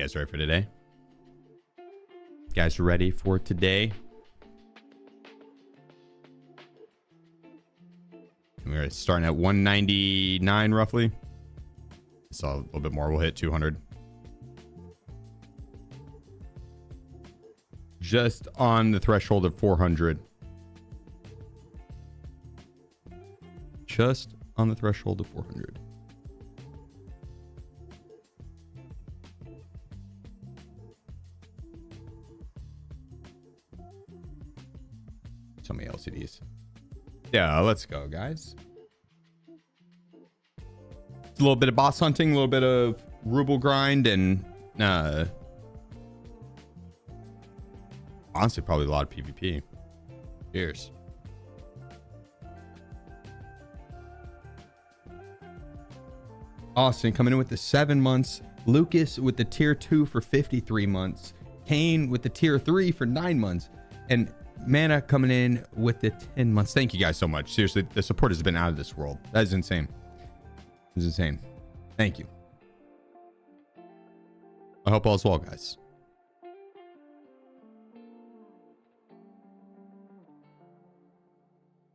guys ready for today? You guys ready for today? We're starting at 199 roughly. So a little bit more. We'll hit 200. Just on the threshold of 400. Just on the threshold of 400. So many LCDs. Yeah, let's go, guys. It's a little bit of boss hunting, a little bit of ruble grind, and honestly, probably a lot of PvP. Cheers. Austin coming in with the 7 months. Lucas with the tier 2 for 53 months. Kane with the tier 3 for 9 months. And Mana coming in with the 10 months. Thank you guys so much. Seriously, the support has been out of this world. That is insane. This is insane. Thank you. I hope all is well, guys.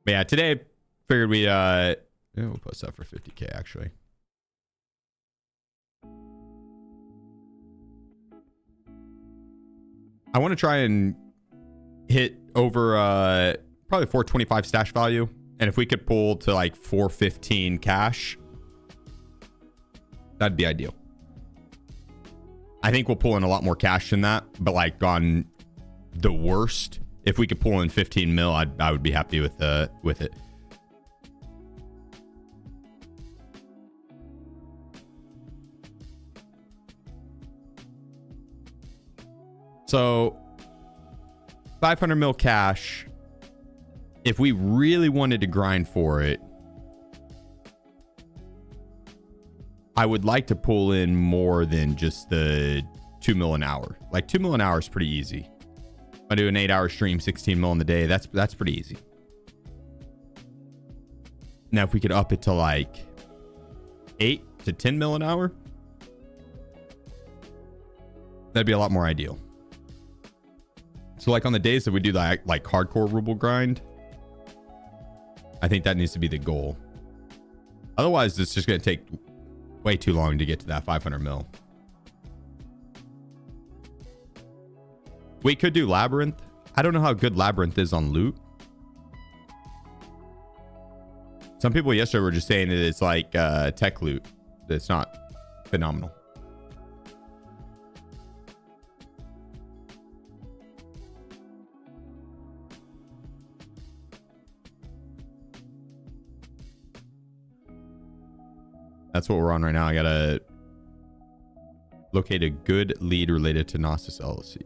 But yeah, today figured we yeah, we'll post that for 50k actually. I want to try and hit over probably 425 stash value, and if we could pull to like 415 cash, that'd be ideal. I think we'll pull in a lot more cash than that, but like on the worst, if we could pull in 15 mil, I would be happy with it. So 500 mil cash. If we really wanted to grind for it, I would like to pull in more than just the 2 mil an hour. Like 2 mil an hour is pretty easy. I do an 8-hour stream, 16 mil in the day. That's pretty easy. Now, if we could up it to like 8 to 10 mil an hour, that'd be a lot more ideal. So like on the days that we do like hardcore ruble grind, I think that needs to be the goal. Otherwise, it's just going to take way too long to get to that 500 mil. We could do Labyrinth. I don't know how good Labyrinth is on loot. Some people yesterday were just saying that it's like tech loot. It's not phenomenal. That's what we're on right now. I gotta locate a good lead related to Gnosis LLC.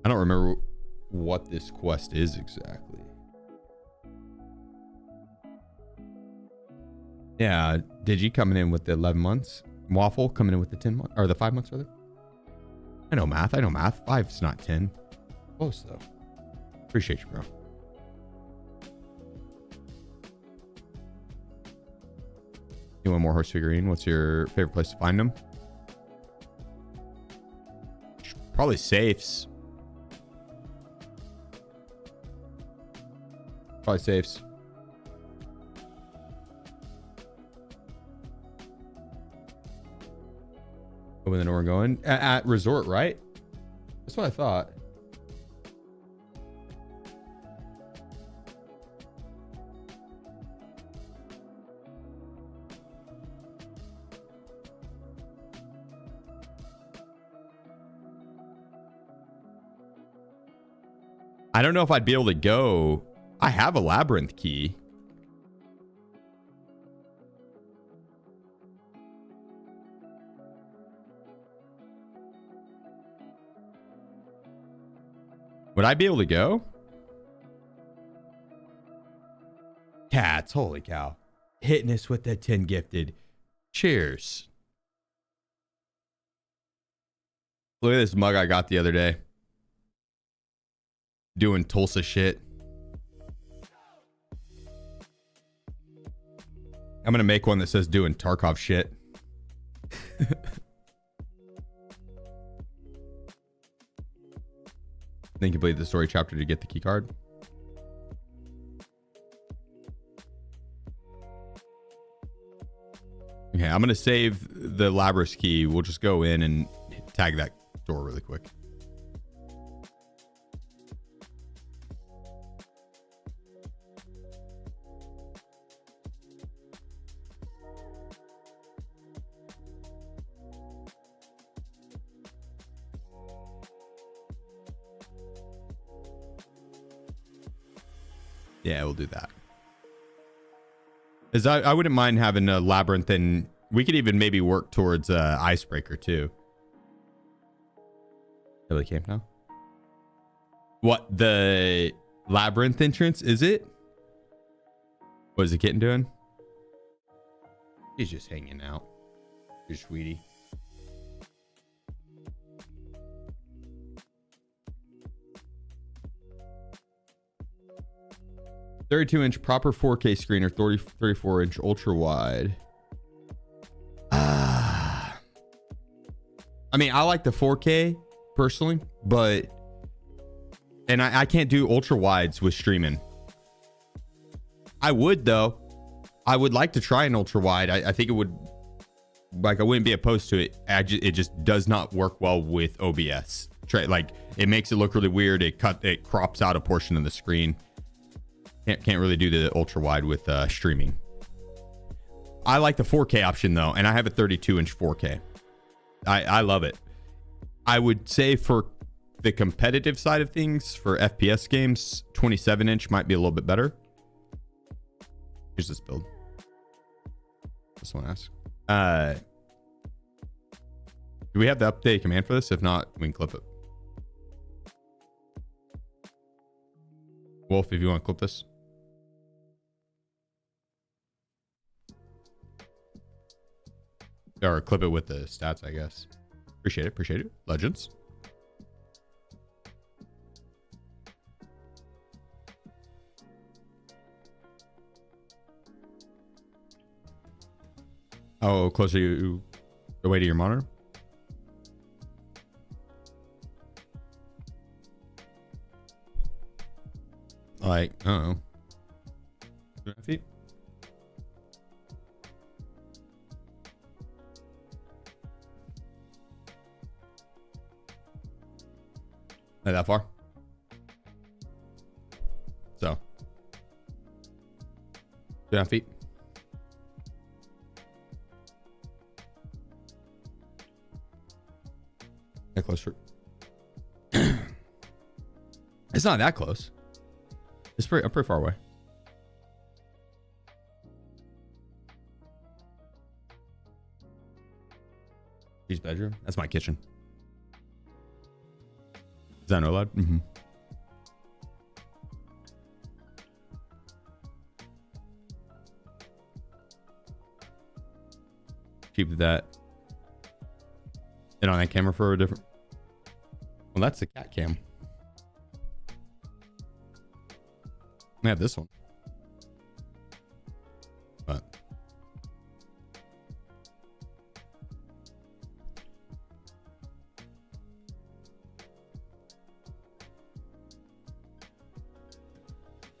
I don't remember what this quest is exactly. Yeah, Digi coming in with the 11 months. Waffle coming in with the 10 months, or the 5 months rather. I know math. 5's not 10. Close though. Appreciate you, bro. You want more horse figurine? What's your favorite place to find them? Probably safes. Probably safes. Oh, then we're going at resort, right? That's what I thought. I don't know if I'd be able to go. I have a labyrinth key. Would I be able to go? Cats, holy cow. Hitting us with that 10 gifted. Cheers. Look at this mug I got the other day. Doing Tulsa shit. I'm gonna make one that says doing Tarkov shit. Then complete the story chapter to get the key card. Okay, I'm gonna save the Labrys key. We'll just go in and tag that door really quick. Yeah, we'll do that. As I wouldn't mind having a labyrinth, and we could even maybe work towards icebreaker too. Really camp now? What, the labyrinth entrance, is it? What is the kitten doing? He's just hanging out. Your sweetie. 32-inch proper 4K screen or 34-inch ultra wide. I mean, I like the 4K personally, but I can't do ultra wides with streaming. I would though. I would like to try an ultra wide. I think it would, like, I wouldn't be opposed to it. It just does not work well with OBS. Like, it makes it look really weird. It crops out a portion of the screen. Can't really do the ultra wide with streaming. I like the 4K option though, and I have a 32-inch 4K. I love it. I would say for the competitive side of things, for FPS games, 27-inch might be a little bit better. Here's this build. This one asks. Do we have the update command for this? If not, we can clip it. Wolf, if you want to clip this. Or clip it with the stats, I guess. Appreciate it. Appreciate it. Legends. Oh, closer you away to your monitor. Like, I don't know. 2.5 feet. Not that far. So 2.5 feet. Get closer. It's not that close. It's I'm pretty far away. She's bedroom. That's my kitchen. Is that no loud? Mm-hmm. Keep that. And on that camera for a different. Well, that's the cat cam. I have this one. But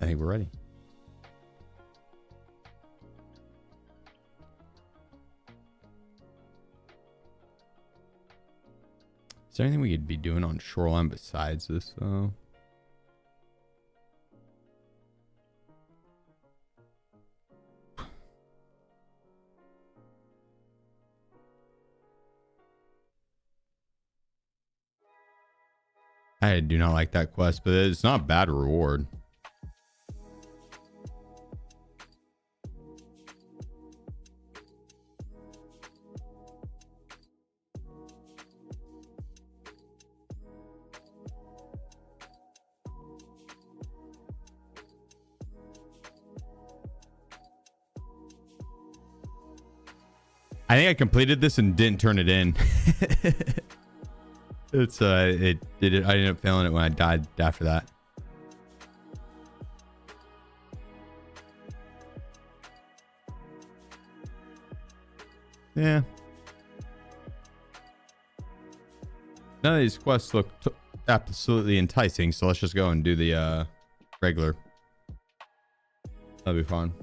I think we're ready. Is there anything we could be doing on Shoreline besides this though? I do not like that quest, but it's not a bad reward. I think I completed this and didn't turn it in. It's I ended up failing it when I died after that. Yeah. None of these quests look absolutely enticing, so let's just go and do the regular. That'll be fun.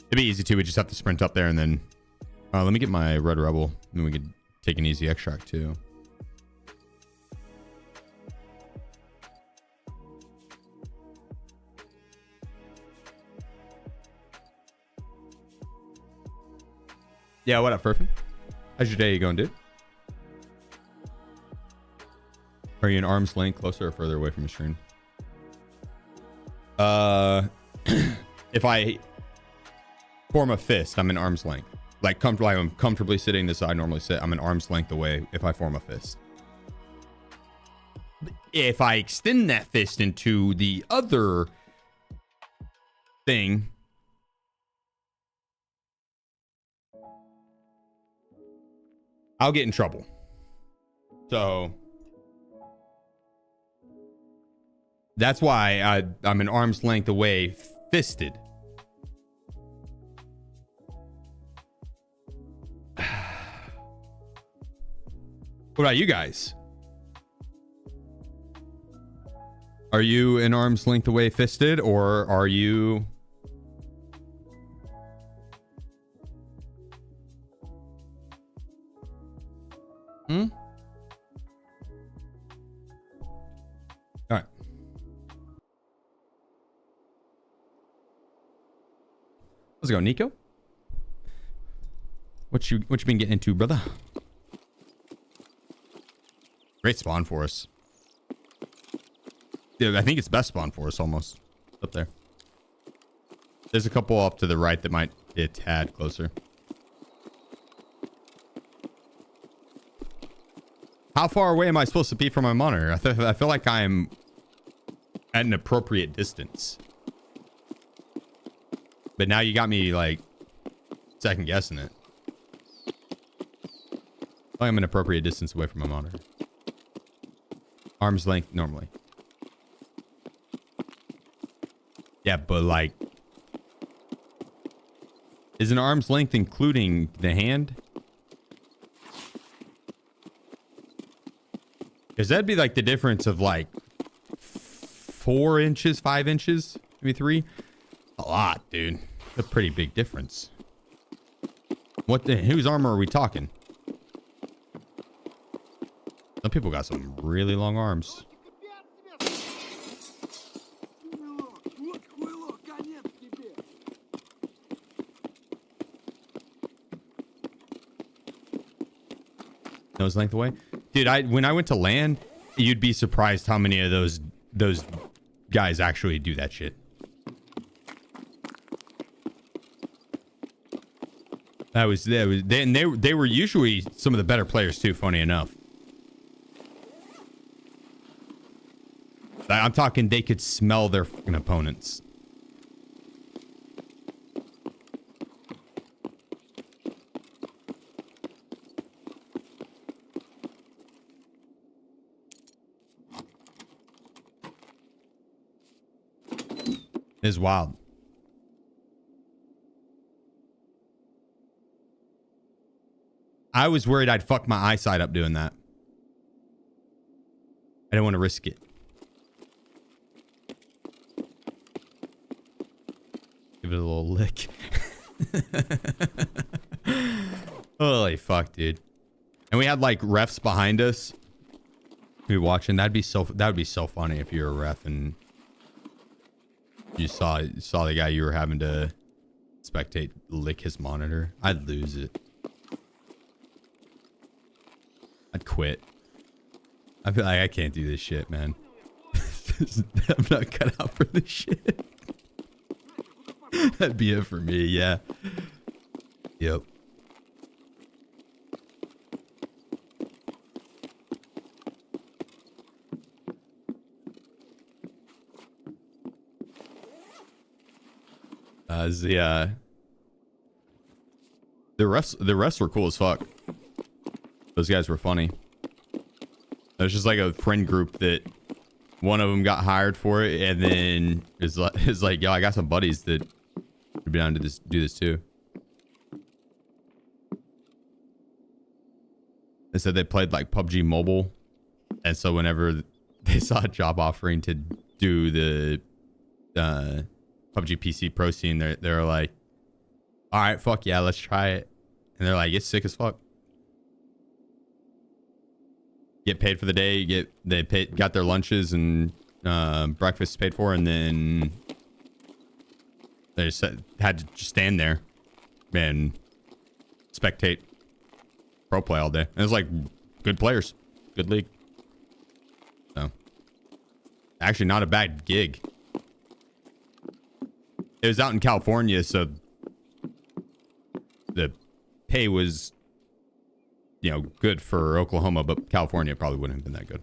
It'd be easy too. We just have to sprint up there and then let me get my red rebel, and then we could take an easy extract too. Yeah, what up, Furfin? How's your day going, dude? Are you an arm's length closer or further away from your screen? If I form a fist, I'm an arm's length. Like I'm comfortably sitting this I normally sit. I'm an arm's length away if I form a fist. If I extend that fist into the other thing, I'll get in trouble. So that's why I'm an arm's length away fisted. What about you guys? Are you an arm's length away fisted, or are you... All right. Let's go, Nico. What you been getting into, brother? Great spawn for us. Yeah, I think it's best spawn for us almost. Up there. There's a couple up to the right that might be a tad closer. How far away am I supposed to be from my monitor? I feel like I'm at an appropriate distance. But now you got me like second guessing it. I'm an appropriate distance away from my monitor. Arm's length normally. Yeah, but like, is an arm's length including the hand? Because that'd be like the difference of like 4 inches, 5 inches, maybe 3. A lot, dude. A pretty big difference. Whose armor are we talking? Some people got some really long arms. Nose length away, dude. When I went to land, you'd be surprised how many of those guys actually do that shit. They were usually some of the better players too. Funny enough, I'm talking they could smell their fucking opponents. It's wild. I was worried I'd fuck my eyesight up doing that. I didn't want to risk it. Give it a little lick. Holy fuck, dude. And we had like refs behind us. We were watching. That would be so funny if you're a ref and you saw the guy you were having to spectate lick his monitor. I'd lose it. I'd quit. I'd be like, I can't do this shit, man. I'm not cut out for this shit. That'd be it for me, yeah. Yep. The refs were cool as fuck. Those guys were funny. It was just like a friend group that one of them got hired for it, and then is like, yo, I got some buddies that would be down to do this too. They said they played like PUBG Mobile, and so whenever they saw a job offering to do the PUBG PC Pro scene, they're like, all right, fuck yeah, let's try it. And they're like, it's sick as fuck. Get paid for the day. Got their lunches and breakfast paid for, and then they just had to just stand there and spectate pro play all day. And it was like good players, good league. So actually not a bad gig. It was out in California, so the pay was, you know, good for Oklahoma, but California probably wouldn't have been that good.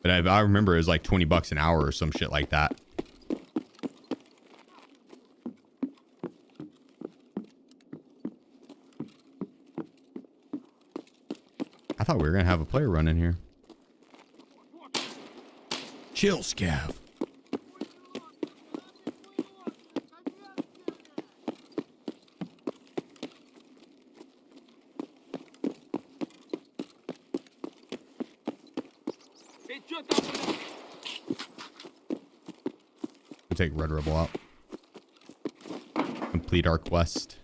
But I remember it was like $20 an hour or some shit like that. I thought we were gonna have a player run in here. Chill, Scav. We'll take Red Rebel out. Complete our quest.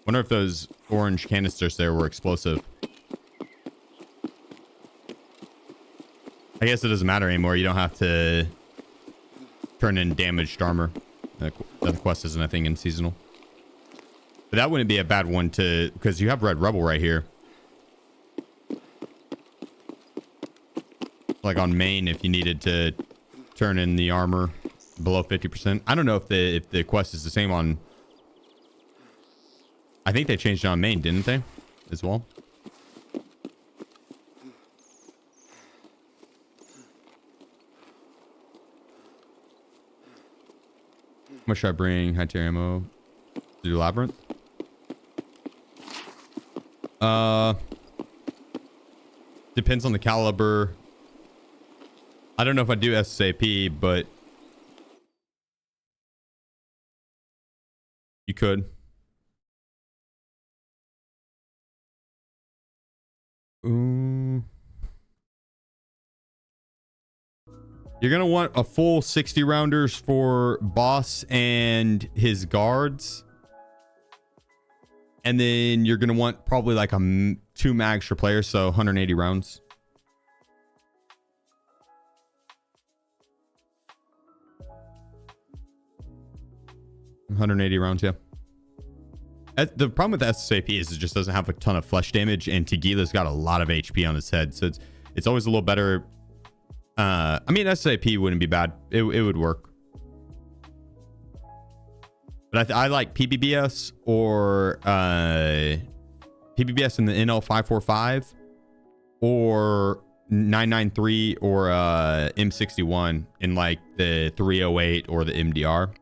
Wonder if those orange canisters there were explosive. I guess it doesn't matter anymore. You don't have to turn in damaged armor. The quest isn't a thing in seasonal. But that wouldn't be a bad one to, because you have Red Rebel right here. Like on main, if you needed to turn in the armor below 50%. I don't know if the quest is the same on. I think they changed it on main, didn't they? As well. How much should I bring? High tier ammo to do Labyrinth? Depends on the caliber. I don't know if I do SAP, but you could. Ooh. You're gonna want a full 60 rounders for boss and his guards, and then you're gonna want probably like 2 mags for players, so 180 rounds. $180 rounds, yeah. The problem with the SAP is it just doesn't have a ton of flesh damage, and Tegila's got a lot of HP on his head, so it's always a little better. I mean, SAP wouldn't be bad. It would work. But I like PBBS or PBBS in the NL545 or 993 or M61 in like the 308 or the MDR.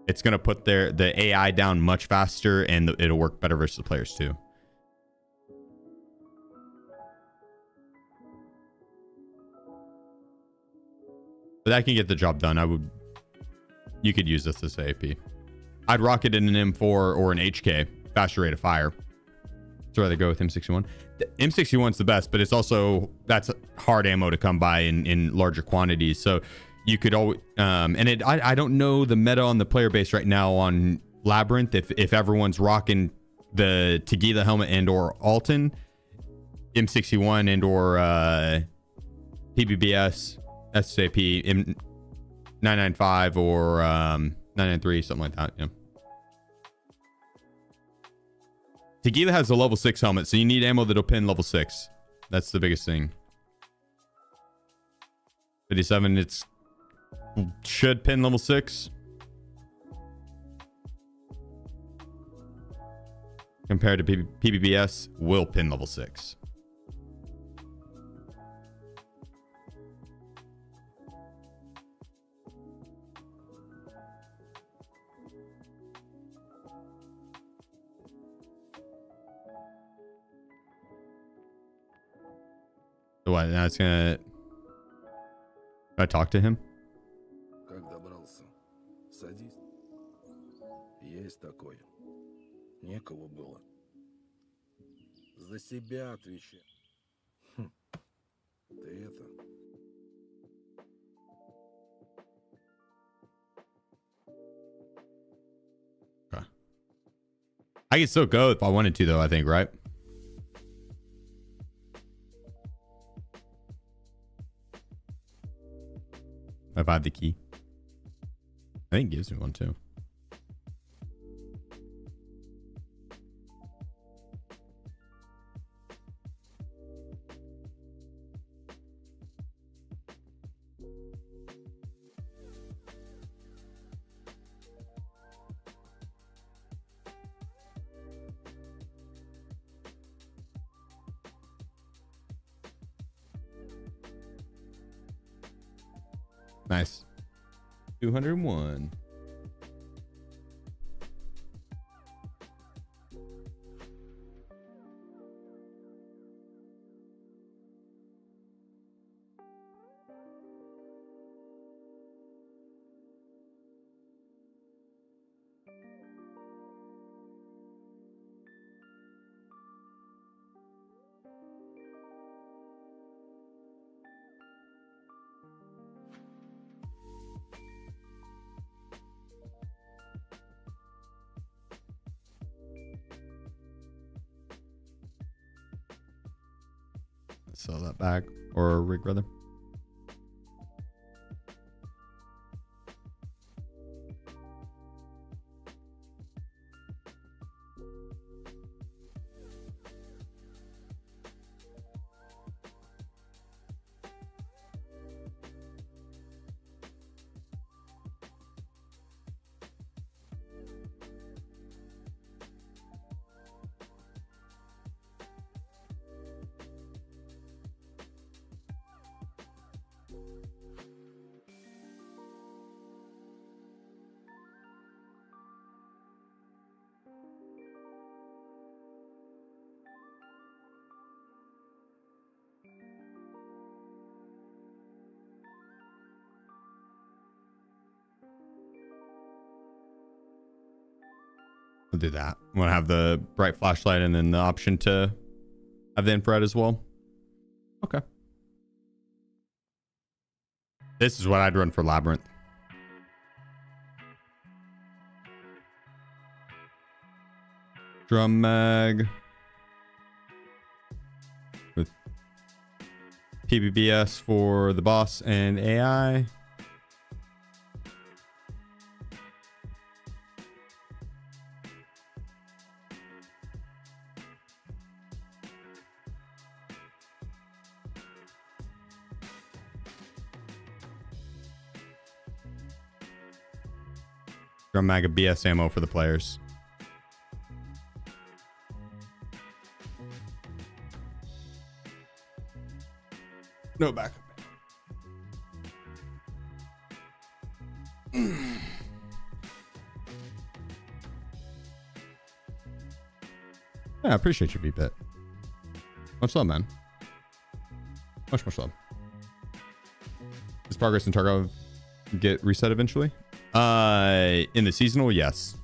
It's going to put the AI down much faster, and it'll work better versus the players too. But that can get the job done. You could use this as AP. I'd rock it in an M4 or an HK, faster rate of fire. So rather go with M61. The M61 is the best, but that's hard ammo to come by in larger quantities. So you could always, I don't know the meta on the player base right now on Labyrinth. If everyone's rocking the Tegila helmet and or Alton, M61 and or PBBS, SAP, M995 or 993, something like that. Yeah. Tegila has a level 6 helmet, so you need ammo that'll pin level 6. That's the biggest thing. 57, should pin level 6 compared to PBBS will pin level 6. So what? Now it's gonna. I talk to him. Как добрался? Садись. Есть такое. Некого было. За себя отвечай. Ты это... Okay. I could still go if I wanted to, though. I think, right? If I have the key, I think it gives me one too. Nice. 201. Sell that back or rig rather. We'll do that. I'm gonna have the bright flashlight and then the option to have the infrared as well. Okay. This is what I'd run for Labyrinth. Drum mag with PBBS for the boss and AI. Drum mag of BS ammo for the players. No backup. Yeah, I appreciate your V-Bit. Much love, man. Much love. Does progress in tarkov get reset eventually? In the seasonal, yes.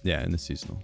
Yeah, in the seasonal.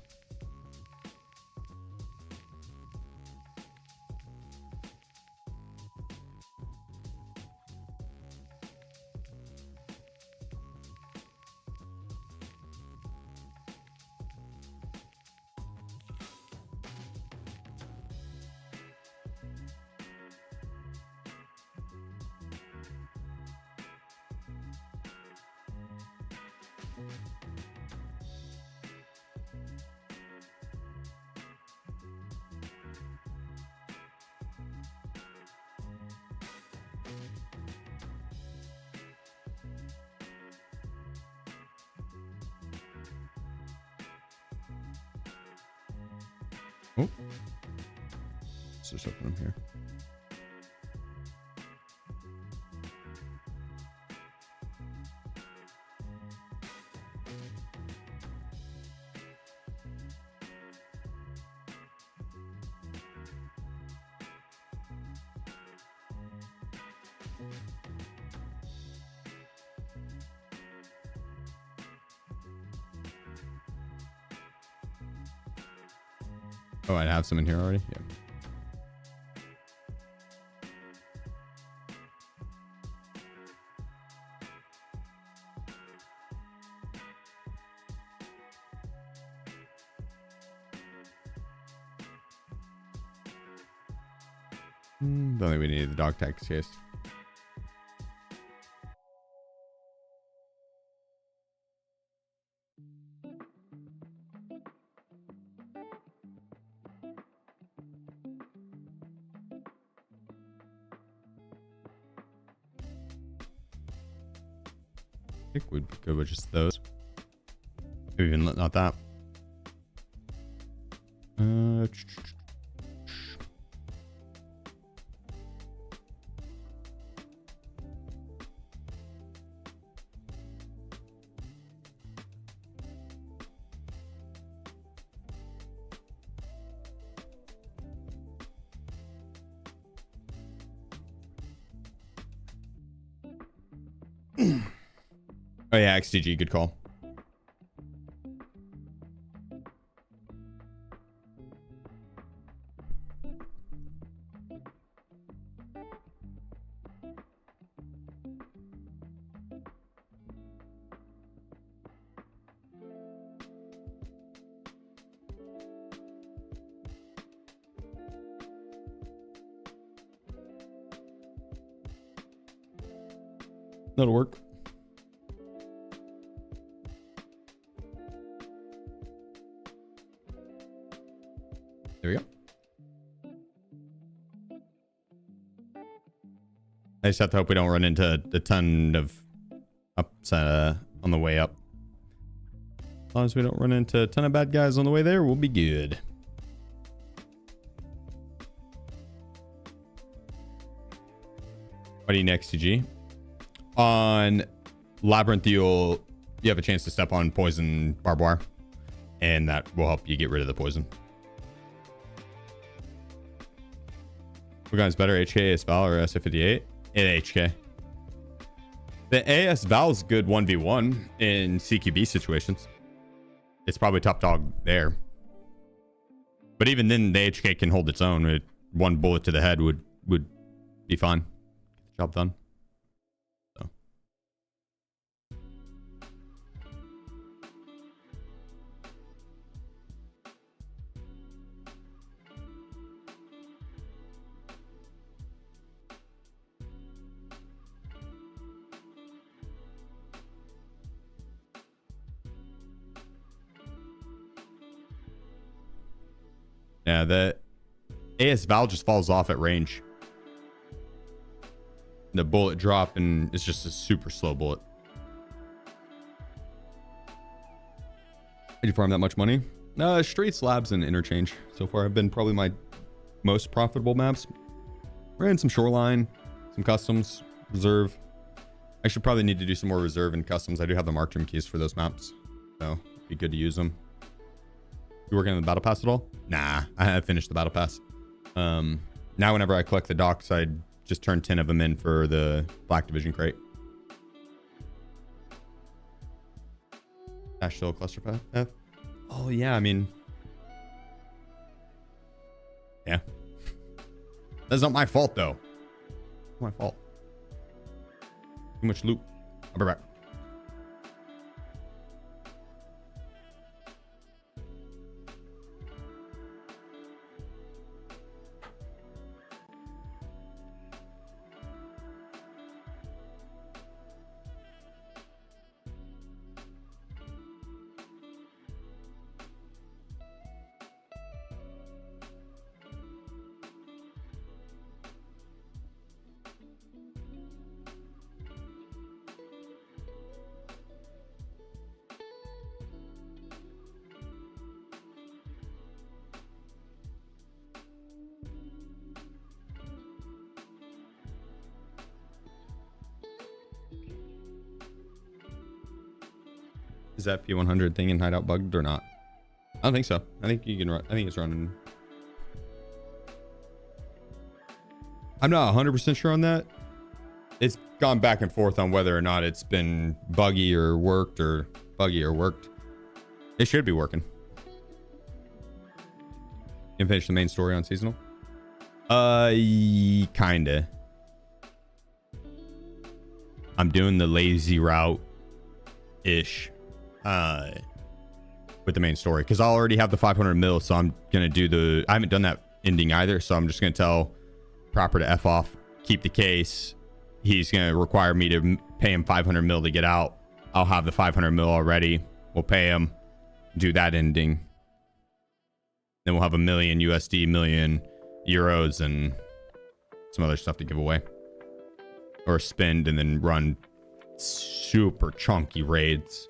Oh, let's just open them here. Oh, I have some in here already. Yeah. Don't think we need the dog tag case. I think we'd be good with just those. Maybe even not that. Oh yeah, XTG, good call. That'll work. There we go. I just have to hope we don't run into a ton of ups on the way up. As long as we don't run into a ton of bad guys on the way there, we'll be good. What do you next, TG? On Labyrinth, you have a chance to step on poison barbed wire, and that will help you get rid of the poison. What gun's better, HK, AS Val, or SF58? HK. The AS Val's good 1v1 in CQB situations. It's probably top dog there. But even then, the HK can hold its own. One bullet to the head would be fine. Get the job done. So. Yeah, the AS Val just falls off at range. The bullet drop, and it's just a super slow bullet. Did you farm that much money? Straight slabs and interchange so far have been probably my most profitable maps. Ran some shoreline, some customs, reserve. I should probably need to do some more reserve and customs. I do have the mark room keys for those maps, so it'd be good to use them. You working on the battle pass at all? Nah, I have finished the battle pass. Now whenever I collect the docks, I just turn 10 of them in for the Black Division crate. Dash still cluster path? Oh yeah, I mean, yeah. That's not my fault though. It's my fault. Too much loot. I'll be back. Is that P100 thing in hideout bugged or not? I don't think so. I think you can run. I think it's running. I'm not 100% sure on that. it's gone back and forth on whether or not it's been buggy or worked or buggy or worked. It should be working. You finish the main story on seasonal? Kinda. I'm doing the lazy route ish with the main story because I already have the 500 mil, so I'm gonna do the. I haven't done that ending either, so I'm just gonna tell Proper to F off, keep the case. He's gonna require me to pay him 500 mil to get out. I'll have the 500 mil already. We'll pay him, do that ending. Then we'll have $1 million USD, million euros, and some other stuff to give away or spend, and then run super chunky raids.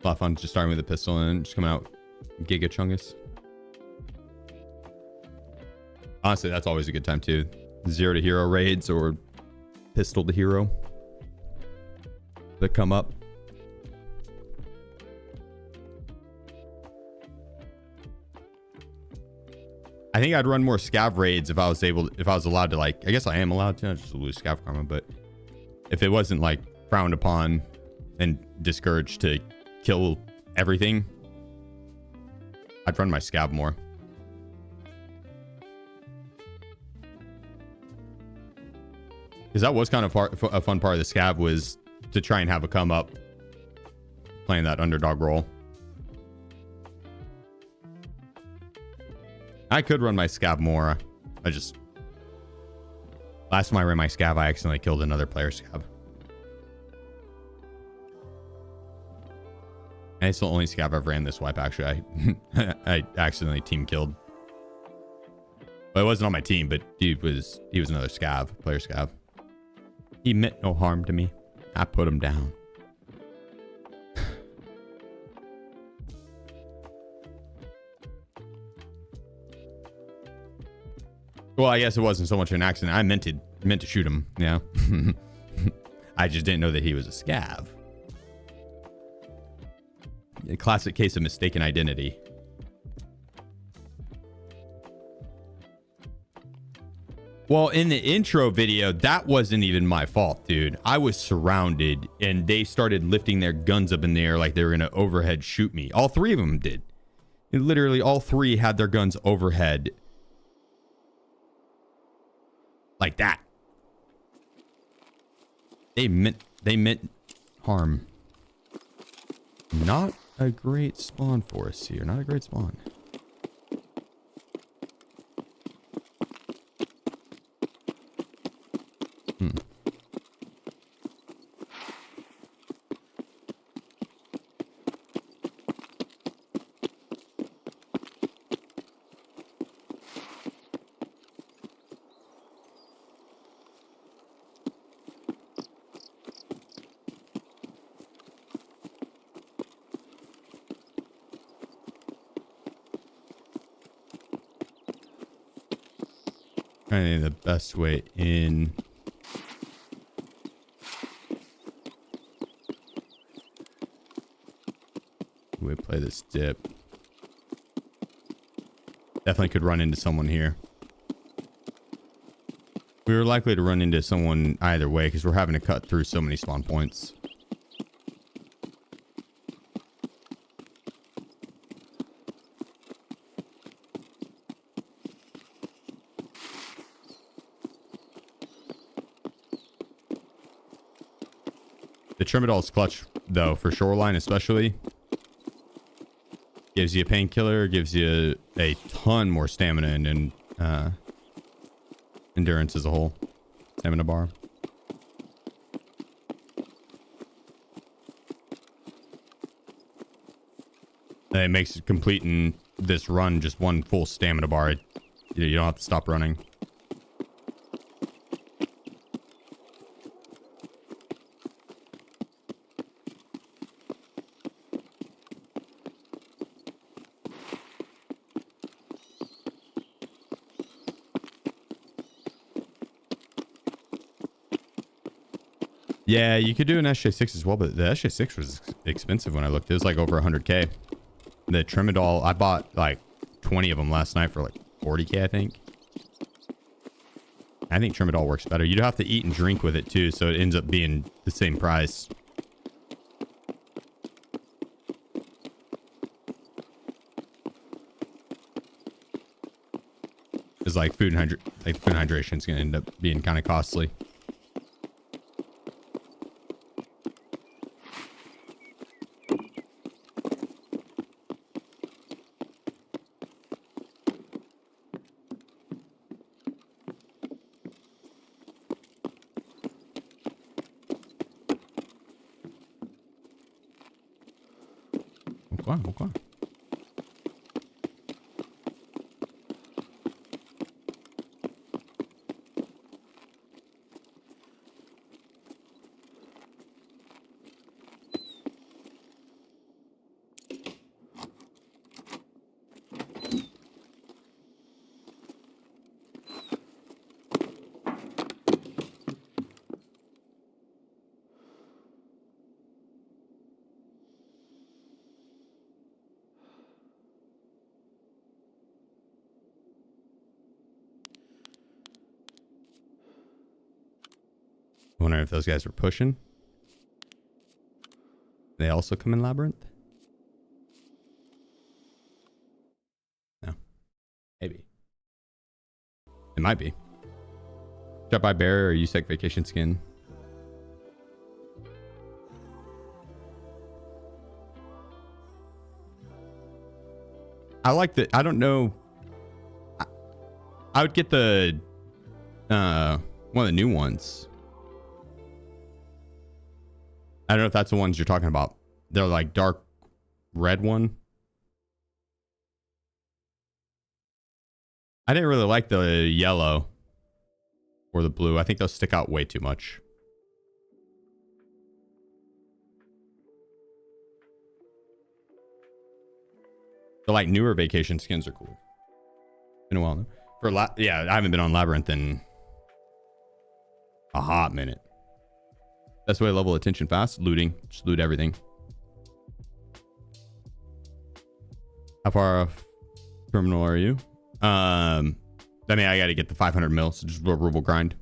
A lot of fun just starting with a pistol and just coming out Giga Chungus. Honestly, that's always a good time too. 0 to hero raids or pistol to hero that come up. I think I'd run more scav raids if I was allowed to, like, I guess I am allowed to, I just lose scav karma, but if it wasn't like frowned upon and discouraged to kill everything, I'd run my scav more. Because that was kind of a fun part of the scav, was to try and have a come up playing that underdog role. I could run my scav more. Last time I ran my scav, I accidentally killed another player's scav. And it's the only scav I've ran this wipe, actually. I accidentally team killed. Well, it wasn't on my team, but he was another scav, player scav. He meant no harm to me. I put him down. Well, I guess it wasn't so much an accident. I meant to shoot him. Yeah. I just didn't know that he was a scav. A classic case of mistaken identity. Well, in the intro video, that wasn't even my fault, dude. I was surrounded, and they started lifting their guns up in the air like they were going to overhead shoot me. All three of them did. And literally, all three had their guns overhead. Like that. They meant harm. Not a great spawn for us here. Not a great spawn. I think the best way in. We play this dip. Definitely could run into someone here. We were likely to run into someone either way because we're having to cut through so many spawn points. The Trimadol's clutch, though, for shoreline especially. Gives you a painkiller, gives you a ton more stamina and endurance as a whole. Stamina bar. It makes completing this run just one full stamina bar. You don't have to stop running. Yeah, you could do an SJ6 as well, but the SJ6 was expensive when I looked. It was like over 100k. The Tremadol, I bought like 20 of them last night for like 40k, I think. I think Tremadol works better. You'd have to eat and drink with it too, so it ends up being the same price. It's like food and hydration is going to end up being kind of costly. Okay. Wondering if those guys were pushing. They also come in Labyrinth? No. Maybe. It might be. Shot by Bear or USEC Vacation Skin. I like the... I don't know. I would get the... one of the new ones. I don't know if that's the ones you're talking about. They're like dark red one. I didn't really like the yellow or the blue. I think those stick out way too much. The like newer vacation skins are cool. Been a while now. Yeah, I haven't been on Labyrinth in a hot minute. Best way to level attention fast, looting. Just loot everything. How far off terminal are you? I mean, I got to get the 500 mil, so just a ruble grind.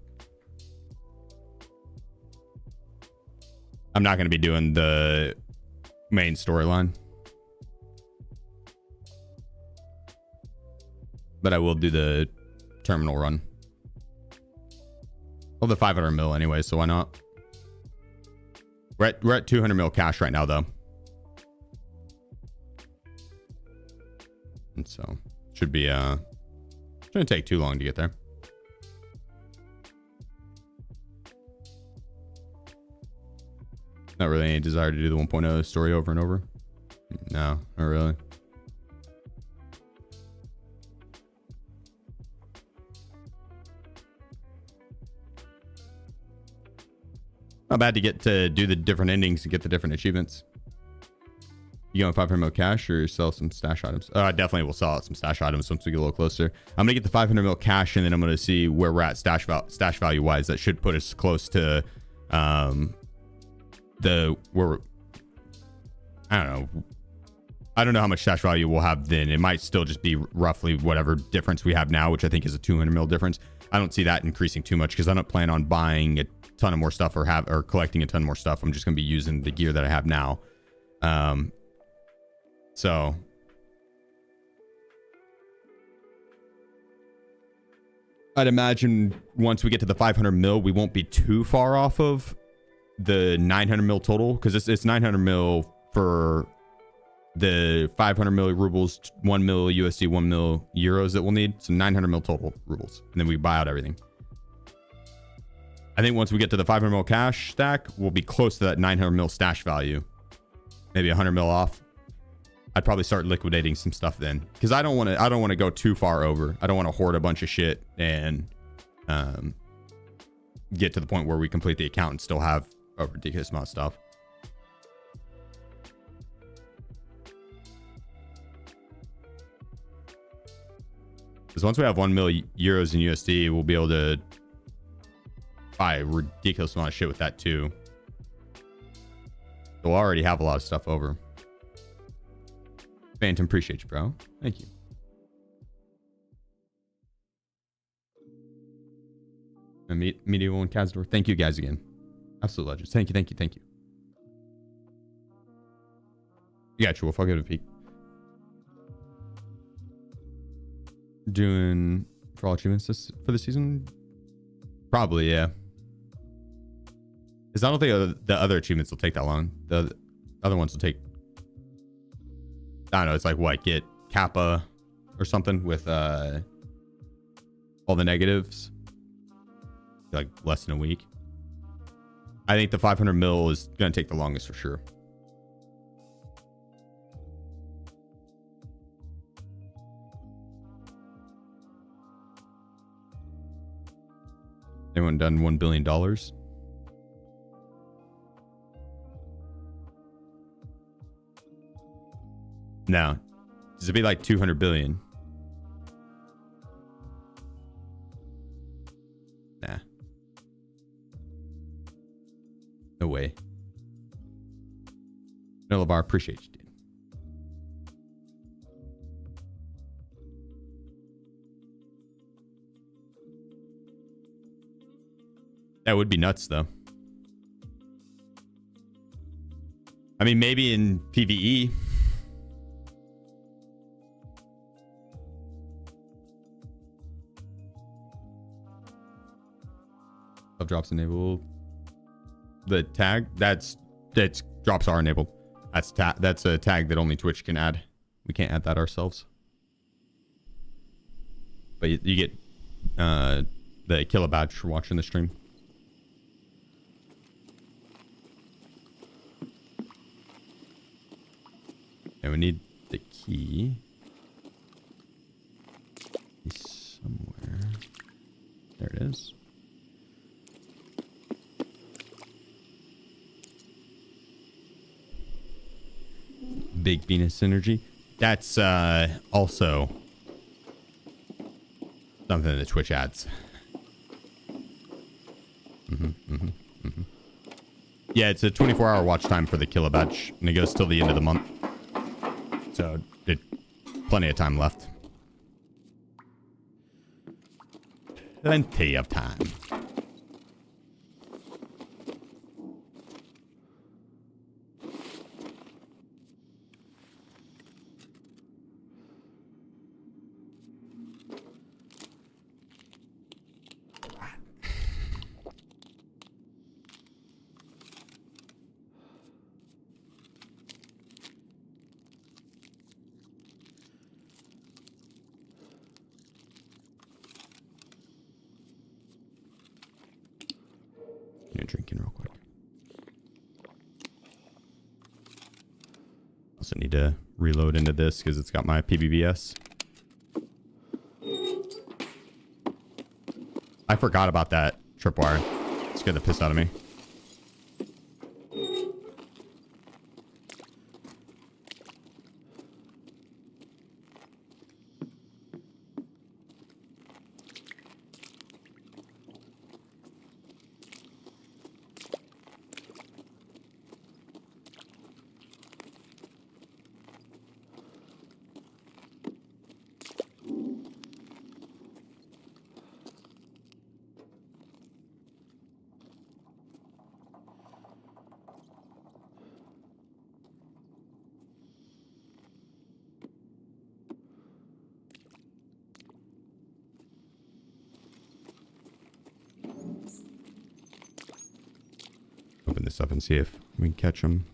I'm not going to be doing the main storyline, but I will do the terminal run. Well, the 500 mil anyway, so why not? We're at 200 mil cash right now, though. And so should be shouldn't take too long to get there. Not really any desire to do the 1.0 story over and over. No, not really. Not bad to get to do the different endings and get the different achievements. You going 500 mil cash or sell some stash items? I definitely will sell out some stash items once we get a little closer. I'm gonna get the 500 mil cash and then I'm gonna see where we're at stash value wise. That should put us close to where I don't know how much stash value we'll have then. It might still just be roughly whatever difference we have now, which I think is a 200 mil difference. I don't see that increasing too much because I don't plan on buying a ton of more stuff or collecting a ton more stuff. I'm just gonna be using the gear that I have now. So I'd imagine once we get to the 500 mil, we won't be too far off of the 900 mil total, because it's 900 mil for the 500 mil rubles, 1 mil USD, 1 mil euros that we'll need. So 900 mil total rubles, and then we buy out everything. I think once we get to the 500 mil cash stack, we'll be close to that 900 mil stash value. Maybe 100 mil off. I'd probably start liquidating some stuff then, because I don't want to go too far over. I don't want to hoard a bunch of shit and get to the point where we complete the account and still have a ridiculous amount of stuff. Because once we have 1 mil euros in USD, we'll be able to buy a ridiculous amount of shit with that too. So I already have a lot of stuff over. Phantom, appreciate you, bro. Thank you. And Medieval and Cazador, thank you guys again. Absolute legends. Thank you, thank you, thank you. You got you, Wolf. I'll give it a peek. Doing for all achievements for the season? Probably, yeah. Because I don't think the other achievements will take that long. The other ones will take... I don't know, it's like what? Get Kappa or something with all the negatives. Like less than a week. I think the 500 mil is going to take the longest for sure. Anyone done $1 billion? No. Does it be like 200 billion? Nah. No way. No, LeVar, appreciate you, dude. That would be nuts, though. I mean, maybe in PvE. Drops enabled. The tag that's drops are enabled. That's a tag that only Twitch can add. We can't add that ourselves. But you get the kill a badge for watching the stream. And we need the key. Somewhere. There it is. Big Venus energy. That's also something that Twitch adds. Yeah, it's a 24-hour watch time for the kill a badge, and it goes till the end of the month. So, plenty of time left. Plenty of time. Drinking real quick. Also need to reload into this because it's got my PBBS. I forgot about that tripwire. It scared the piss out of me. Open this up and see if we can catch them.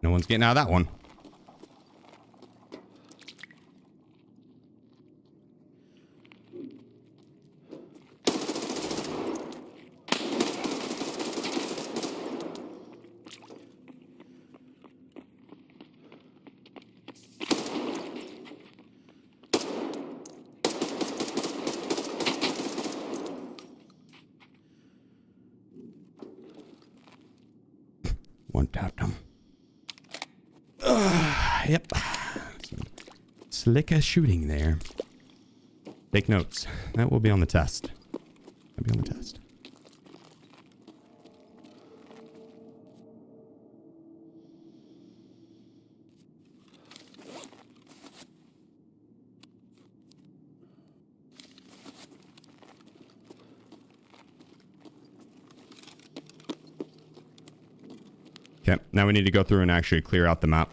No one's getting out of that one. One tapped him. Yep. Some slick shooting there. Take notes. That will be on the test. That'll be on the test. Okay, now we need to go through and actually clear out the map.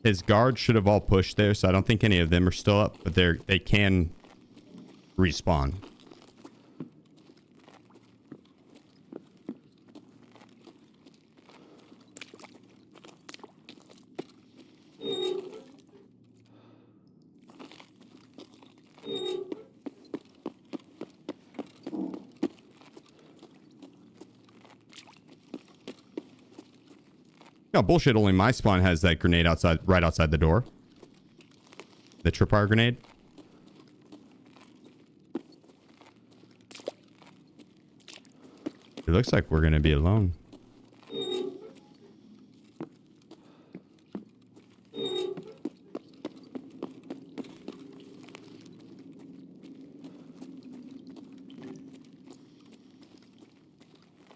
His guards should have all pushed there, so I don't think any of them are still up, but they can respawn. No bullshit, only my spawn has that grenade outside, right outside the door. The tripwire grenade. It looks like we're gonna be alone.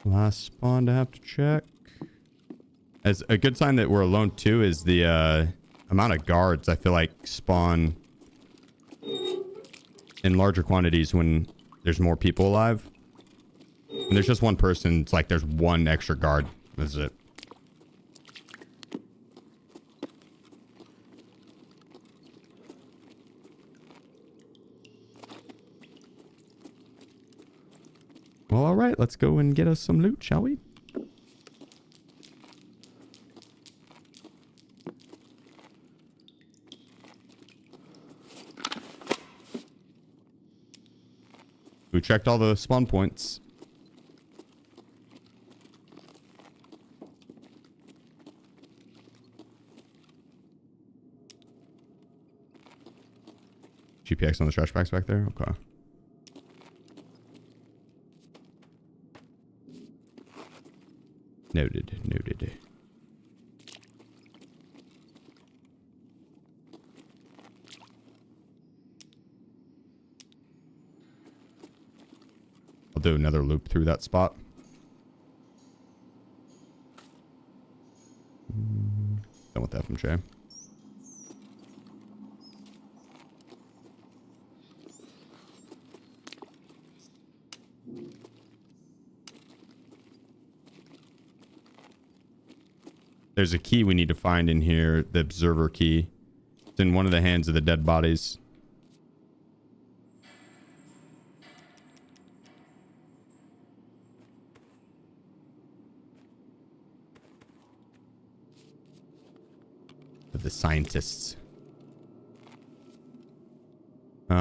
Last spawn to have to check. As a good sign that we're alone too is the amount of guards I feel like spawn in larger quantities when there's more people alive. And there's just one person, it's like there's one extra guard. That's it. Well, all right, let's go and get us some loot, shall we? We checked all the spawn points. GPX on the trash packs back there? Okay. Noted. Noted. I'll do another loop through that spot. Done with FMJ. There's a key we need to find in here, the observer key. It's in one of the hands of the dead bodies. Of the scientists.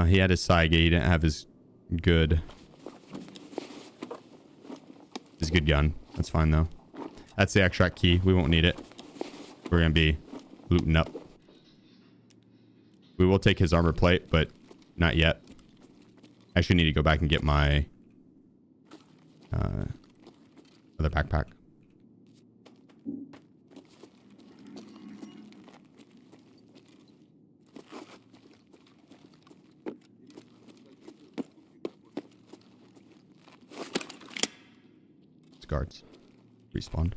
He had his Saiga, he didn't have his good gun. That's fine though. That's the extract key. We won't need it. We're gonna be looting up. We will take his armor plate, but not yet. I actually need to go back and get my other backpack. It's guards. Respawned.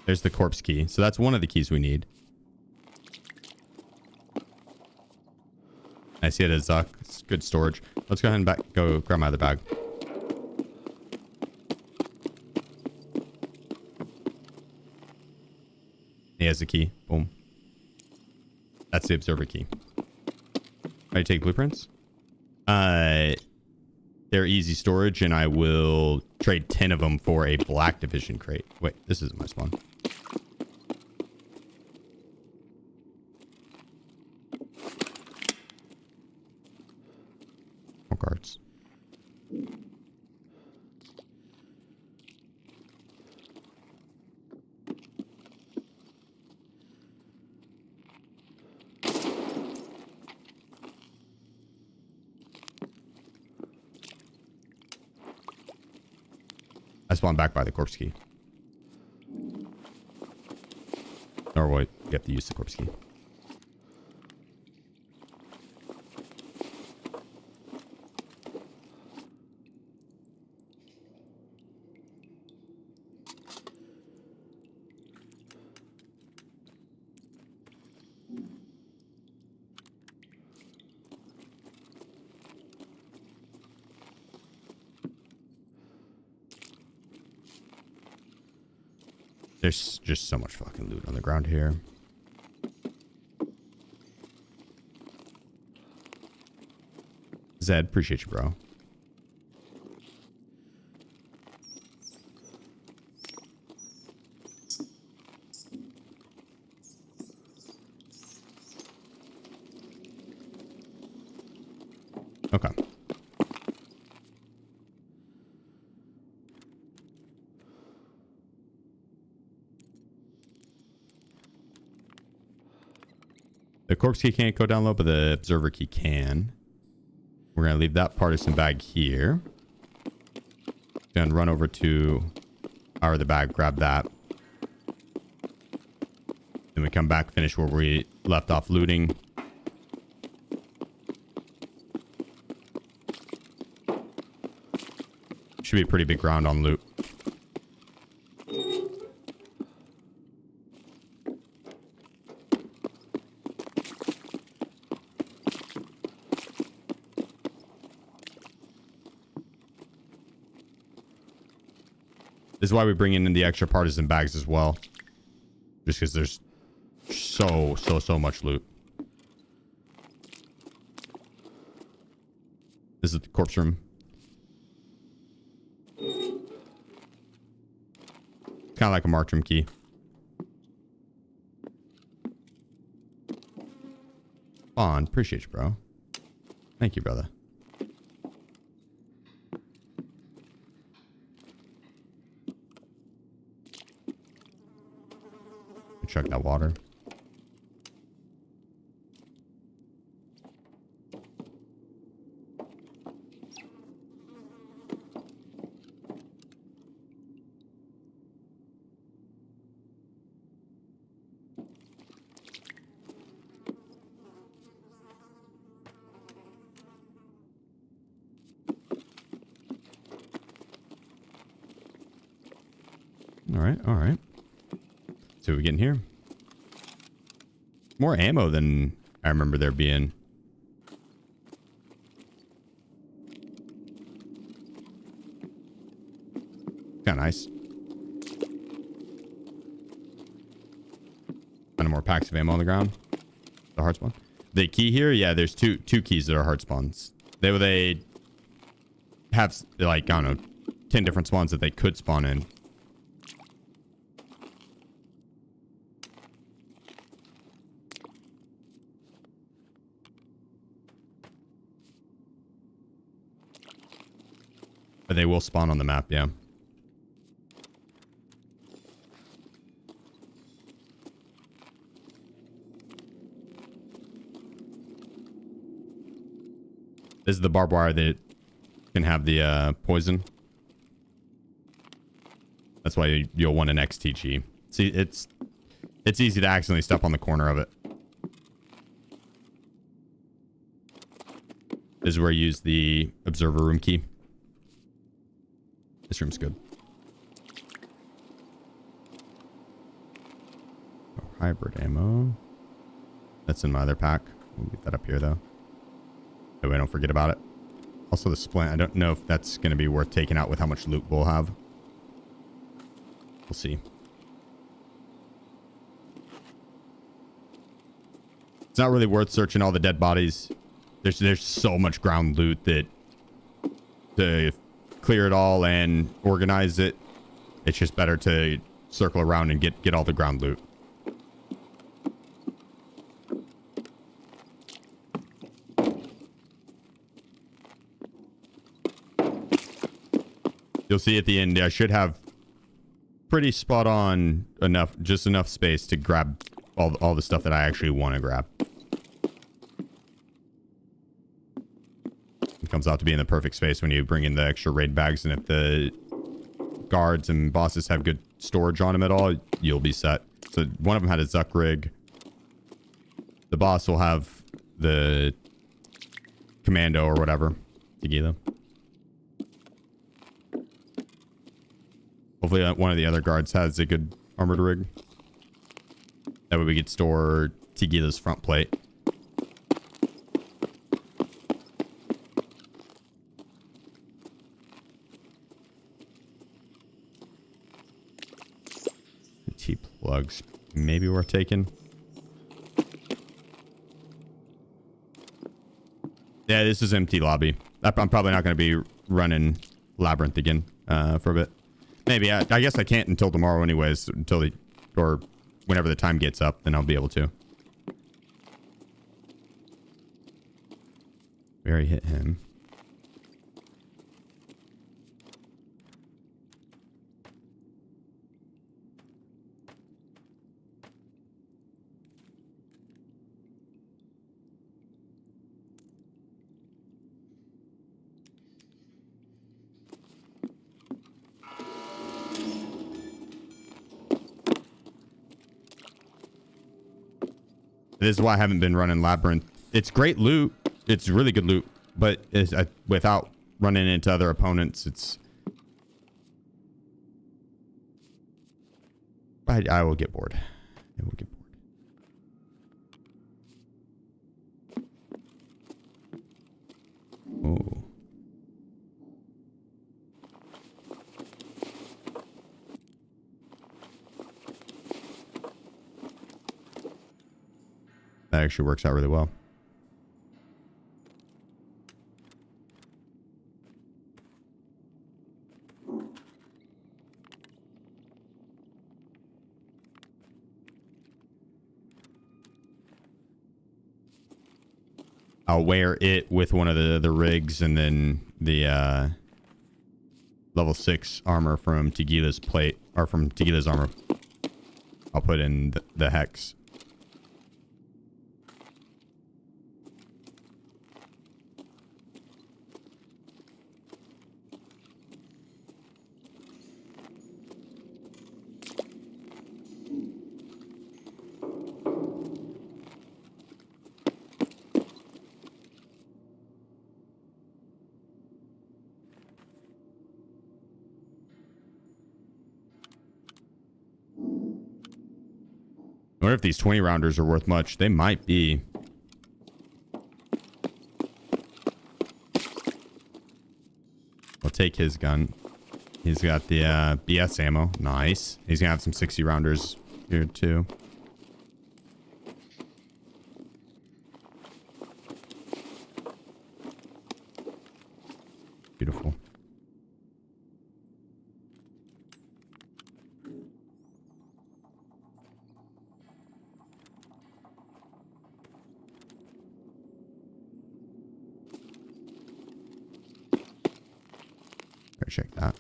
There's the corpse key. So that's one of the keys we need. I see it as Zuck. It's good storage. Let's go ahead and go grab my other bag. He has the key. Boom. That's the observer key. Ready to take blueprints? They're easy storage, and I will trade 10 of them for a black division crate. Wait, this isn't my spawn. More cards. I spawned back by the corpse key. Or wait, you have to use the corpse key. There's just so much fucking loot on the ground here. Zed, appreciate you, bro. Okay. The corpse key can't go down low, but the observer key can. We're going to leave that partisan bag here. Then run over to the bag, grab that. Then we come back, finish where we left off looting. Should be a pretty big round on loot. This is why we bring in the extra partisan bags as well. Just because there's so much loot. This is the corpse room. Kind of like a marked room key. Bond, appreciate you, bro. Thank you, brother. Chug that water. All right. So we getting here? More ammo than I remember there being. Kind of nice. Kind of more packs of ammo on the ground. The hard spawn. The key here, yeah, there's two keys that are hard spawns. They have like, I don't know, 10 different spawns that they could spawn in. But they will spawn on the map, yeah. This is the barbed wire that can have the poison. That's why you'll want an XTG. See, it's easy to accidentally step on the corner of it. This is where you use the observer room key. This room's good. Oh, hybrid ammo. That's in my other pack. We'll leave that up here, though. That way I don't forget about it. Also, the splint. I don't know if that's going to be worth taking out with how much loot we'll have. We'll see. It's not really worth searching all the dead bodies. There's so much ground loot that to clear it all and organize it. It's just better to circle around and get all the ground loot. You'll see at the end, I should have pretty spot on just enough space to grab all the stuff that I actually want to grab. It comes out to be in the perfect space when you bring in the extra raid bags, and if the guards and bosses have good storage on them at all, you'll be set. So one of them had a Zuck rig. The boss will have the commando or whatever. Tequila. Hopefully one of the other guards has a good armored rig. That way we could store Tequila's front plate. T-plugs maybe worth taking. Yeah, this is empty lobby. I'm probably not going to be running Labyrinth again for a bit. Maybe. I guess I can't until tomorrow anyways. Or whenever the time gets up, then I'll be able to. We already hit him. This is why I haven't been running Labyrinth. It's great loot. It's really good loot. But without running into other opponents, it's... I will get bored. I will get bored. Oh. That actually works out really well. I'll wear it with one of the rigs, and then the level 6 armor from Tequila's plate, or from Tequila's armor. I'll put in the hex. I wonder if these 20 rounders are worth much. They might be. I'll take his gun. He's got the BS ammo. Nice. He's gonna have some 60 rounders here too. Beautiful. Check that.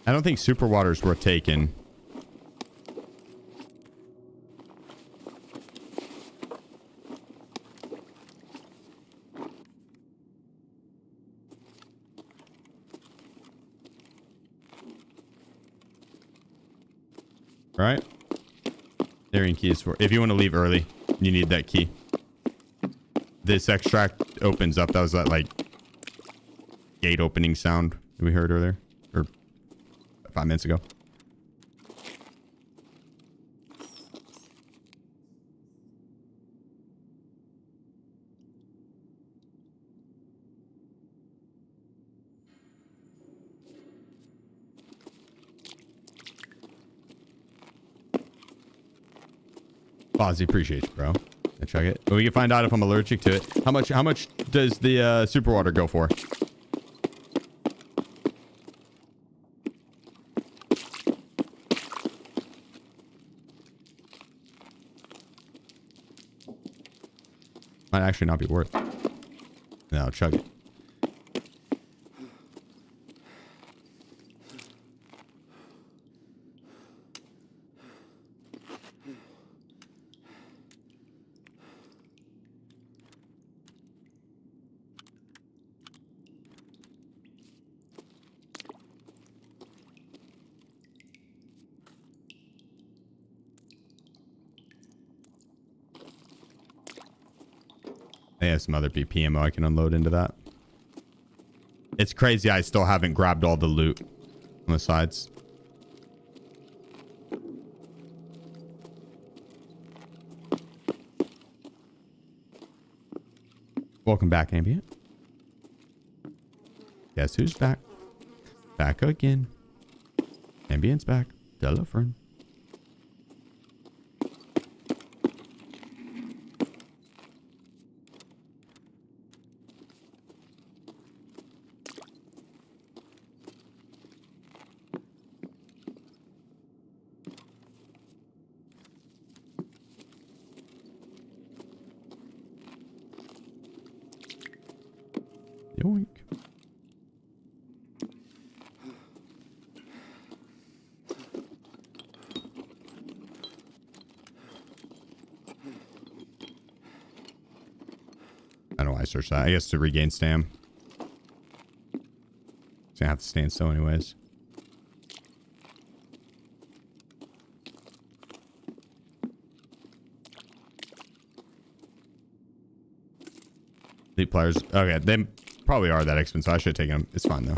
I don't think super water is worth taking. All right. Carrying keys for if you want to leave early, you need that key. This extract opens up. That was that like gate opening sound that we heard earlier, or 5 minutes ago. Fozzie, appreciate you, bro. I chug it. We can find out if I'm allergic to it. How much does the super water go for? Might actually not be worth it. No, I'll chug it. They have some other BP ammo I can unload into that. It's crazy I still haven't grabbed all the loot on the sides. Welcome back, Ambient. Guess who's back? Back again. Ambient's back. Tell a friend. Yoink. I don't know why I searched that. I guess to regain stam. So I have to stand still anyways. Elite players. Okay, they probably are that expensive. So I should have taken them. It's fine though.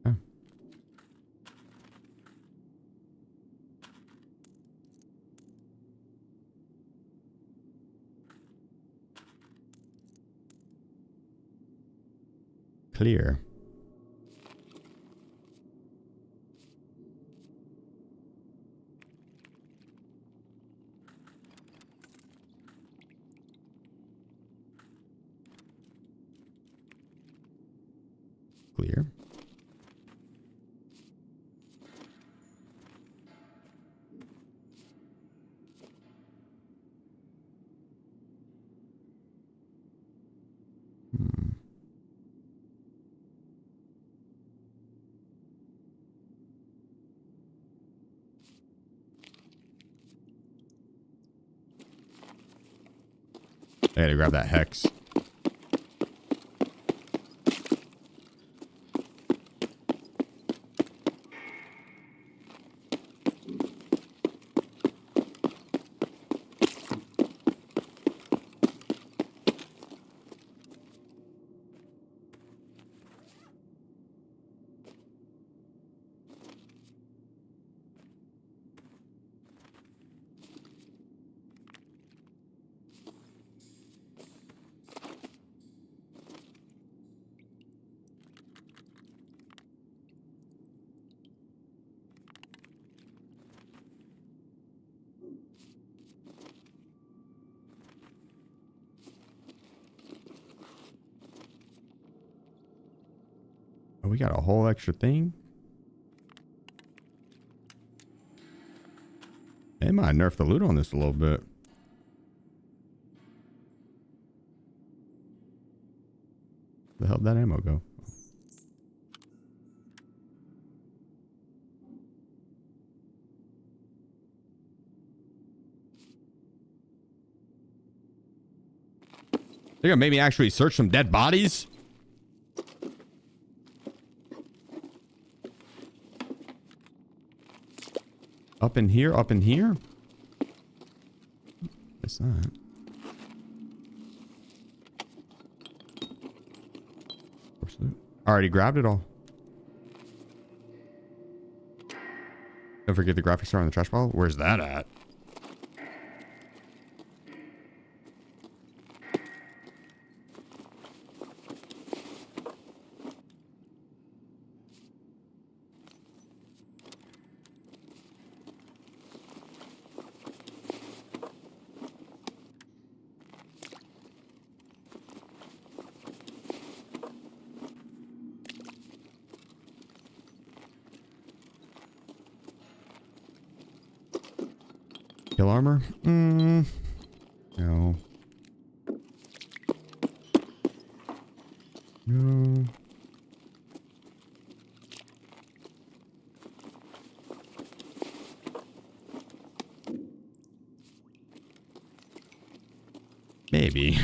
Oh. Clear. Clear. I gotta grab that hex. Oh, we got a whole extra thing. They might nerf the loot on this a little bit. Where the hell did that ammo go? They're gonna make me actually search some dead bodies? Up in here, up in here? What's that? I already grabbed it all. Don't forget the graphics are on the trash pile. Where's that at? Kill armor? No. No. Maybe.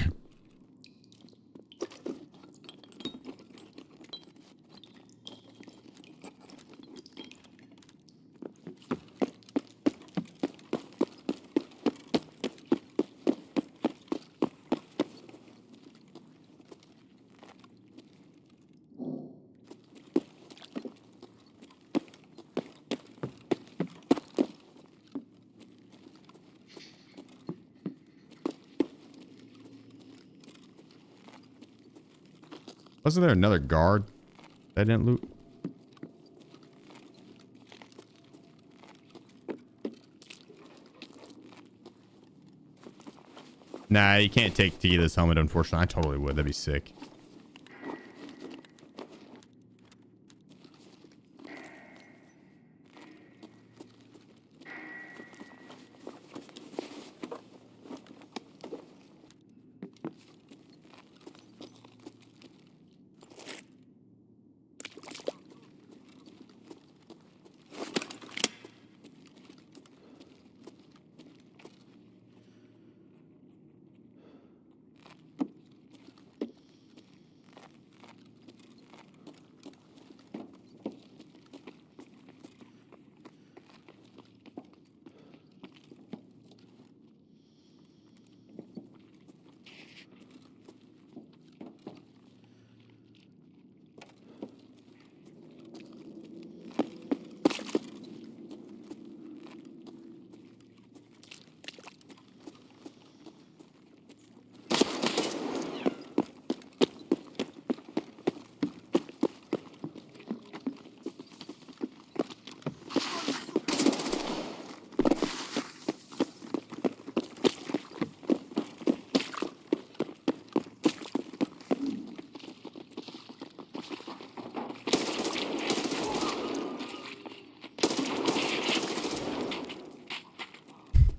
Wasn't there another guard that didn't loot? Nah, you can't take Tequila's helmet, unfortunately. I totally would. That'd be sick.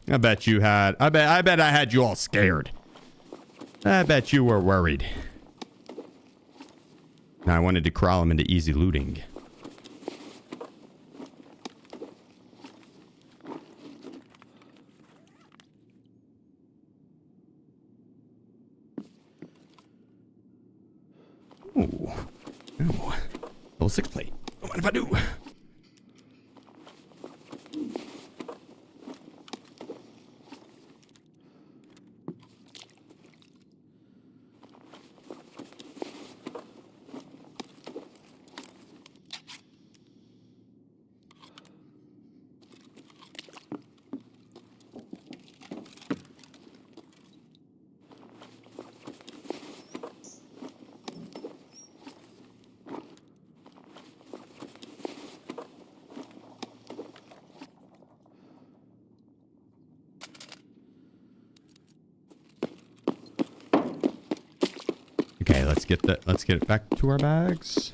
I bet you had. I bet I had you all scared. I bet you were worried. Now I wanted to crawl him into easy looting. Ooh. Ooh. Level 6 plate. Don't mind if I do. Okay, let's get it back to our bags.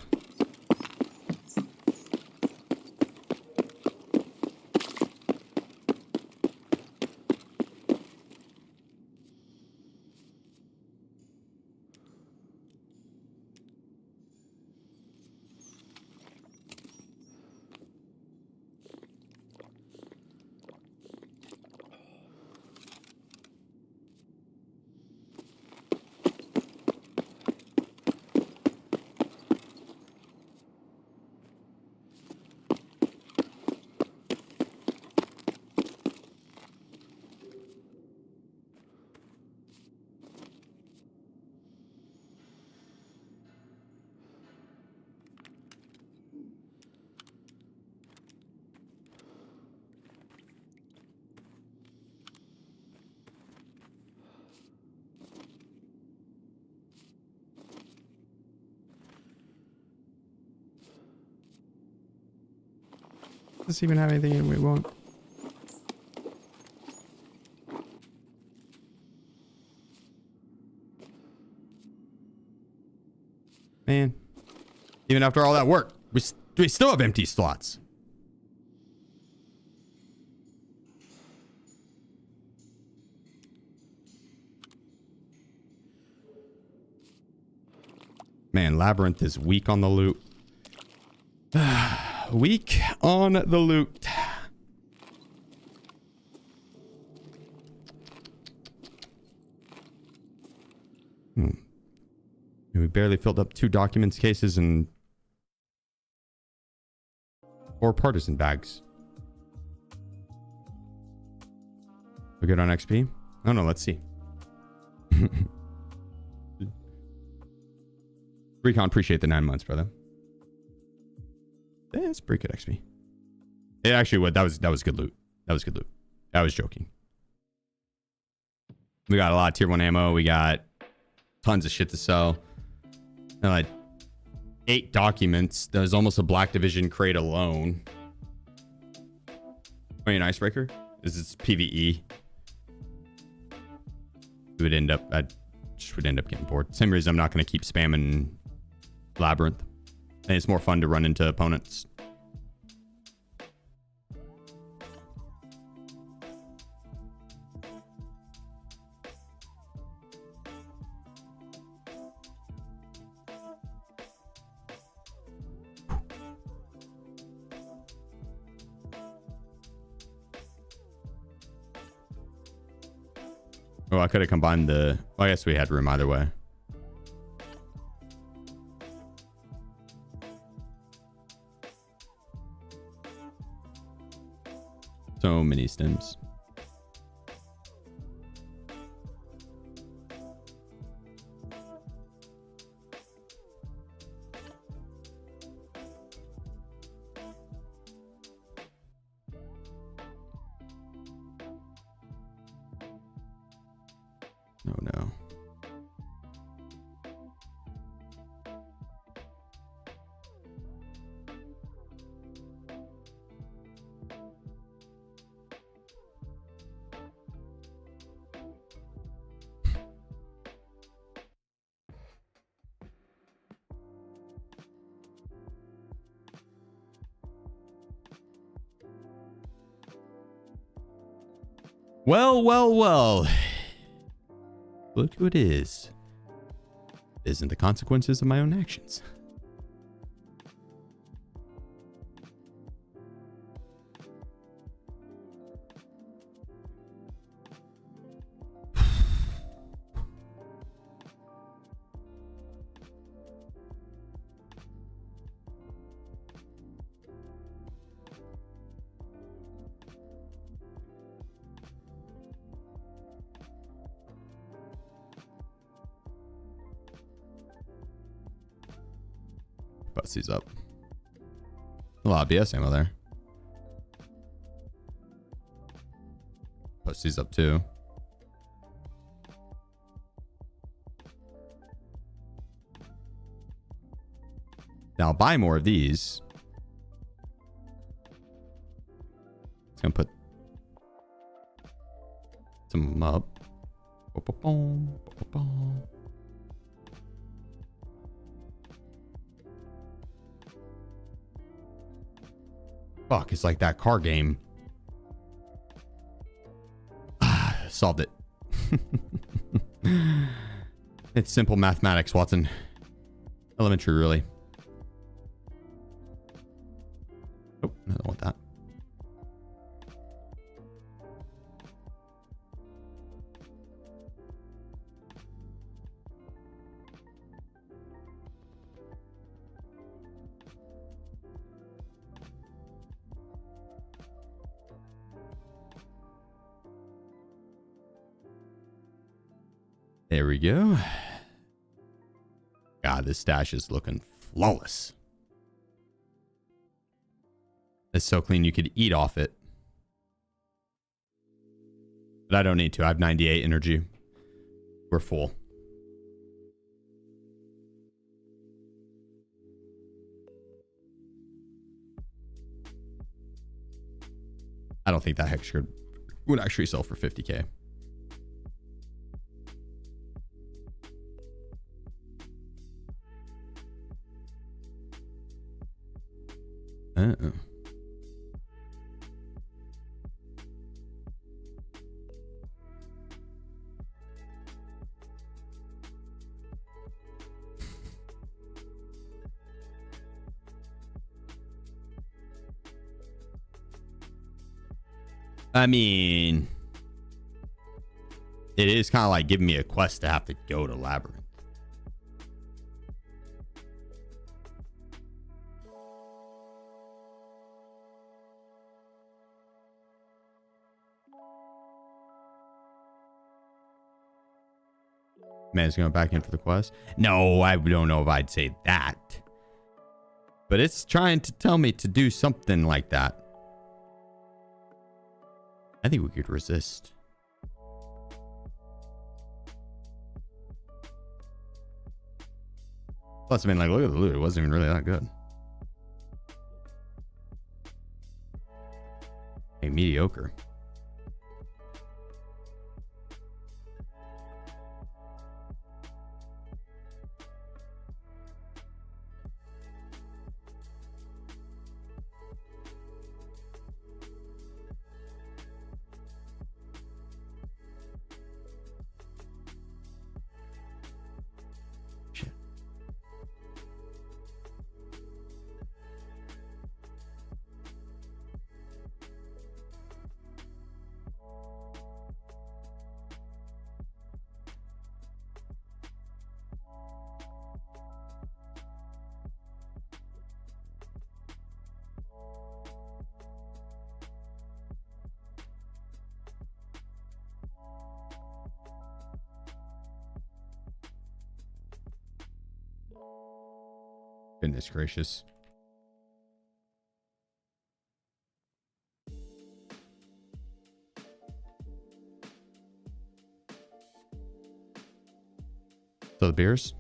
Does this even have anything we want? Man, even after all that work, we still have empty slots. Man, Labyrinth is weak on the loot. Weak on the loot. We barely filled up 2 documents cases and 4 partisan bags. We're good on XP? Oh no, let's see. Recon, appreciate the 9 months, brother. Yeah, it's pretty good XP. It actually would. That was good loot. That was good loot. I was joking. We got a lot of tier 1 ammo. We got tons of shit to sell. And like 8 documents. There's almost a Black Division crate alone. Oh, an icebreaker? This is PvE. I just would end up getting bored. Same reason I'm not going to keep spamming Labyrinth. I think it's more fun to run into opponents. Oh, I could have combined the... Well, I guess we had room either way. So many stems. Oh no. Well, well, well. Look who it is. Isn't the consequences of my own actions. Bust these up. A lot of BS ammo there. Bust these up too. Now I'll buy more of these. It's gonna put some of them up. Fuck, it's like that car game. Solved it. It's simple mathematics, Watson. Elementary, really. Oh, I don't want that. There we go. God, this stash is looking flawless. It's so clean you could eat off it. But I don't need to. I have 98 energy. We're full. I don't think that hex shard would actually sell for 50k. I mean, it is kind of like giving me a quest to have to go to Labyrinth. Man's going back in for the quest. No, I don't know if I'd say that. But it's trying to tell me to do something like that. I think we could resist. Plus, I mean, like, look at the loot. It wasn't even really that good. Hey, mediocre. Goodness gracious. So the beers?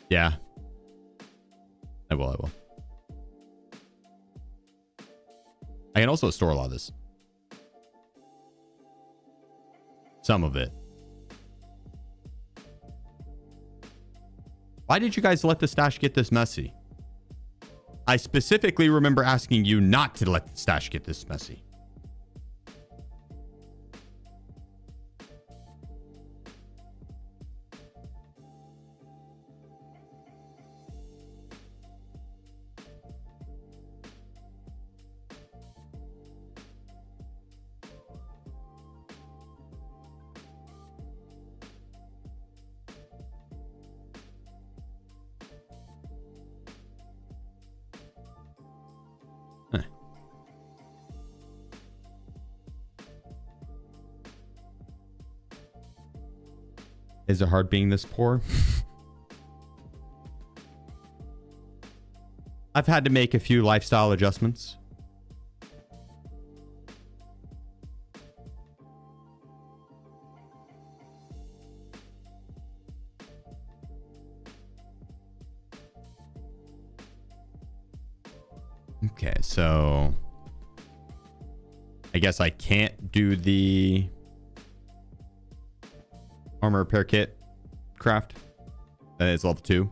Yeah. I will. I can also store a lot of this. Some of it. Why did you guys let the stash get this messy? I specifically remember asking you not to let the stash get this messy. Is it hard being this poor? I've had to make a few lifestyle adjustments. Okay, so I guess I can't do the armor repair kit craft. That is level 2.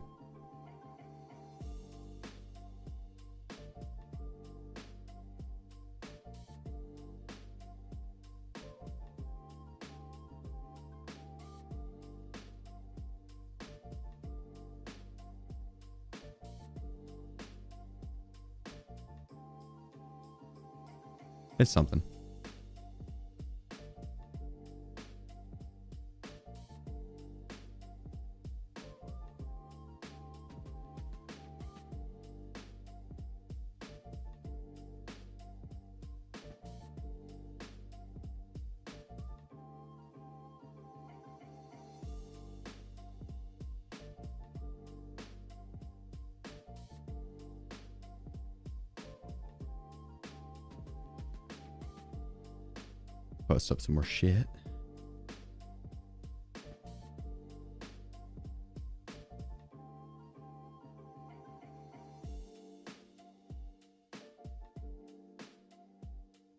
It's something. Post up some more shit.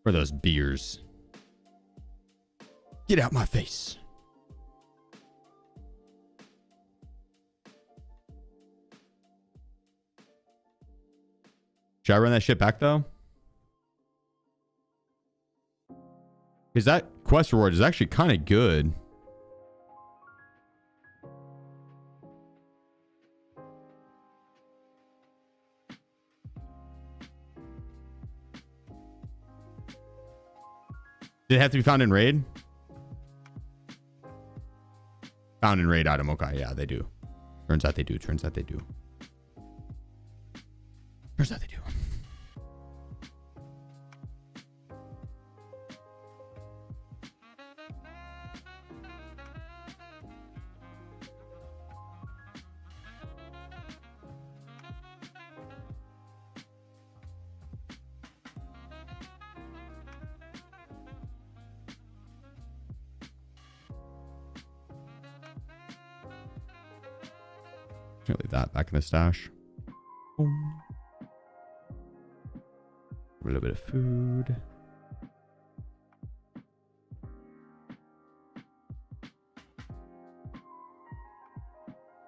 For those beers. Get out my face. Should I run that shit back though? Because that quest reward is actually kind of good. Did it have to be found in raid? Found in raid item. Okay, yeah, they do. Turns out they do. Turns out they do. Turns out they do. Leave that back in the stash. Boom. A little bit of food.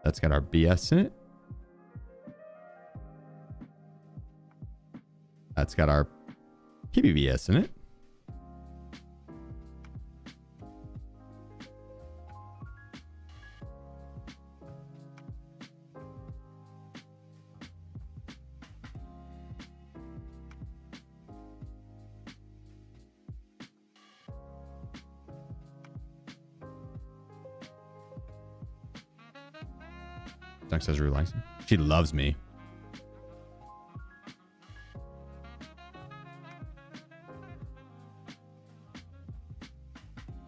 That's got our BS in it. That's got our PBBS in it. Next says relaxing. She loves me.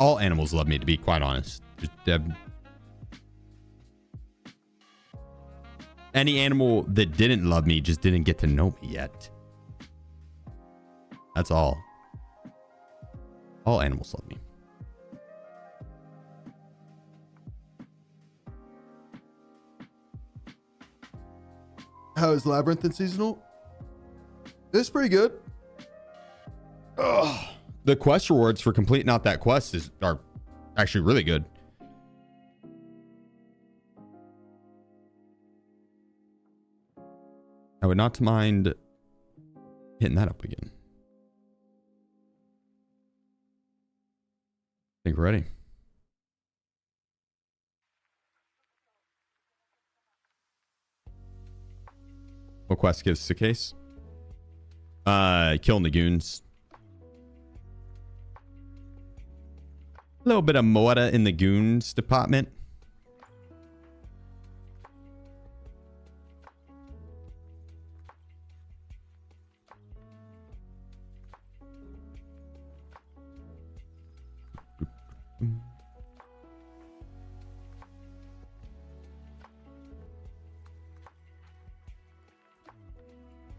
All animals love me, to be quite honest. Just, any animal that didn't love me just didn't get to know me yet. That's all. All animals love me. How is Labyrinth and Seasonal? It's pretty good. Ugh. The quest rewards for completing out that quest are actually really good. I would not mind hitting that up again. I think we're ready. What quest gives us a case? Killing the goons. A little bit of mortar in the goons department.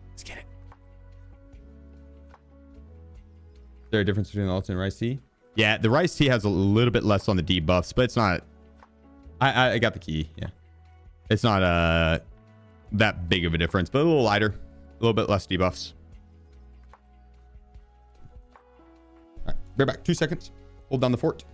Let's get it. Is there a difference between the alt and rice tea? Yeah, the rice tea has a little bit less on the debuffs, but it's not. I got the key. Yeah, it's not that big of a difference, but a little lighter, a little bit less debuffs. All right, bear back 2 seconds. Hold down the fort.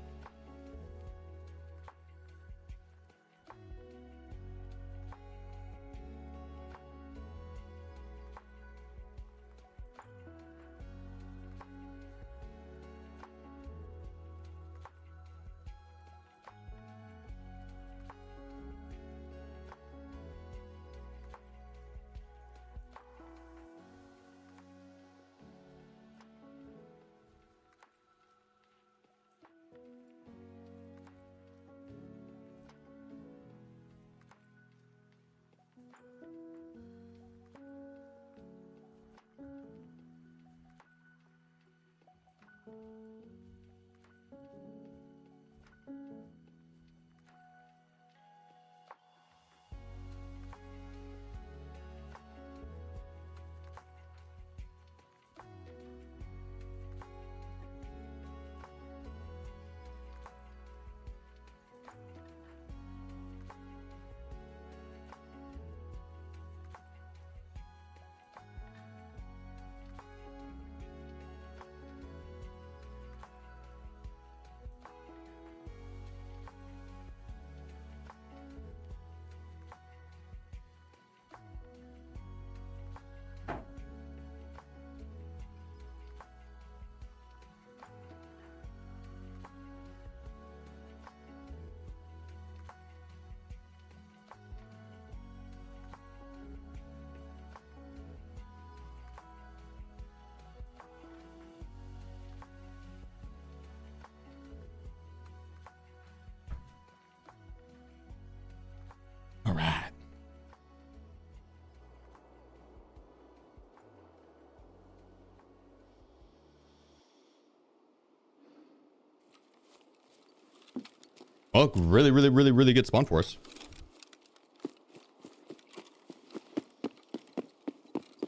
Well, really, really, really, really good spawn for us.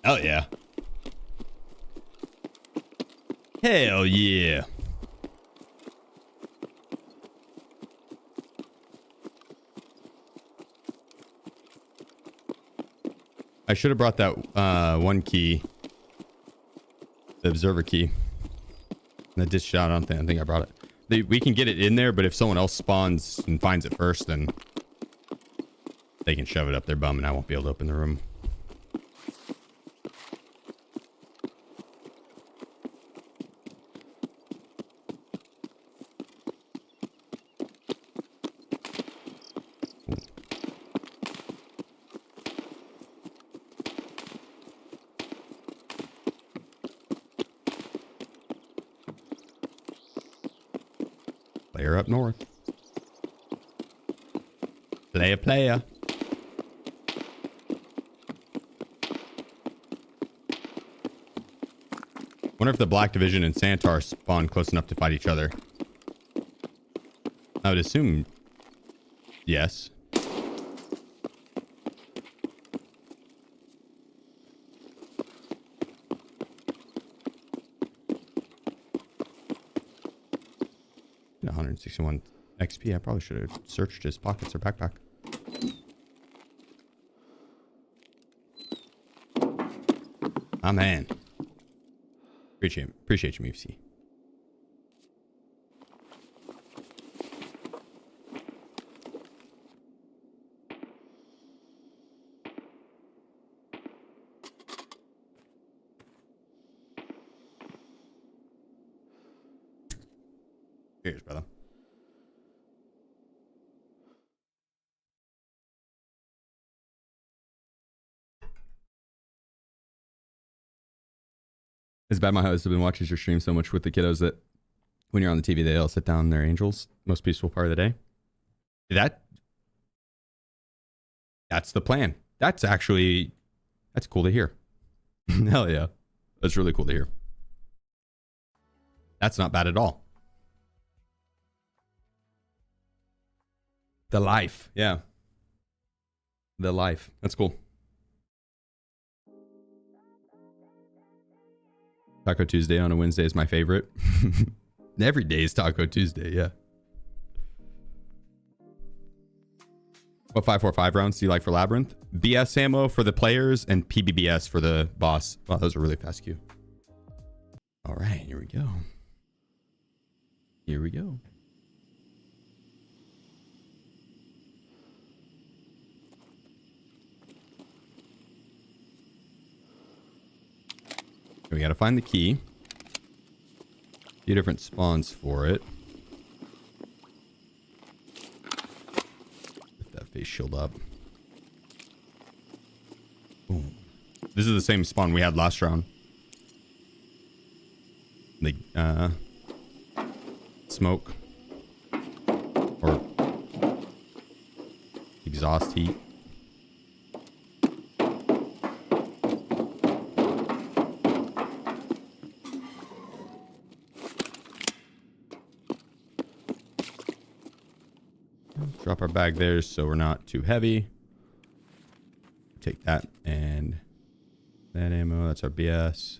Hell yeah. Hell yeah. I should have brought that one key. The observer key. And the dish shot, I think I brought it. We can get it in there, but if someone else spawns and finds it first, then they can shove it up their bum and I won't be able to open the room. Player up north. Player. Wonder if the Black Division and Santar spawn close enough to fight each other. I would assume yes. Get 161 XP. I probably should have searched his pockets or backpack. Ah, man. Appreciate you, Moofsy. Cheers, brother. It's bad my host has been watching your stream so much with the kiddos that when you're on the TV, they all sit down, they're angels. Most peaceful part of the day. That's the plan. That's cool to hear. Hell yeah. That's really cool to hear. That's not bad at all. The life. Yeah. The life. That's cool. Taco Tuesday on a Wednesday is my favorite. Every day is Taco Tuesday, yeah. What 545 rounds do you like for Labyrinth? BS ammo for the players and PBBS for the boss. Wow, those are really fast queue. All right, here we go. Here we go. We gotta find the key. A few different spawns for it. Put that face shield up. Boom. This is the same spawn we had last round. The smoke or exhaust heat. Drop our bag there so we're not too heavy. Take that and that ammo. That's our BS.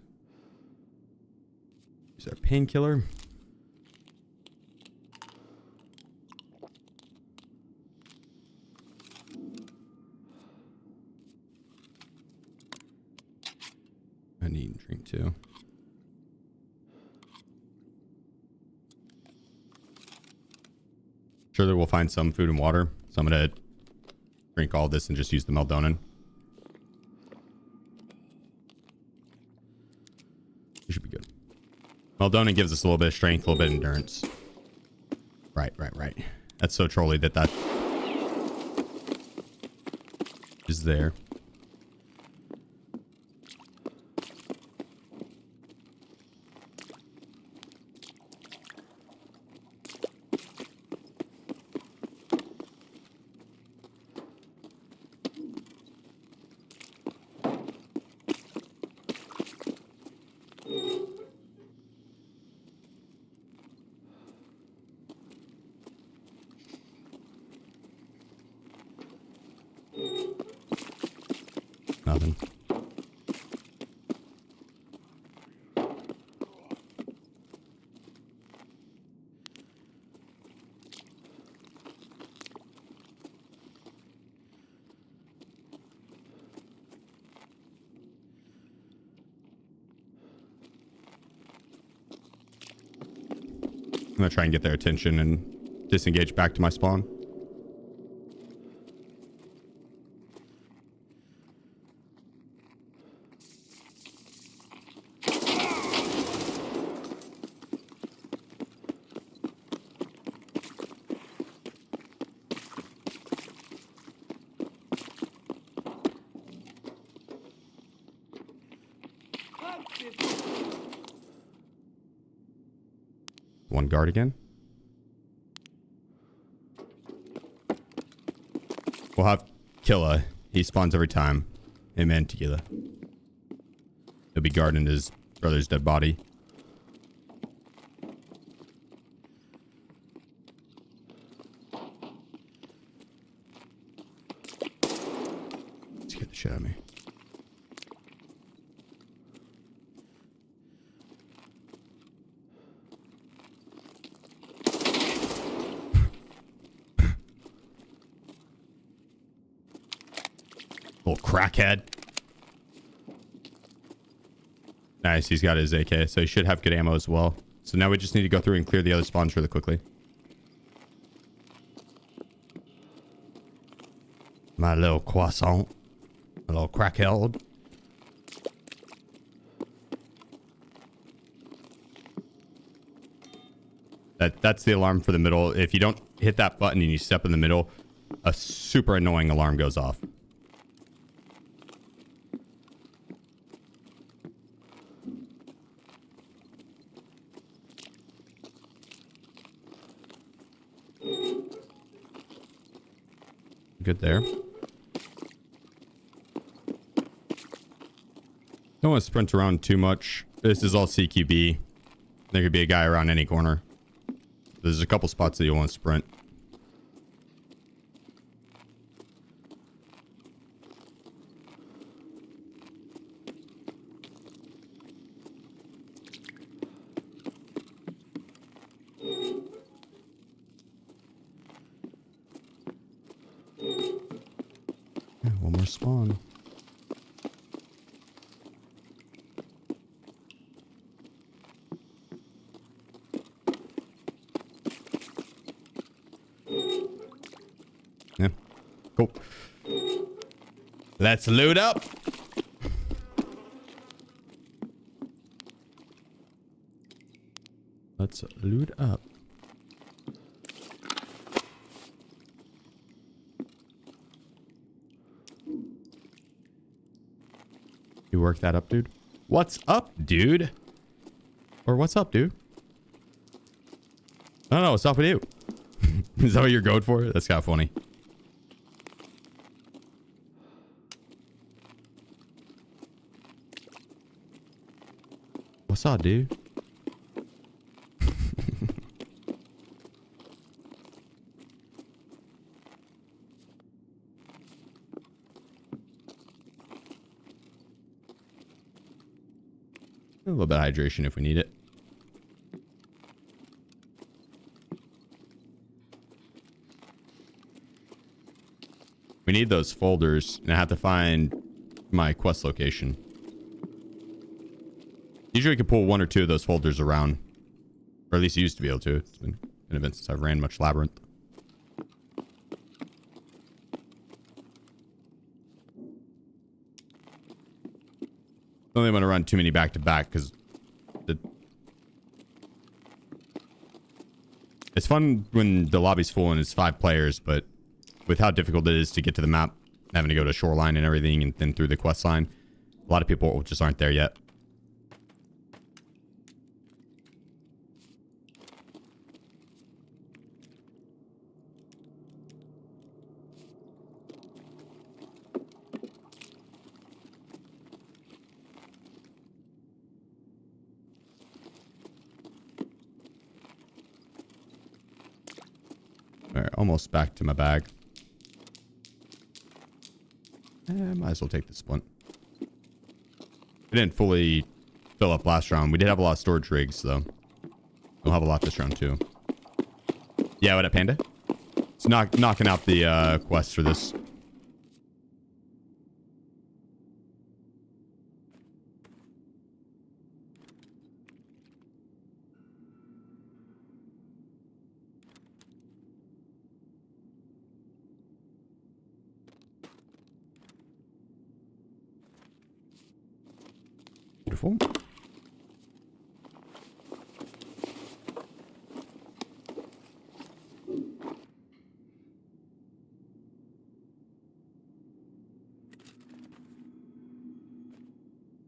Use our painkiller. I need a drink too. Sure that we'll find some food and water. So I'm going to drink all this and just use the Meldonin. It should be good. Meldonin gives us a little bit of strength, a little bit of endurance. Right. That's so trolly that is there. Nothing. I'm gonna try and get their attention and disengage back to my spawn. One guard again. We'll have Killa. He spawns every time. Amen, tequila. He'll be guarding his brother's dead body. Scared the shit out of me. Little crackhead. Nice, he's got his AK, so he should have good ammo as well. So now we just need to go through and clear the other spawns really quickly. My little croissant. My little crackhead. That's the alarm for the middle. If you don't hit that button and you step in the middle, a super annoying alarm goes off. Good there. Don't want to sprint around too much. This is all CQB. There could be a guy around any corner. There's a couple spots that you want to sprint. Yeah, one more spawn. Yeah, cool. Let's loot up. Let's loot up. You work that up, dude? What's up, dude? Or what's up, dude? I don't know. What's up with you? Is that what you're going for? That's kind of funny. What's up, dude? A little bit of hydration if we need it. We need those folders, and I have to find my quest location. Usually I can pull one or two of those folders around. Or at least used to be able to. It's been a bit since I've ran much Labyrinth. I don't want to run too many back to back because it's fun when the lobby's full and it's 5 players, but with how difficult it is to get to the map, having to go to shoreline and everything and then through the quest line, a lot of people just aren't there yet. Alright, almost back to my bag. Might as well take the splint. We didn't fully fill up last round. We did have a lot of storage rigs, though. We'll have a lot this round, too. Yeah, what up, Panda? It's knocking out the quest for this. Beautiful.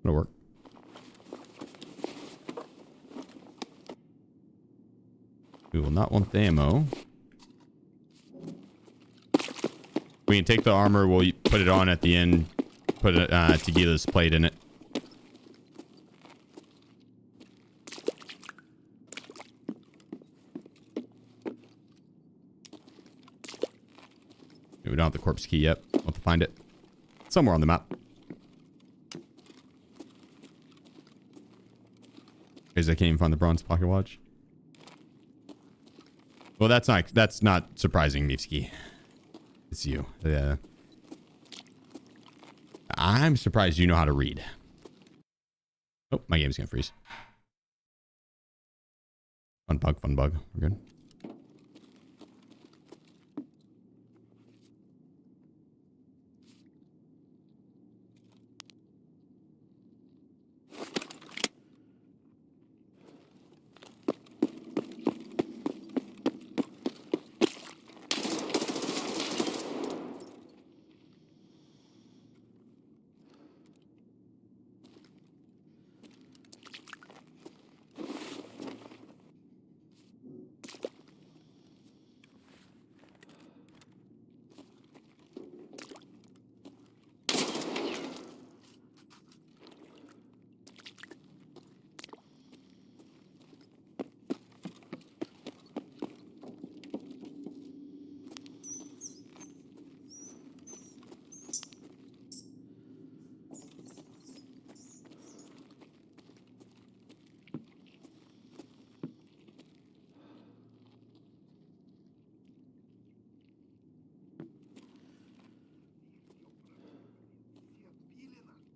That'll work. We will not want the ammo. We can take the armor. We'll put it on at the end. Put a Tequila's plate in it. We don't have the corpse key yet. We'll have to find it somewhere on the map. Because I can't even find the bronze pocket watch. Well, that's not surprising, Mivsky. It's you. Yeah. I'm surprised you know how to read. Oh, my game's gonna freeze. Fun bug, fun bug. We're good.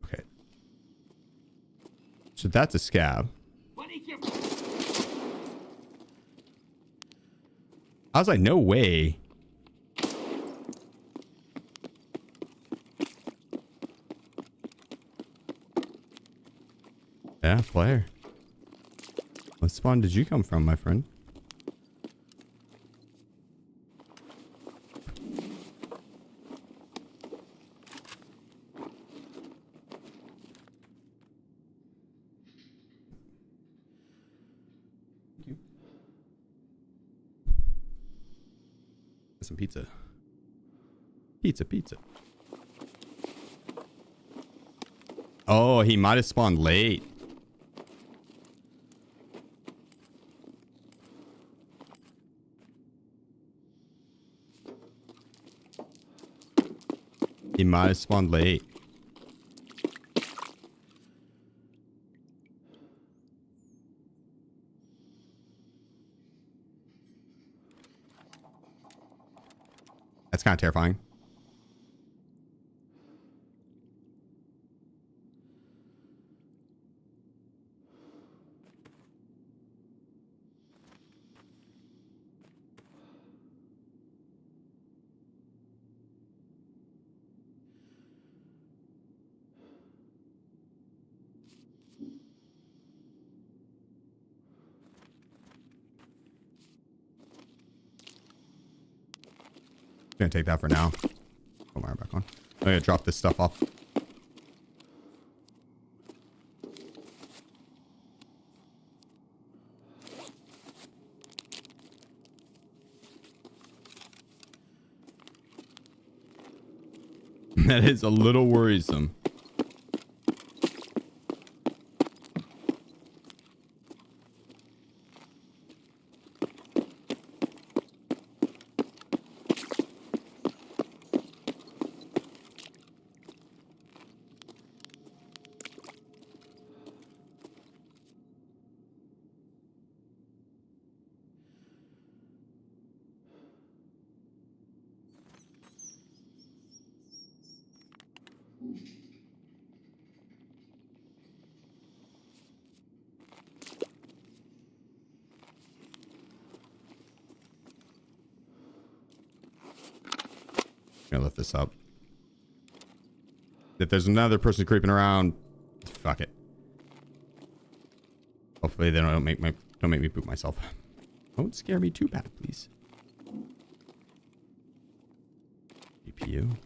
Okay. So that's a scab. I was like, no way. Yeah, player. What spawn did you come from, my friend? Some pizza. Pizza. Oh, he might have spawned late. He might have spawned late. That's kind of terrifying. Gonna take that for now. Put my back on. I'm gonna drop this stuff off. That is a little worrisome. gonna lift this up. If there's another person creeping around, fuck it. Hopefully they don't make me poop myself. Don't scare me too bad, please. GPU.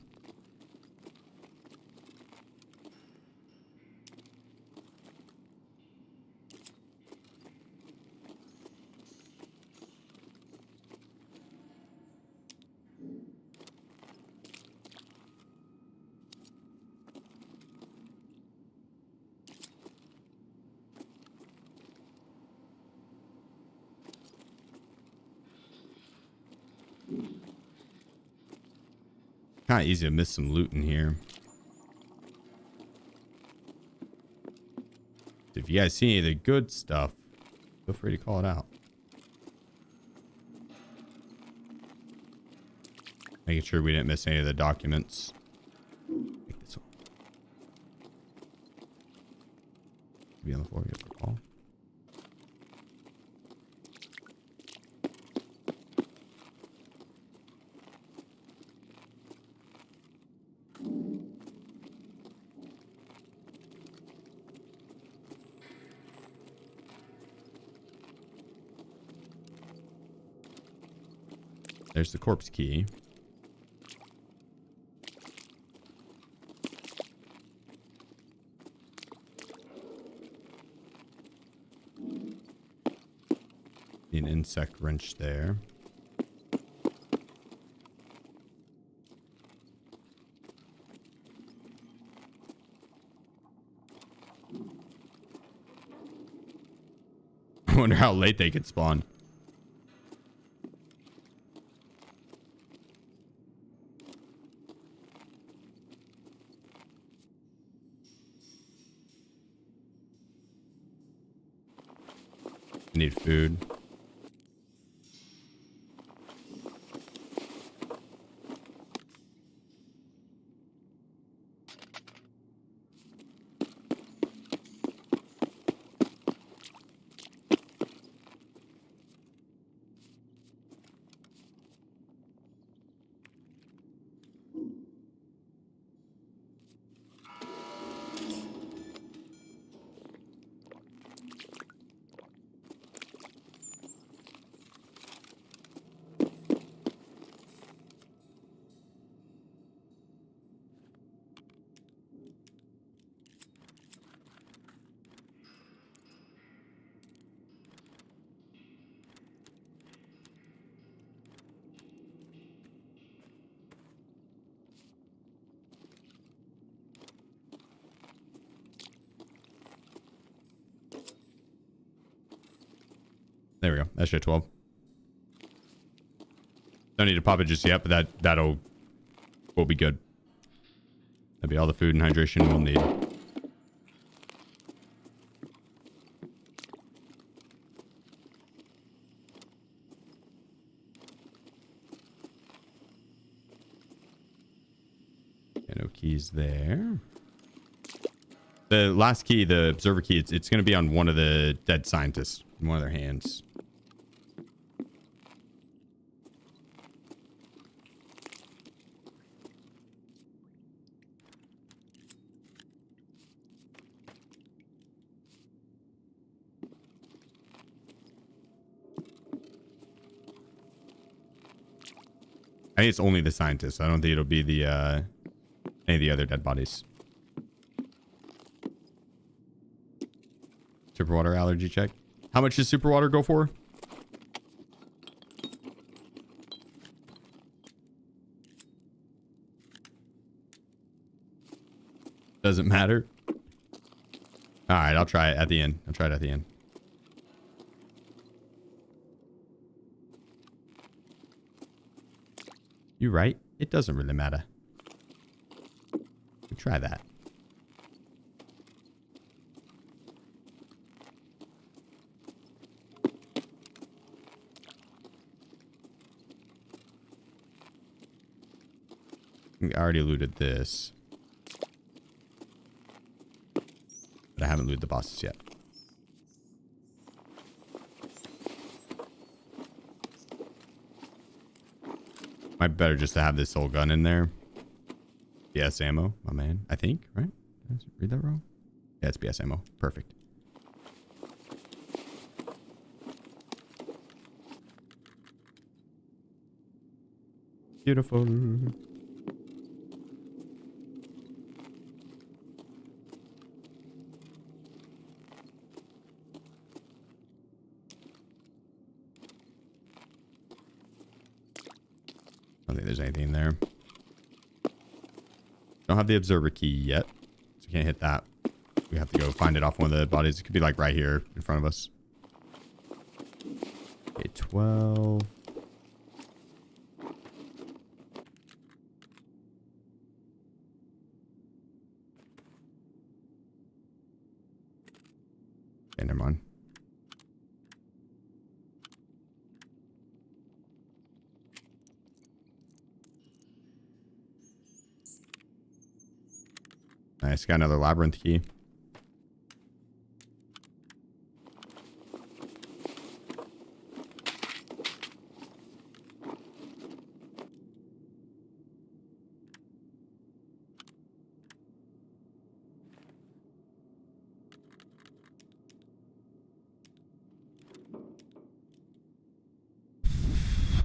Kind of easy to miss some loot in here. If you guys see any of the good stuff, feel free to call it out. Making sure we didn't miss any of the documents. Take this one. Be on the floor. Get the call. There's the corpse key. An insect wrench there. I wonder how late they could spawn. Need food. There we go. That should 12. Don't need to pop it just yet, but that'll be good. That'll be all the food and hydration we'll need. Okay, no keys there. The last key, the observer key, it's going to be on one of the dead scientists, in one of their hands. I think it's only the scientists. I don't think it'll be the any of the other dead bodies. Super water allergy check. How much does super water go for? Doesn't matter. All right, I'll try it at the end. I'll try it at the end. You're right. It doesn't really matter. We'll try that. I already looted this. But I haven't looted the bosses yet. Might be better just to have this old gun in there. BS ammo, my man. I think, right? Did I read that wrong? Yeah, it's BS ammo. Perfect. Beautiful. I don't think there's anything there. Don't have the observer key yet, so can't hit that. We have to go find it off one of the bodies. It could be like right here in front of us. Okay, 12. Okay, never mind. Nice, got another labyrinth key.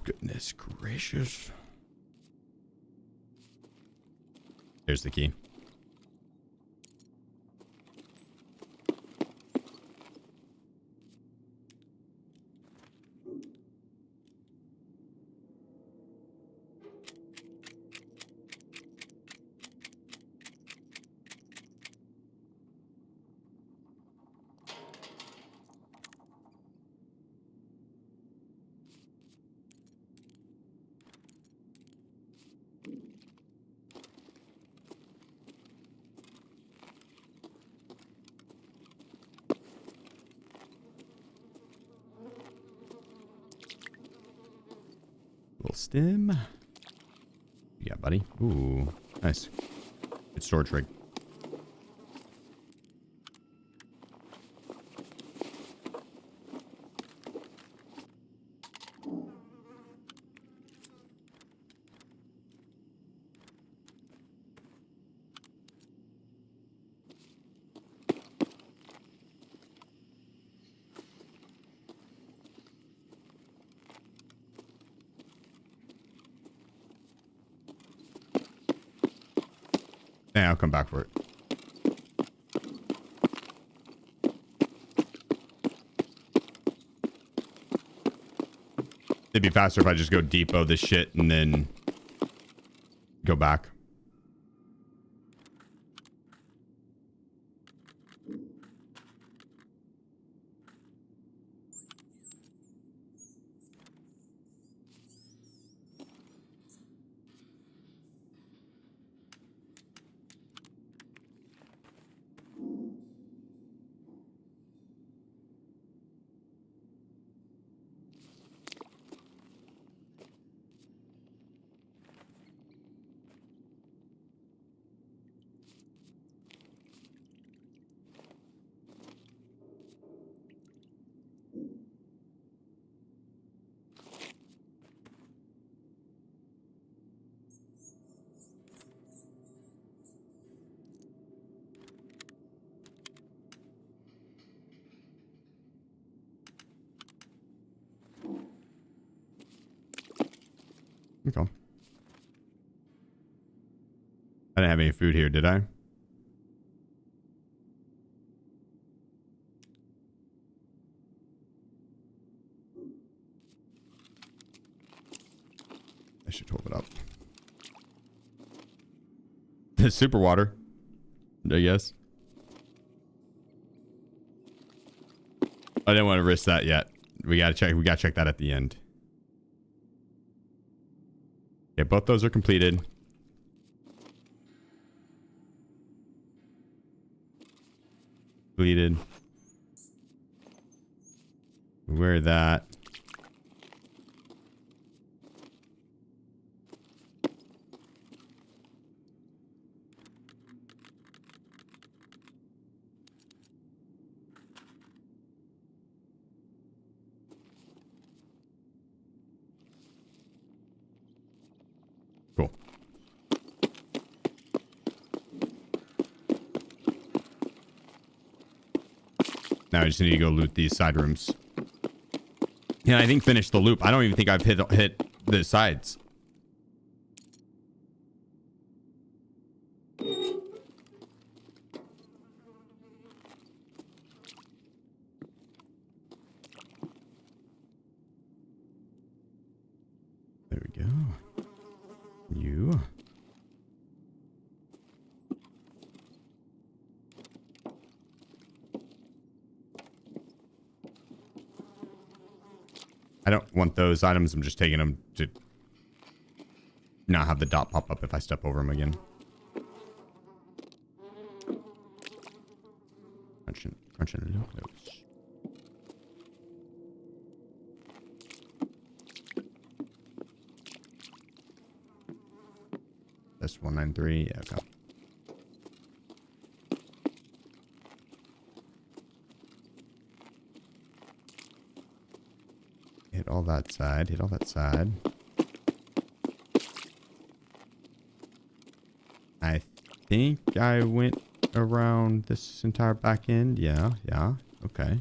Goodness gracious. There's the key. Little stem. Yeah, buddy. Ooh, nice. Good storage rig. Yeah, I'll come back for it. It'd be faster if I just go depot this shit and then go back. Okay. I didn't have any food here, did I? I should hold it up. Super water, I guess. I didn't want to risk that yet. We gotta check that at the end. Yeah, both those are completed. Completed. Where that? Cool. Now I just need to go loot these side rooms. Yeah, I think finish the loop. I don't even think I've hit the sides. There we go. You. I don't want those items. I'm just taking them to not have the dot pop up if I step over them again. Crunching a little close. That's 193. Yeah, okay. Hit all that side. Hit all that side. I think I went around this entire back end. Yeah, yeah. Okay.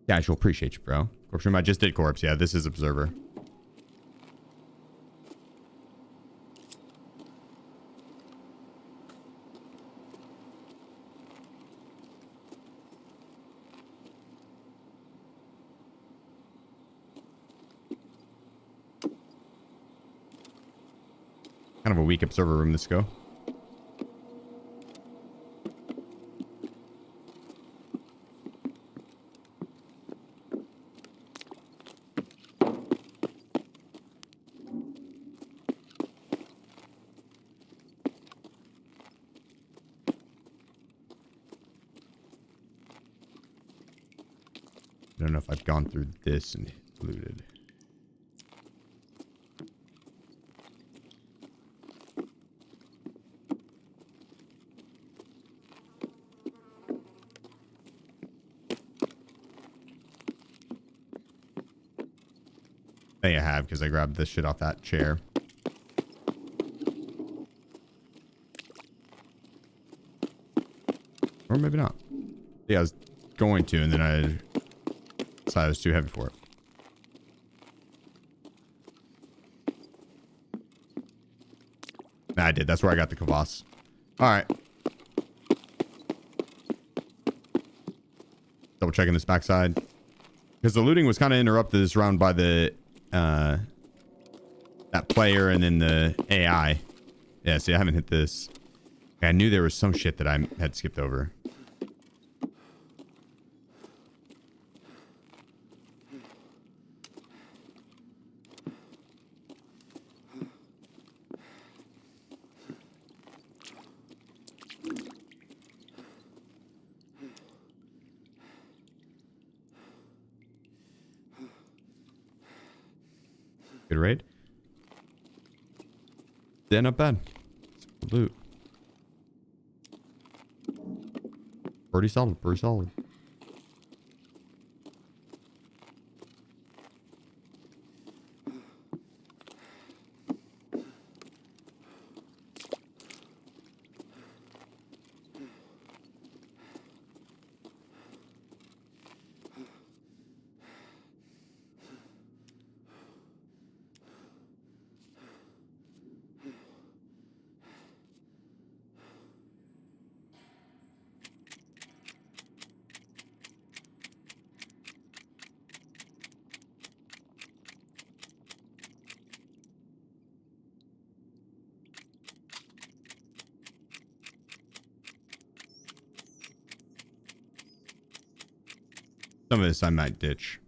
Casual, appreciate you, bro. Corpse room, I just did corpse. Yeah, this is observer. Kind of a weak observer room, this go. I don't know if I've gone through this and looted. I think I have because I grabbed this shit off that chair. Or maybe not. Yeah, I was going to, and then I decided it was too heavy for it. Nah, I did. That's where I got the kvass. Alright. Double checking this backside. Because the looting was kind of interrupted this round by the that player and then the AI. Yeah, see, I haven't hit this. I knew there was some shit that I had skipped over. Good raid. Yeah, not bad. Loot. Pretty solid, pretty solid. Some of this I might ditch.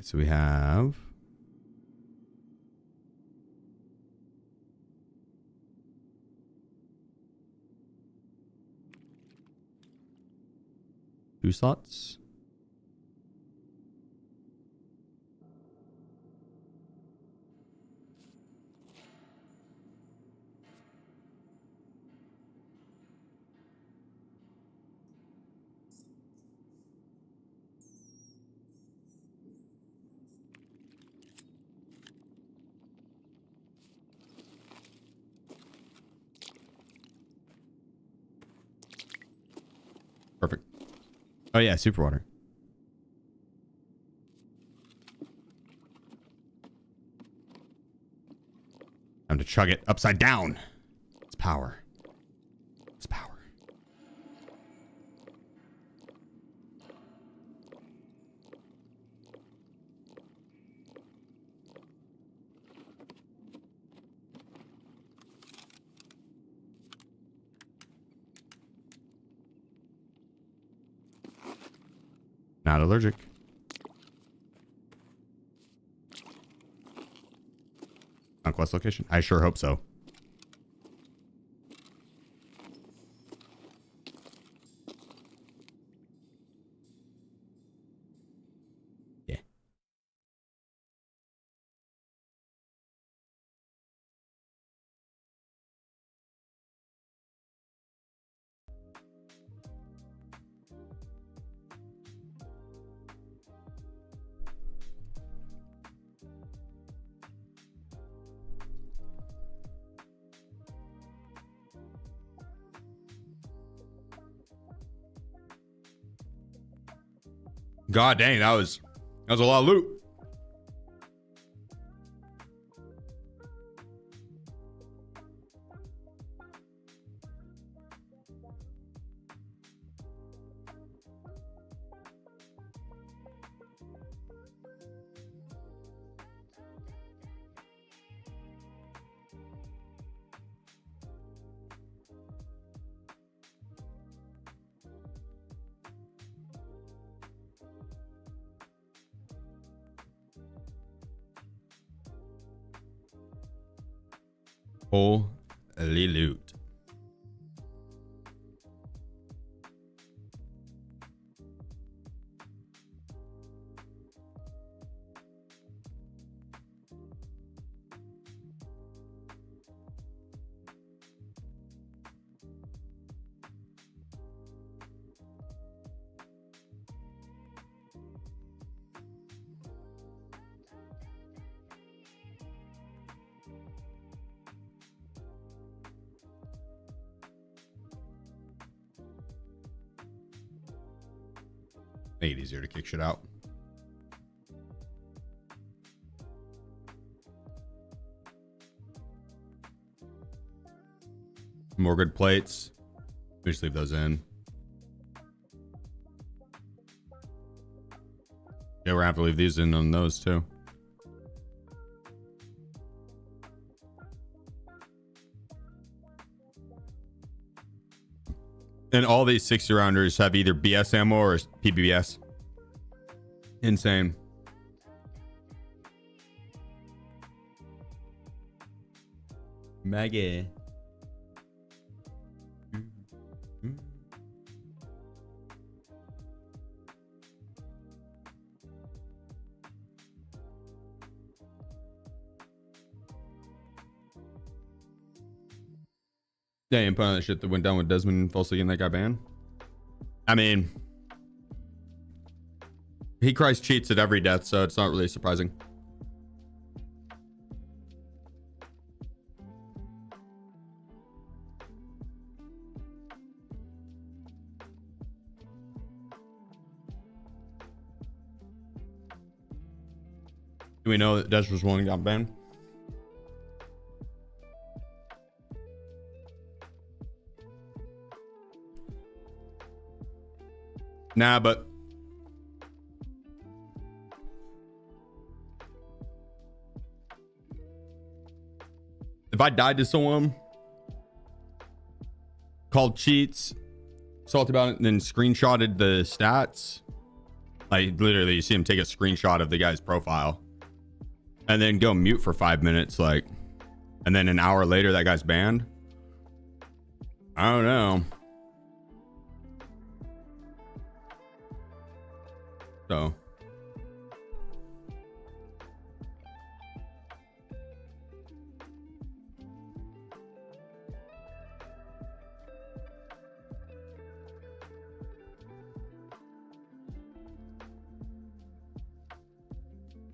So we have two slots. Perfect. Oh yeah, super water. Time to chug it upside down. It's power. It's power. Not allergic. Conquest location? I sure hope so. Yeah. God dang, that was a lot of loot. Holy loot. Make it easier to kick shit out. More good plates. We just leave those in. Yeah, we're gonna have to leave these in on those too. And all these 60 rounders have either BS ammo or PBS. Insane. Maggie. Yeah, you put on that shit that went down with Desmond falsely and that got banned. I mean, he cries cheats at every death, so it's not really surprising. Do we know that Des was one got banned? Nah, but if I died to someone, called cheats, salty about it, and then screenshotted the stats, Like literally you see him take a screenshot of the guy's profile and then go mute for 5 minutes, like, and then an hour later that guy's banned. I don't know. So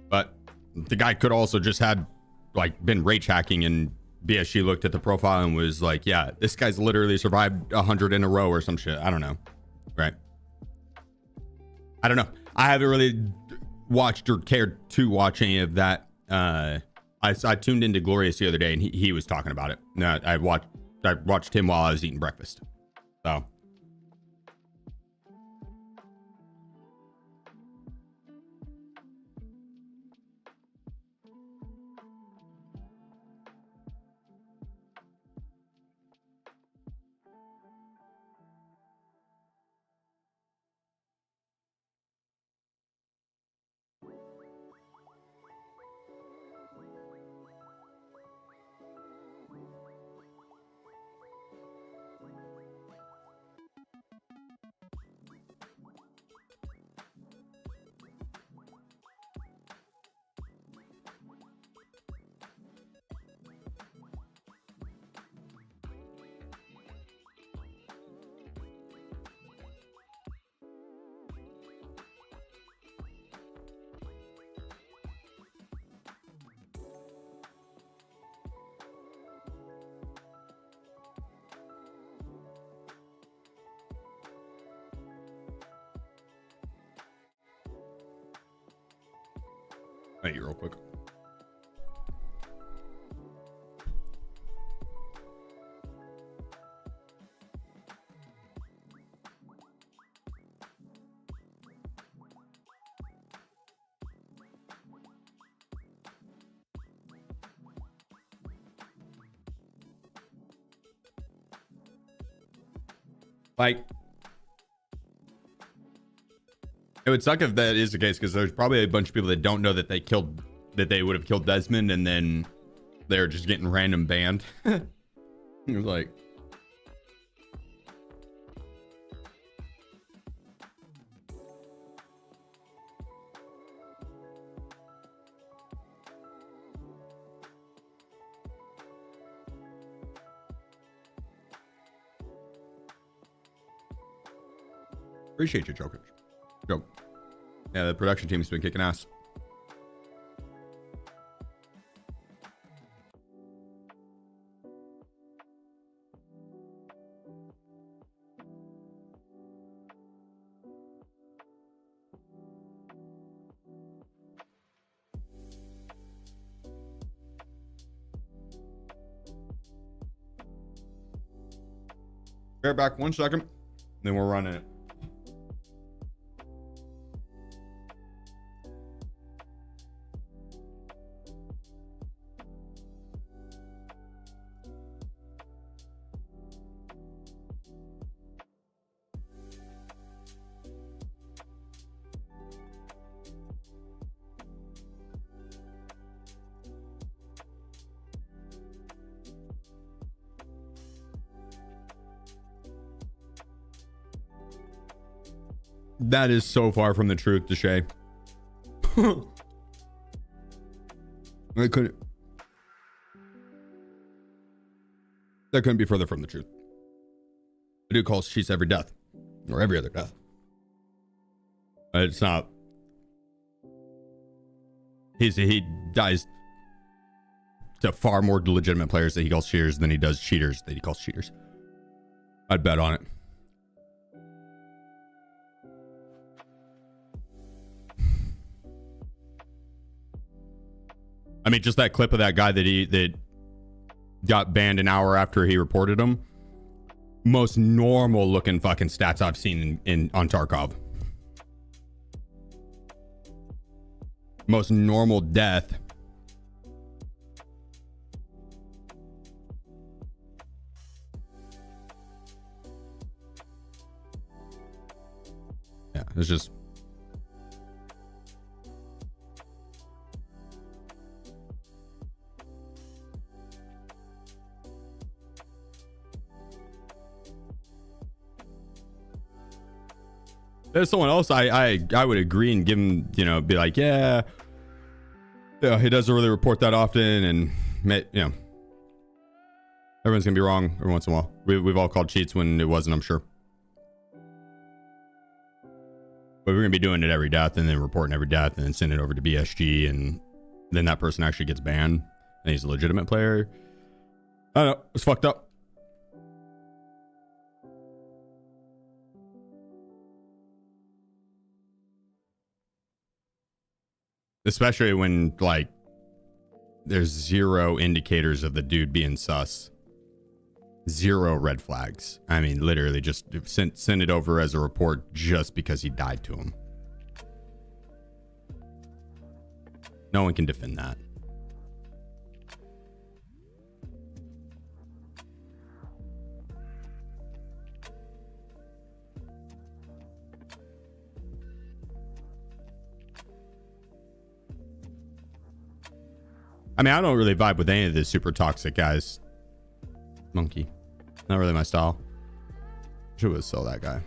but the guy could also just had like been rage hacking, and BSG looked at the profile and was like, yeah, this guy's literally survived 100 in a row or some shit. I don't know. Right. I don't know. I haven't really watched or cared to watch any of that. I tuned into Glorious the other day and he was talking about it. No, I watched him while I was eating breakfast. So thank you real quick. Like, it would suck if that is the case, because there's probably a bunch of people that don't know that they would have killed Desmond, and then they're just getting random banned. It was like, appreciate you, Joker. Joke. Yeah, the production team's been kicking ass. Bear back 1 second, then we're running it. That is so far from the truth, Deshay. That couldn't be further from the truth. The dude calls cheats every death, or every other death. It's not. He dies to far more legitimate players that he calls cheaters than he does cheaters that he calls cheaters. I'd bet on it. I mean, just that clip of that guy that got banned an hour after he reported him. Most normal looking fucking stats I've seen on Tarkov. Most normal death. Yeah, it's just There's someone else I would agree and give him, you know, be like, yeah, he doesn't really report that often, and you know, everyone's gonna be wrong every once in a while. We've all called cheats when it wasn't, I'm sure. But we're gonna be doing it every death and then reporting every death and then sending it over to BSG, and then that person actually gets banned and he's a legitimate player. I don't know, it's fucked up. Especially when, like, there's zero indicators of the dude being sus. Zero red flags. I mean, literally just send it over as a report just because he died to him. No one can defend that. I mean, I don't really vibe with any of the super toxic guys. Monkey. Not really my style. Should have sell that guy.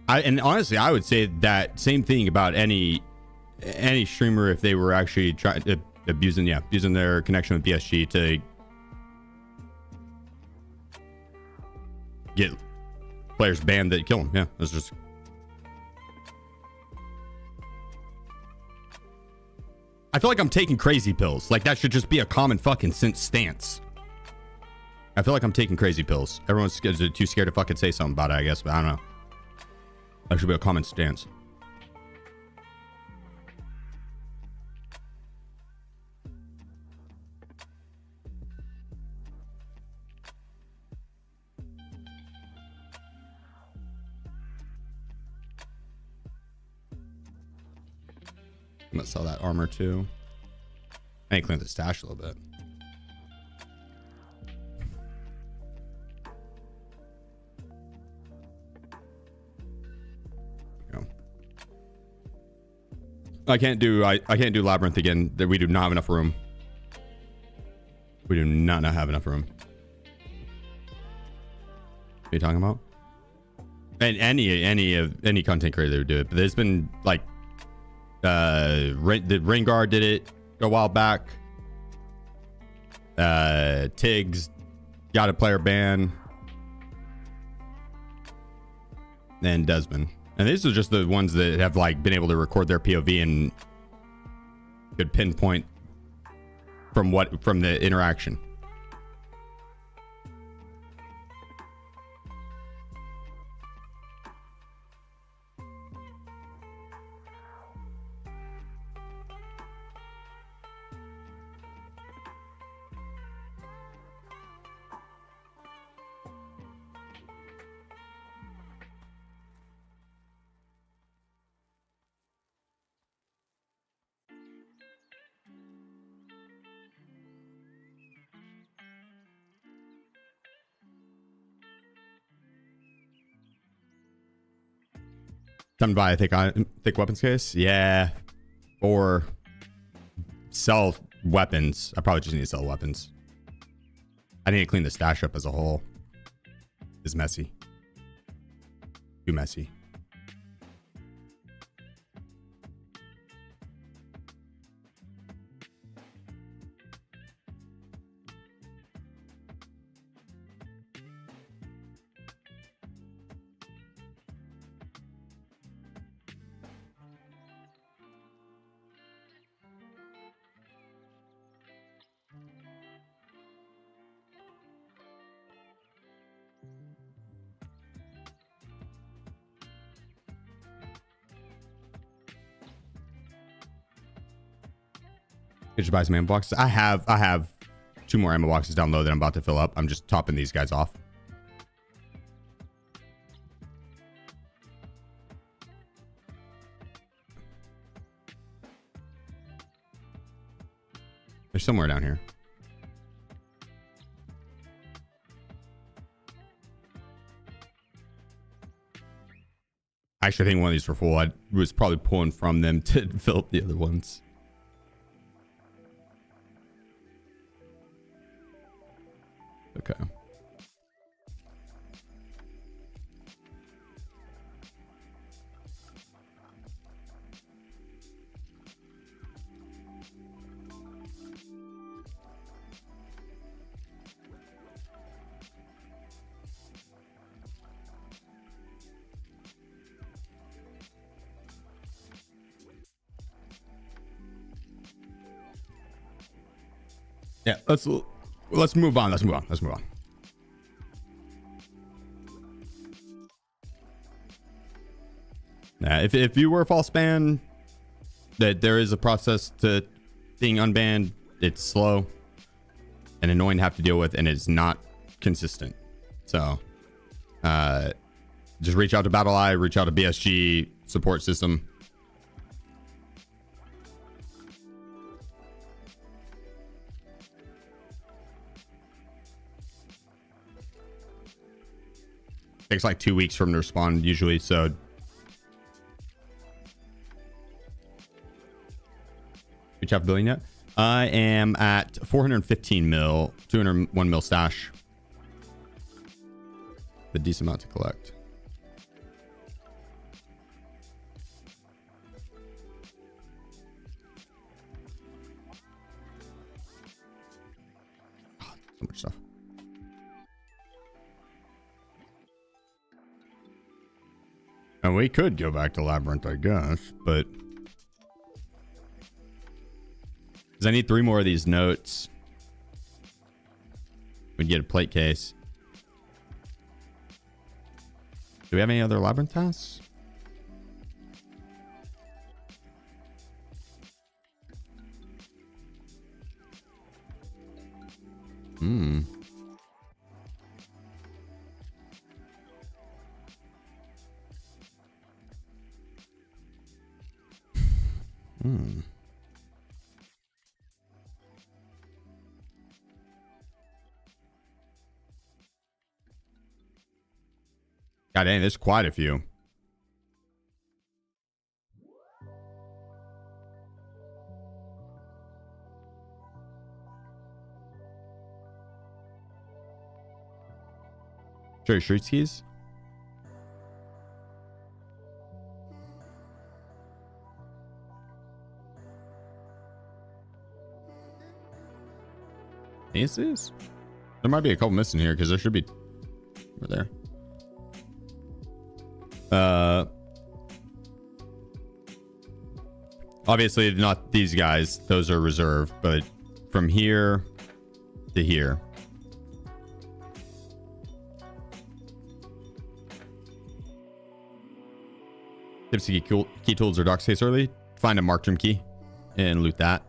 And honestly, I would say that same thing about any streamer if they were actually trying to abusing their connection with BSG to get players banned that kill them. Yeah, that's just. I feel like I'm taking crazy pills. Like that should just be a common fucking stance. I feel like I'm taking crazy pills. Everyone's too scared to fucking say something about it, I guess, but I don't know. That should be a common stance. I'm gonna sell that armor too. I need to clean the stash a little bit. I can't do labyrinth again. We do not have enough room. We do not have enough room. What are you talking about? And any content creator would do it, but there's been like the Rain Guard did it a while back. Tiggs got a player ban, and Desmond. And these are just the ones that have like been able to record their POV and could pinpoint from the interaction. Time to buy a thick weapons case. Yeah. Or sell weapons. I probably just need to sell weapons. I need to clean the stash up as a whole. It's messy. Too messy. Could you buy some ammo boxes? I have 2 more ammo boxes down low that I'm about to fill up. I'm just topping these guys off. They're somewhere down here. I actually think one of these were full. I was probably pulling from them to fill up the other ones. Okay. Yeah, let's move on. Let's move on. Now, if you were false banned, that there is a process to being unbanned. It's slow and annoying to have to deal with, and it's not consistent. So, just reach out to BattleEye, reach out to BSG support system. Takes like 2 weeks for them to respond usually, so which have billion yet? I am at 415 mil, 201 mil stash. A decent amount to collect. Oh, so much stuff. And we could go back to Labyrinth, I guess, but because I need 3 more of these notes. We'd get a plate case. Do we have any other Labyrinth tasks? Hmm. God dang, there's quite a few. Sure, street skis. Aces? There might be a couple missing here because there should be over there. Obviously not these guys, those are reserved, but from here to here. Tips to get key tools or dock space early. Find a marked room key and loot that.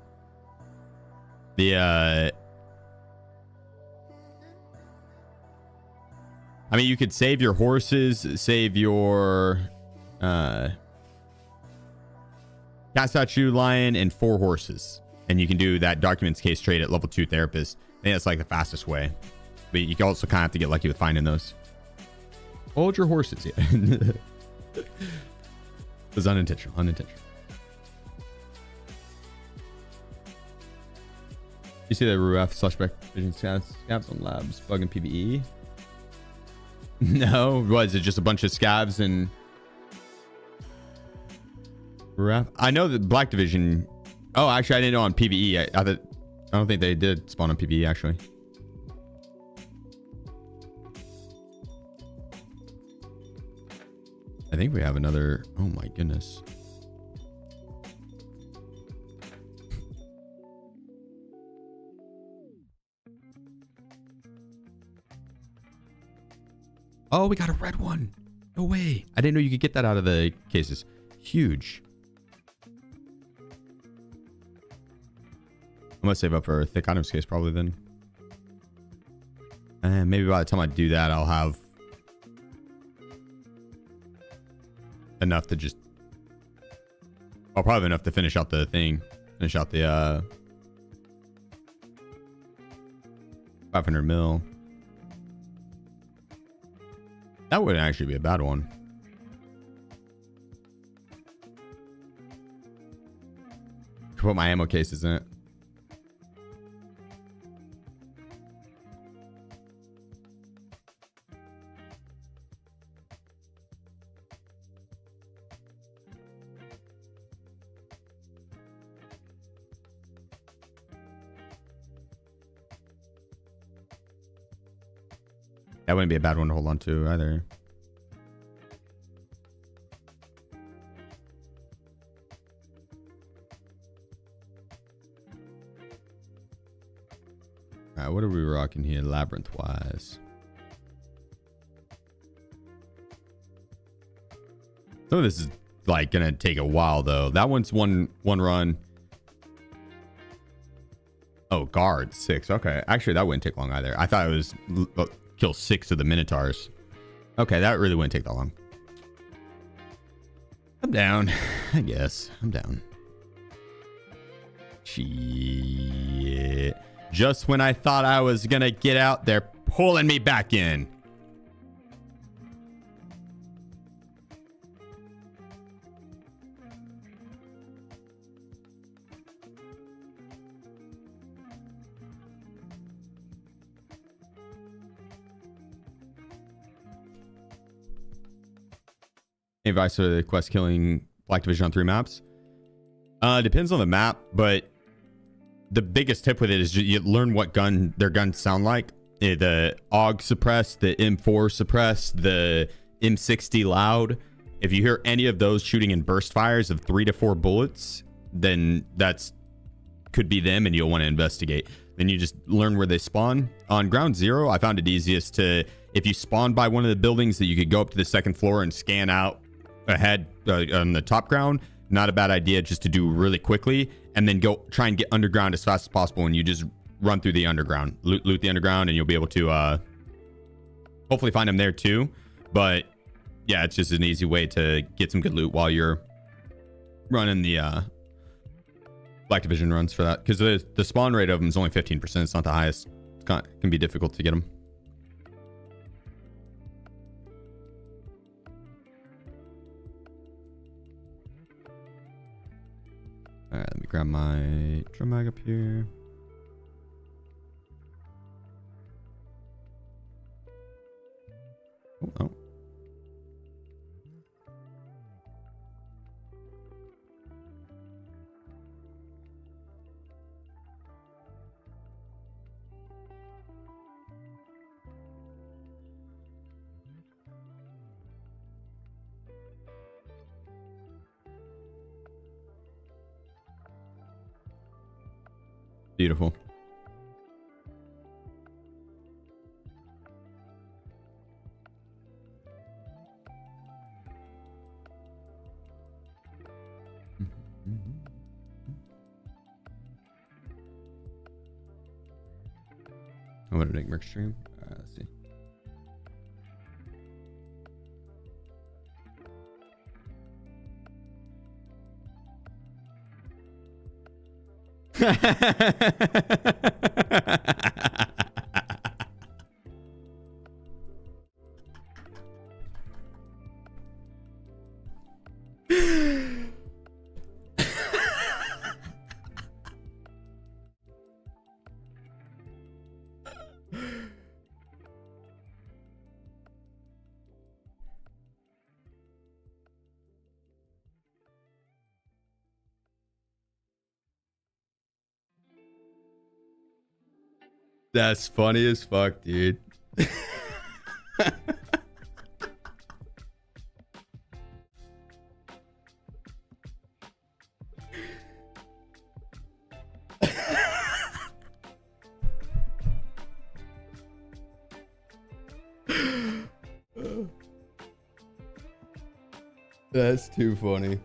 I mean, you could save your horses, save your cat statue, lion, and 4 horses. And you can do that documents case trade at level 2 therapist. I think that's like the fastest way. But you can also kind of have to get lucky with finding those. Hold your horses, yeah. It was unintentional. You see the Ruaf /back vision scabs on labs bug in PvE? No, was it just a bunch of scabs and Ruaf? I know that Black Division. Oh, actually, I didn't know on PvE. I don't think they did spawn on PvE actually. I think we have another. Oh my goodness. Oh, we got a red one. No way. I didn't know you could get that out of the cases. Huge. I'm gonna save up for a thick items case probably then. And maybe by the time I do that, I'll have enough to just... I'll probably have enough to finish out the thing. Finish out the 500 mil. That wouldn't actually be a bad one. Could put my ammo cases in it. That wouldn't be a bad one to hold on to either. All right, what are we rocking here, labyrinth-wise? Some of this is like gonna take a while though. That one's one run. Oh, guard 6. Okay, actually that wouldn't take long either. I thought it was kill 6 of the minotaurs. Okay, that really wouldn't take that long. I'm down. I guess I'm down. Shit. Just when I thought I was gonna get out, they're pulling me back in. Any advice for the quest killing Black Division on 3 maps? Depends on the map, but the biggest tip with it is you learn what gun their guns sound like. The AUG suppressed, the M4 suppressed, the M60 loud. If you hear any of those shooting in burst fires of 3 to 4 bullets, then that's could be them and you'll want to investigate. Then you just learn where they spawn. On ground 0, I found it easiest to, if you spawn by one of the buildings, that you could go up to the 2nd floor and scan out ahead on the top ground. Not a bad idea, just to do really quickly, and then go try and get underground as fast as possible, and you just run through the underground, loot the underground, and you'll be able to hopefully find them there too. But yeah, it's just an easy way to get some good loot while you're running the Black Division runs for that, because the spawn rate of them is only 15%. It's not the highest. It can be difficult to get them. All right, let me grab my drum mag up here. Oh. Beautiful. I want to make merch stream. Let's see. That's funny as fuck, dude. That's too funny.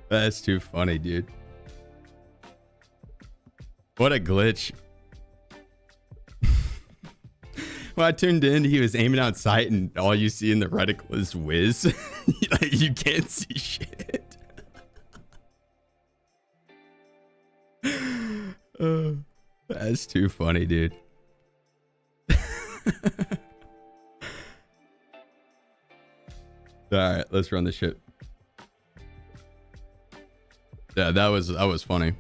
That's too funny, dude. What a glitch. When I tuned in, he was aiming out sight, and all you see in the reticle is whiz. Like, you can't see shit. That's too funny, dude. All right, let's run the shit. Yeah, that was funny.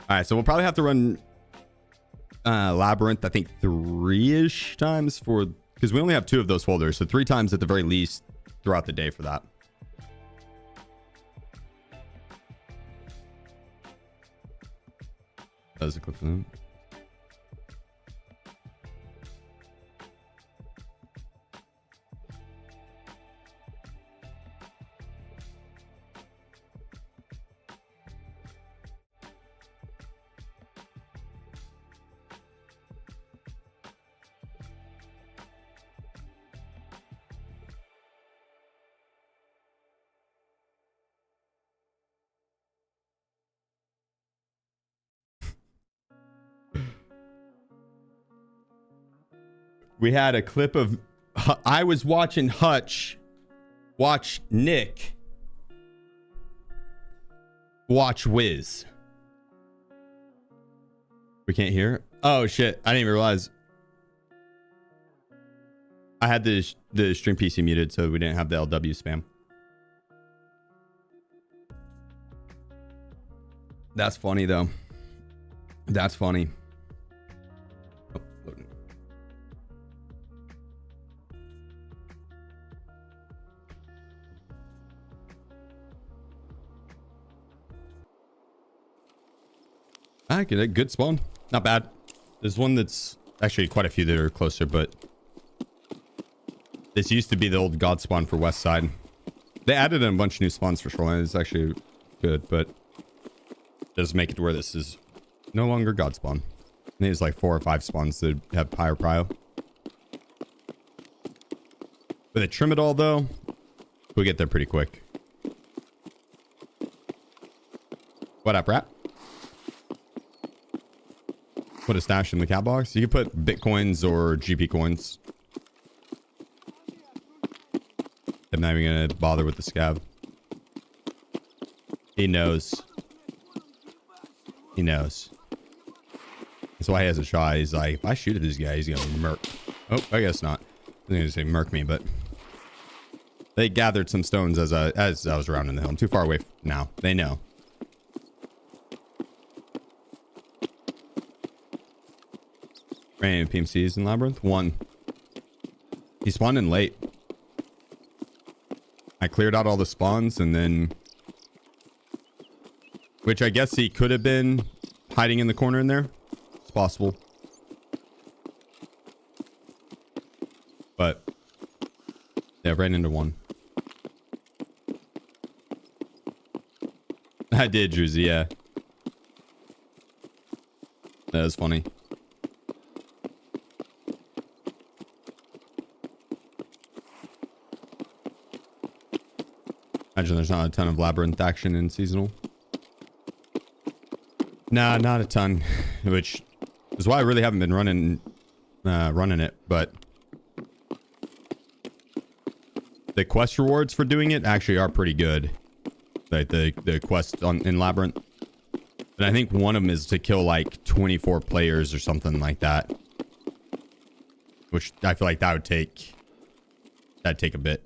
All right, so we'll probably have to run Labyrinth, I think 3-ish times for, because we only have 2 of those folders, so 3 times at the very least throughout the day for that. That was a clip from them. We had a clip of, I was watching Hutch watch Nick watch Wiz. We can't hear it? Oh shit, I didn't even realize. I had the stream PC muted so we didn't have the LW spam. That's funny though. That's funny. Oh, loading. I get a good spawn. Not bad. There's one that's actually quite a few that are closer, but this used to be the old god spawn for West Side. They added in a bunch of new spawns for Shoreline. It's actually good, but it does make it to where this is no longer god spawn. I think it's like 4 or 5 spawns that have higher prio. But they trim it all though, we'll get there pretty quick. What up, rat? Put a stash in the cat box. You can put Bitcoins or GP coins. I'm not even gonna bother with the scab. He knows. He knows. That's why he has a shot. He's like, if I shoot at this guy, he's gonna murk. Oh, I guess not. I was gonna say murk me, but they gathered some stones as I was around in the hill. I'm too far away now. They know. Any PMCs in Labyrinth? 1. He spawned in late. I cleared out all the spawns and then... Which I guess he could have been hiding in the corner in there. It's possible. But... yeah, ran into 1. I did, Druzy, yeah. That was funny. Imagine there's not a ton of Labyrinth action in seasonal. Nah, not a ton, which is why I really haven't been running it, but the quest rewards for doing it actually are pretty good. Like the quest in Labyrinth. And I think one of them is to kill like 24 players or something like that. Which I feel like that'd take a bit.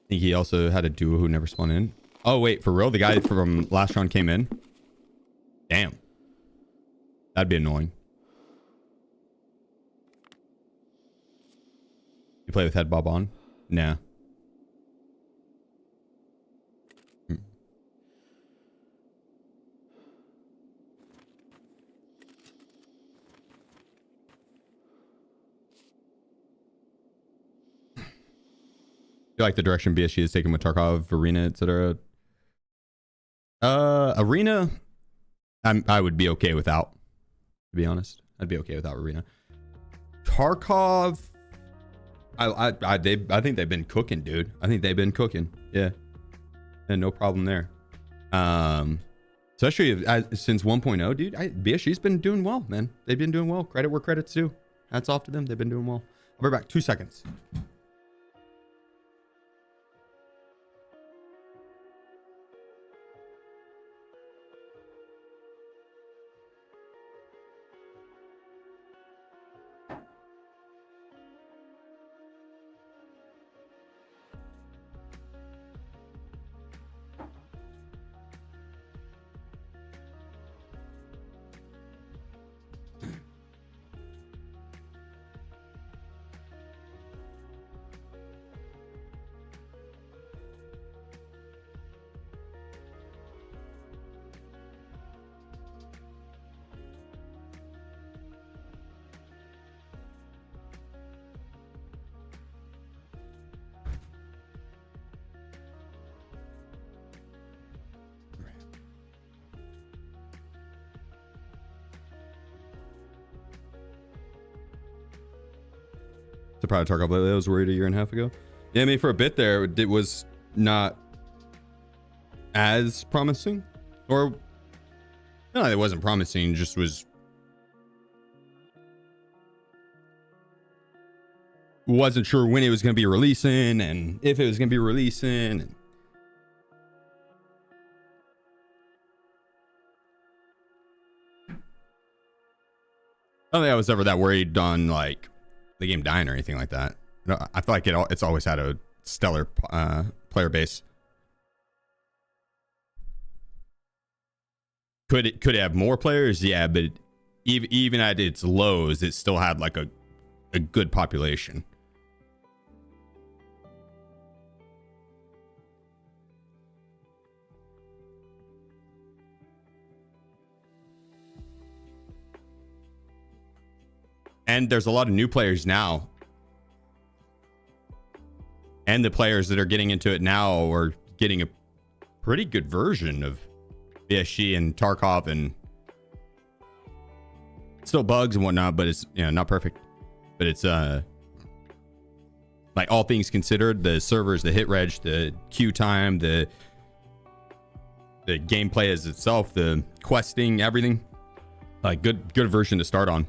I think he also had a duo who never spawned in. Oh wait, for real? The guy from last round came in? Damn. That'd be annoying. You play with head bob on? Nah. You like the direction BSG is taking with Tarkov, Arena, etc. Arena, I would be okay without. To be honest, I'd be okay without Arena. Tarkov, I think they've been cooking, dude. I think they've been cooking. Yeah, and no problem there. Especially since 1.0, dude. BSG's been doing well, man. They've been doing well. Credit where credit's due. Hats off to them. They've been doing well. I'll be back. 2 seconds. The Pride of Tarkov lately. I was worried a year and a half ago. Yeah, I mean, for a bit there, it was not as promising. Or, no, it wasn't promising, just was... Wasn't sure when it was going to be releasing, and if it was going to be releasing. I don't think I was ever that worried on like the game dying or anything like that. No, I feel like it's always had a stellar player base. Could it have more players? Yeah, but even at its lows, it still had like a good population. And there's a lot of new players now. And the players that are getting into it now are getting a pretty good version of BSG and Tarkov, and still bugs and whatnot, but it's, you know, not perfect. But it's like, all things considered, the servers, the hit reg, the queue time, the gameplay as itself, the questing, everything, like good version to start on.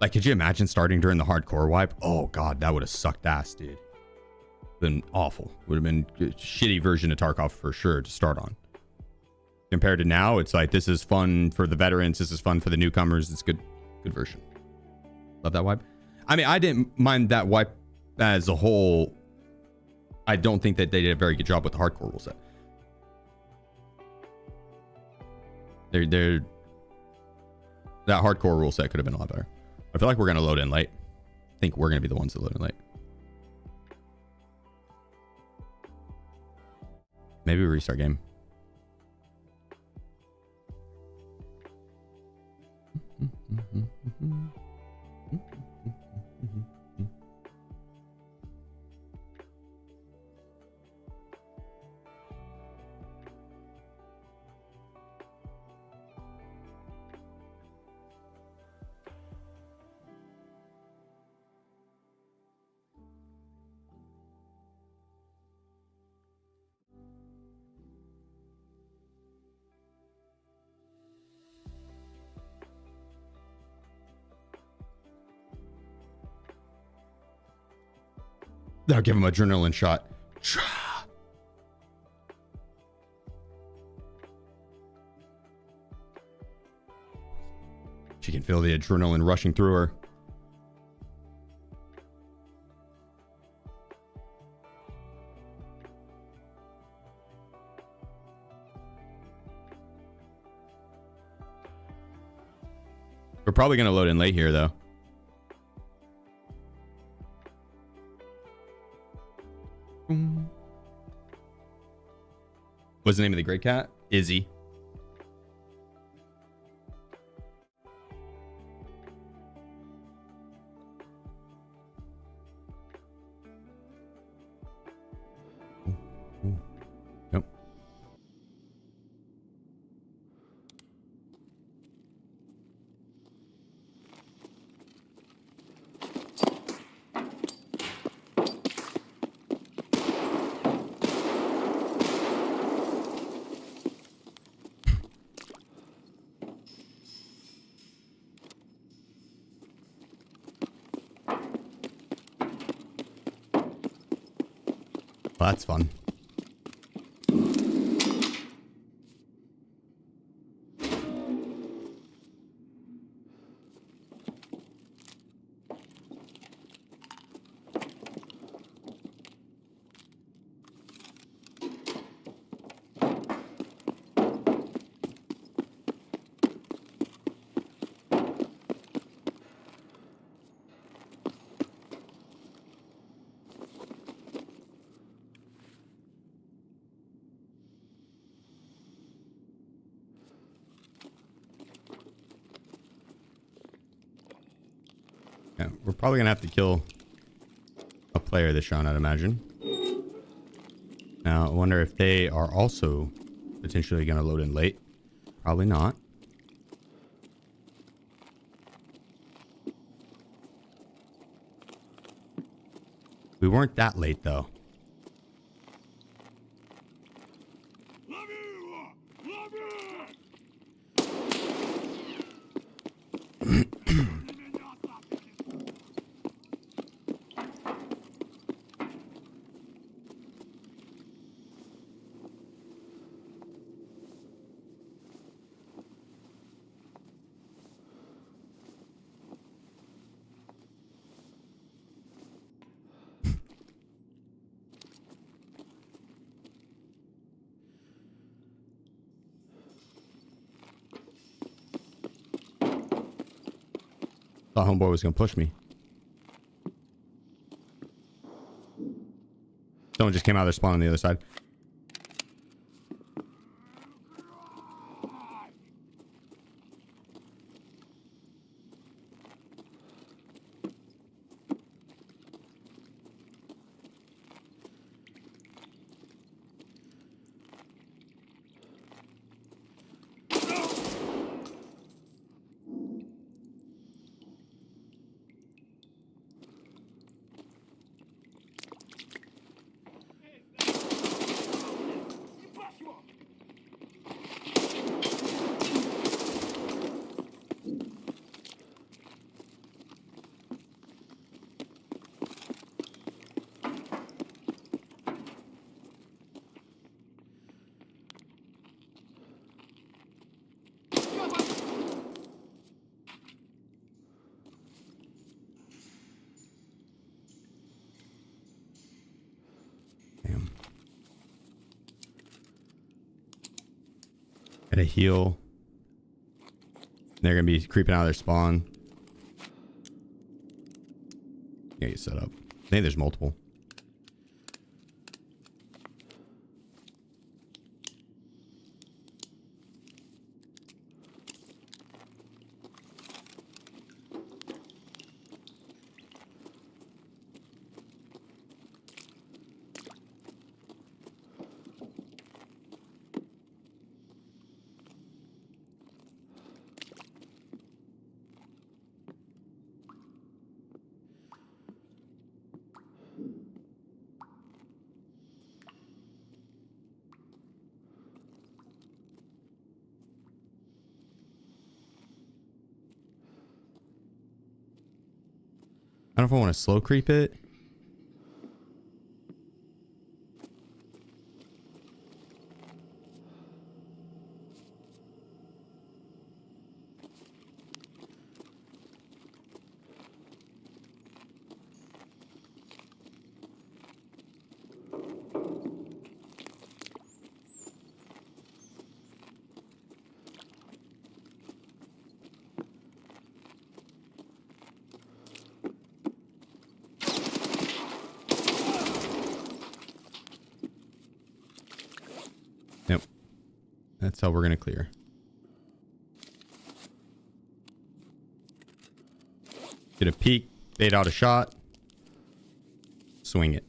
Like, could you imagine starting during the hardcore wipe? Oh god, that would have sucked ass, dude. Been awful. Would have been a shitty version of Tarkov for sure to start on. Compared to now, it's like, this is fun for the veterans, this is fun for the newcomers. It's good version. Love that wipe. I mean, I didn't mind that wipe as a whole. I don't think that they did a very good job with the hardcore rule set. That hardcore rule set could have been a lot better. I feel like we're going to load in late. I think we're going to be the ones that load in late. Maybe we restart game. That'll give him an adrenaline shot. She can feel the adrenaline rushing through her. We're probably going to load in late here, though. What's the name of the great cat? Izzy. Nope. Well, that's fun. Yeah, we're probably gonna have to kill a player this round, I'd imagine. Now, I wonder if they are also potentially gonna load in late. Probably not. We weren't that late though. Thought homeboy was gonna push me. Someone just came out of their spawn on the other side. Damn. Gotta heal. They're gonna be creeping out of their spawn. Yeah, get set up. I think there's multiple. I don't know if I want to slow creep it. Nope. That's how we're going to clear. Get a peek, bait out a shot, swing it.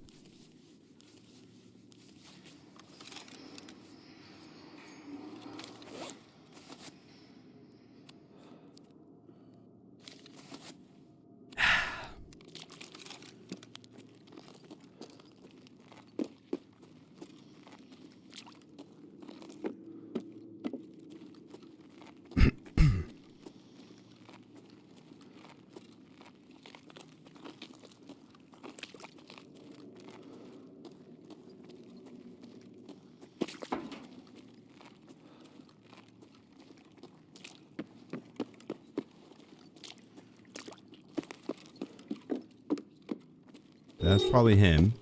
That's probably him.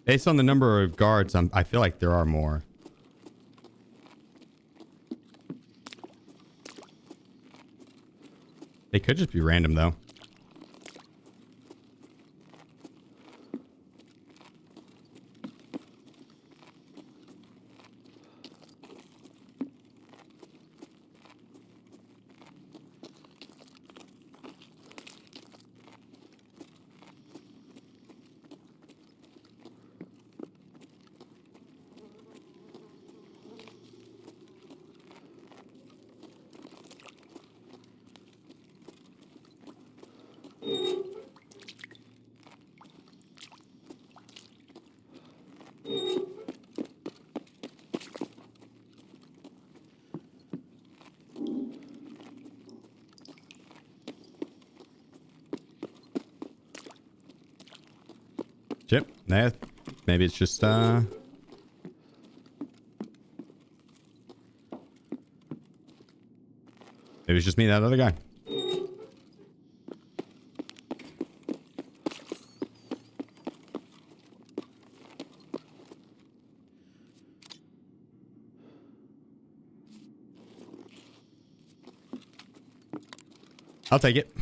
Based on the number of guards, I feel like there are more. They could just be random, though. Chip, nah, maybe it's just maybe it's just me, that other guy. I'll take it.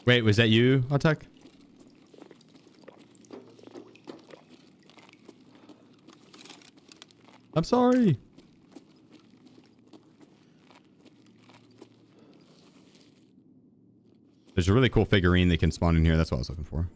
Wait, was that you, Atak? I'm sorry. There's a really cool figurine that can spawn in here. That's what I was looking for.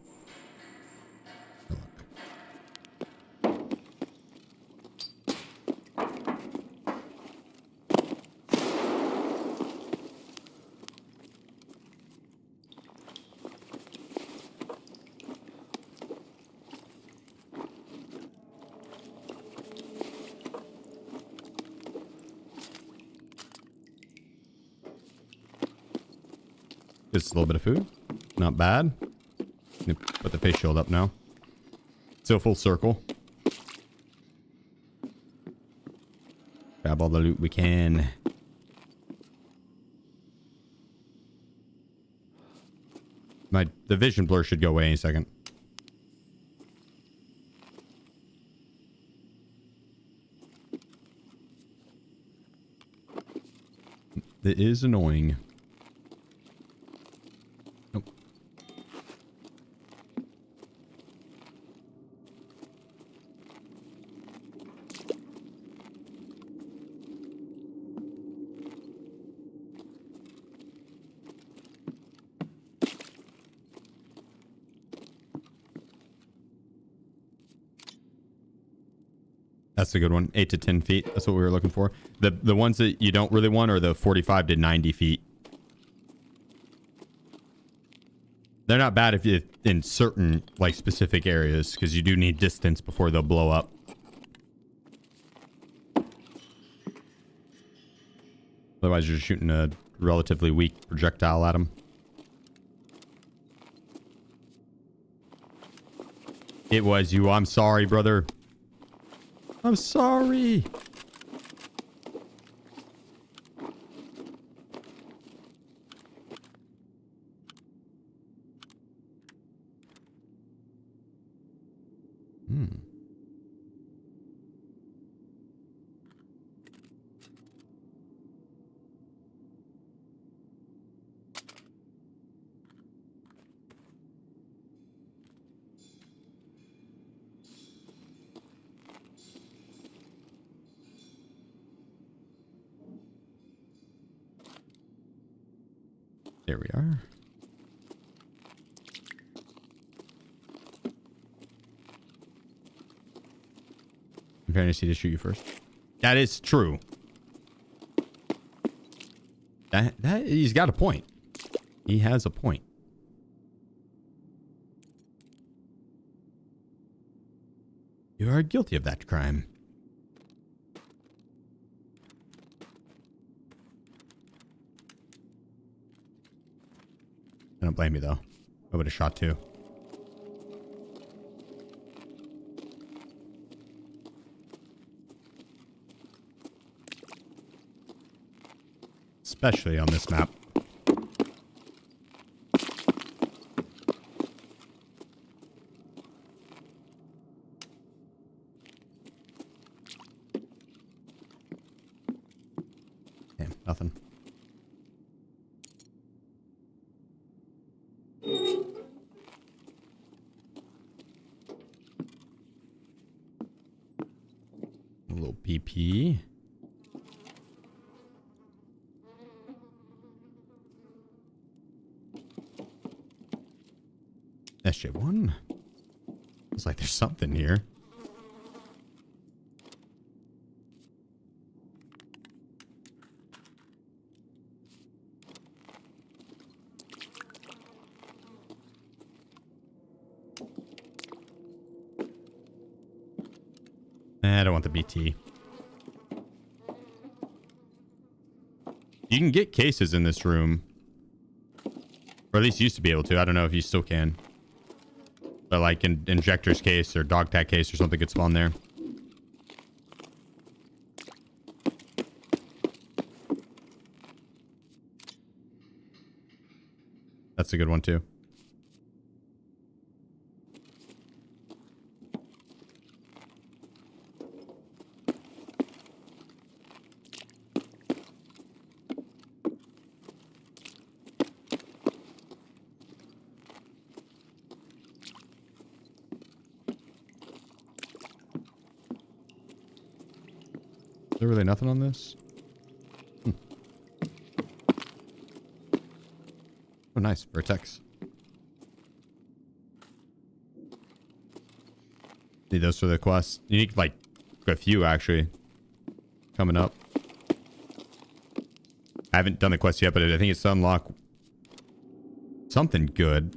Just a little bit of food. Not bad. Put the face shield up now. Still full circle. Grab all the loot we can. The vision blur should go away in a second. It is annoying. Nope. That's a good one. 8 to 10 feet. That's what we were looking for. The ones that you don't really want are the 45 to 90 feet. They're not bad if you in certain like specific areas, because you do need distance before they'll blow up. Otherwise, you're shooting a relatively weak projectile at them. It was you. I'm sorry, brother. I'm sorry. There we are. I'm trying to see to shoot you first. That is true. That he's got a point. He has a point. You are guilty of that crime. I don't blame you though. I would have shot too. especially on this map. Damn, nothing. A little PP. SJ1. It's like there's something here. I don't want the BT. You can get cases in this room. Or at least used to be able to. I don't know if you still can. But like an injector's case or dog tag case or something could spawn there. That's a good one too. Is there really nothing on this? Oh, nice. Vertex. Need those for the quest. You need like a few actually coming up. I haven't done the quest yet, but I think it's to unlock something good.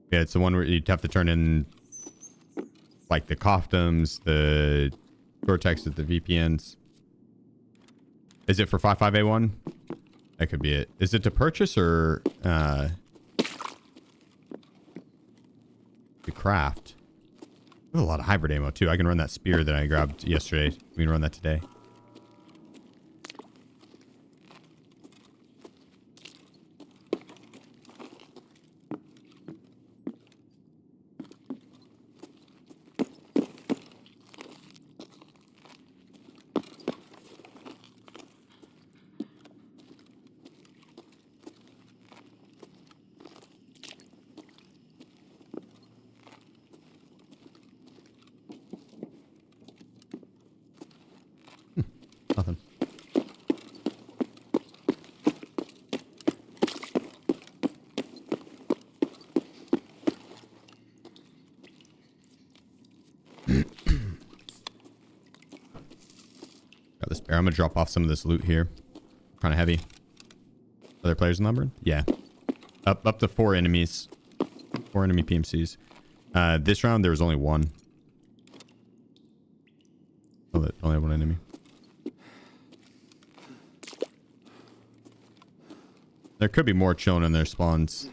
Yeah, it's the one where you'd have to turn in like the Coftums, the Cortexes, the VPNs. Is it for 55A1? That could be it. Is it to purchase or to craft? There's a lot of hybrid ammo too. I can run that spear that I grabbed yesterday. We can run that today. Nothing. Got this bear. I'm gonna drop off some of this loot here. Kind of heavy. Other players numbered? Yeah. Up to 4 enemies. 4 enemy PMCs. This round there was only 1. Oh, only 1 enemy. There could be more chilling in their spawns.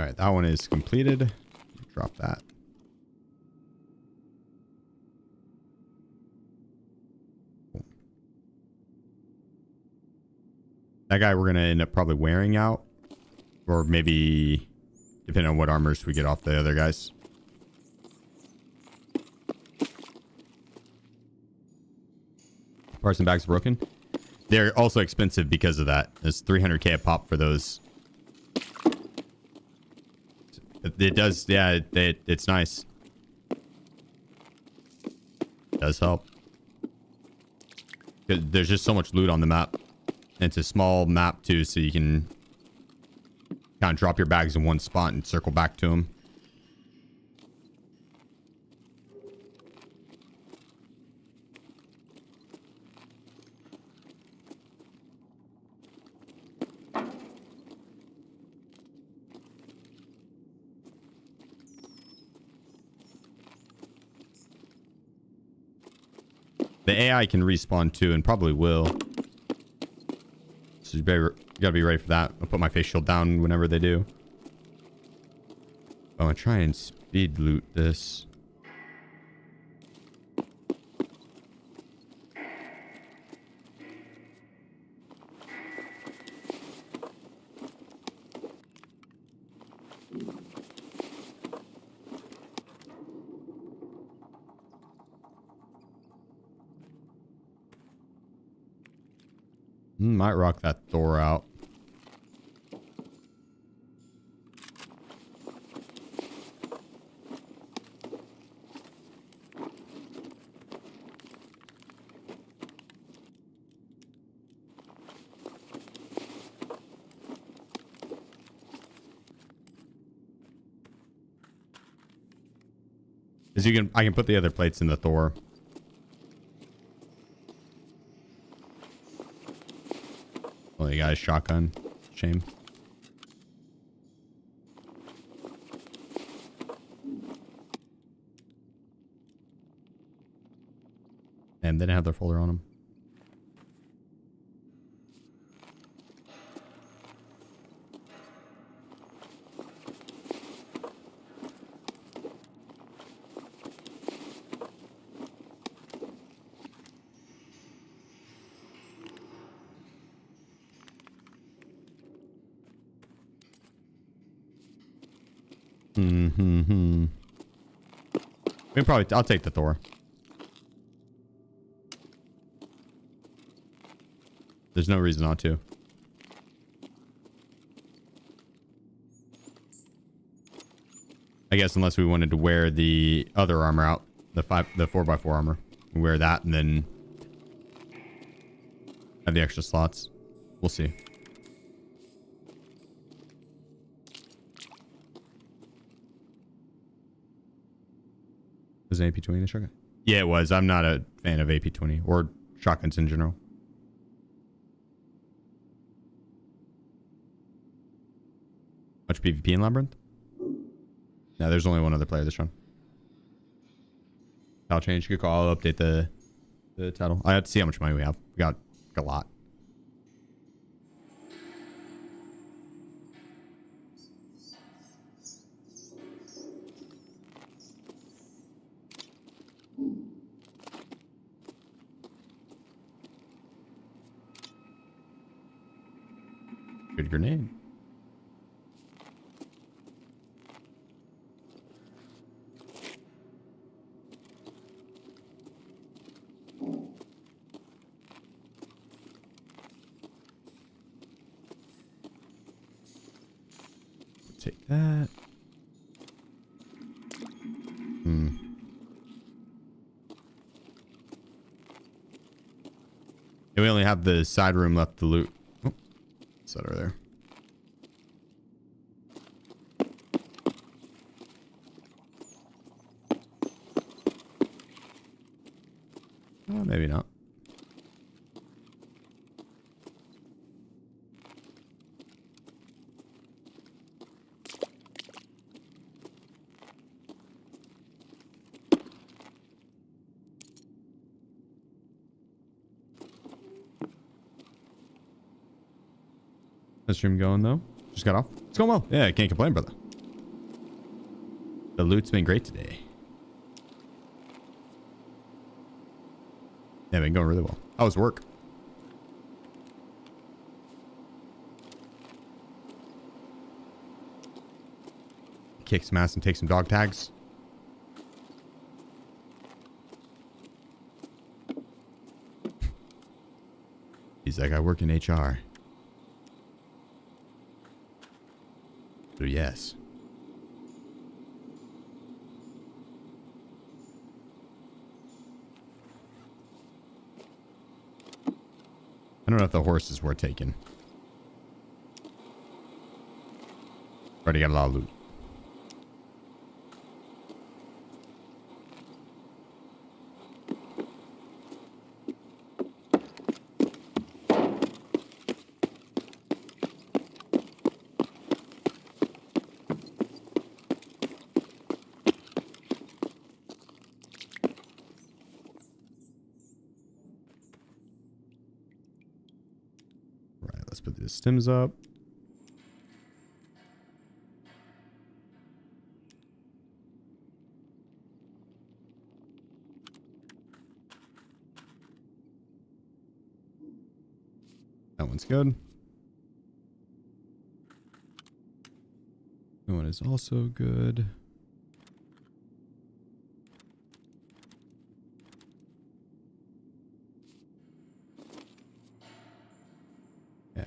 All right, that one is completed. Drop that. Cool. That guy we're going to end up probably wearing out. Or maybe, depending on what armors we get off the other guys. Parts and bags broken. They're also expensive because of that. There's 300k a pop for those. It does, yeah, it's nice. It does help. There's just so much loot on the map. And it's a small map too, so you can Kind of drop your bags in one spot and circle back to them. The AI can respawn too, and probably will. So you gotta be ready for that. I'll put my face shield down whenever they do. I'm gonna try and speed loot this. Might rock that Thor out. As you can, I can put the other plates in the Thor. Well, you guys shotgun. Shame. And they didn't have their folder on them. I'll take the Thor. There's no reason not to. I guess unless we wanted to wear the other armor out, the 4x4 armor. Wear that and then have the extra slots. We'll see. Was an AP-20 the shotgun? Yeah, it was. I'm not a fan of AP-20 or shotguns in general. Much PvP in Labyrinth? No, there's only one other player this run. I'll change. Good call. I'll update the title. I have to see how much money we have. We got a lot. Good grenade. Take that. And we only have the side room left to loot. Oh, set over there. Oh, maybe not. How's stream going though? Just got off. It's going well. Yeah, I can't complain, brother. The loot's been great today. Yeah, been going really well. How was work? Kick some ass and take some dog tags. He's like, I work in HR. So yes. I don't know if the horses were taken. Already got a lot of loot. Right, let's put these stems up. That one's good. That one is also good. Yeah.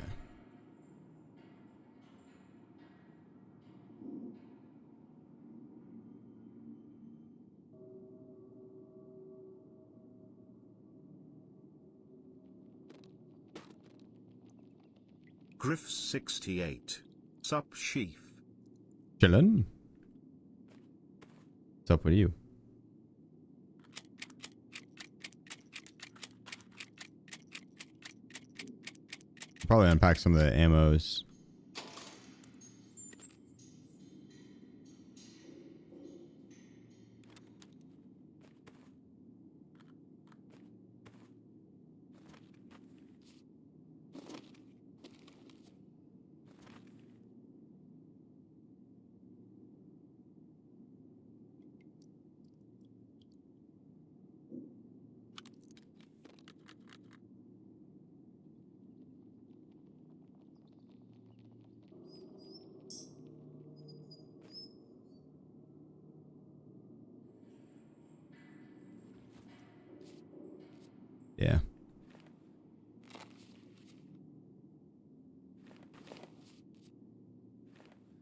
Griff68. Sup, Sheef? Chillin'. What's up with you? Probably unpack some of the ammos. Yeah.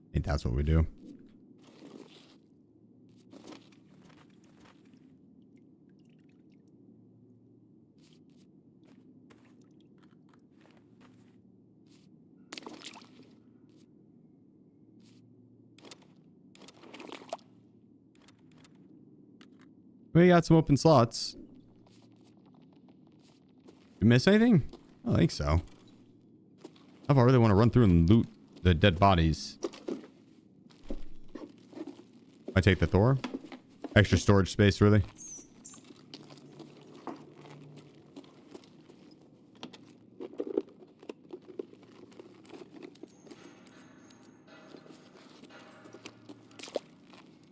I think that's what we do. We got some open slots. You miss anything? I don't think so. I really want to run through and loot the dead bodies. I take the Thor. Extra storage space, really.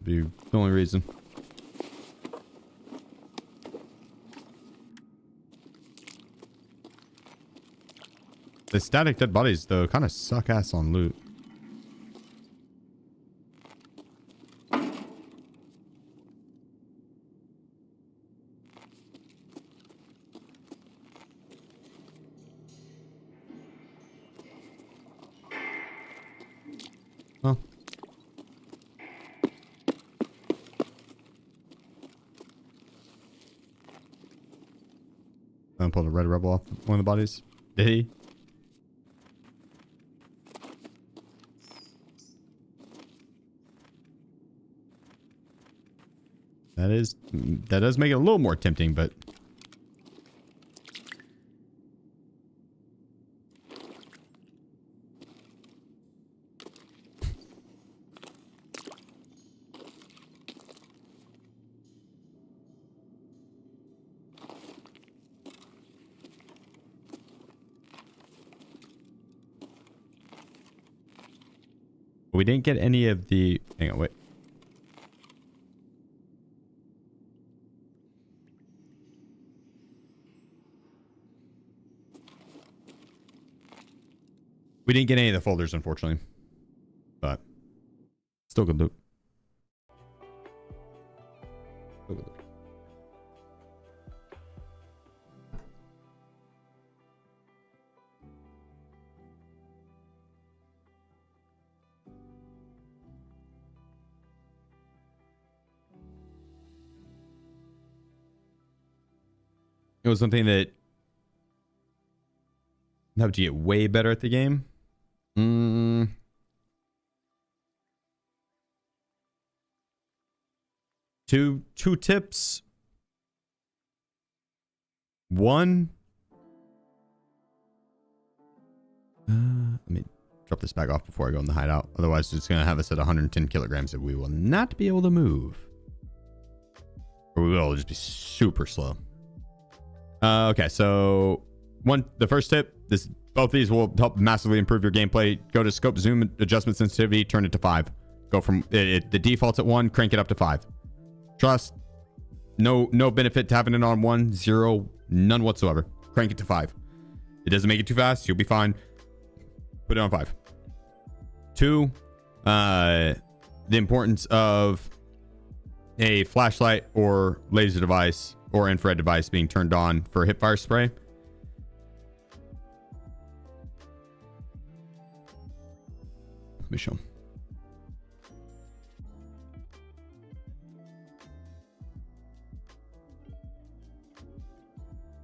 Be the only reason. The static dead bodies, though, kind of suck ass on loot. Well. I pulled a red rebel off one of the bodies. Did he? That does make it a little more tempting, but we didn't get any of the. Hang on, wait. We didn't get any of the folders, unfortunately, but still good loot. Still good loot. It was something that helped you get way better at the game. Two tips. One. Let me drop this bag off before I go in the hideout. Otherwise, it's going to have us at 110 kilograms that we will not be able to move. Or we will just be super slow. Okay, so the first tip, both these will help massively improve your gameplay. Go to scope, zoom, adjustment sensitivity, turn it to 5. Go from the default's at 1, crank it up to 5. Trust, no benefit to having it on 1, 0, none whatsoever. Crank it to 5. It doesn't make it too fast, you'll be fine. Put it on 5. 2, the importance of a flashlight or laser device or infrared device being turned on for hip fire spray. Let me show them.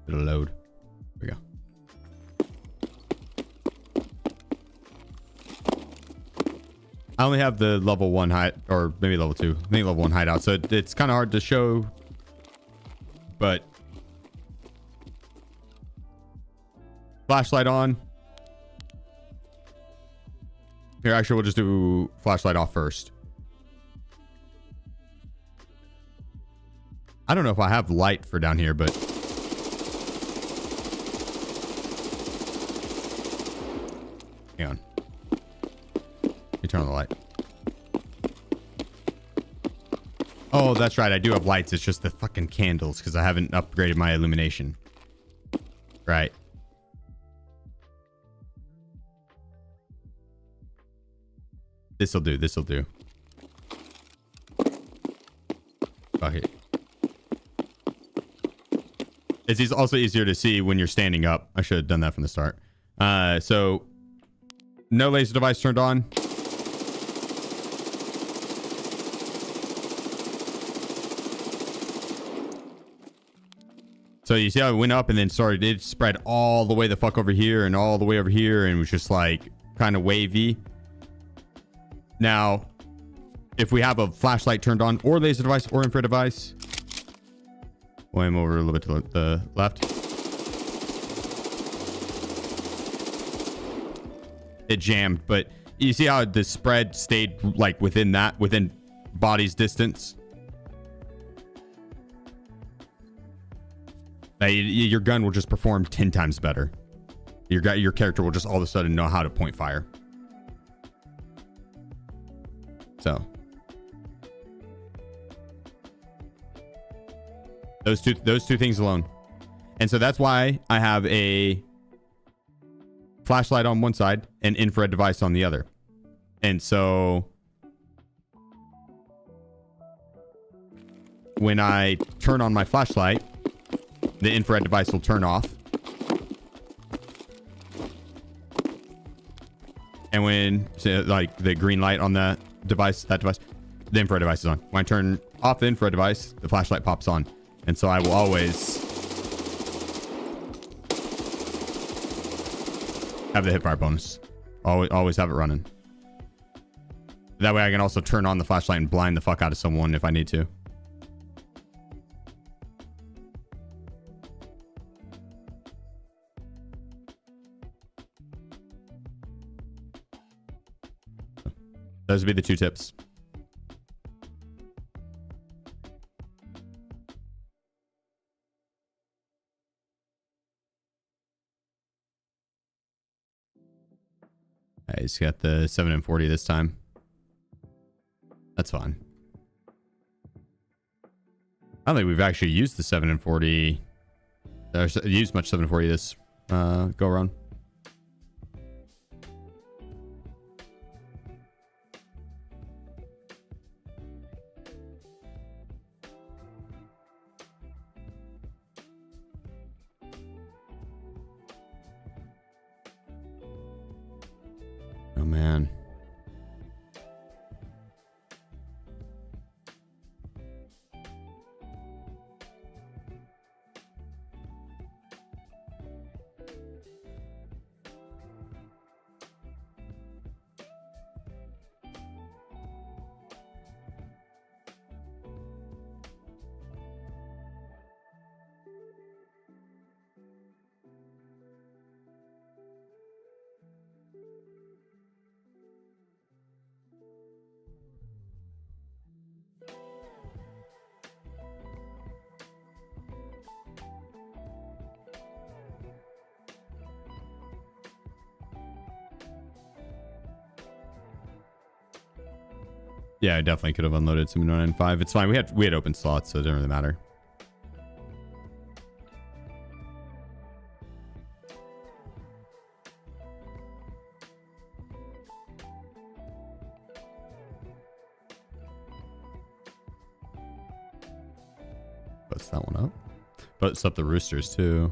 It'll load. There we go. I only have the level 1 height, or maybe level 2. I think level 1 hideout, so it's kind of hard to show, but flashlight on. Here, actually, we'll just do flashlight off first. I don't know if I have light for down here, but hang on. Let me turn on the light. Oh, that's right. I do have lights. It's just the fucking candles because I haven't upgraded my illumination. Right. This'll do. This'll do. Fuck it. It's also easier to see when you're standing up. I should have done that from the start. So no laser device turned on. So you see how it went up and then started, it spread all the way the fuck over here and all the way over here and was just like kind of wavy. Now, if we have a flashlight turned on or laser device or infrared device, we'll aim over a little bit to the left. It jammed, but you see how the spread stayed like within body's distance. Your gun will just perform 10 times better. Your character will just all of a sudden know how to point fire. So those two things alone. And so that's why I have a flashlight on one side and infrared device on the other. And so when I turn on my flashlight, the infrared device will turn off. And when, like, the green light on the device, the infrared device is on. When I turn off the infrared device, the flashlight pops on. And so I will always have the hipfire bonus. Always have it running. That way I can also turn on the flashlight and blind the fuck out of someone if I need to. Those would be the two tips. He's got the 7 and 40 this time. That's fine. I don't think we've actually used the 7 and 40. Used much 7 and 40 this go around. Oh man. Yeah, I definitely could have unloaded some 995. It's fine. We had open slots, so it didn't really matter. Bust that one up. Bust up the roosters too.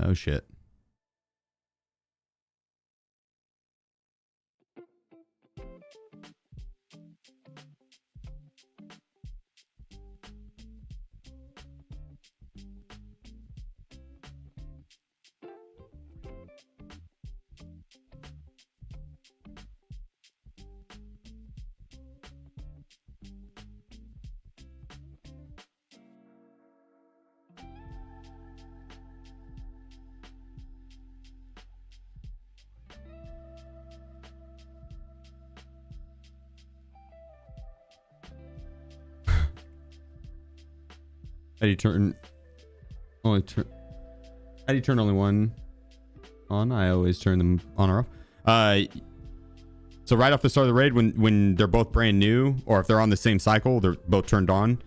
Oh shit. How do you turn only turn? How do you turn only one on? I always turn them on or off. So right off the start of the raid, when they're both brand new, or if they're on the same cycle, they're both turned on.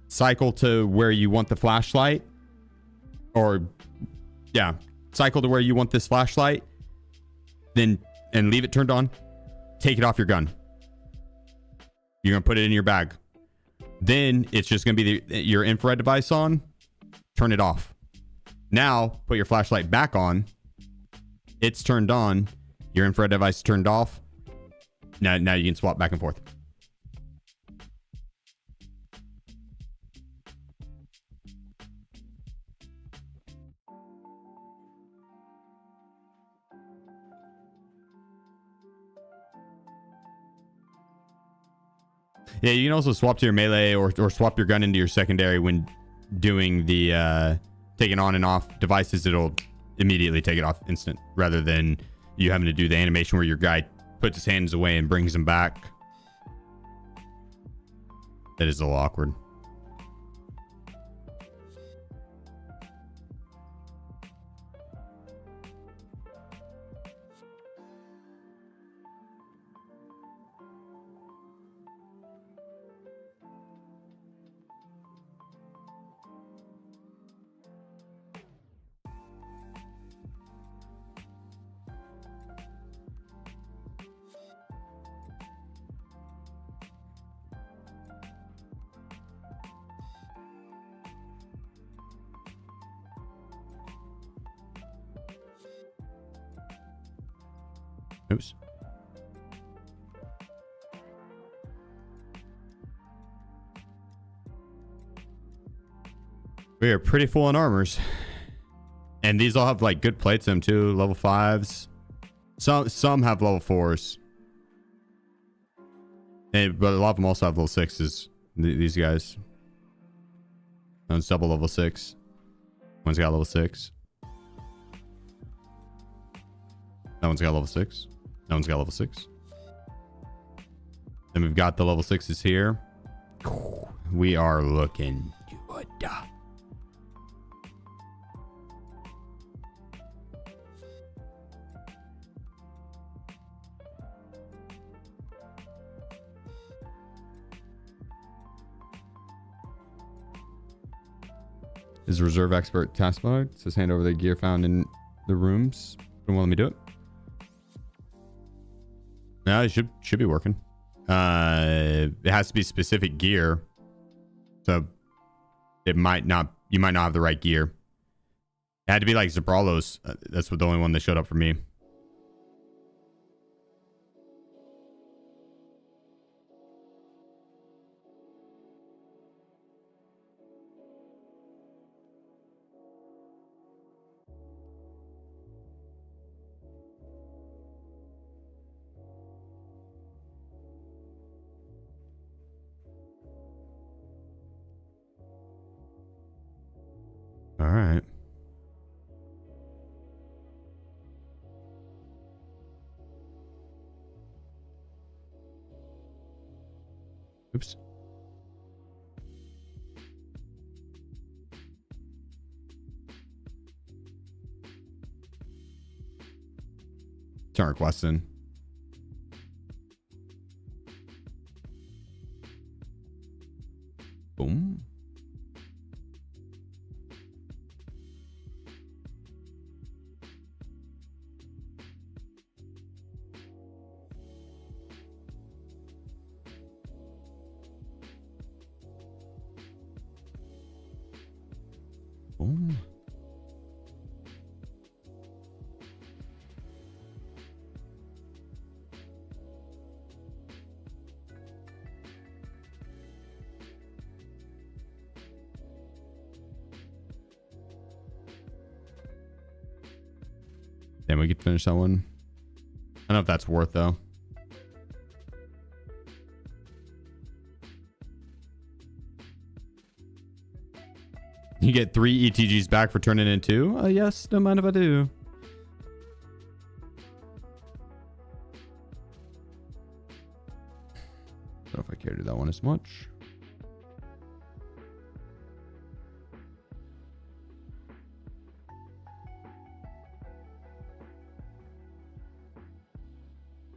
Cycle to where you want the flashlight, or yeah, cycle to where you want this flashlight. Then and leave it turned on. Take it off your gun. You're gonna put it in your bag. Then it's just going to be your infrared device on. Turn it off. Now, put your flashlight back on. It's turned on. Your infrared device is turned off. Now you can swap back and forth. Yeah, you can also swap to your melee or swap your gun into your secondary when doing the taking on and off devices. It'll immediately take it off instant rather than you having to do the animation where your guy puts his hands away and brings them back. That is a little awkward. Oops. We are pretty full on armors. And these all have like good plates in them too, level 5s. Some have level 4s. But a lot of them also have level 6s. These guys. One's double level 6. One's got level 6. That one's got level 6. That one's got level 6. Then we've got the level 6s here. We are looking good. Is reserve expert taskbar? It says hand over the gear found in the rooms. Don't want me to do it. No, it should be working. It has to be specific gear, so it might not. You might not have the right gear. It had to be like Zabralo's. That's the only one that showed up for me. All right. Oops. Turn requesting. Boom. Boom. Then we could finish that one. I don't know if that's worth though. You get 3 ETGs back for turning in 2? Yes, don't mind if I do. Don't know if I care to do that one as much.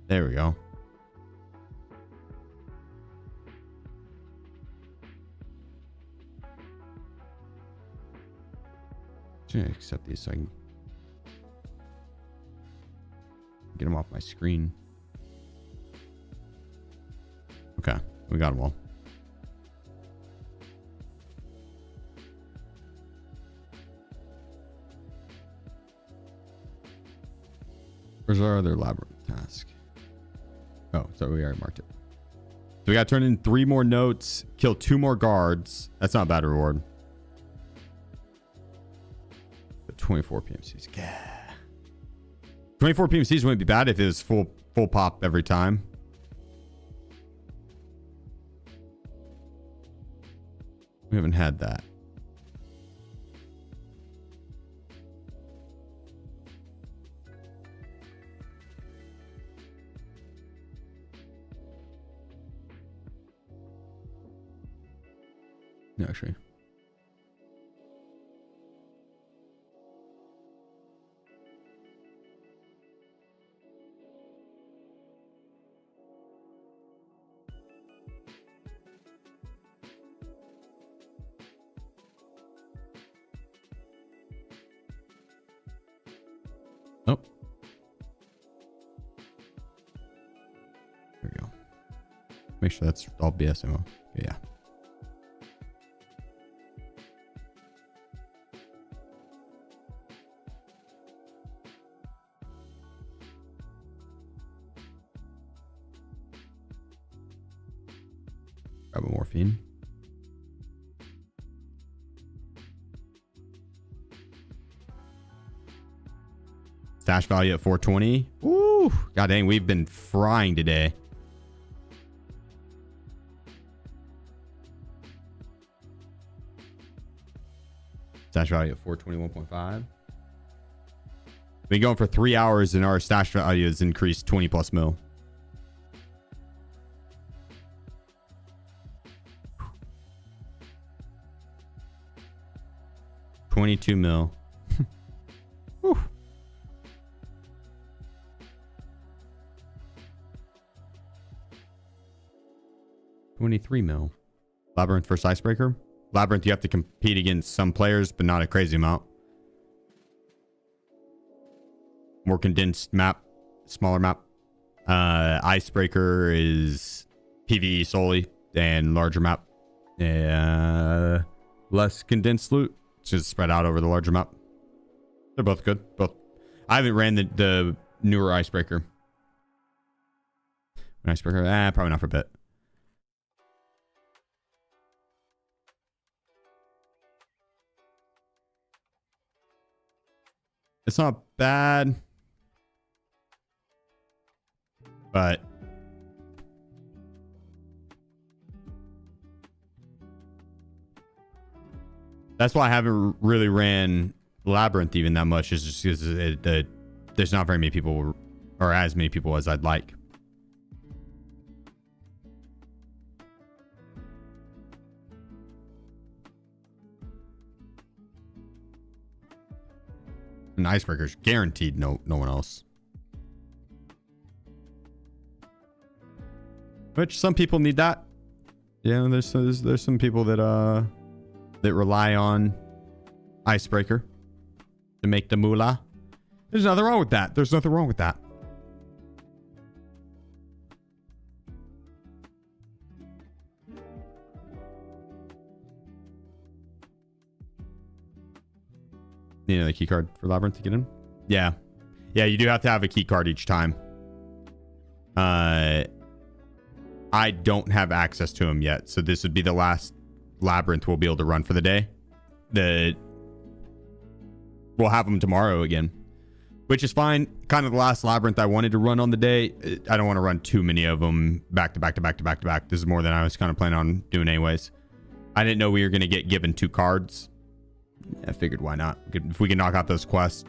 There we go. Just gonna accept these so I can get them off my screen. Okay, we got them all. Where's our other labyrinth task? Oh, so we already marked it. So we got to turn in 3 more notes, kill 2 more guards. That's not a bad reward. But 24 PMCs. Yeah. 24 PMCs wouldn't be bad if it was full pop every time. We haven't had that. No, actually. Oh. There we go. Make sure that's all BSMO. Yeah. Grab a morphine. Stash value at 420. Ooh, god dang, we've been frying today. Stash value at 421.5. Been going for 3 hours and our stash value has increased 20 plus mil. $22 mil. Whew. $23 mil. Labyrinth versus Icebreaker. Labyrinth, you have to compete against some players, but not a crazy amount. More condensed map, smaller map. Icebreaker is PvE solely and larger map. Less condensed loot. It's just spread out over the larger map. They're both good. Both. I haven't ran the newer Icebreaker. Icebreaker, probably not for a bit. It's not bad, but that's why I haven't really ran Labyrinth even that much. Is just because there's not very many people, or as many people as I'd like. And Icebreaker's guaranteed no one else. Which some people need that. Yeah, there's some people that rely on Icebreaker to make the moolah. There's nothing wrong with that. There's nothing wrong with that. Need another key card for Labyrinth to get in? Yeah. Yeah, you do have to have a key card each time. I don't have access to him yet, so this would be the last Labyrinth we'll be able to run for the day. We'll have them tomorrow again, which is fine. Kind of the last Labyrinth I wanted to run on the day. I don't want to run too many of them back to back to back to back to back. This is more than I was kind of planning on doing anyways. I didn't know we were going to get given 2 cards. I figured why not? If we can knock out those quests.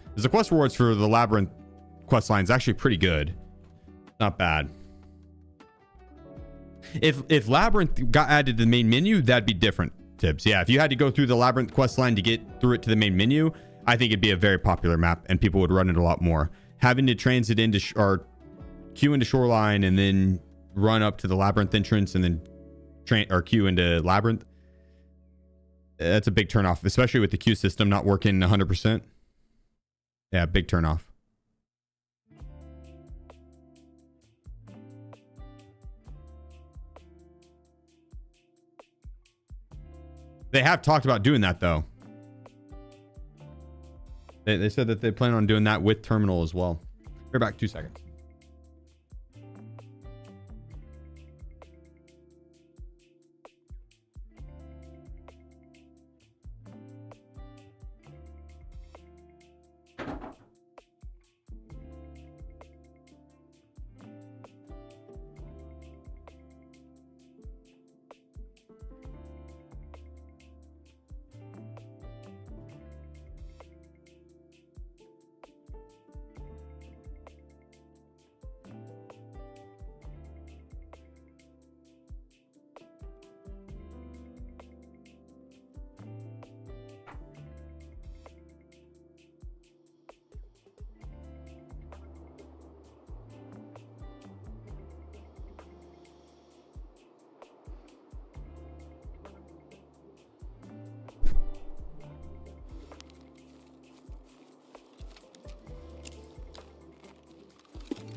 Because the quest rewards for the Labyrinth quest line is actually pretty good. Not bad. If Labyrinth got added to the main menu, that'd be different, Tibbs. Yeah, if you had to go through the Labyrinth quest line to get through it to the main menu, I think it'd be a very popular map and people would run it a lot more. Having to transit into or queue into Shoreline and then run up to the Labyrinth entrance and then queue into Labyrinth, that's a big turnoff, especially with the queue system not working 100%. Yeah, big turnoff. They have talked about doing that though. They said that they plan on doing that with Terminal as well. We're back 2 seconds.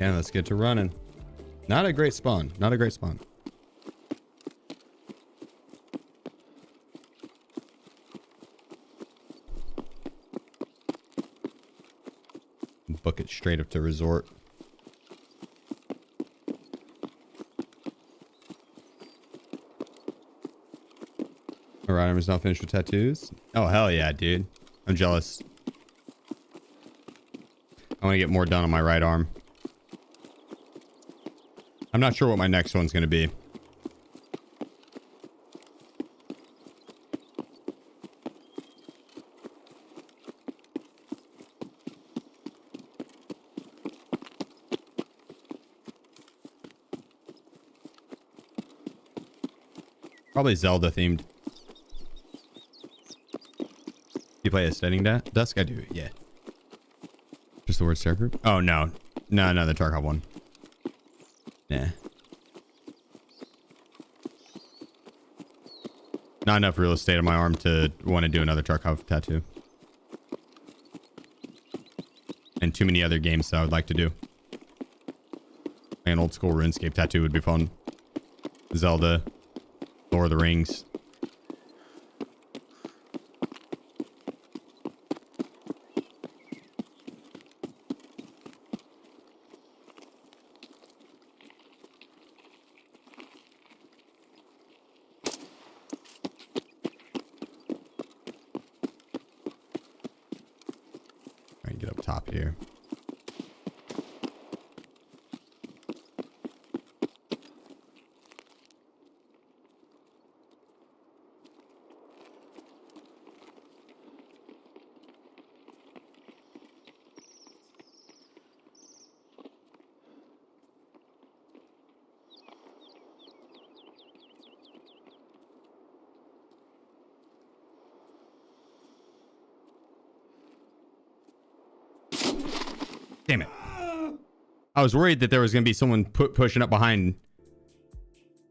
Yeah, let's get to running. Not a great spawn. Not a great spawn. Book it straight up to resort. Alright, I'm just now finished with tattoos. Oh, hell yeah, dude. I'm jealous. I want to get more done on my right arm. I'm not sure what my next one's going to be. Probably Zelda themed. You play a Setting Dusk? I do, yeah. Just the word Star Group? Oh, no. No, the Tarkov one. Yeah. Not enough real estate on my arm to want to do another Tarkov tattoo. And too many other games that I would like to do. An old school RuneScape tattoo would be fun. Zelda. Lord of the Rings. Get up top here. Damn it. I was worried that there was going to be someone pushing up behind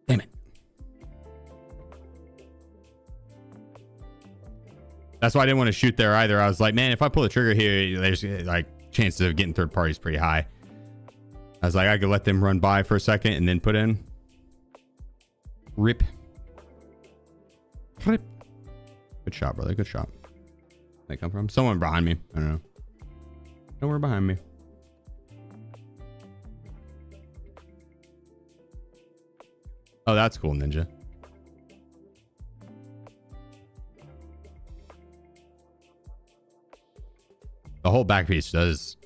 Damn it. That's why I didn't want to shoot there either. I was like, man, if I pull the trigger here, there's like chances of getting third parties pretty high. I was like, I could let them run by for a second and then put in. Rip. Rip. Good shot, brother. Good shot. Where'd they come from? Someone behind me. I don't know. Nowhere behind me. Oh, that's cool, Ninja. The whole back piece does.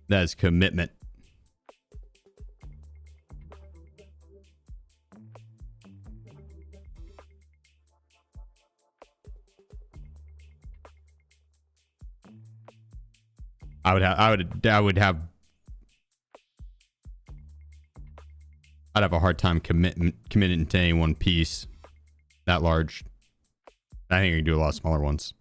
That is commitment. I would I'd have a hard time committing to any one piece that large. I think you can do a lot of smaller ones.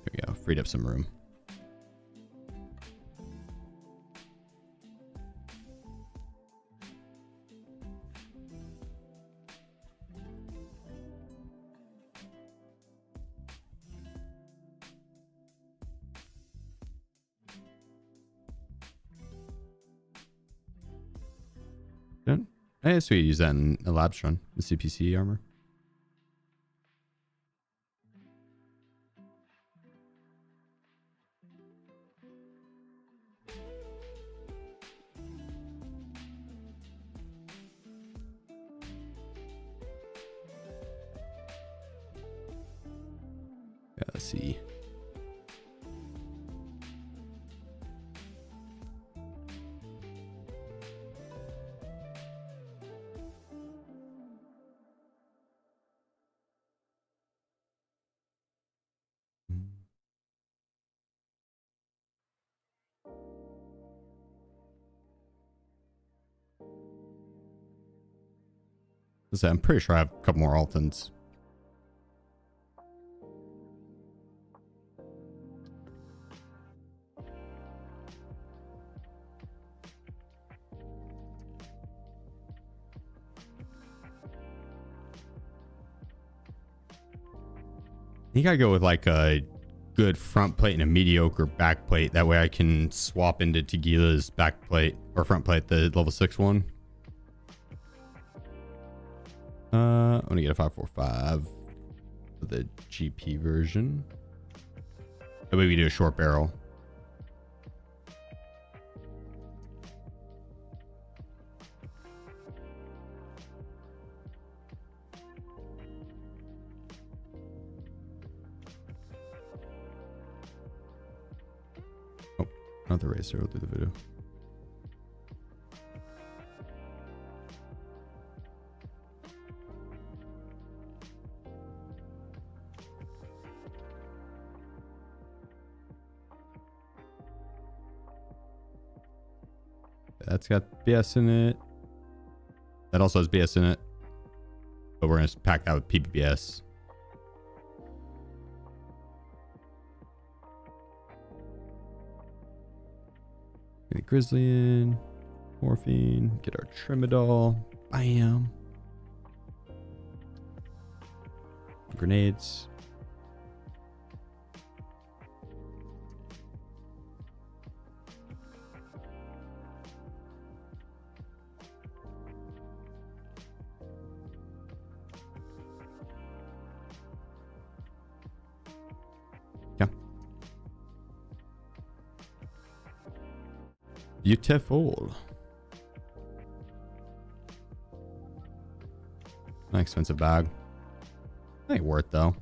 There we go. Freed up some room. I guess we use that in a labs run, the CPC armor. Yeah, let's see. I'm pretty sure I have a couple more Altons. I think I go with like a good front plate and a mediocre back plate. That way I can swap into Tequila's back plate or front plate, the level 6 one. I'm gonna get a 545 for the GP version. That way we do a short barrel. Oh, not the racer. We'll do the video. That's got BS in it. That also has BS in it. But we're going to pack that with PBBS. Get a Grizzly in. Morphine. Get our Trimadol. Bam. Grenades. Beautiful. An expensive bag. Ain't worth though.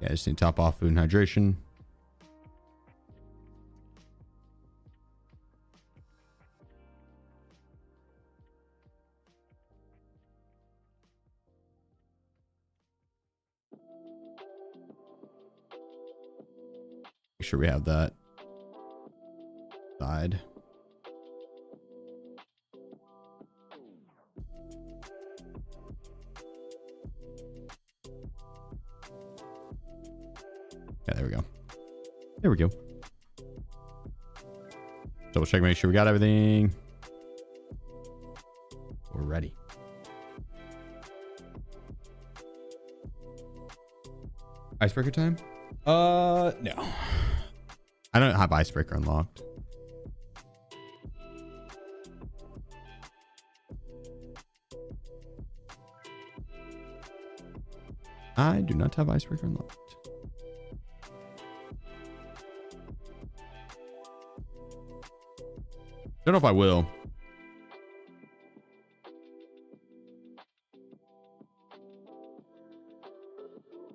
Yeah, I just need to top off food and hydration. sure we have that side. Yeah, there we go. There we go. Double check, make sure we got everything. We're ready. Icebreaker time? No. I don't have icebreaker unlocked. I do not have icebreaker unlocked. Don't know if I will.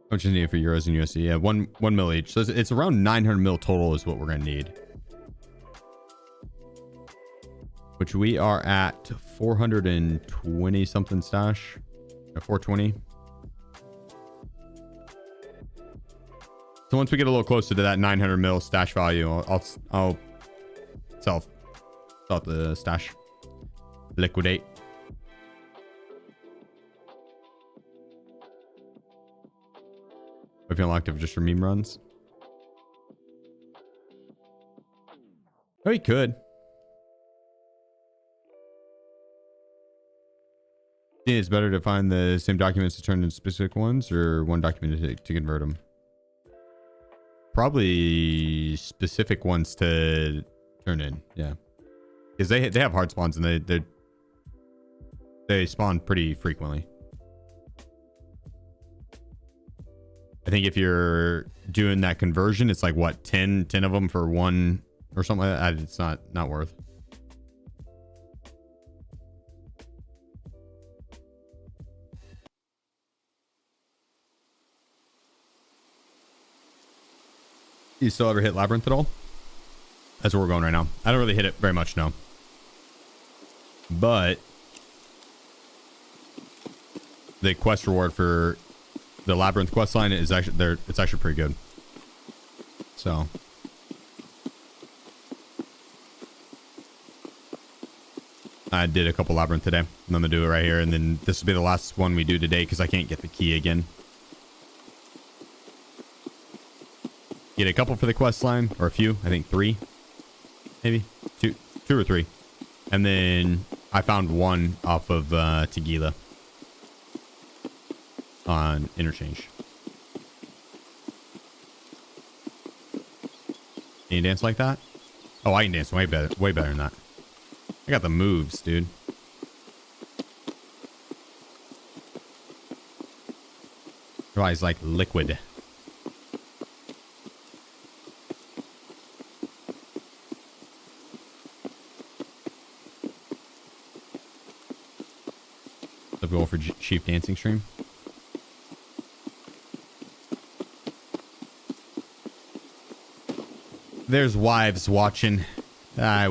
How much is needed for euros and USD? Yeah, one mil each. So it's around 900 mil total is what we're gonna need. Which we are at 420 something stash. 420. So once we get a little closer to that 900 mil stash value, I'll sell the stash. Liquidate. If you unlocked it just for meme runs. Oh, you could. Yeah, it's better to find the same documents to turn into specific ones, or one document to convert them. Probably specific ones to turn in. Yeah, because they have hard spawns and they spawn pretty frequently. I think if you're doing that conversion, it's like what 10 of them for one or something like that. It's not worth. You still ever hit Labyrinth at all? That's where we're going right now. I don't really hit it very much, no. But the quest reward for the Labyrinth quest line is actually there. It's actually pretty good. So I did a couple Labyrinth today. I'm gonna do it right here, and then this will be the last one we do today because I can't get the key again. Get a couple for the quest line, or a few. I think 3, maybe two or 3, and then I found one off of Tegila on interchange. Can you dance like that? Oh, I can dance way better than that. I got the moves, dude. Your eyes like liquid. The goal for Sheef dancing stream. There's wives watching. I'd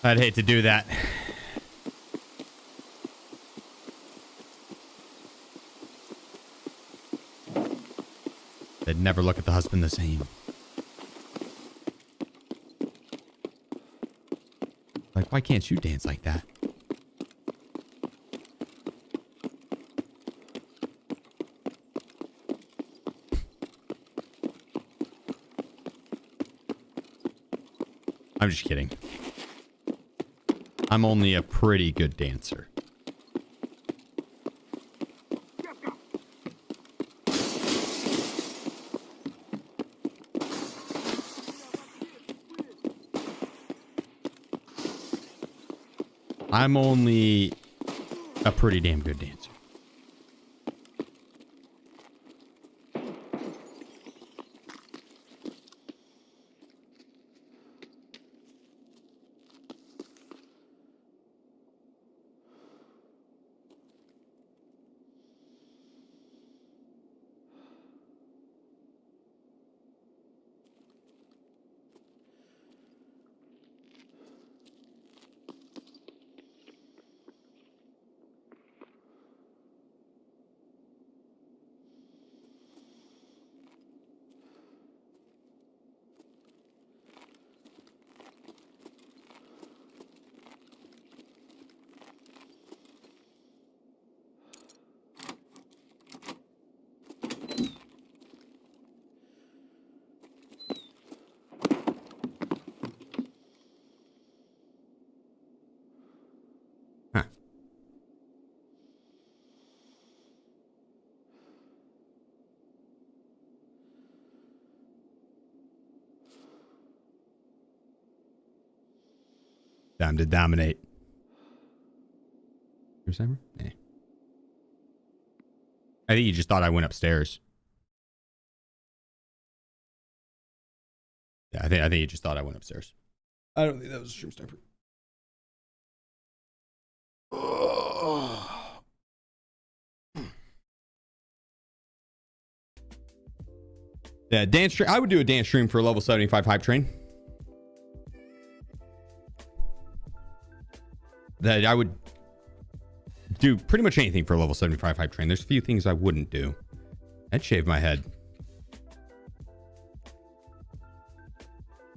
hate to do that. They'd never look at the husband the same. Like, why can't you dance like that? I'm just kidding. I'm only a pretty good dancer. I'm only a pretty damn good dancer. Time to dominate. Your sniper? Eh. I think you just thought I went upstairs. Yeah, I think you just thought I went upstairs. I don't think that was a stream sniper. Yeah, dance stream. I would do a dance stream for a level 75 hype train. That I would do pretty much anything for a level 75 hype train. There's a few things I wouldn't do. I'd shave my head.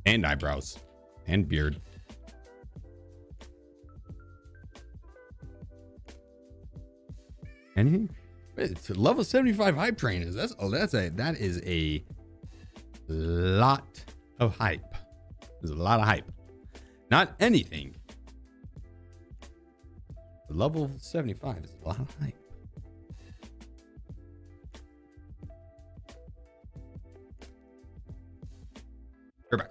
And eyebrows. And beard. Anything? It's a level 75 hype train. That is a lot of hype. There's a lot of hype. Not anything. Level 75 is a lot of hype. We're back.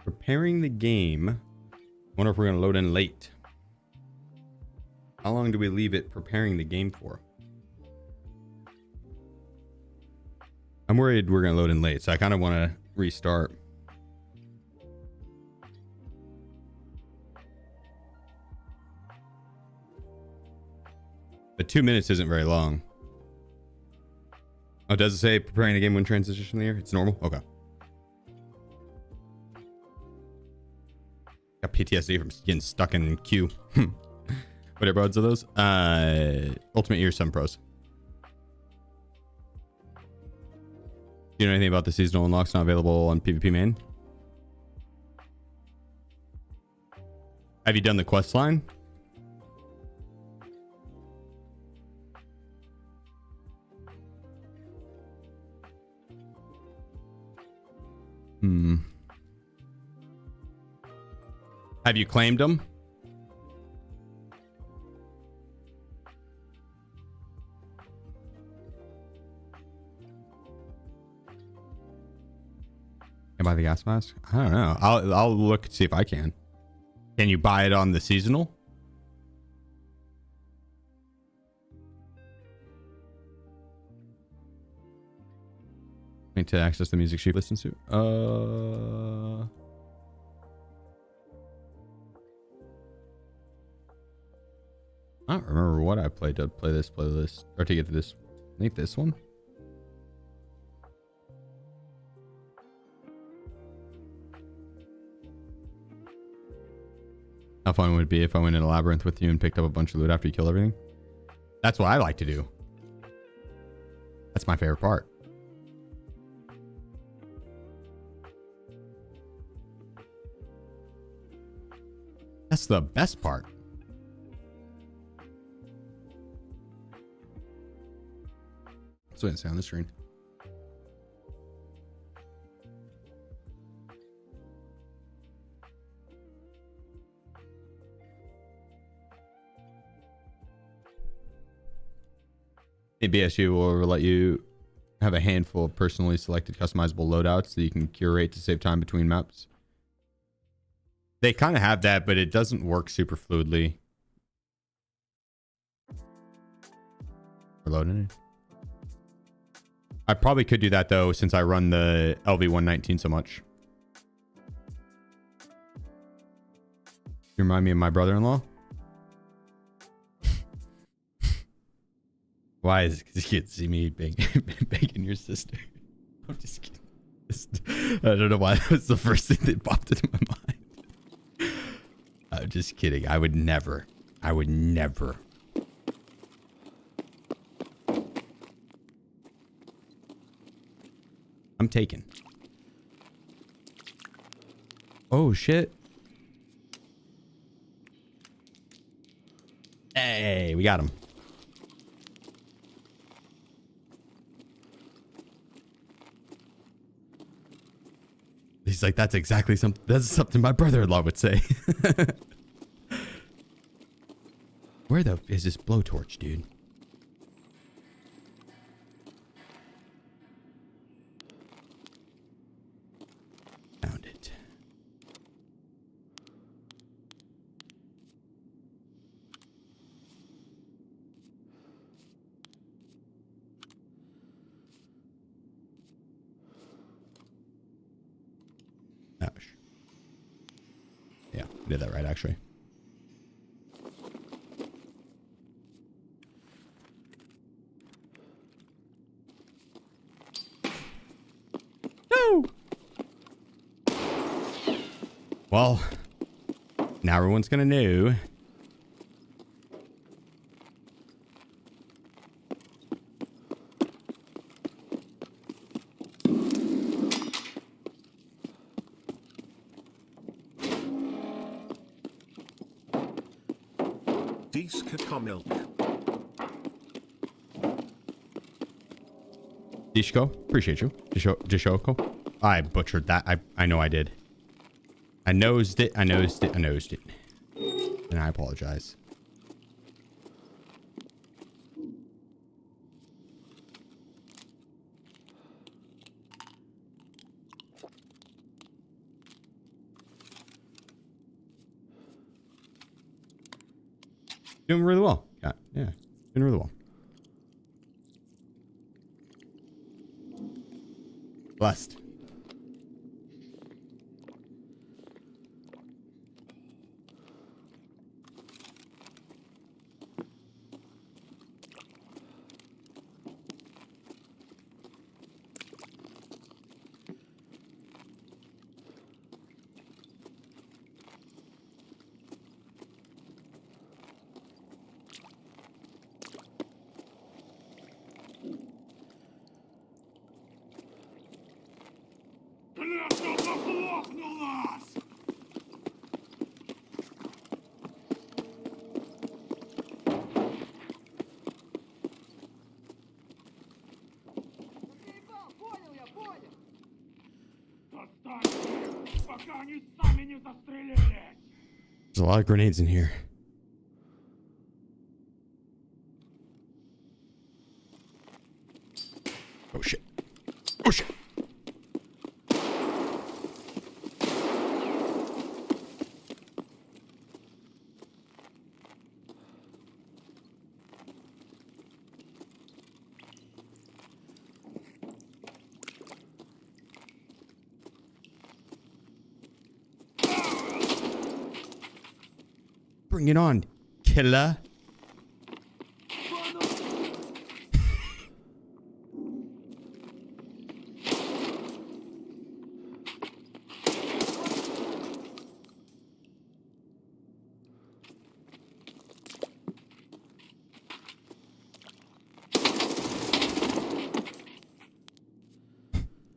Preparing the game. Wonder if we're going to load in late. How long do we leave it preparing the game for? I'm worried we're going to load in late, so I kind of want to restart. But 2 minutes isn't very long. Oh, does it say preparing the game when transition in the air? It's normal? Okay. Got PTSD from getting stuck in queue. What airboards are those? Ultimate Ear 7 Pros. Do you know anything about the seasonal unlocks not available on PvP main? Have you done the quest line? Have you claimed them? Can I buy the gas mask? I don't know. I'll look and see if I can. Can you buy it on the seasonal? Need to access the music sheet listen to. I don't remember what I played to play this playlist or to get to this. I think this one. How fun would it be if I went in a labyrinth with you and picked up a bunch of loot after you kill everything? That's what I like to do. That's my favorite part. That's the best part. Let's wait and see on the screen. BSU will let you have a handful of personally selected customizable loadouts that you can curate to save time between maps. They kind of have that, but it doesn't work super fluidly. We're loading it. I probably could do that though, since I run the LV119 so much. You remind me of my brother-in-law. Why is it? Because you can't see me banging your sister. I'm just kidding. I don't know why that was the first thing that popped into my mind. I'm just kidding. I would never. I would never. I'm taken. Oh, shit. Hey, we got him. He's like, that's exactly something. That's something my brother-in-law would say. Where the is this blowtorch, dude? Found it. Ouch. Yeah, I did that right, actually. No! Well, now everyone's gonna know. Diska milk. Dishko, appreciate you. Dishoko. I butchered that. I know I did. I nosed it. I nosed it. I nosed it. And I apologize. Doing really well. Yeah, doing really well. Blessed. There's a lot of grenades in here. Oh shit. Oh shit. Bring it on, killer.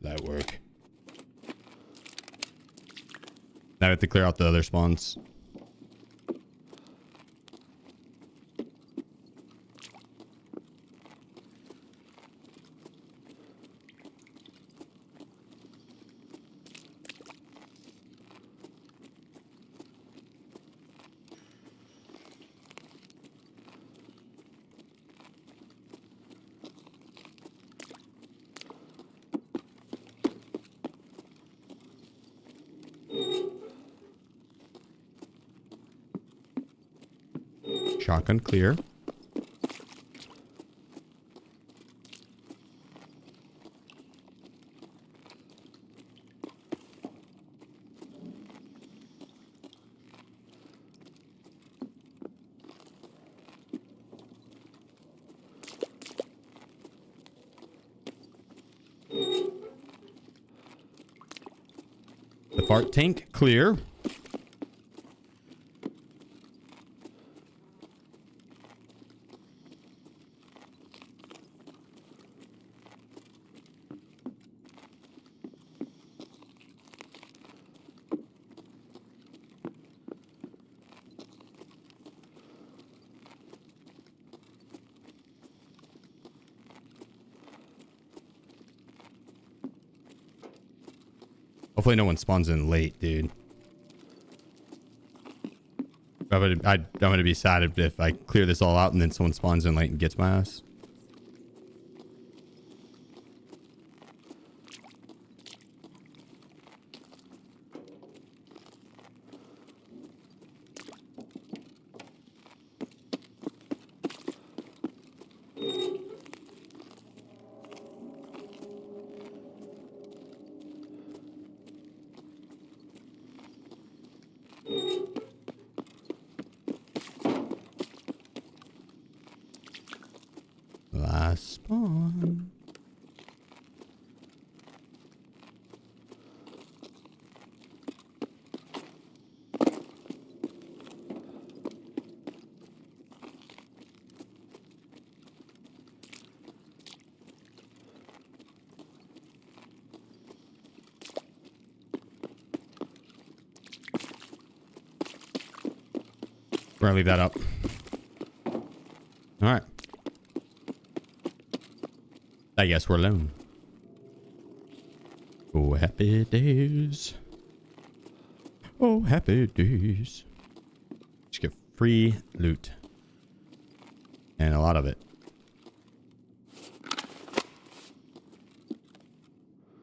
That work. Now I have to clear out the other spawns. Shotgun clear. The fart tank clear. Hopefully no one spawns in late, dude. I'm gonna be sad if I clear this all out and then someone spawns in late and gets my ass. Last spawn. We're gonna leave that up. All right. I guess we're alone. Oh, happy days. Oh, happy days. Just get free loot. And a lot of it.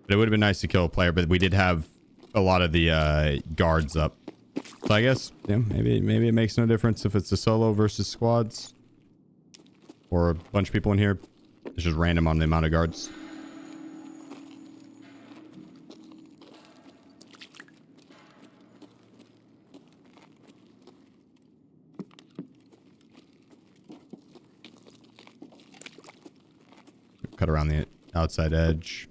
But it would have been nice to kill a player, but we did have a lot of the guards up. So I guess, yeah, maybe it makes no difference if it's a solo versus squads. Or a bunch of people in here. It's just random on the amount of guards. Cut around the outside edge.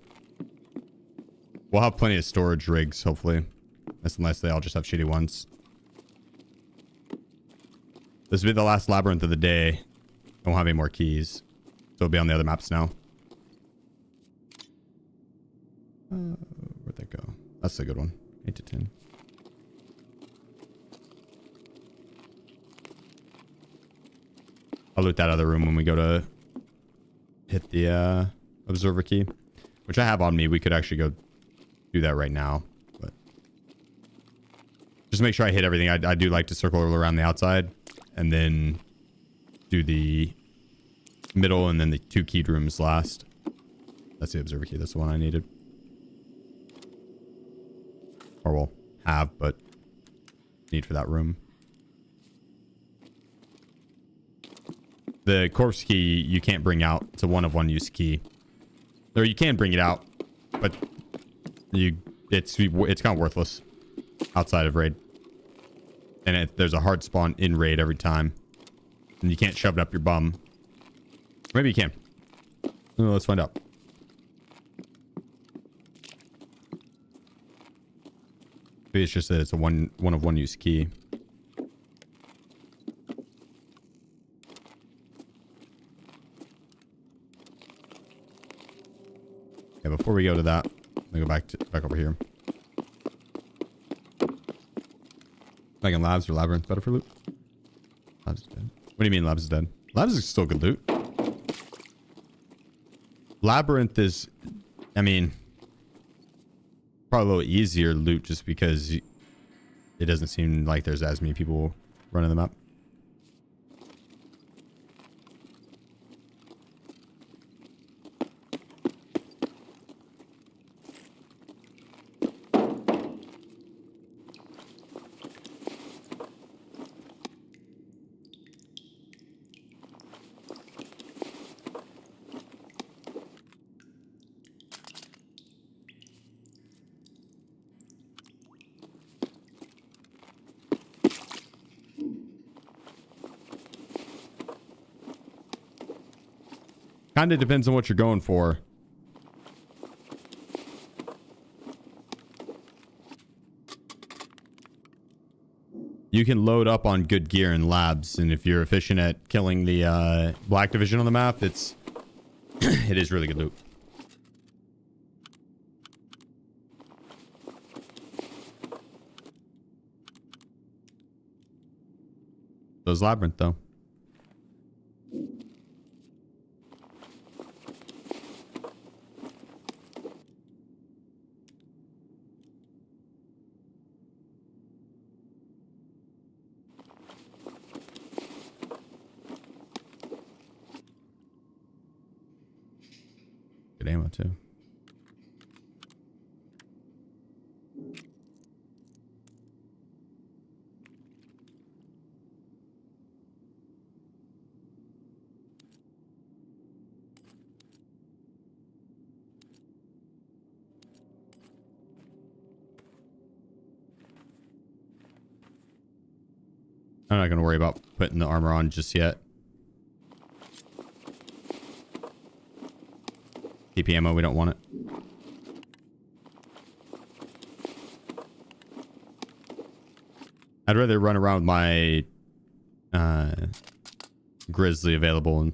We'll have plenty of storage rigs, hopefully. Unless they all just have shitty ones. This will be the last labyrinth of the day. I won't have any more keys. So it'll be on the other maps now. Where'd that go? That's a good one. 8 to 10. I'll loot that other room when we go to hit the observer key. Which I have on me. We could actually go do that right now. But just make sure I hit everything. I do like to circle around the outside. And then do the middle and then the 2 keyed rooms last. That's the observer key. That's the one I needed. Or will have, but need for that room. The corpse key you can't bring out. It's a one-of-one use key. Or you can bring it out, but it's kind of worthless outside of raid. And there's a hard spawn in raid every time. And you can't shove it up your bum. Maybe you can. Oh, let's find out. Maybe it's just that it's a one-of-one use key. Yeah, before we go to that, let me go back over here. Like in labs or labyrinth, better for loot? Labs is dead. What do you mean labs is dead? Labs is still good loot. Labyrinth is, I mean, probably a little easier loot just because it doesn't seem like there's as many people running them up. Kind of depends on what you're going for. You can load up on good gear in labs, and if you're efficient at killing the black division on the map, it is really good loot. Those labyrinth though. Good ammo too. I'm not going to worry about putting the armor on just yet. TP ammo, we don't want it. I'd rather run around with my Grizzly available. And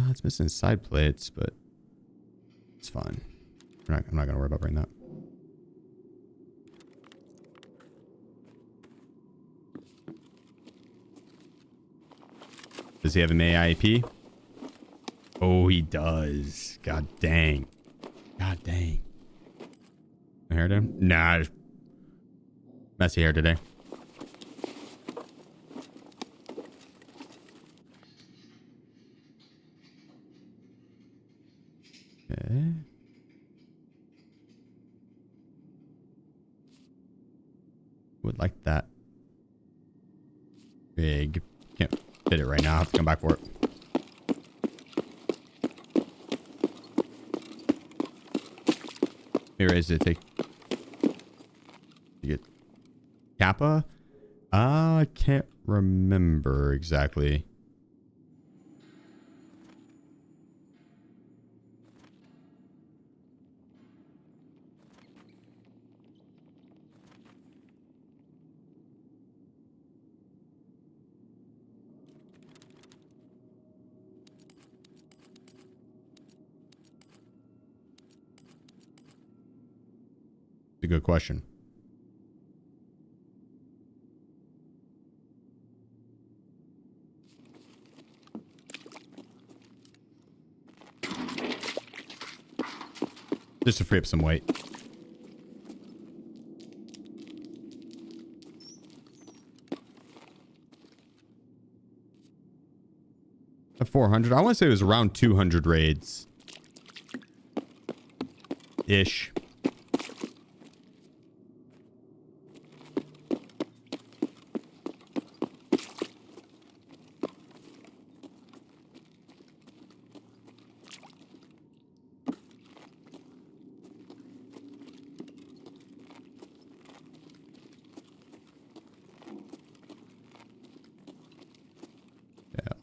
it's missing side plates, but it's fine. I'm not going to worry about bringing that. Does he have an AIP? Oh, he does. God dang. God dang. Hair down? Nah. Just messy hair today. Okay. Would like that. Big. Can't fit it right now. I have to come back for it. Here is it. Take. You get Kappa? I can't remember exactly. A good question. Just to free up some weight. At 400, I want to say it was around 200 raids ish.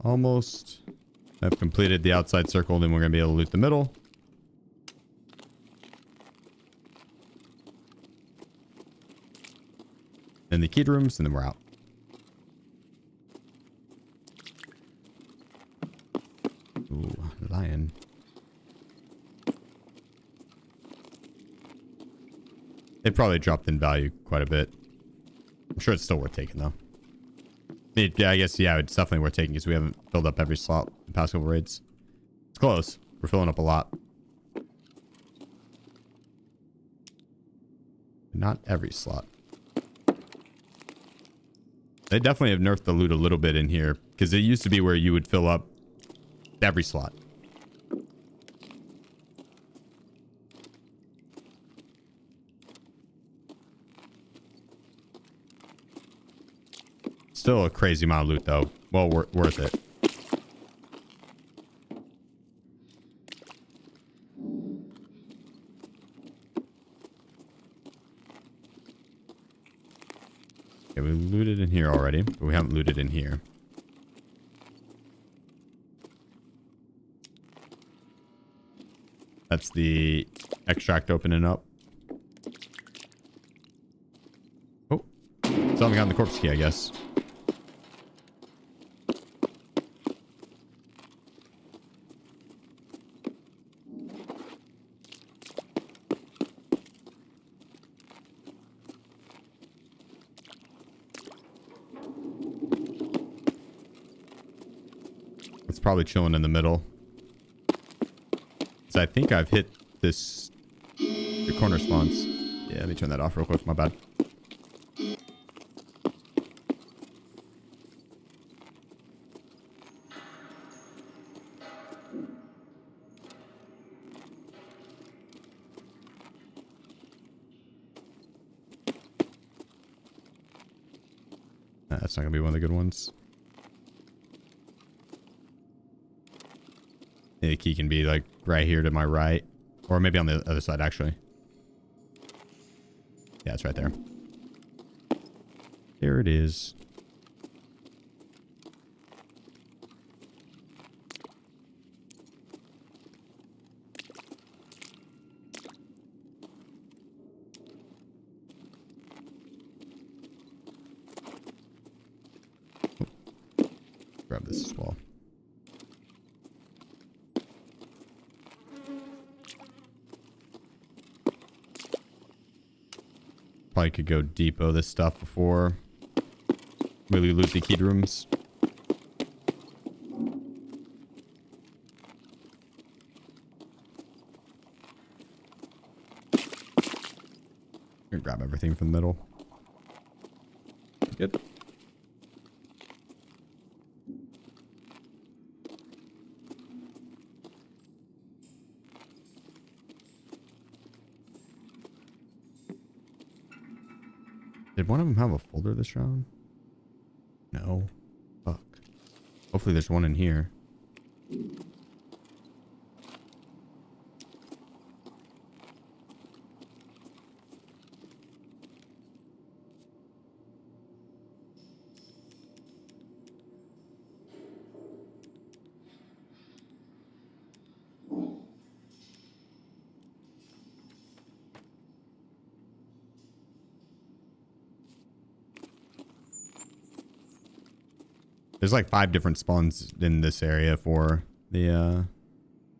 Almost have completed the outside circle, then we're going to be able to loot the middle. Then the keyed rooms, and then we're out. Ooh, lion. It probably dropped in value quite a bit. I'm sure it's still worth taking though. Yeah, I guess, yeah, it's definitely worth taking because we haven't filled up every slot in the past couple raids. It's close. We're filling up a lot. Not every slot. They definitely have nerfed the loot a little bit in here because it used to be where you would fill up every slot. Still a crazy amount of loot though. Well, worth it. Okay, we looted in here already, but we haven't looted in here. That's the extract opening up. Oh, something on the corpse key, I guess. It's probably chilling in the middle. So I think I've hit this, the corner spawns. Yeah, let me turn that off real quick. My bad. That's not gonna be one of the good ones. The key can be like right here to my right, or maybe on the other side actually. Yeah, it's right there. There it is. Grab this as well. Probably could go depot this stuff before really loot the keyed rooms. Gonna grab everything from the middle. Good. Did one of them have a folder this round? No. Fuck. Hopefully there's one in here. There's like 5 different spawns in this area for the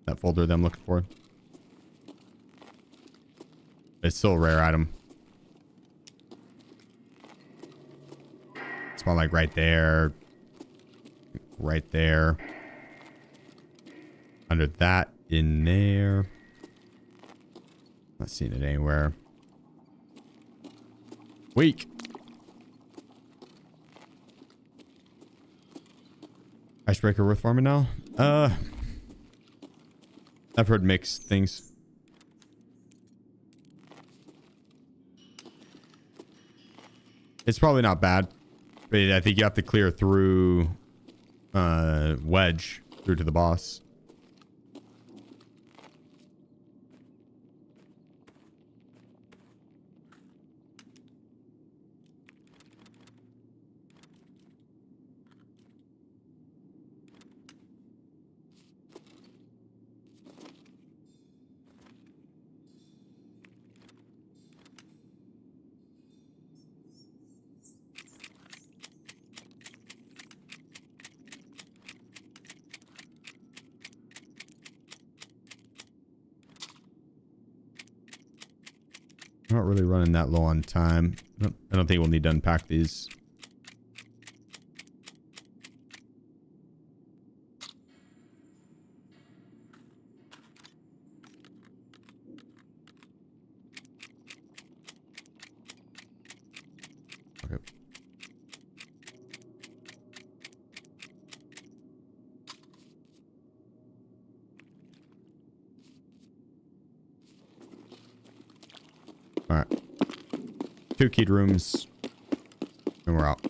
that folder that I'm looking for. It's still a rare item. Spawn like right there. Right there. Under that, in there. Not seeing it anywhere. Weak. Icebreaker worth farming now? I've heard mixed things. It's probably not bad, but I think you have to clear through Wedge through to the boss. I'm not really running that low on time. I don't think we'll need to unpack these. Okay. All right. 2 keyed rooms. And we're out.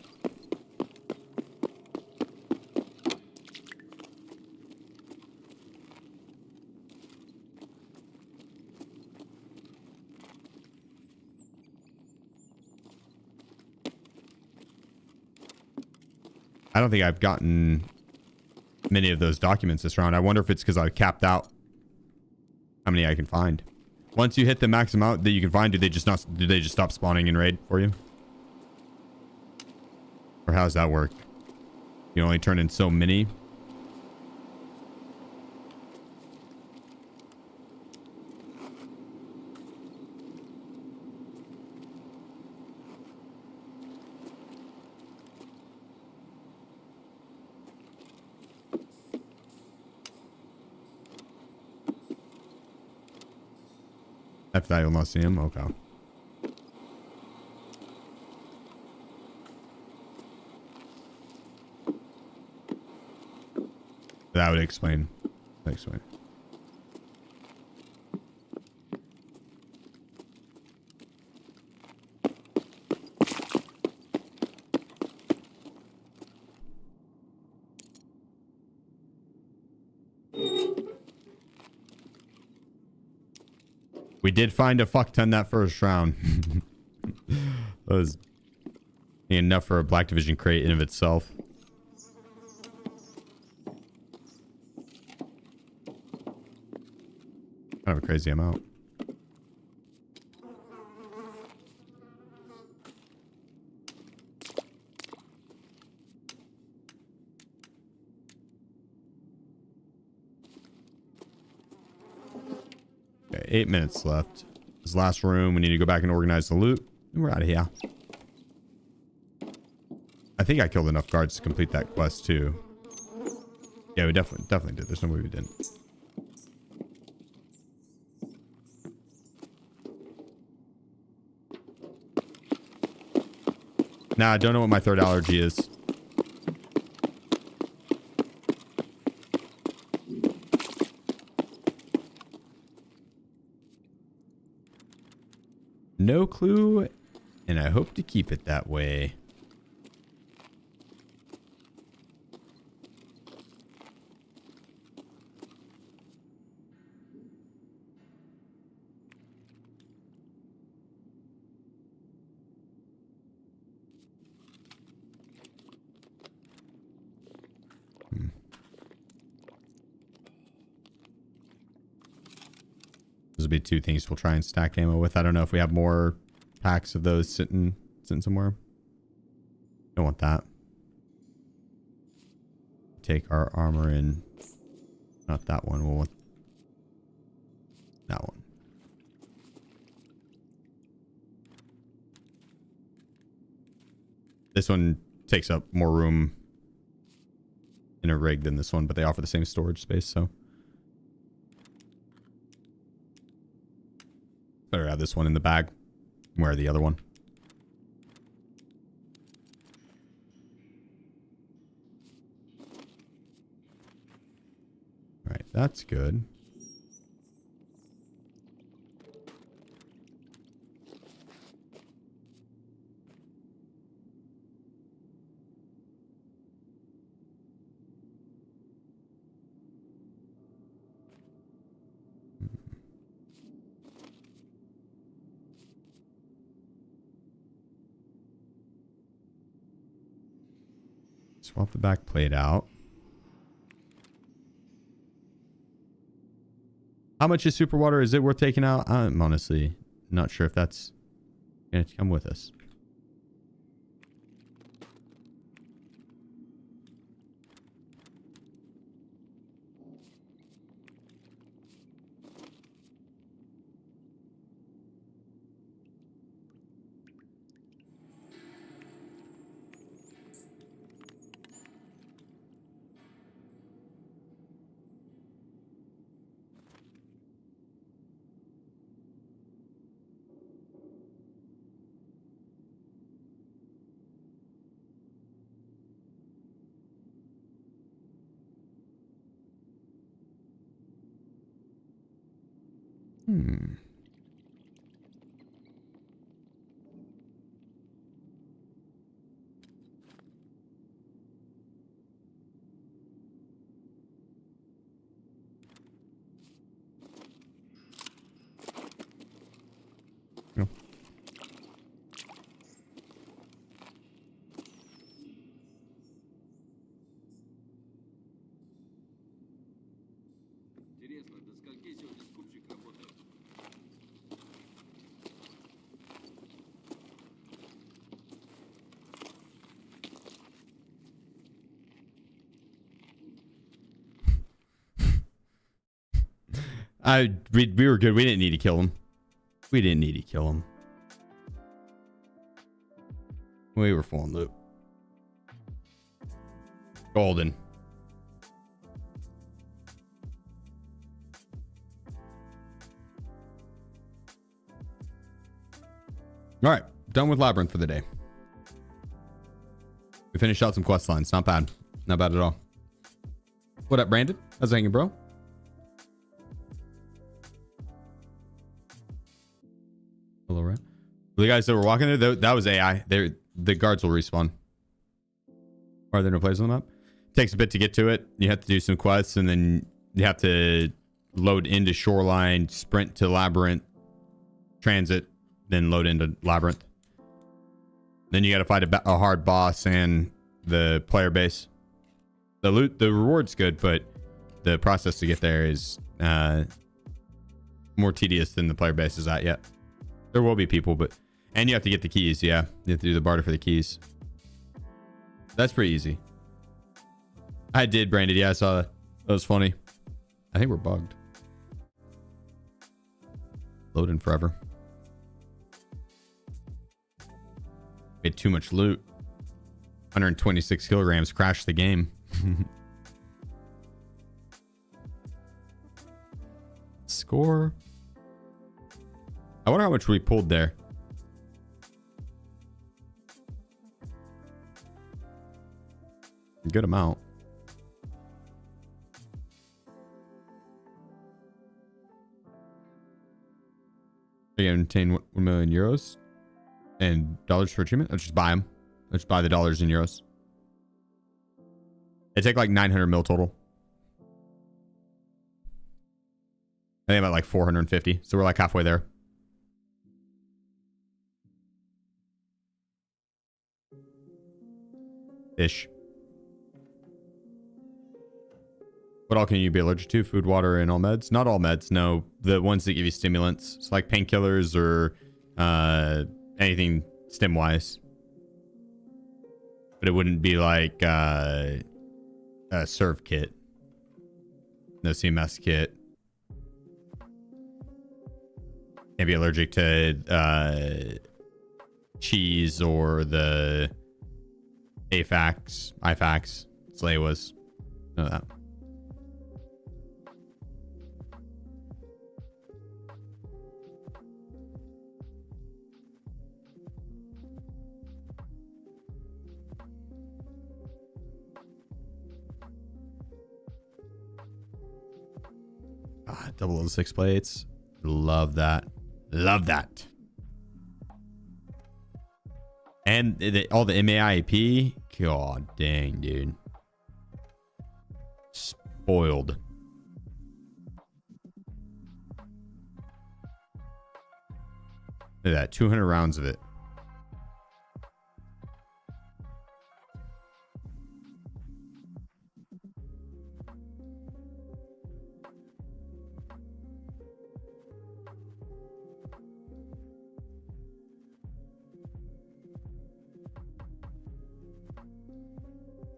I don't think I've gotten many of those documents this round. I wonder if it's because I capped out. how many I can find. Once you hit the max amount that you can find, do they just stop spawning in raid for you? Or how does that work? You only turn in so many? After that, you'll not see him? Okay. That would explain. That explain. We did find a fuck ton that first round. That was enough for a Black Division crate in of itself. Kind of a crazy amount. Okay, 8 minutes left. This last room, we need to go back and organize the loot. And we're out of here. I think I killed enough guards to complete that quest too. Yeah, we definitely did. There's no way we didn't. Nah, I don't know what my third allergy is. No clue, and I hope to keep it that way. Those will be two things we'll try and stack ammo with. I don't know if we have more packs of those sitting somewhere. Don't want that. Take our armor in. Not that one. We'll want that one. This one takes up more room in a rig than this one, but they offer the same storage space, so better have this one in the bag. Where the other one? All right, that's good. Swap the back plate out. How much is super water? Is it worth taking out? I'm honestly not sure if that's going to come with us. No. Интересно, до скольки сегодня скупщик работает? We were good. We didn't need to kill him. We didn't need to kill him. We were full on loot. Golden. All right, done with Labyrinth for the day. We finished out some quest lines. Not bad. Not bad at all. What up, Brandon? How's it hanging, bro? Hello, right? The guys that were walking there, that was AI. The guards will respawn. Are there no places on the map? Takes a bit to get to it. You have to do some quests, and then you have to load into Shoreline, sprint to Labyrinth, transit, then load into Labyrinth. Then you got to fight a hard boss and the player base. The reward's good, but the process to get there is more tedious than the player base is at yet. There will be people, and you have to get the keys. Yeah, you have to do the barter for the keys. That's pretty easy. I did, Brandon. Yeah, I saw that. That was funny. I think we're bugged. Loading forever. We had too much loot. 126 kilograms. Crashed the game. Score. I wonder how much we pulled there. Good amount. Are you gonna obtain 1 million euros and dollars for achievement? Let's just buy them. Let's buy the dollars and euros. They take like 900 mil total. I think I'm at like 450. So we're like halfway there. Ish. What all can you be allergic to? Food, water, and all meds? Not all meds, no. The ones that give you stimulants. It's like painkillers or anything stim-wise. But it wouldn't be like a serve kit. No CMS kit. Can't be allergic to cheese or the IFAX. Slay was. Know that. Ah, 006 plates. Love that. Love that. And all the MAIP. God dang, dude. Spoiled. Look at that. 200 rounds of it.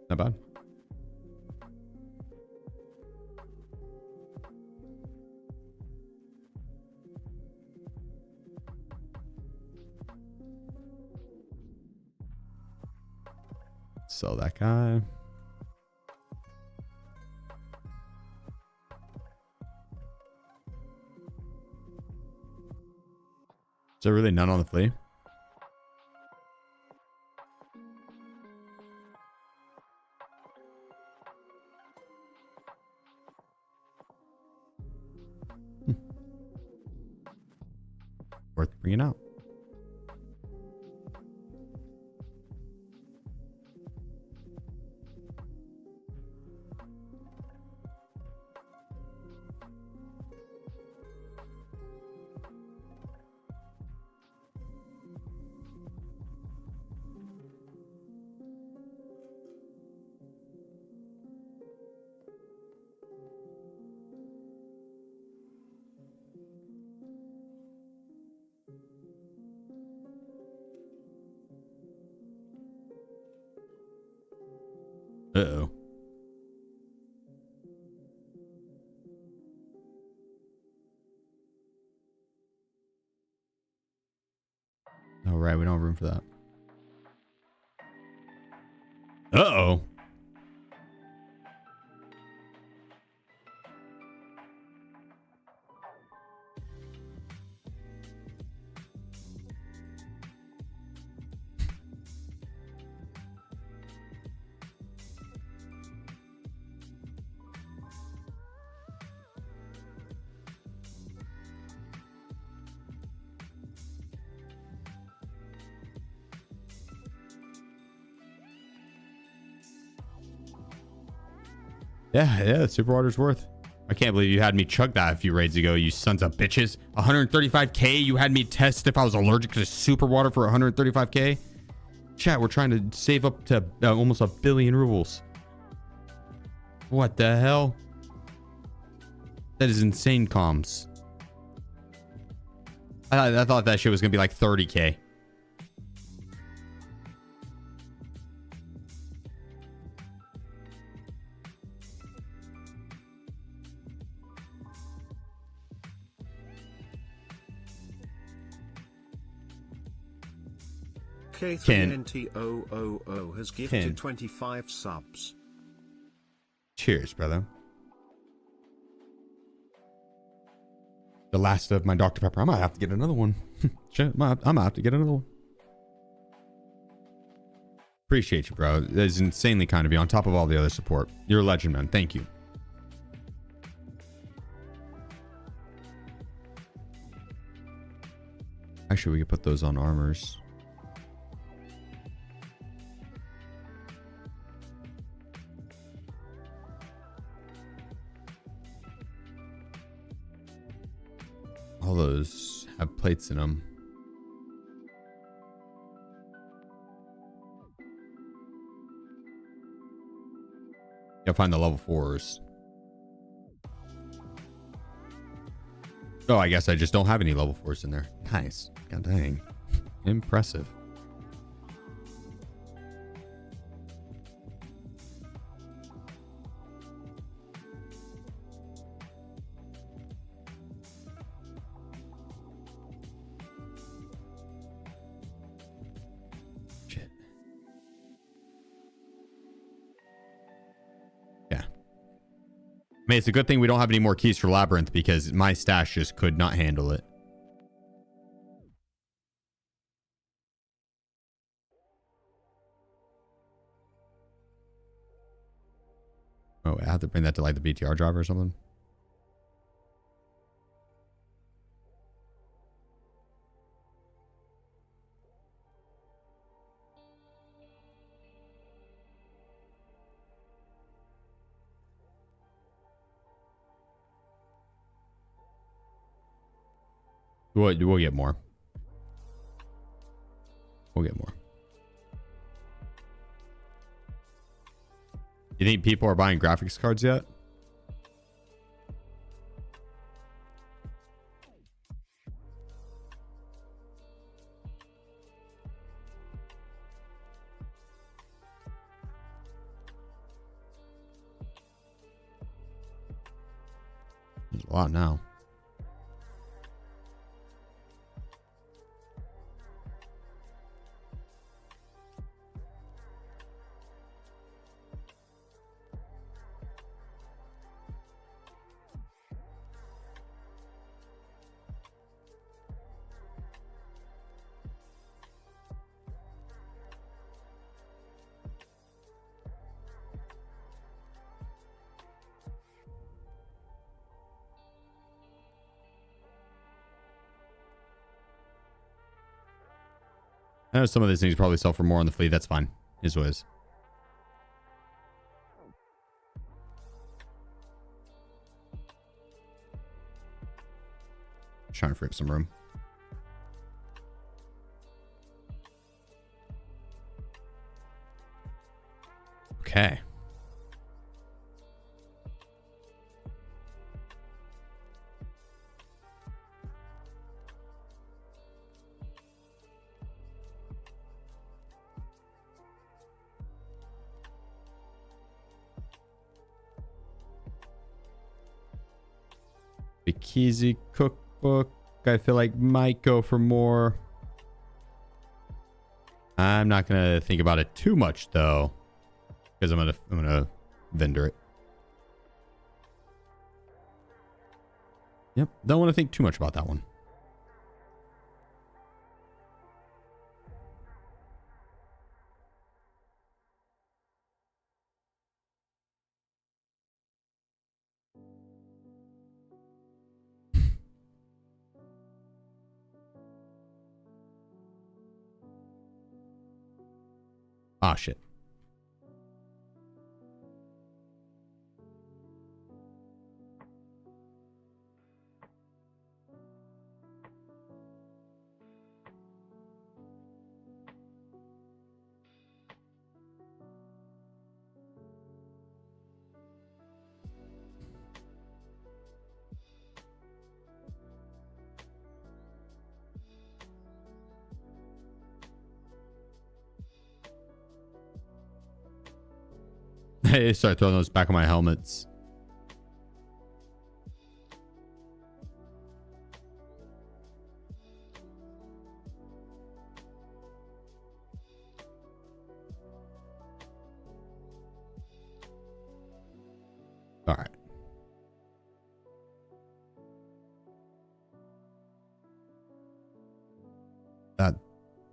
Not bad. Sell that guy. Is there really none on the flea? Worth bringing out. Uh-oh. we don't have room for that. Uh-oh. Yeah, super water's worth. I can't believe you had me chug that a few raids ago, you sons of bitches. 135k, you had me test if I was allergic to super water for 135k. Chat, we're trying to save up to almost 1 billion rubles. What the hell? That is insane comms. I thought that shit was gonna be like 30k. K3NT000 has gifted Ken. 25 subs. Cheers, brother. The last of my Dr. Pepper. I might have to get another one. Shit, I might have to get another one. Appreciate you, bro. That is insanely kind of you on top of all the other support. You're a legend, man. Thank you. Actually, we could put those on armors. All those have plates in them. Gotta find the level 4s. Oh, I guess I just don't have any level 4s in there. Nice. God dang. Impressive. Shit. Yeah. I mean, it's a good thing we don't have any more keys for Labyrinth because my stash just could not handle it. Oh, I have to bring that to like the BTR driver or something. We'll get more. We'll get more. You think people are buying graphics cards yet? There's a lot now. I know some of these things probably sell for more on the fleet. That's fine. Is what it is. Trying to free up some room. Okay. Bikizi cookbook. I feel like might go for more. I'm not gonna think about it too much though, because I'm gonna vendor it. Yep, don't want to think too much about that one. Ah, shit. Hey, start throwing those back on my helmets. All right.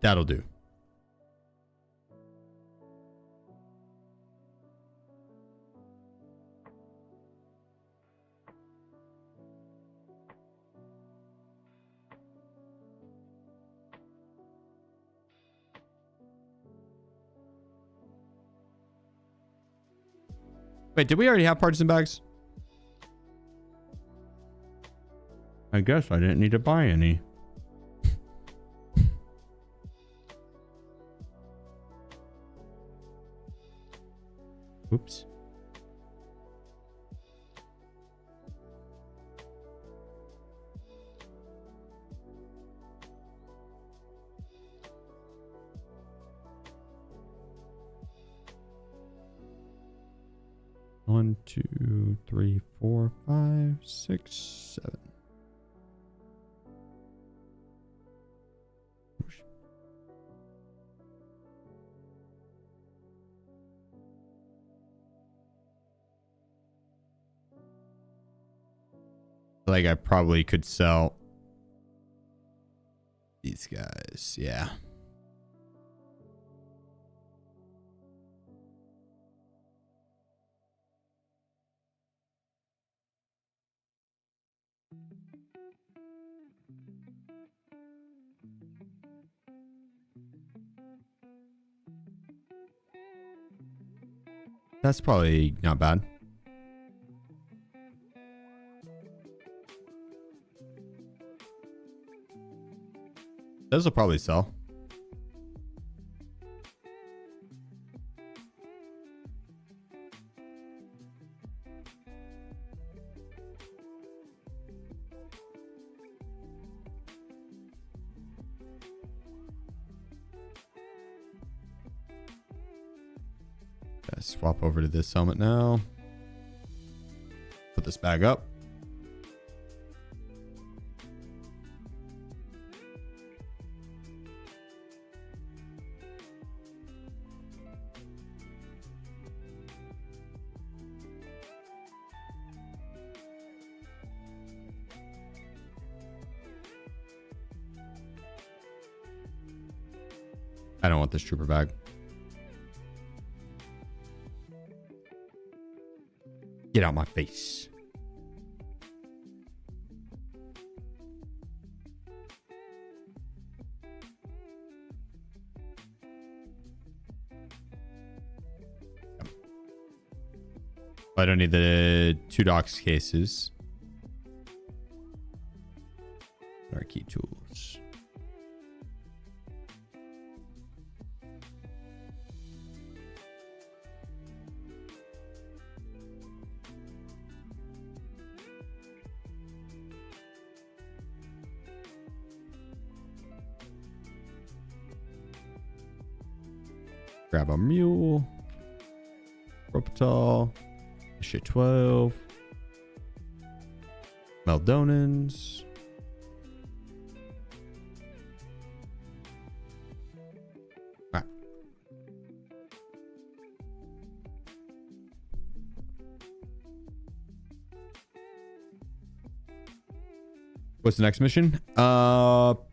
That'll do. Wait, did we already have partisan bags? I guess I didn't need to buy any. Oops. One, two, three, four, five, six, seven. Like I probably could sell these guys. Yeah. That's probably not bad. Those will probably sell. Gotta swap over to this helmet now. Put this bag up. I don't want this trooper bag. Get out my face. I don't need the 2 docs cases. Our key tools. Grab a mule. Ropital. Shit 12. Meldonans. Alright. What's the next mission? You'll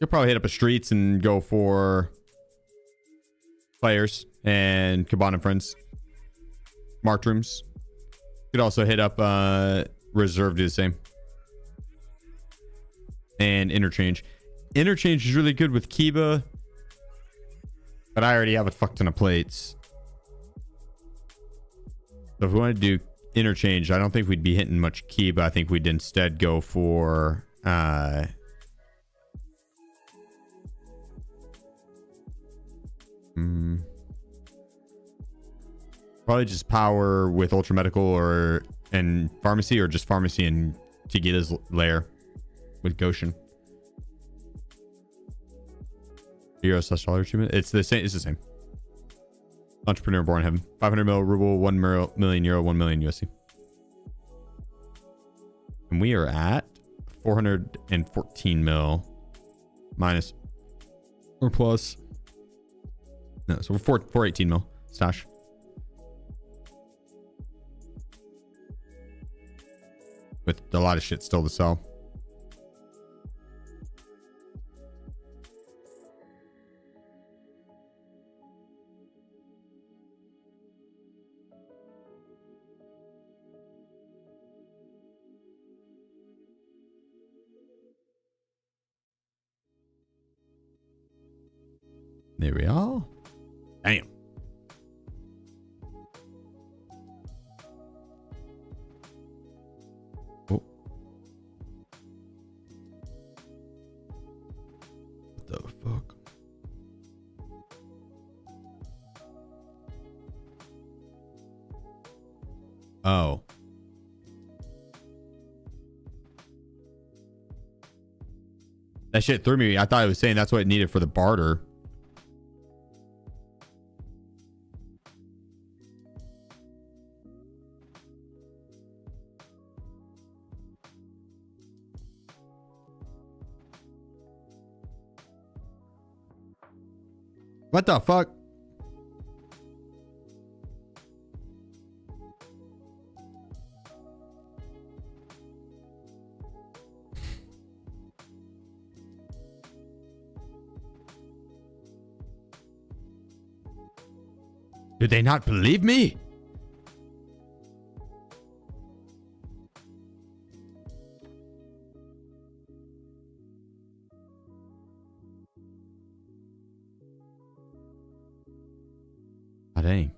probably hit up a streets and go for players and Cabana friends. Marked rooms. Could also hit up reserve, do the same. And interchange. Interchange is really good with Kiba. But I already have a fuck ton of plates. So if we want to do interchange, I don't think we'd be hitting much Kiba. I think we'd instead go for probably just power with ultra medical and pharmacy, or just pharmacy and Chiquita's lair with Goshen. Euro/dollar achievement. It's the same. It's the same. Entrepreneur born in heaven. 500 mil ruble, 1 million euro, 1 million USD. And we are at 414 mil minus or plus. No, so we're 418 mil stash. With a lot of shit still to sell. There we are. Damn. Oh. What the fuck? Oh. That shit threw me. I thought it was saying that's what it needed for the barter. What the fuck? Did they not believe me? Ah, dang.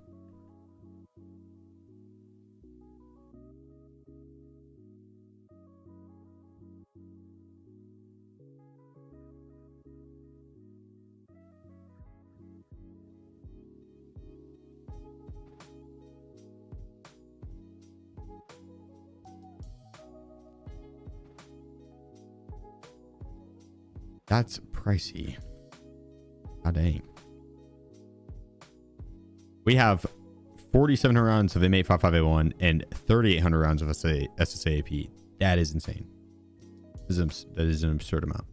That's pricey. Ah, dang. We have 4,700 rounds of M855A1 and 3,800 rounds of SSAP. That is insane. That is an absurd amount.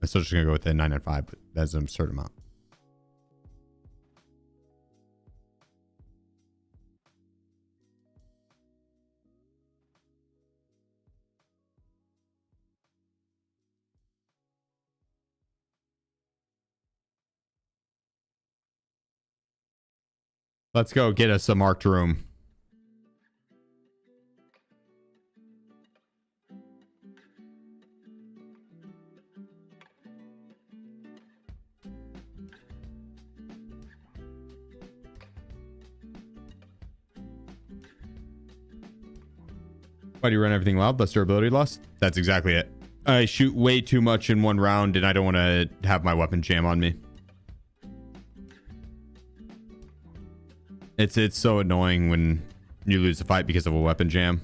I'm still just going to go with the 995, but that's an absurd amount. Let's go get us a marked room. Why do you run everything loud? Less durability loss? That's exactly it. I shoot way too much in one round and I don't want to have my weapon jam on me. It's so annoying when you lose a fight because of a weapon jam.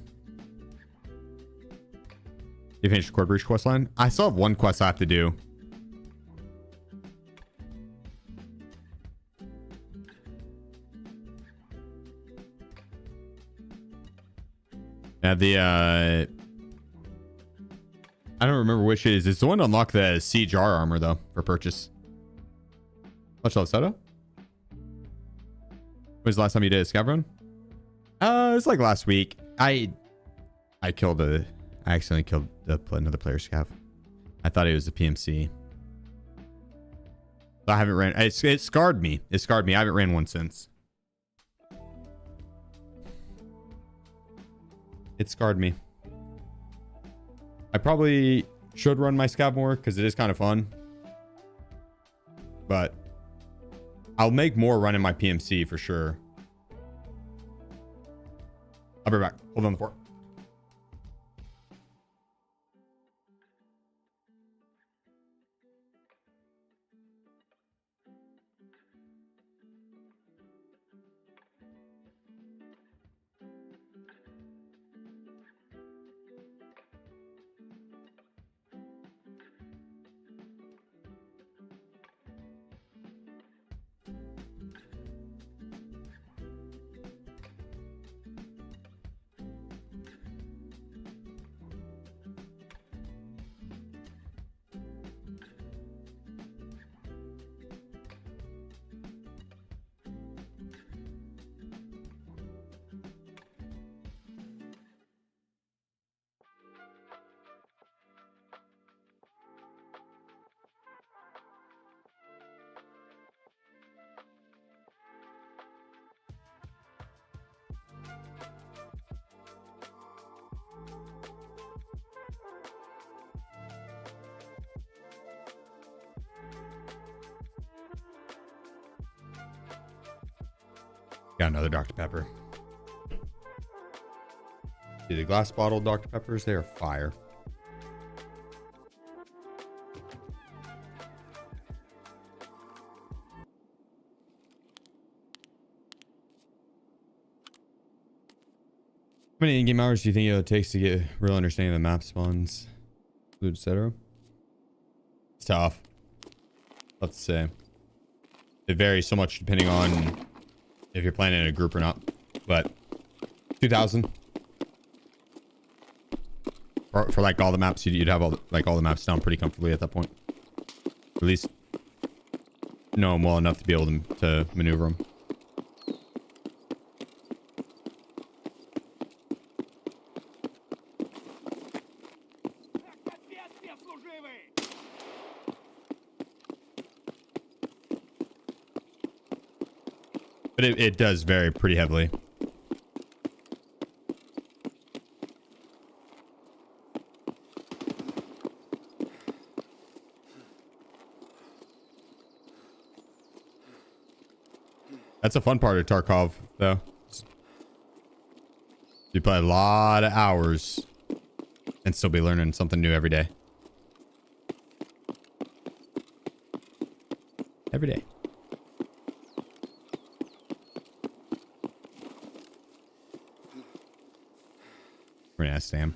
You finished the Core Breach quest line? I still have one quest I have to do. I don't remember which it is. It's the one to unlock the siege armor though for purchase. Much love, Soto. When was the last time you did a scav run? It was like last week. I accidentally killed another player scav. I thought it was a PMC. I haven't ran. It scarred me. It scarred me. I haven't ran one since. It scarred me. I probably should run my scav more because it is kind of fun. But I'll make more running my PMC for sure. I'll be back. Hold on the fort. Got another Dr. Pepper. Dude, the glass bottle Dr. Peppers, they are fire. How many in-game hours do you think it takes to get real understanding of the map spawns, loot, etc.? It's tough. Tough to say. It varies so much depending on if you're playing in a group or not. But 2,000 for like all the maps, you'd have all the maps down pretty comfortably at that point. At least know them well enough to be able to maneuver them. But it does vary pretty heavily. That's a fun part of Tarkov, though. You play a lot of hours and still be learning something new every day. Every day. Very nice, Sam.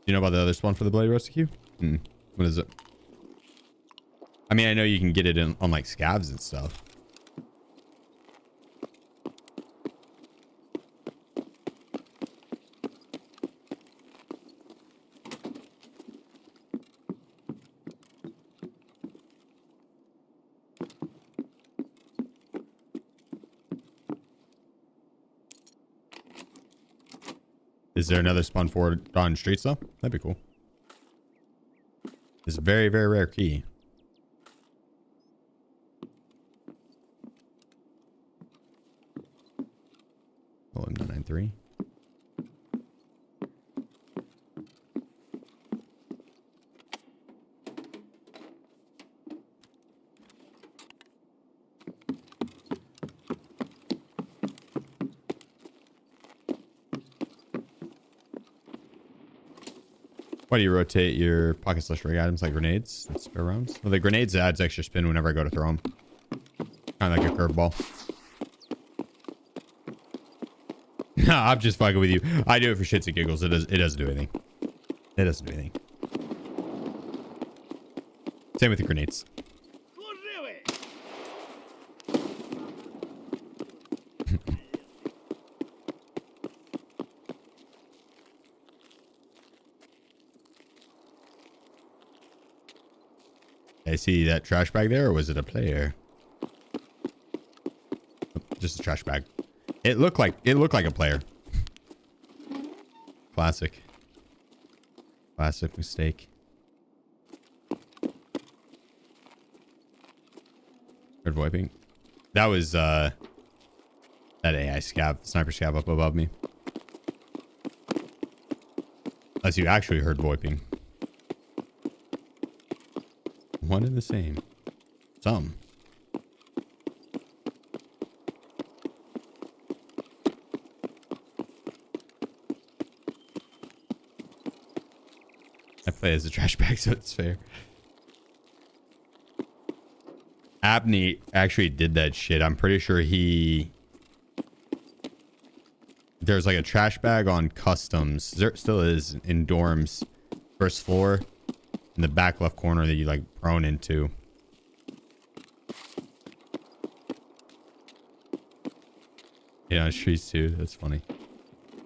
You know about the other spawn for the Bloody Roasted Q? What is it? I mean, I know you can get it on like scavs and stuff. Is there another spawn for on streets though? That'd be cool. It's a very, very rare key. LM993. Why do you rotate your pocket/rig items like grenades and spare rounds? Well, the grenades adds extra spin whenever I go to throw them. Kind of like a curveball. Nah, I'm just fucking with you. I do it for shits and giggles. It doesn't do anything. It doesn't do anything. Same with the grenades. I see that trash bag there, or was it a player? Just a trash bag. It looked like a player. Classic mistake. Heard VoIPing. That was that AI sniper scab up above me. Unless you actually heard VoIPing. One and the same. Some. I play as a trash bag, so it's fair. Abney actually did that shit. I'm pretty sure there's like a trash bag on customs. There still is in dorms. First floor. In the back left corner that you like prone into. Yeah, streets too. That's funny.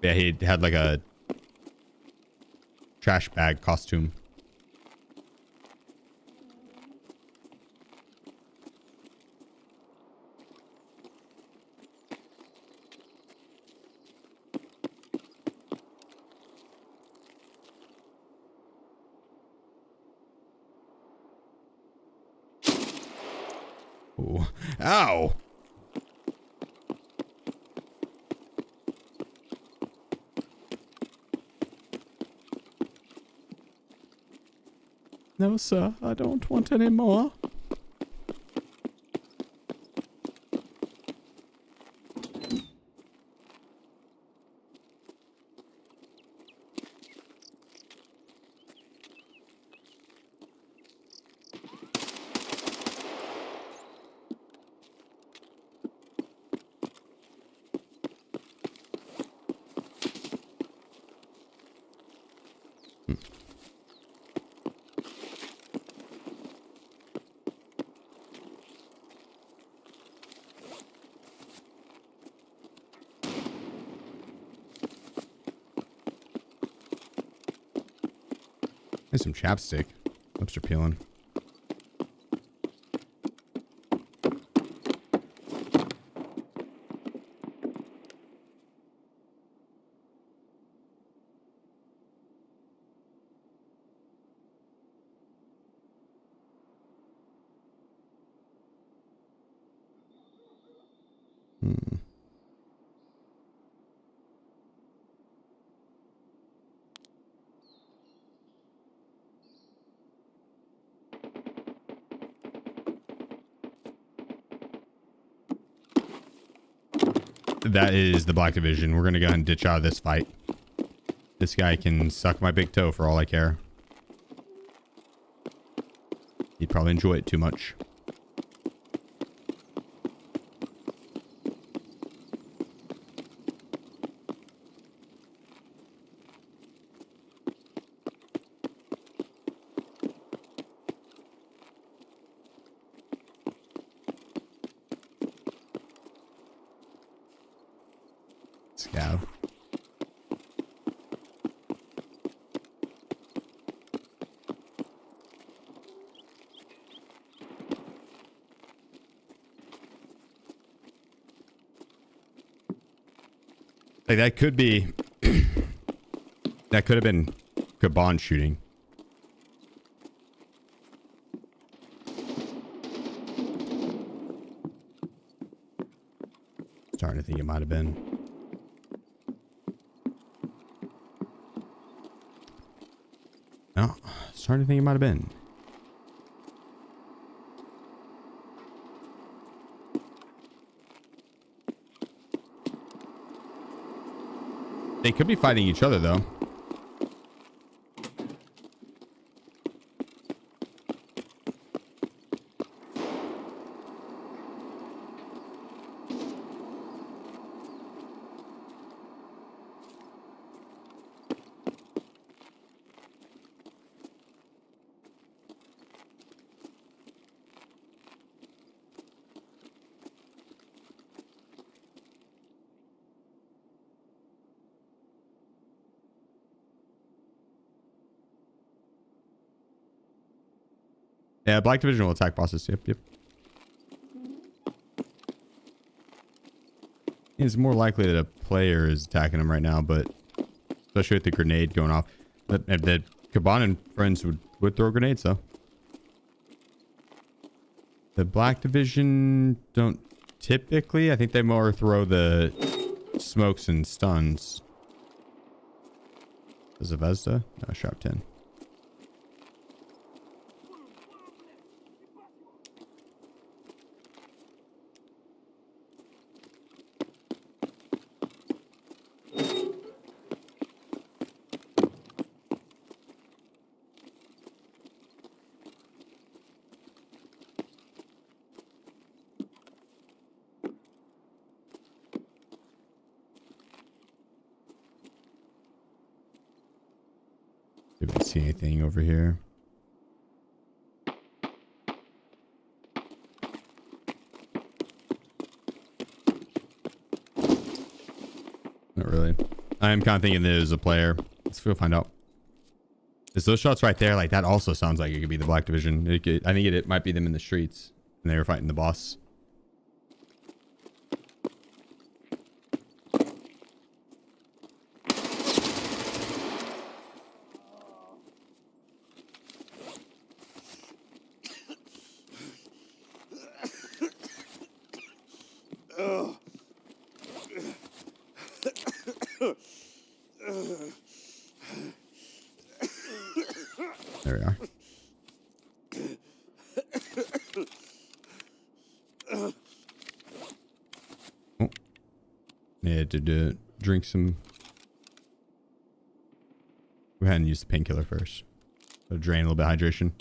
Yeah, he had like a trash bag costume. Ooh. Ow! No, sir, I don't want any more. There's some chapstick. Lips are peeling. That is the Black Division. We're going to go ahead and ditch out of this fight. This guy can suck my big toe for all I care. He'd probably enjoy it too much. Scav. Like that could be that could have been Kaban shooting. Starting to think it might have been. No, starting to think it might have been. They could be fighting each other though. Yeah, Black Division will attack bosses. Yep, yep. It's more likely that a player is attacking them right now, but especially with the grenade going off. The Kaban and friends would throw grenades, though. The Black Division don't typically. I think they more throw the smokes and stuns. Is it Vezda? No, sharp 10. Did we see anything over here? Not really. I am kind of thinking that it was a player. Let's go find out. Is those shots right there? Like that also sounds like it could be the Black Division. I think it might be them in the streets and they were fighting the boss. There we are. Oh. Yeah, to drink some. Go ahead and use the painkiller first. So drain a little bit of hydration.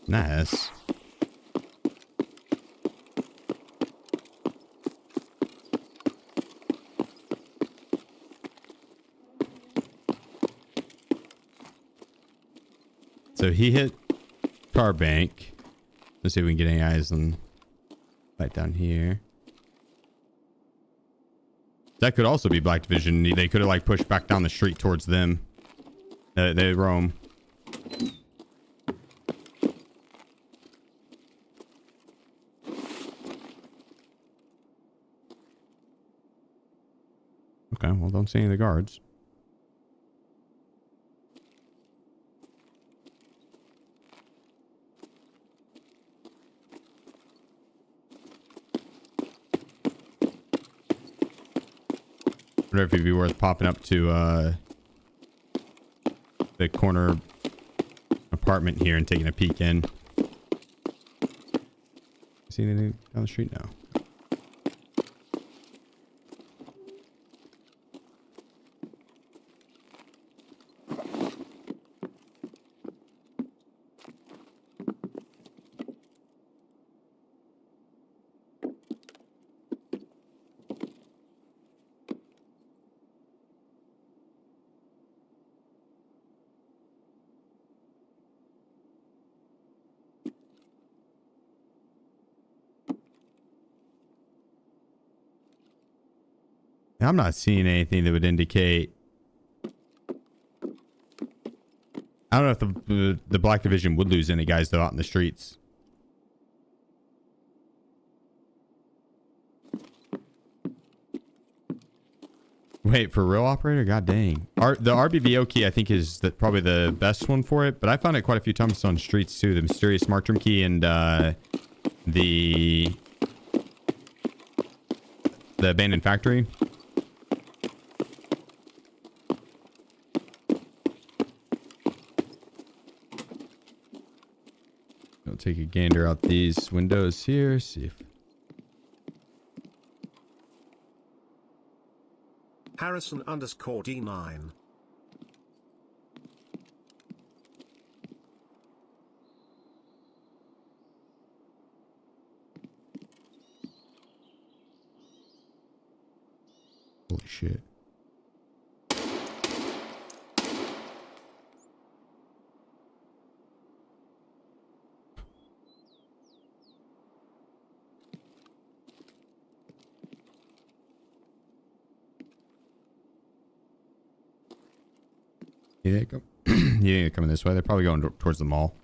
Nice. So he hit car bank. Let's see if we can get any eyes on right down here. That could also be Black Division. They could have like pushed back down the street towards them. They roam. Okay, well, don't see any of the guards. I wonder if it'd be worth popping up to the corner apartment here and taking a peek in. See anything down the street now? I'm not seeing anything that would indicate. I don't know if the Black Division would lose any guys though out in the streets. Wait, for real, operator? God dang. The RBVO key I think is probably the best one for it, but I found it quite a few times on streets too. The mysterious smart room key and the abandoned factory. take a gander out these windows here. See if Harrison underscore D9. Holy shit. You think they're coming this way? They're probably going towards the mall.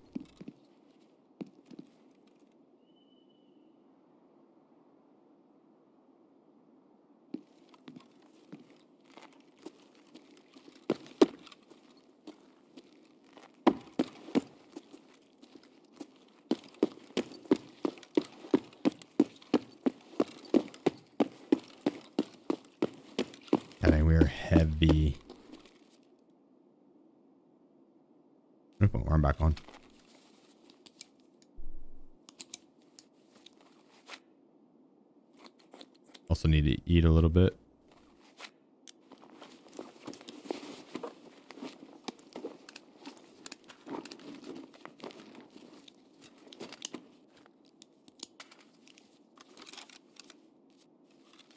I think we are heavy. I'm gonna put my arm back on. Also need to eat a little bit.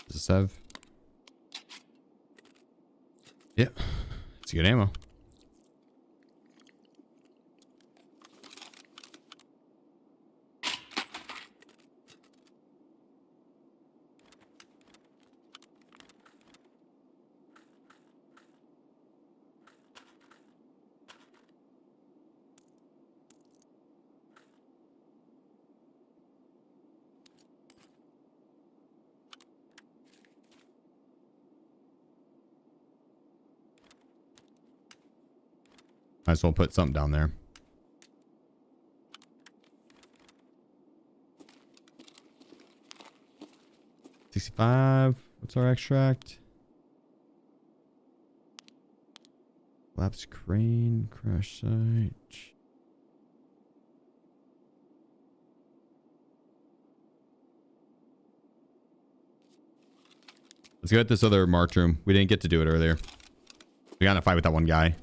Does this have? Yeah, it's good ammo. Might as well put something down there. 65. What's our extract? Collapsed crane, crash site. Let's go at this other marked room. We didn't get to do it earlier. We got in a fight with that one guy.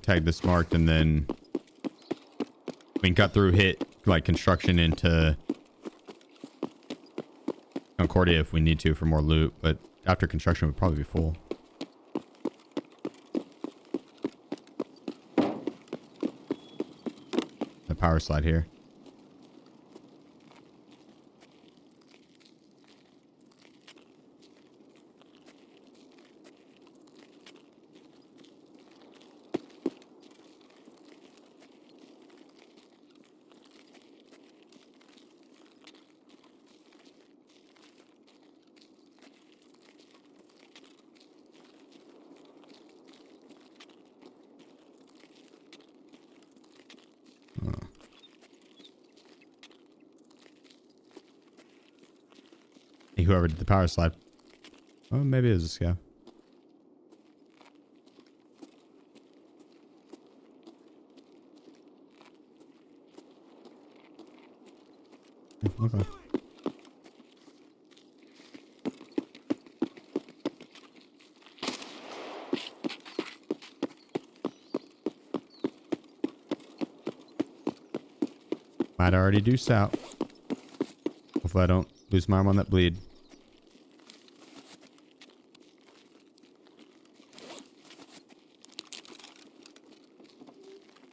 Tag this marked, and then we can cut through, hit like construction into Concordia if we need to for more loot, but after construction would probably be full. The power slide here. Whoever did the power slide. Oh, maybe it was this guy. Okay. Might already do south. Hopefully I don't lose my arm on that bleed.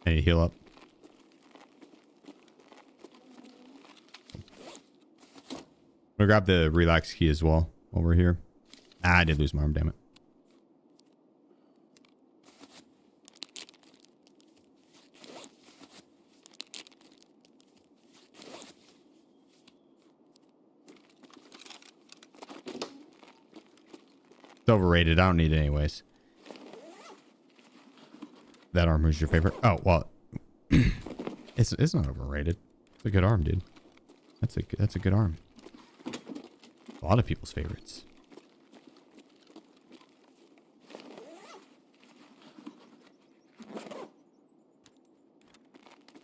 Hey, heal up. I'm gonna grab the relax key as well while we're here. Ah, I did lose my arm, damn it. It's overrated. I don't need it anyways. That armor is your favorite? Oh, well, it's not overrated. It's a good arm, dude. That's a good arm. A lot of people's favorites.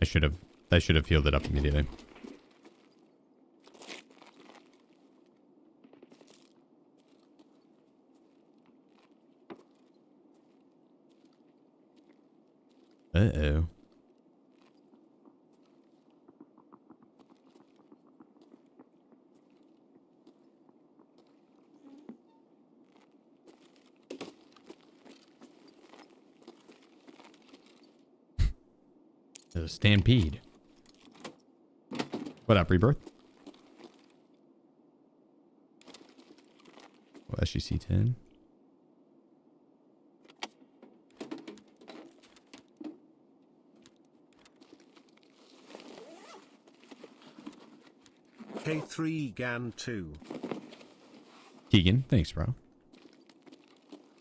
I should have healed it up immediately. Uh-oh. There's a stampede. What up, Rebirth? Oh, SGC 10. K3 GAN 2. Keegan, thanks, bro.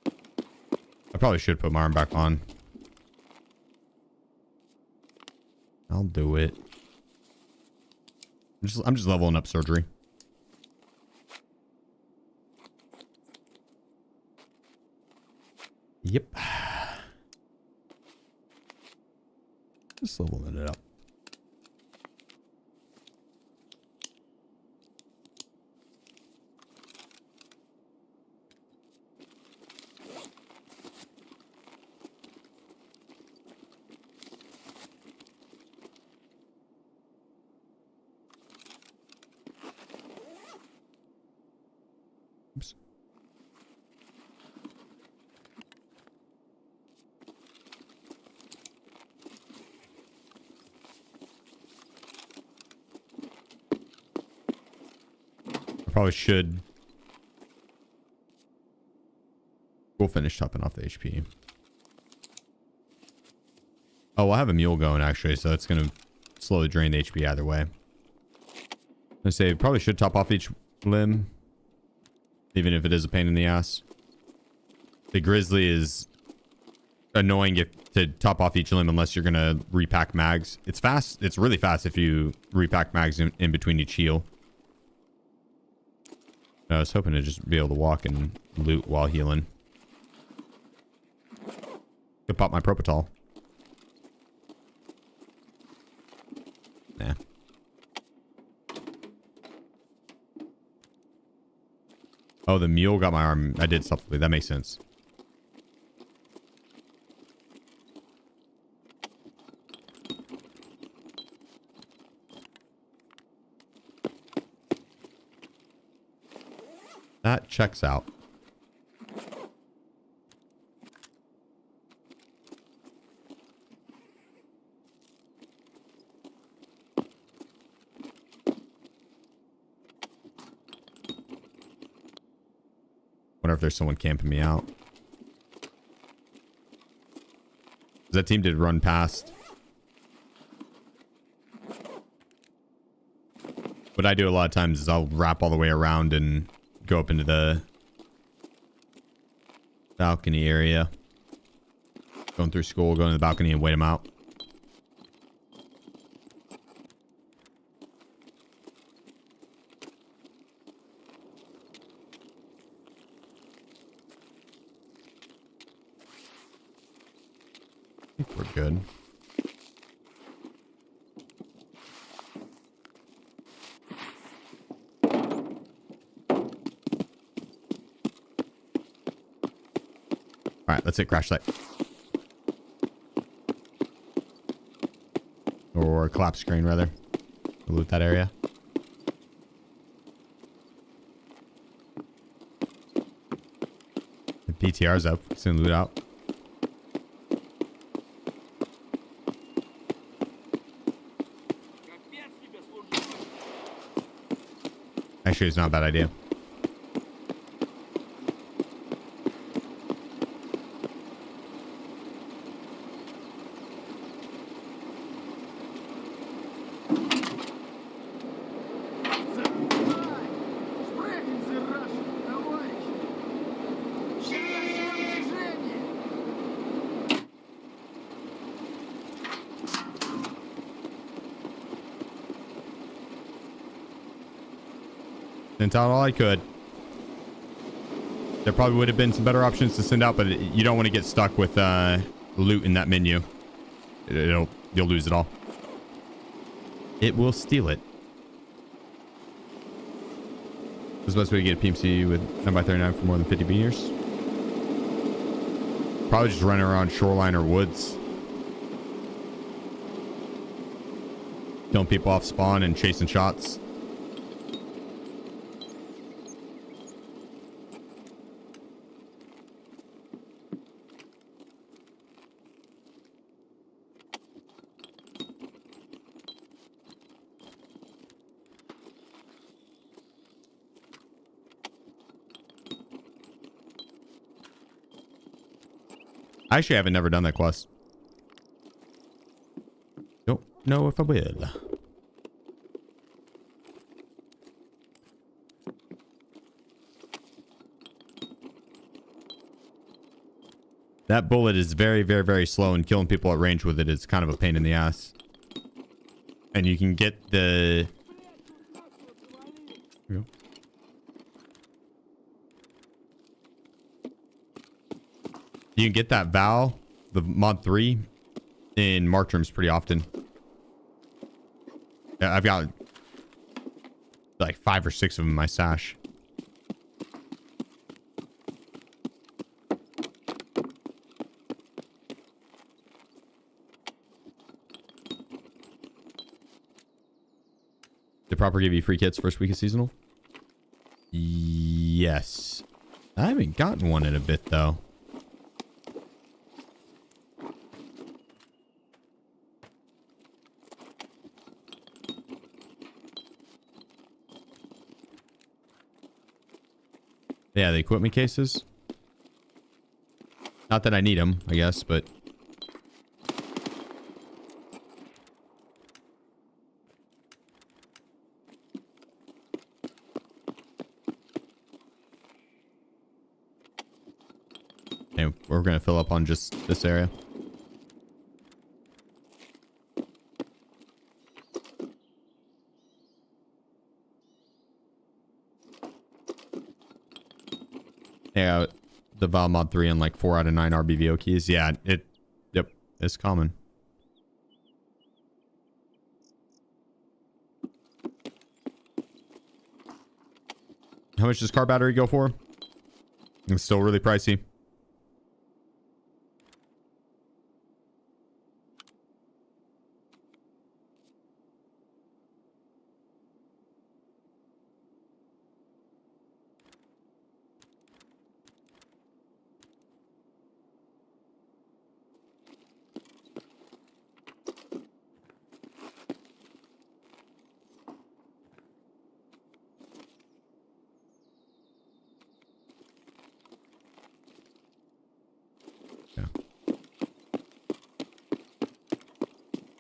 I probably should put my arm back on. I'll do it. I'm just leveling up surgery. Yep. Just leveling it up. Oops. I probably should. We'll finish topping off the HP. Oh, I have a mule going actually, so it's gonna slowly drain the HP either way. I say probably should top off each limb, even if it is a pain in the ass. The grizzly is annoying to top off each limb unless you're gonna repack mags. It's fast. It's really fast if you repack mags in between each heal. I was hoping to just be able to walk and loot while healing. Could pop my Propitol. Nah. Oh, the mule got my arm. I did something. That makes sense. That checks out. Wonder if there's someone camping me out. That team did run past. What I do a lot of times is I'll wrap all the way around and go up into the balcony area. Going through school, going to the balcony and wait them out. I think we're good. All right, let's hit crash site. Or collapse screen, rather. We'll loot that area. The PTR's up. Soon loot out. Actually, it's not a bad idea. Sent out all I could. There probably would have been some better options to send out, but you don't want to get stuck with loot in that menu. You'll lose it all. It will steal it. This is the best way to get a PMC with 9x39 for more than 50 meters. Probably just running around shoreline or woods. Killing people off spawn and chasing shots. Actually, I haven't never done that quest. Don't know if I will. That bullet is very, very, very slow, and killing people at range with it is kind of a pain in the ass. And you can get the... Here we go. You can get that Val, the mod 3, in Martrooms pretty often. I've got like 5 or 6 of them in my stash. Did Proper give you free kits first week of seasonal? Yes. I haven't gotten one in a bit though. Yeah, the equipment cases. Not that I need them, I guess, but... Okay, we're going to fill up on just this area. Yeah, the Val mod 3 and like 4 out of 9 RBVO keys. Yeah, yep, it's common. How much does car battery go for? It's still really pricey.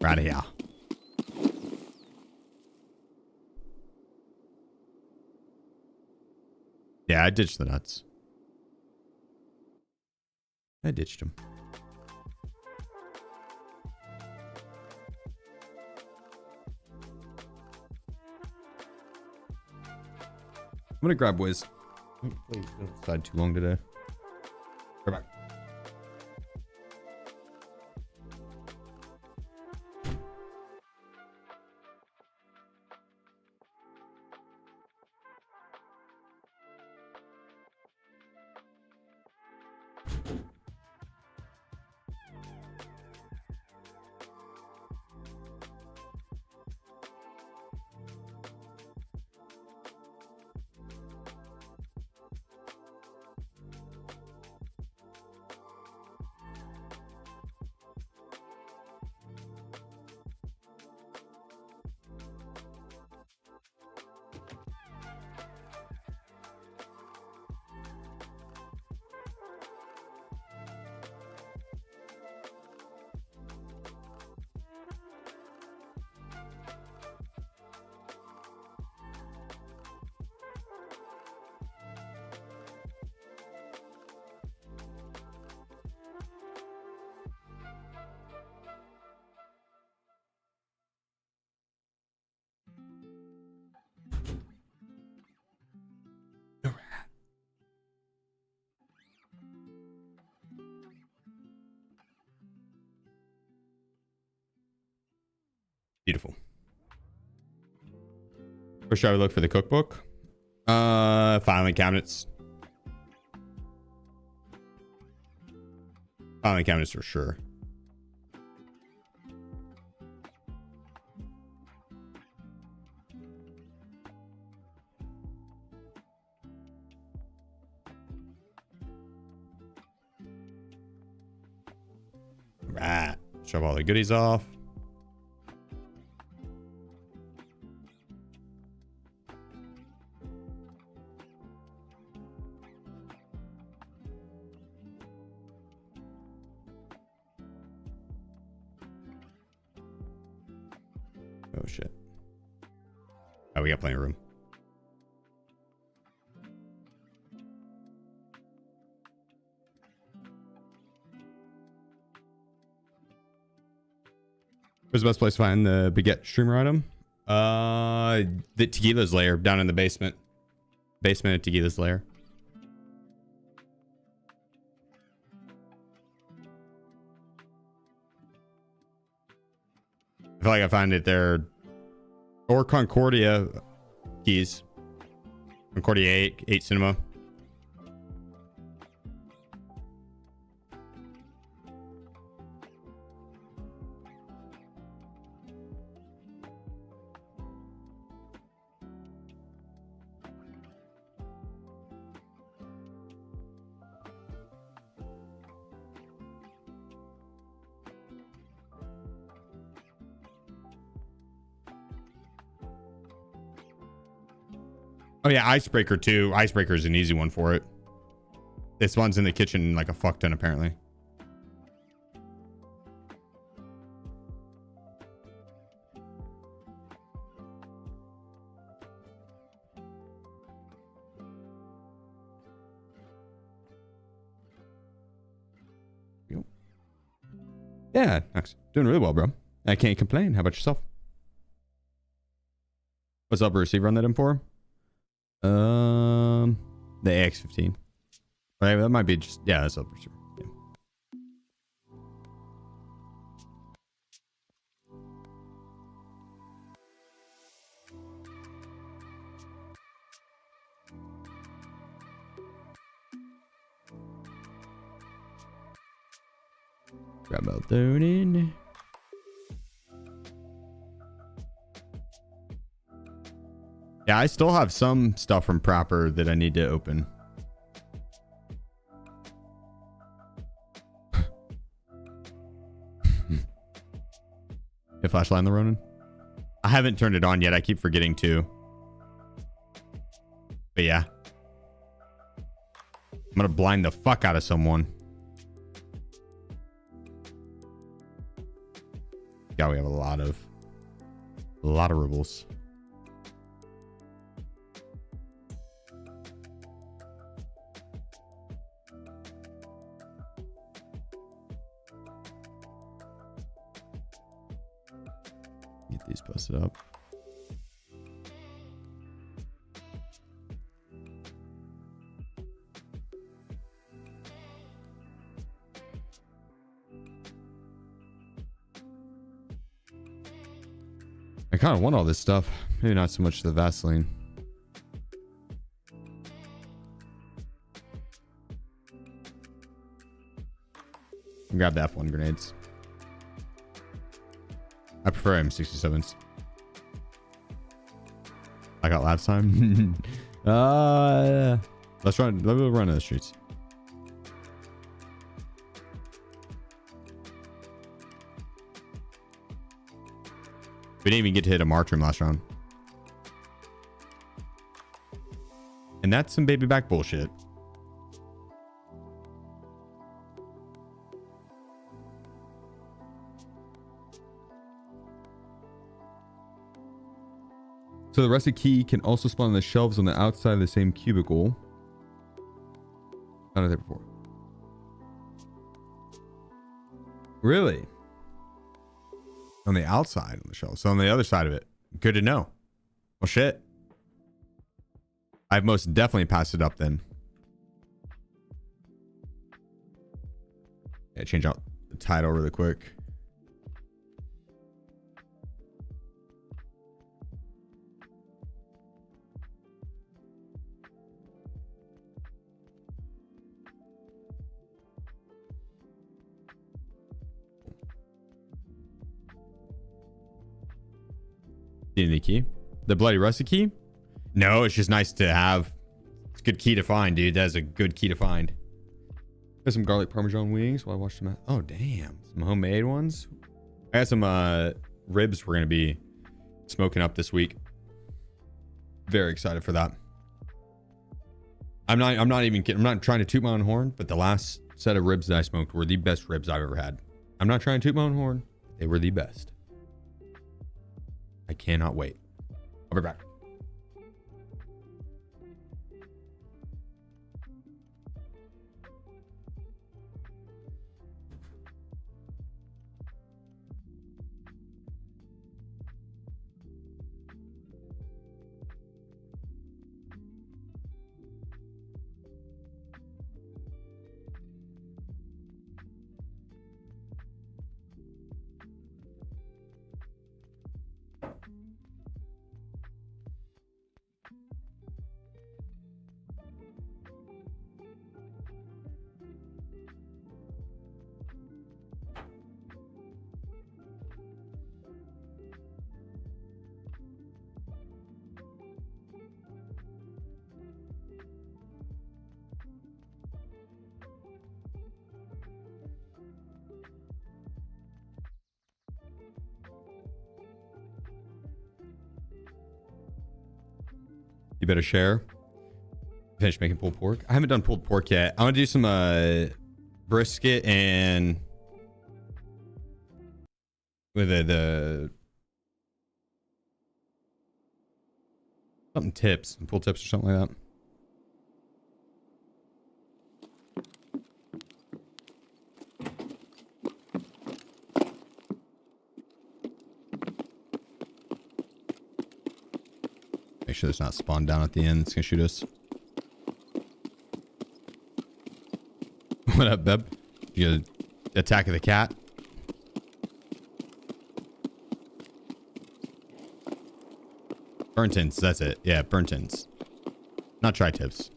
Out of here. Yeah, I ditched the nuts. I ditched them. I'm gonna grab Wiz. Please don't decide too long today. Go back. Beautiful. Where should I look for the cookbook? Filing cabinets. Filing cabinets for sure. Right. Shove all the goodies off. Oh shit. Oh, we got plenty of room. Where's the best place to find the baguette streamer item? The Tequila's lair down in the basement. Basement of Tequila's lair. I feel like I find it there. Or Concordia keys. Concordia 8 cinema. Oh yeah, icebreaker too. Icebreaker is an easy one for it. This one's in the kitchen like a fuck ton apparently. Yeah, nice. Doing really well, bro. I can't complain. How about yourself? What's up, receiver on that M4? The AX-15. Right, that might be just, yeah, that's up for sure. Yeah. Grab out there in. Yeah, I still have some stuff from Proper that I need to open. Your flashlight on the Ronin? I haven't turned it on yet. I keep forgetting to. But yeah. I'm gonna blind the fuck out of someone. Yeah, we have a lot of rubles. Get these posted up. I kind of want all this stuff. Maybe not so much the Vaseline. Grab the F1 grenades. I prefer M67s. I got last time. Let's run in the streets. We didn't even get to hit a March room last round. And that's some baby back bullshit. So the rusted key can also spawn on the shelves on the outside of the same cubicle. Not there before. Really? On the outside of the shelf. So on the other side of it. Good to know. Well, shit. I've most definitely passed it up then. Yeah, change out the title really quick. The key? The bloody rusty key? No, it's just nice to have. It's a good key to find, dude. That's a good key to find. There's some garlic parmesan wings while I watch them. Oh, damn. Some homemade ones. I got some ribs we're going to be smoking up this week. Very excited for that. I'm not even kidding. I'm not trying to toot my own horn, but the last set of ribs that I smoked were the best ribs I've ever had. I'm not trying to toot my own horn. They were the best. I cannot wait. I'll be back. You better share. Finish making pulled pork. I haven't done pulled pork yet. I want to do some brisket and with the something tips, some pulled tips or something like that. Make sure there's not spawn down at the end. It's gonna shoot us. What up, Beb? You got Attack of the Cat? Burnt-ins, that's it. Yeah, burnt-ins. Not tri-tips.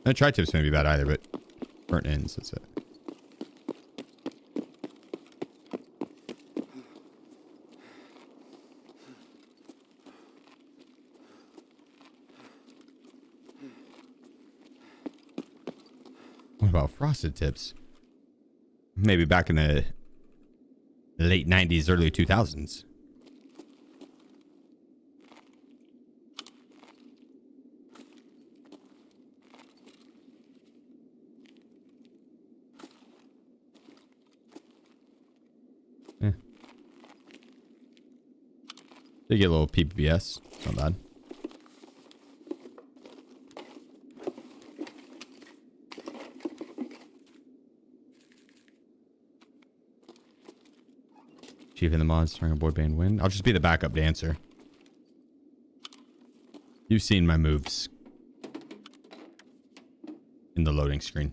No, tri-tips may be bad either, but burnt-ins, that's it. What about frosted tips? Maybe back in the late 90s, early 2000s. Eh. They get a little PPS. Not bad. Chief in the mods, starring a boy band win. I'll just be the backup dancer. You've seen my moves in the loading screen.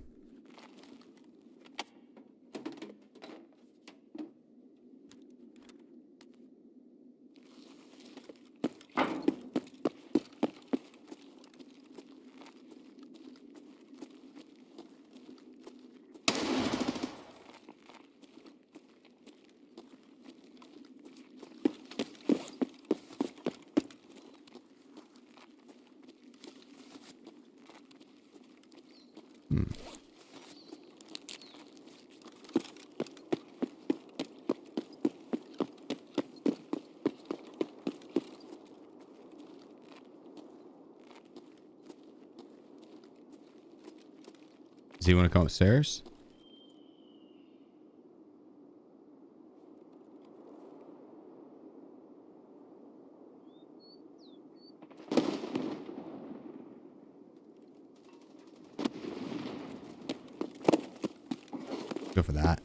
Does he want to come upstairs? Go for that.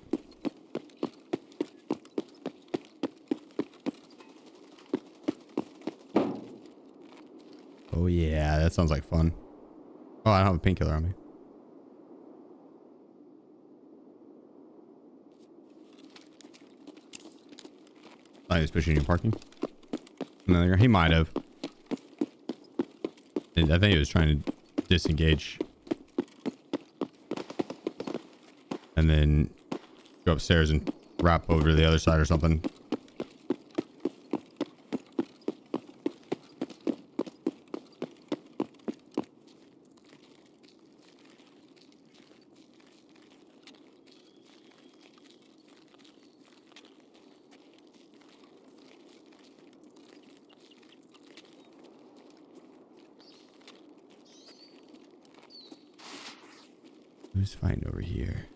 Oh yeah, that sounds like fun. Oh, I don't have a painkiller on me. I was pushing you parking. No, he might have. I think he was trying to disengage. And then go upstairs and wrap over to the other side or something. Who's fighting over here?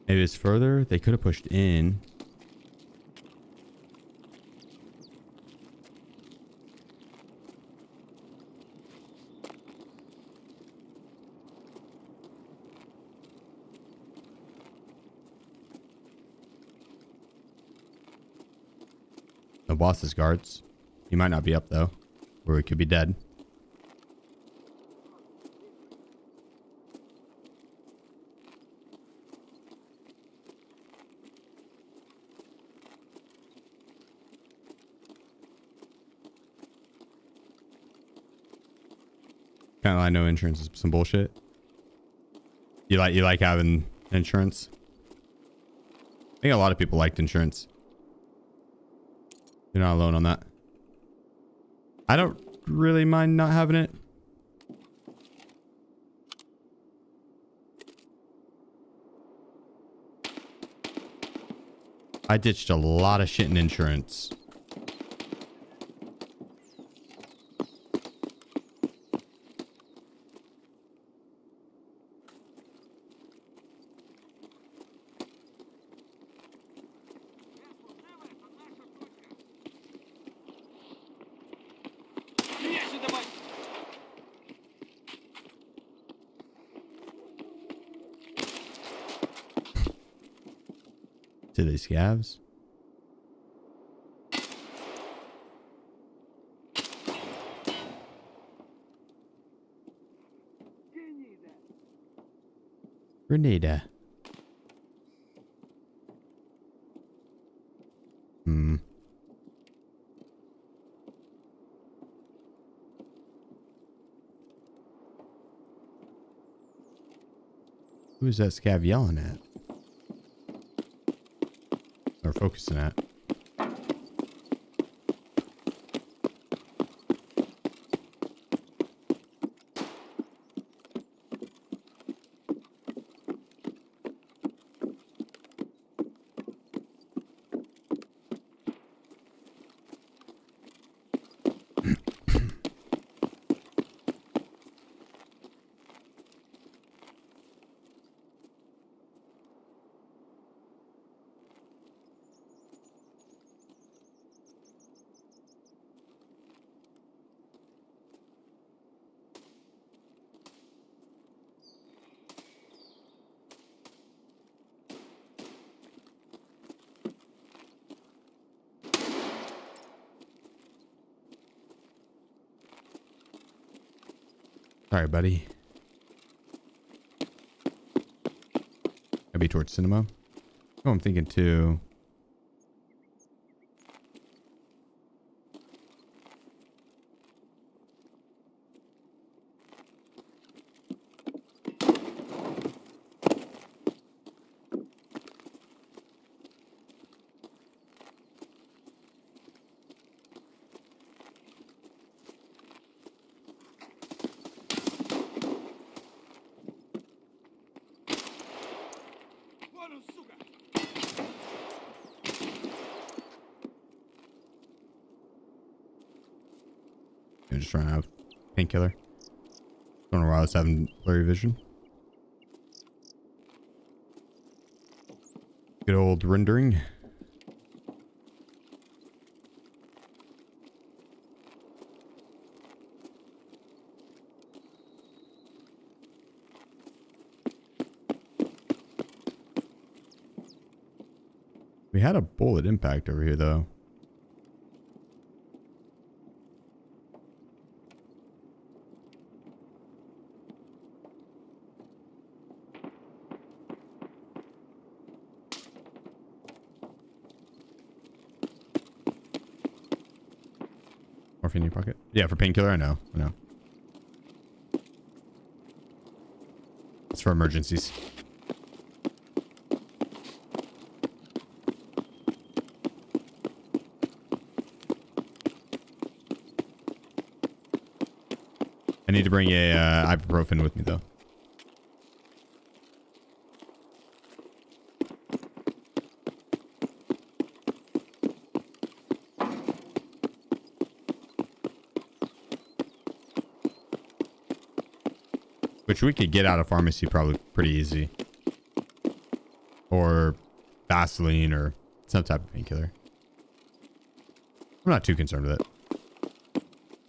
Maybe it's further. They could have pushed in. The boss's guards. He might not be up though, or he could be dead. Kind of like no insurance is some bullshit. You like having insurance? I think a lot of people liked insurance. You're not alone on that. I don't really mind not having it. I ditched a lot of shit in insurance. To these scavs. Grenada. Who is that scav yelling at? Or focusing at? Sorry, buddy. Maybe towards cinema. Oh, I'm thinking too. I'm just running out of painkiller. Don't know why I was having blurry vision. Good old rendering. We had a bullet impact over here though. Morphine in your pocket? Yeah, for painkiller, I know. It's for emergencies. I need to bring a ibuprofen with me though. Which we could get out of pharmacy probably pretty easy. Or Vaseline or some type of painkiller. I'm not too concerned with it.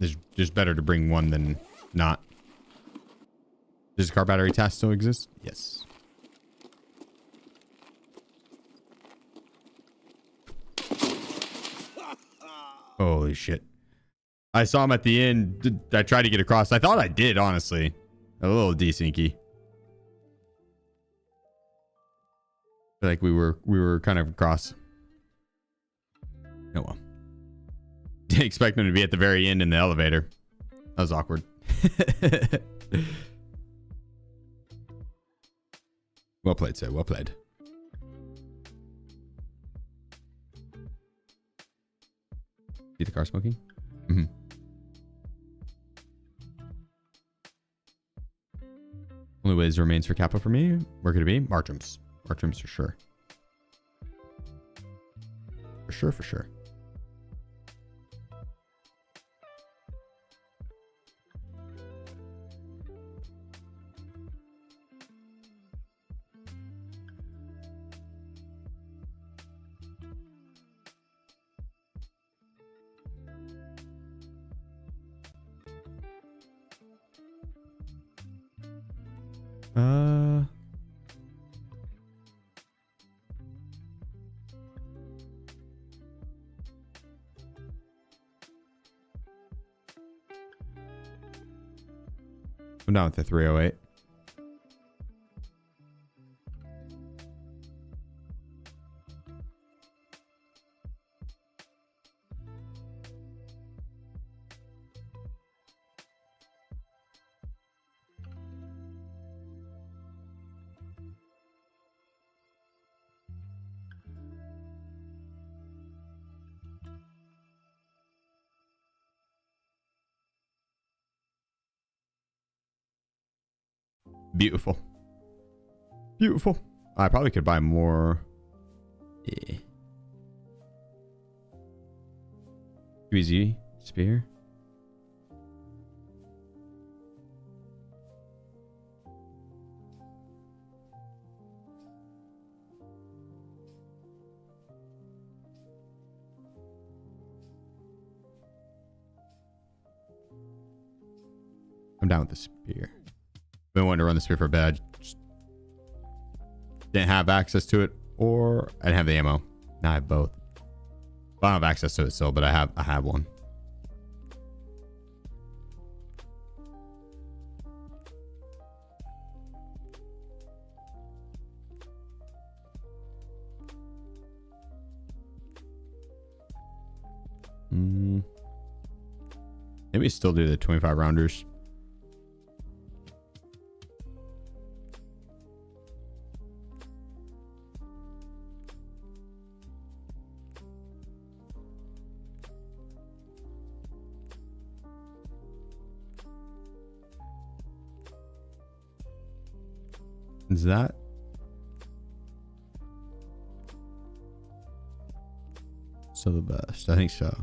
It's just better to bring one than not. Does the car battery task still exist? Yes. Holy shit. I saw him at the end. I tried to get across. I thought I did, honestly. A little desinky. Feel like we were kind of across. Oh well. Didn't expect him to be at the very end in the elevator. That was awkward. Well played, sir. Well played. See the car smoking? Mm-hmm. Only ways remains for Kappa for me. Where could it be? Martrams. Martrams for sure. For sure, for sure. I'm down with the 308. Beautiful. Beautiful. I probably could buy more. Yeah. QZ spear. I'm down with the spear. Been wanting to run the spear for a bit. I just didn't have access to it, or I didn't have the ammo. Now I have both. Well, I don't have access to it still, but I have one. Maybe still do the 25 rounders. Is that? So the best. I think so.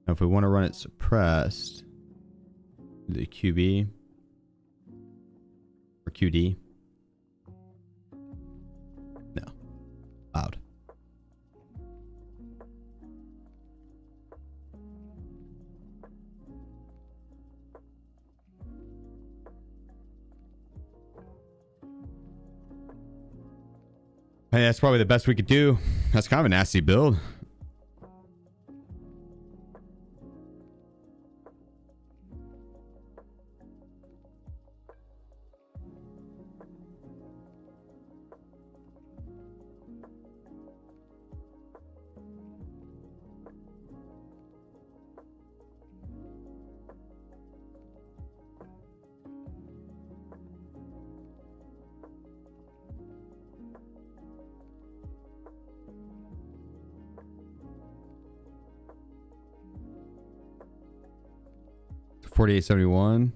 Now, if we want to run it suppressed, the QB or QD. No. Loud. Hey, that's probably the best we could do. That's kind of a nasty build. 4871.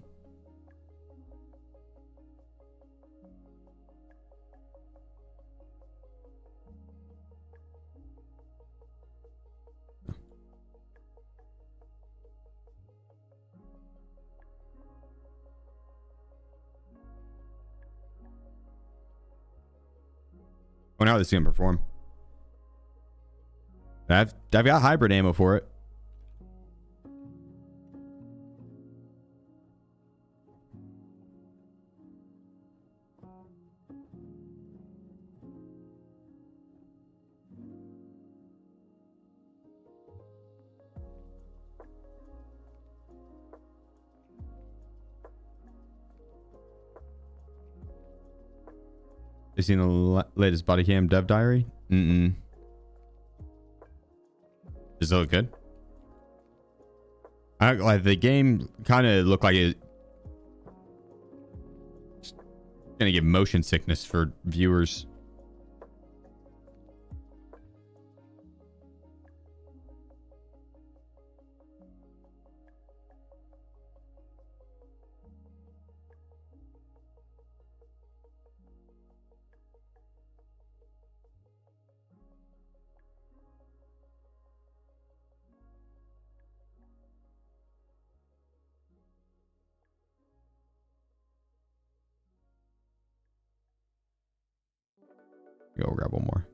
I wonder how this is gonna perform. I've got hybrid ammo for it. You seen the latest body cam dev diary? Mm-mm. Does it look good? Like the game kind of looked like it's gonna give motion sickness for viewers. Go grab one more.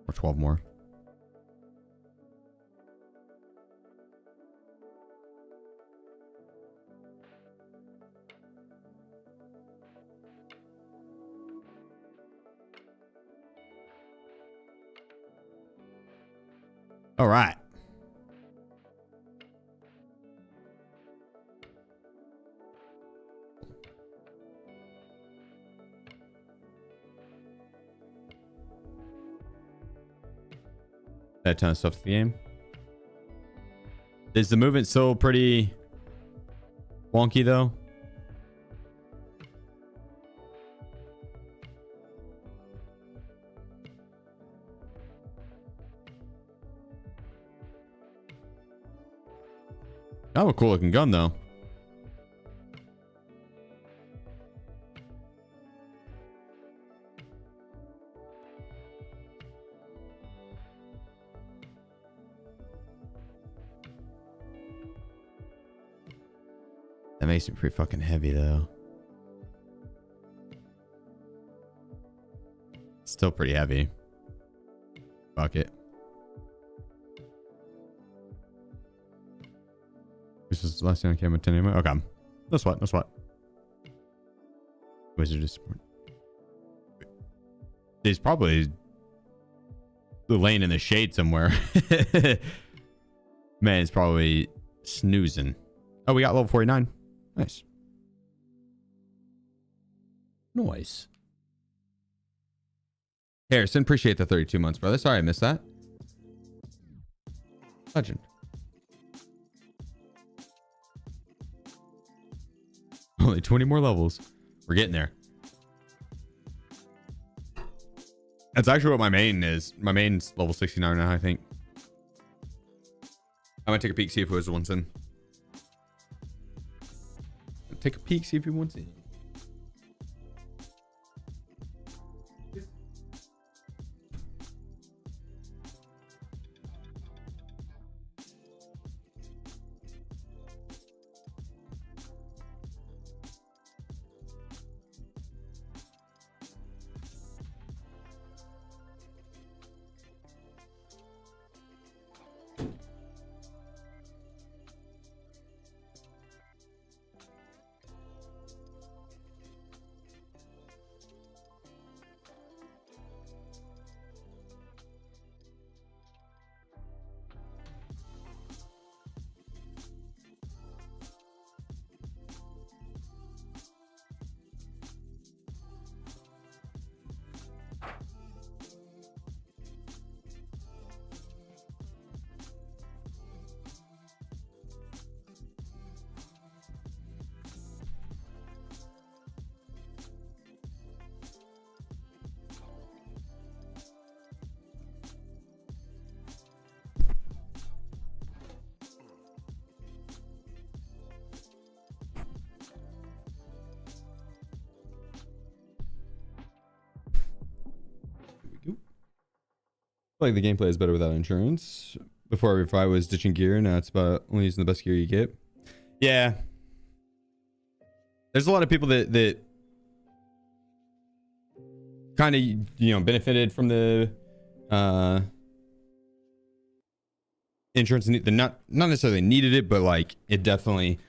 Or 12 more. All right. That ton of stuff to the game. Is the movement still pretty wonky though? Kind of a cool looking gun though. That makes it pretty fucking heavy though. Still pretty heavy. Fuck it. This is the last thing I came with 10 ammo. Okay. No sweat, no sweat. Wizard of support. He's probably laying in the shade somewhere. Man, it's probably snoozing. Oh, we got level 49. Nice. Nice. Harrison, appreciate the 32 months, brother. Sorry I missed that. Legend. Only 20 more levels. We're getting there. That's actually what my main is. My main's level 69 now, I think. I'm gonna take a peek, see if it was once in. Take a peek, see if it wants in. Like the gameplay is better without insurance. Before, if I was ditching gear, now it's about only using the best gear you get. Yeah. There's a lot of people that kind of, you know, benefited from the insurance. They're not necessarily needed it, but like it definitely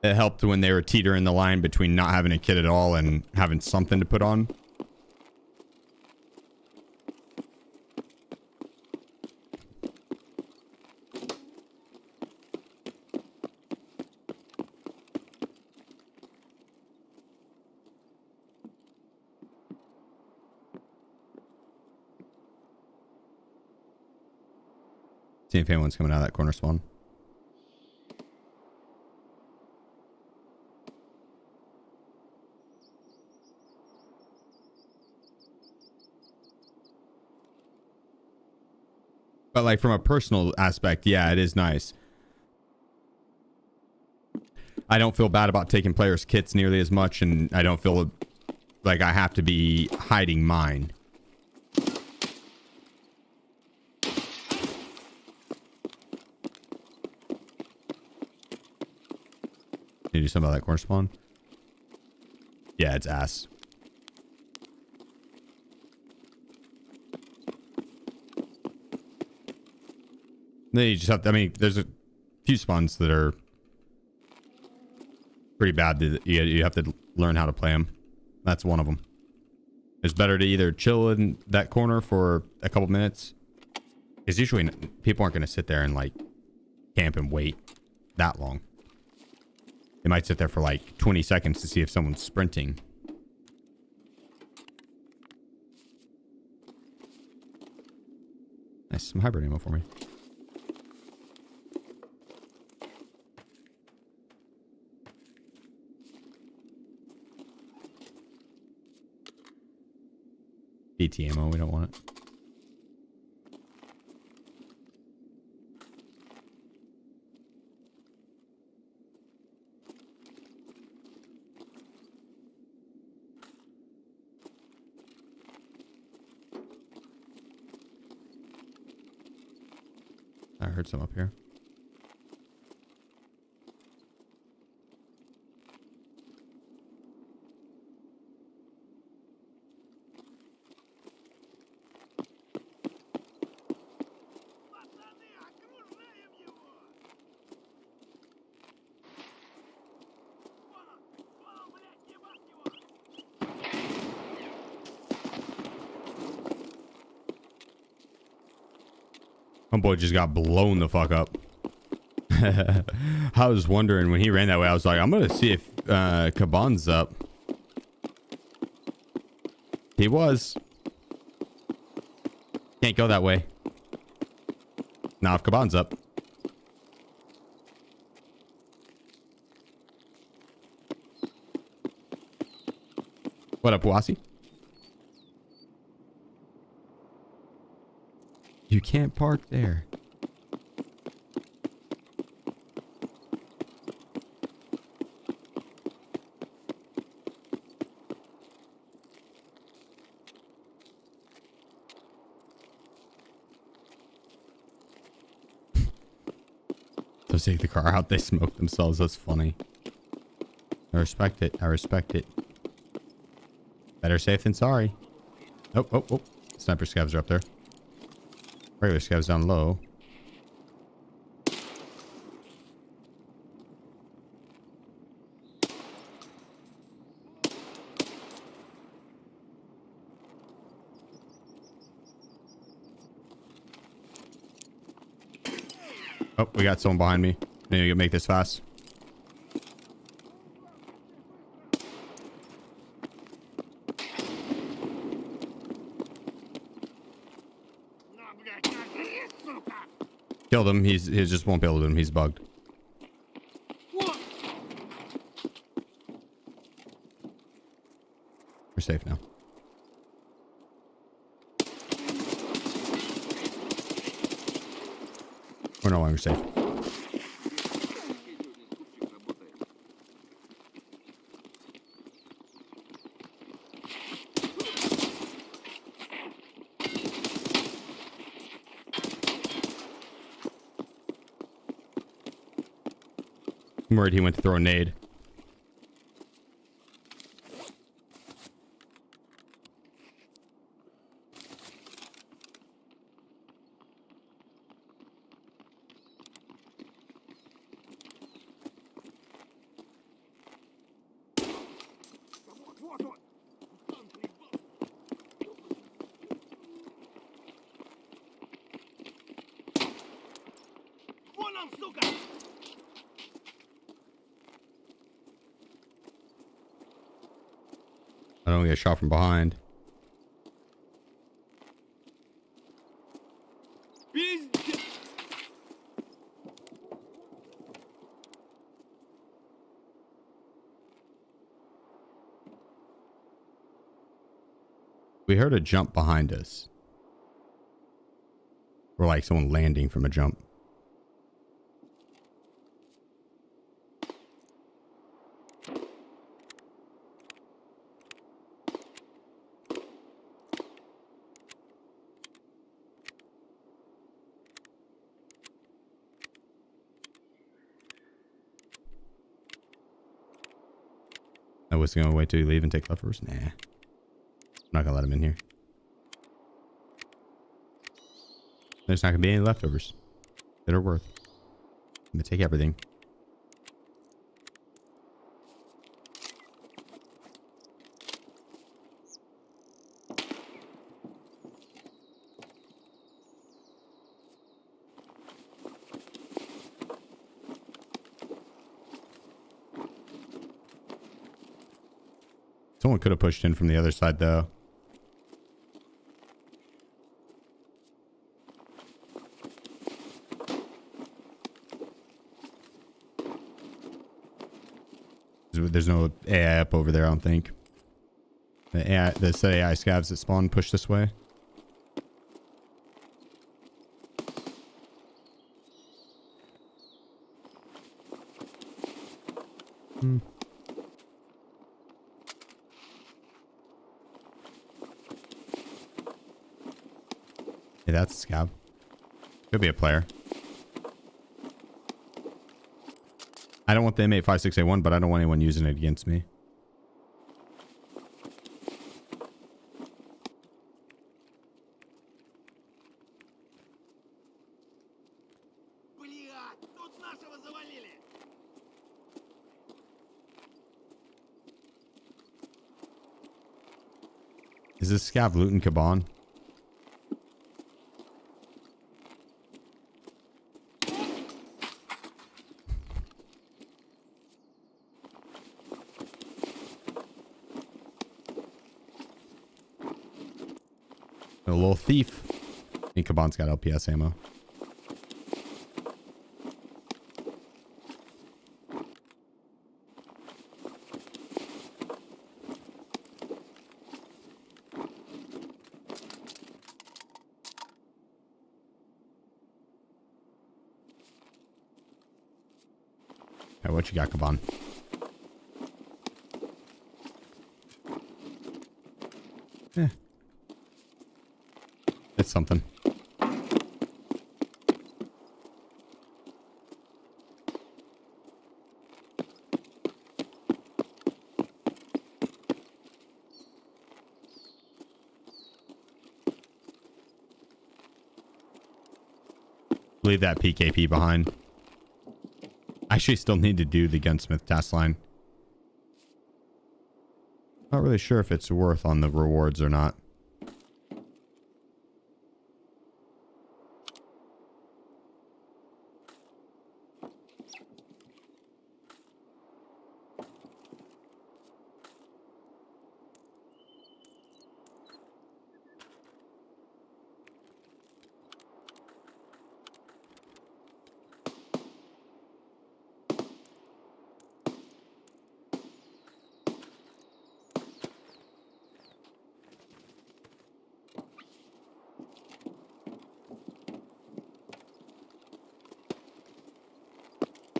it helped when they were teetering the line between not having a kit at all and having something to put on. See if anyone's coming out of that corner spawn. But like from a personal aspect, yeah, it is nice. I don't feel bad about taking players' kits nearly as much, and I don't feel like I have to be hiding mine. Can you do something about that corner spawn? Yeah, it's ass. Then you just have to, I mean, there's a few spawns that are pretty bad that you have to learn how to play them. That's one of them. It's better to either chill in that corner for a couple minutes, because usually people aren't going to sit there and like camp and wait that long. They might sit there for like 20 seconds to see if someone's sprinting. Nice, some hybrid ammo for me. AT ammo, we don't want it. I heard some up here. Homeboy just got blown the fuck up. I was wondering when he ran that way, I was like, I'm gonna see if Kaban's up. He was. Can't go that way. Now if Kaban's up. What up, Wasi? You can't park there. They'll take the car out. They smoke themselves. That's funny. I respect it. I respect it. Better safe than sorry. Oh, oh, oh. Sniper scavs are up there. Regular scavs down low. Oh, we got someone behind me. I need to make this fast. Killed him. He just won't be able to do him. He's bugged. We're safe now. We're no longer safe. I'm worried he went to throw a nade. I don't get shot from behind. We heard a jump behind us. Or like someone landing from a jump. I was going to wait till you leave and take leftovers. Nah. I'm not going to let him in here. There's not going to be any leftovers that are worth. I'm going to take everything. Someone could have pushed in from the other side, though. There's no AI up over there, I don't think. The set AI scavs that spawn push this way. Yeah, that's a scav. Could be a player. I don't want the M856A1, but I don't want anyone using it against me. Is this scav looting Kaban? A little thief. I think Kaban's got LPS ammo. Hey, what you got, Kaban? Yeah. It's something. Leave that PKP behind. I actually still need to do the gunsmith task line. Not really sure if it's worth on the rewards or not.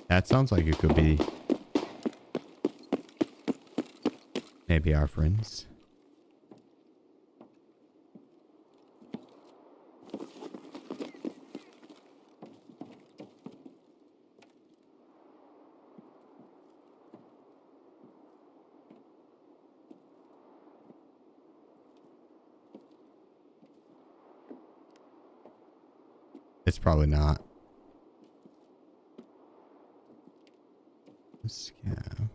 That sounds like it could be maybe our friends. It's probably not. Scav.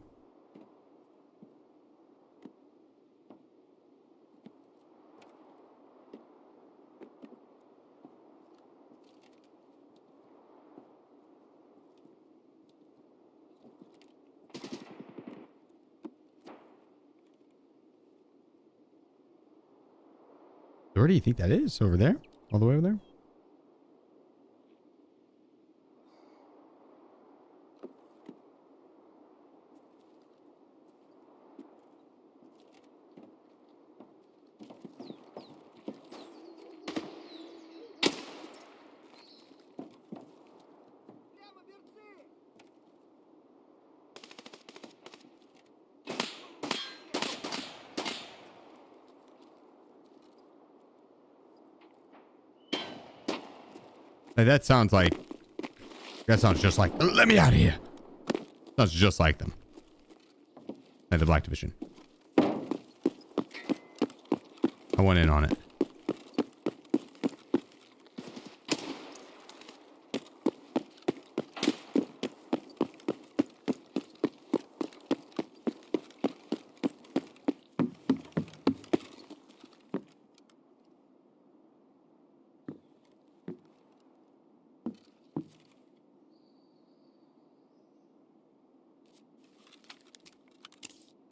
Where do you think that is? Over there? All the way over there? Hey, that sounds like... That sounds just like... Let me out of here! Sounds just like them. Hey, the Black Division. I went in on it.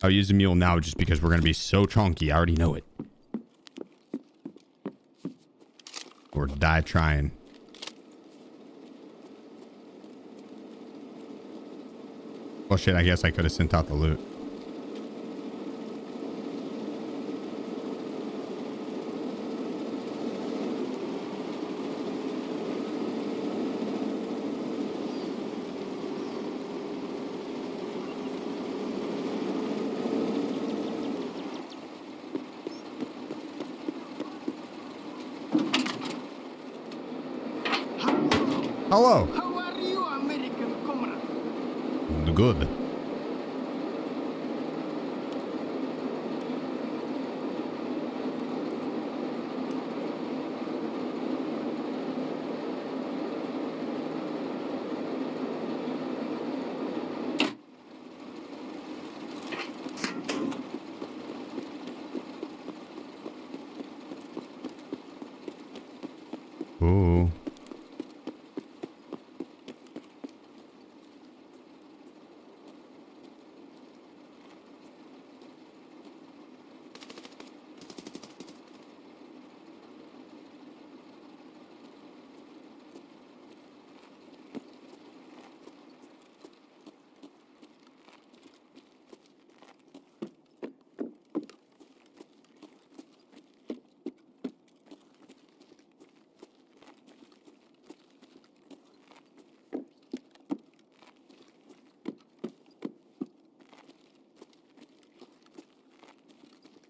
I'll use the mule now just because we're going to be so chunky. I already know it. Or die trying. Well, shit, I guess I could have sent out the loot. Hello. How are you, American comrade? Good. Ooh.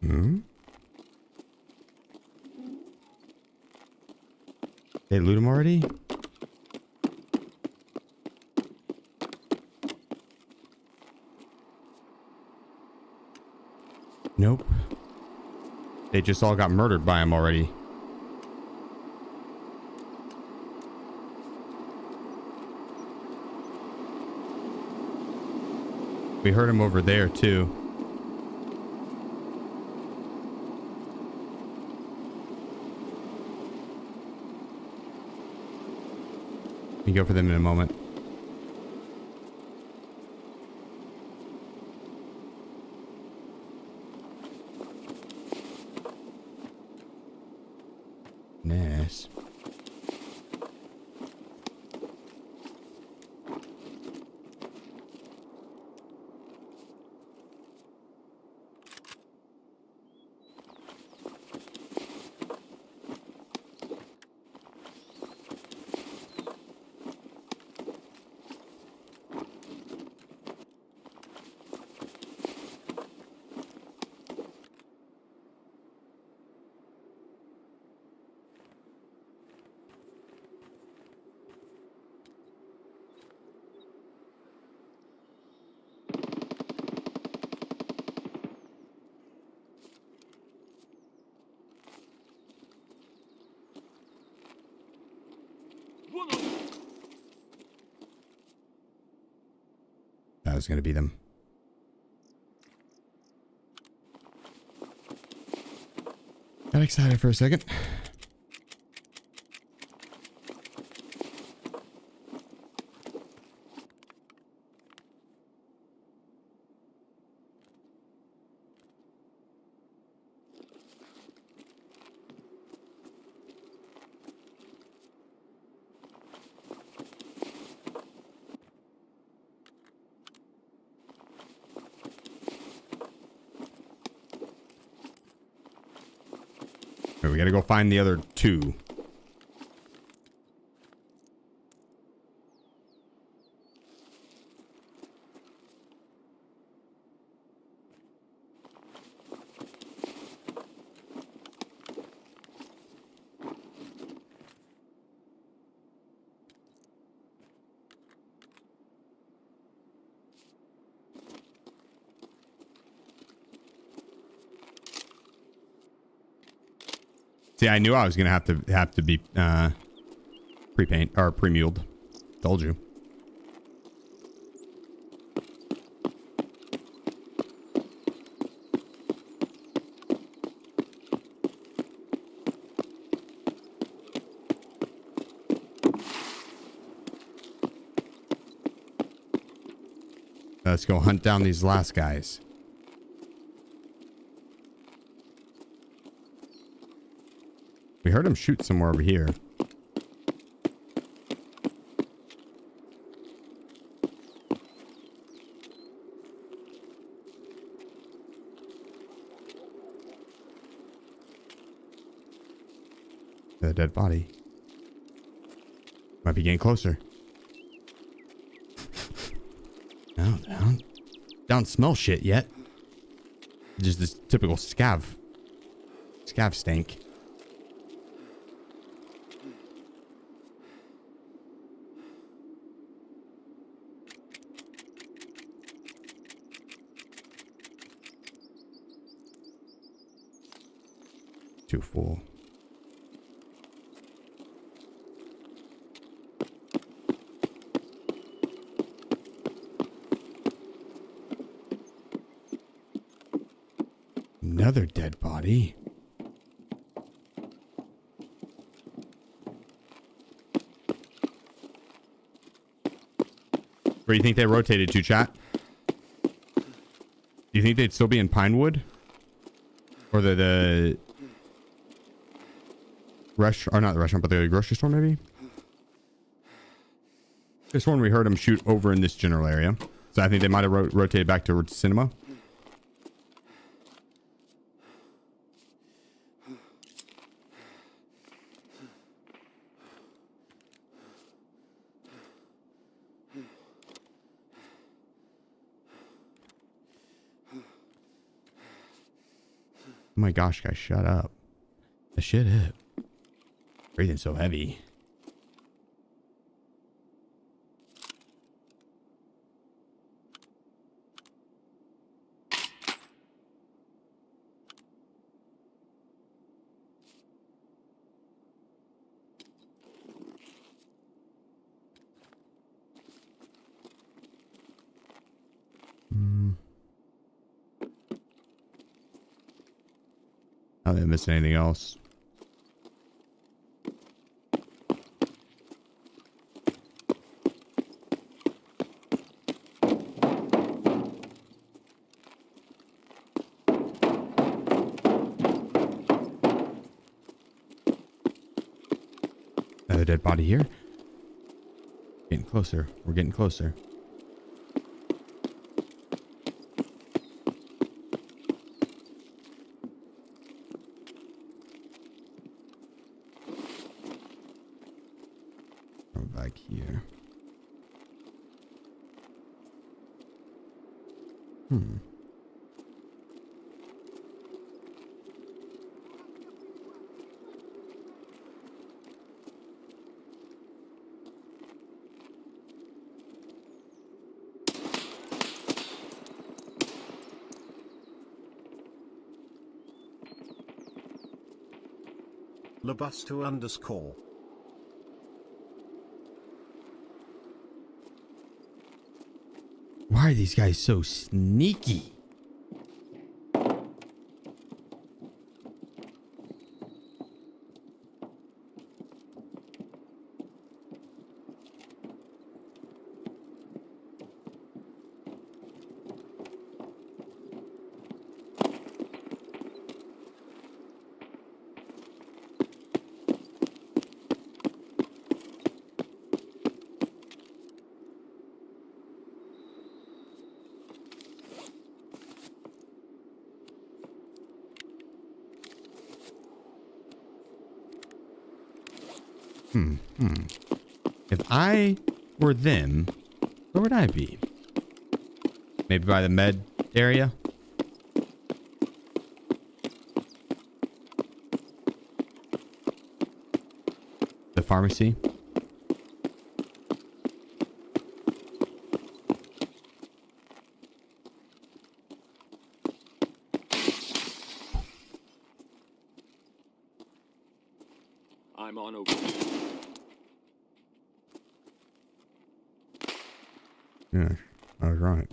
Hmm? They loot him already? Nope. They just all got murdered by him already. We heard him over there too. We go for them in a moment. Nice. That was gonna be them. Got excited for a second. We gotta go find the other two. See, I knew I was gonna have to be pre-paint or pre-muled. Told you. Let's go hunt down these last guys. We heard him shoot somewhere over here. The dead body. Might be getting closer. No, don't smell shit yet. Just this typical scav stank. Too full. Another dead body. Where do you think they rotated to, chat? Do you think they'd still be in Pinewood? Or the or not the restaurant, but the grocery store maybe? This one we heard him shoot over in this general area. So I think they might have rotated back to cinema. Oh my gosh, guys, shut up. The shit hit. Breathing so heavy. I didn't miss anything else. Another dead body here. Getting closer. We're getting closer. Back here. Labusto_. Why are these guys so sneaky? If I were them, where would I be? Maybe by the med area? The pharmacy? I'm on over. Yeah, I was right.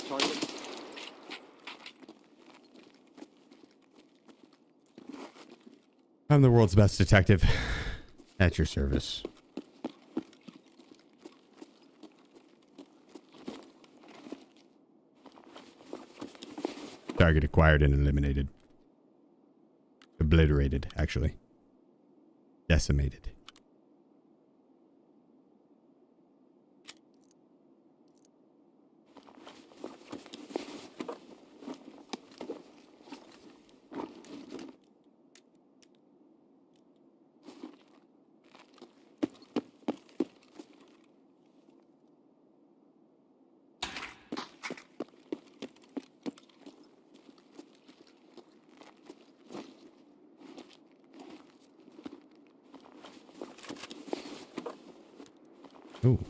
Target. I'm the world's best detective. At your service. Target acquired and eliminated. Obliterated, actually. Decimated. Ooh.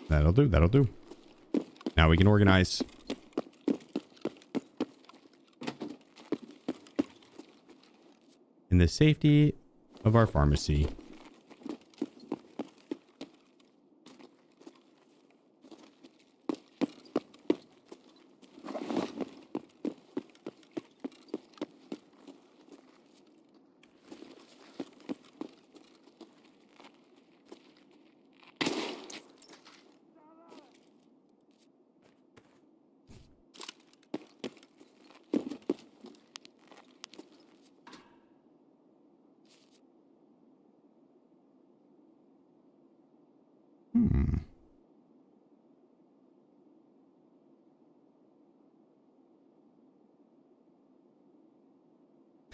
That'll do, that'll do. Now we can organize. In the safety of our pharmacy.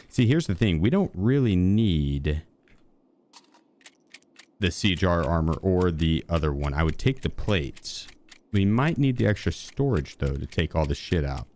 See, here's the thing. We don't really need the siege armor or the other one. I would take the plates. We might need the extra storage, though, to take all the shit out.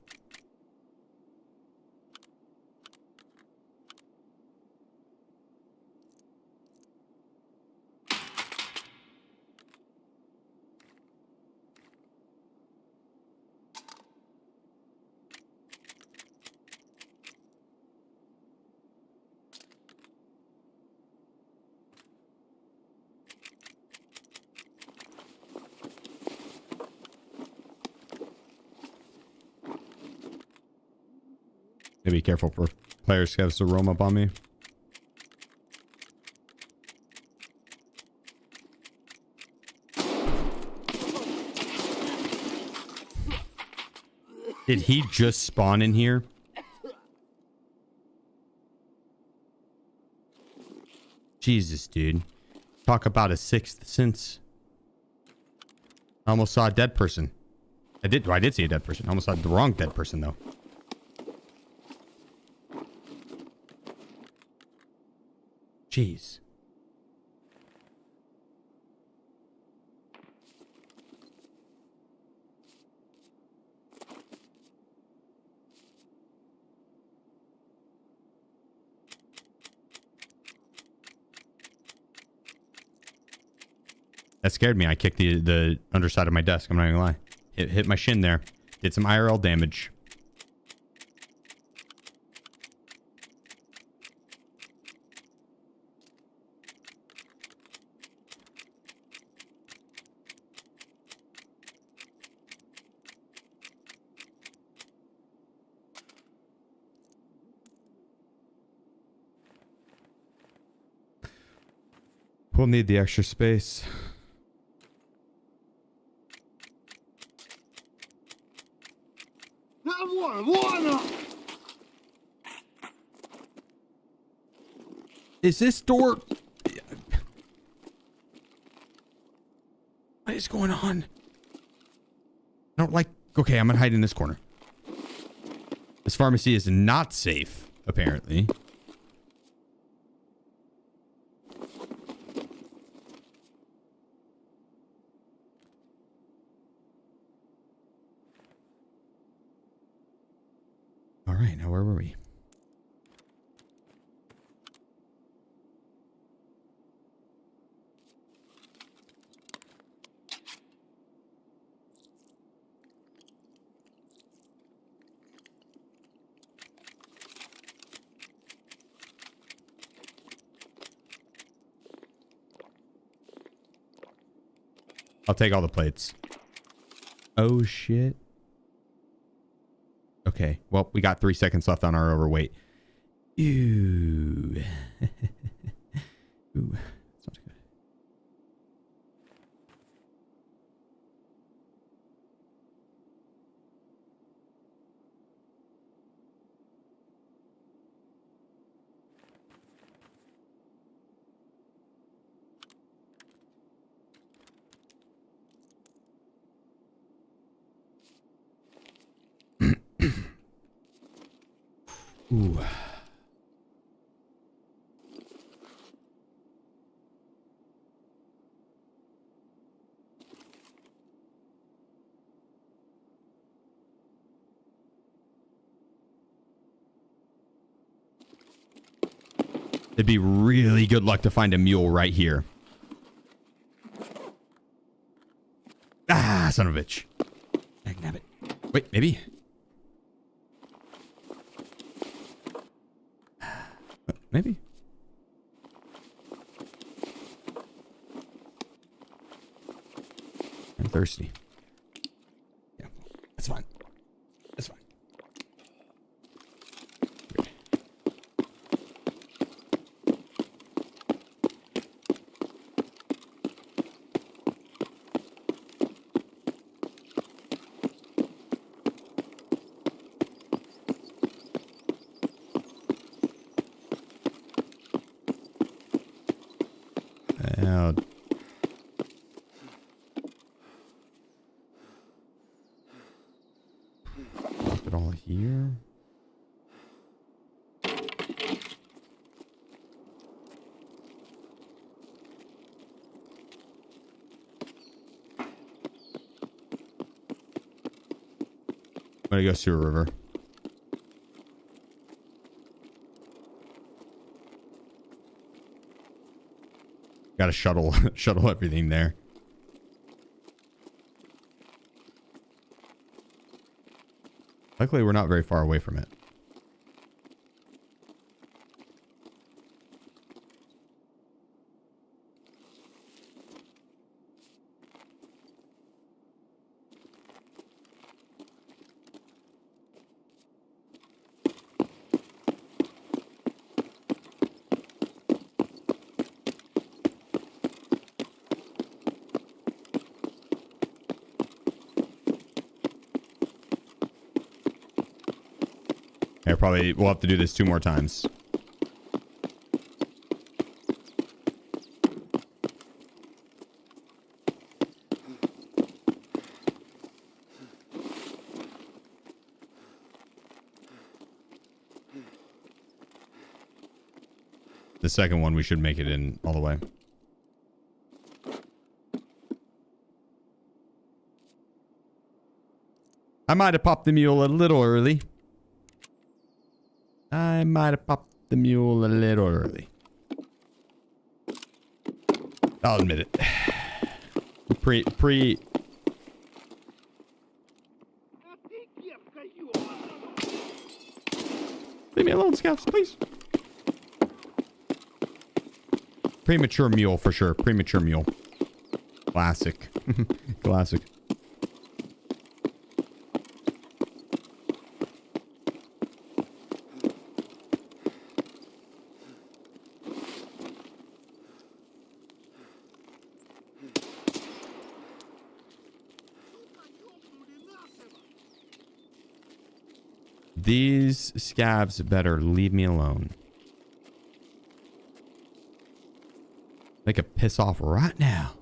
Be careful for players who have to roam up on me. Did he just spawn in here? Jesus, dude. Talk about a sixth sense. I almost saw a dead person. I did see a dead person. I almost saw the wrong dead person, though. Jeez. That scared me. I kicked the underside of my desk. I'm not gonna lie. It hit my shin there. Did some IRL damage. We'll need the extra space. Вон он! Is this door... What is going on? I don't like... Okay, I'm gonna hide in this corner. This pharmacy is not safe, apparently. All right, now where were we? I'll take all the plates. Oh, shit. Okay, well, we got 3 seconds left on our overweight. Ew. Ooh, that's not good. Ooh. It'd be really good luck to find a mule right here. Ah, son of a bitch. Nabbit. Wait, maybe? Maybe. I'm thirsty. Yeah, that's fine. That's fine. Okay. Oh, drop it all here. I'm gonna go Sewer River. Got to shuttle everything there. Luckily, we're not very far away from it. Yeah, probably we'll have to do this 2 more times. The second one, we should make it in all the way. I might have popped the mule a little early. I might have popped the mule a little early. I'll admit it. Leave me alone, scouts, please. Premature mule for sure. Premature mule. Classic. Classic. These scavs better leave me alone. They could piss off right now.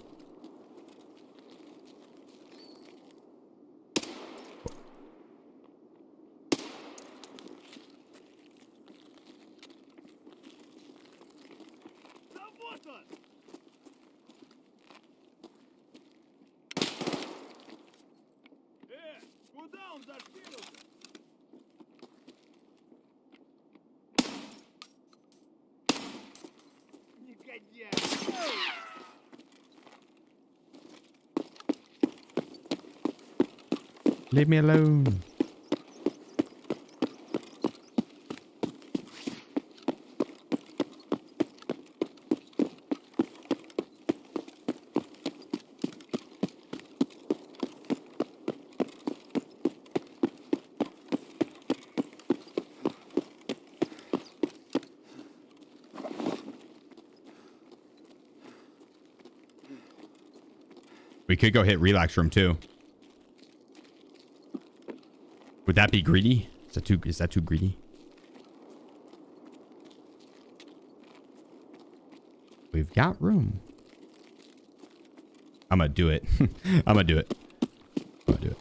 Leave me alone. We could go hit relax room too. Would that be greedy? Is that too greedy? We've got room. I'm gonna do it. I'm gonna do it. I'm gonna do it.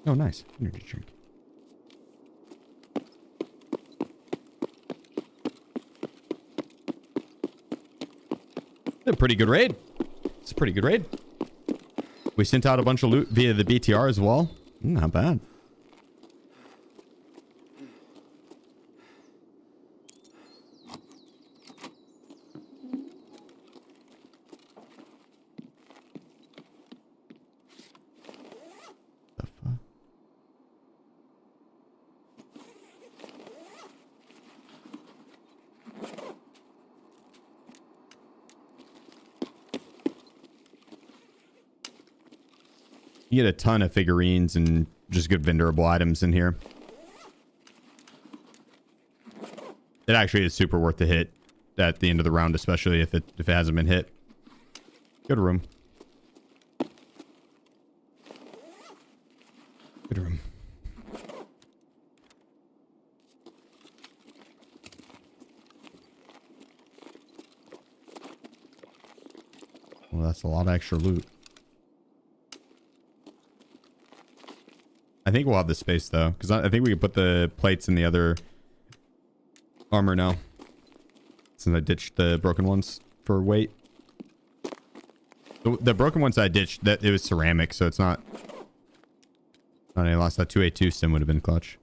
Oh, nice. Energy drink. A pretty good raid. It's a pretty good raid. We sent out a bunch of loot via the BTR as well. Not bad. The fuck? You get a ton of figurines and just good vendorable items in here. It actually is super worth the hit at the end of the round, especially if it hasn't been hit. Good room. Good room. Well, that's a lot of extra loot. I think we'll have the space though, because I think we can put the plates in the other armor now. Since I ditched the broken ones for weight. The broken ones I ditched, that it was ceramic, so it's not any loss. That 282 stim would have been clutch.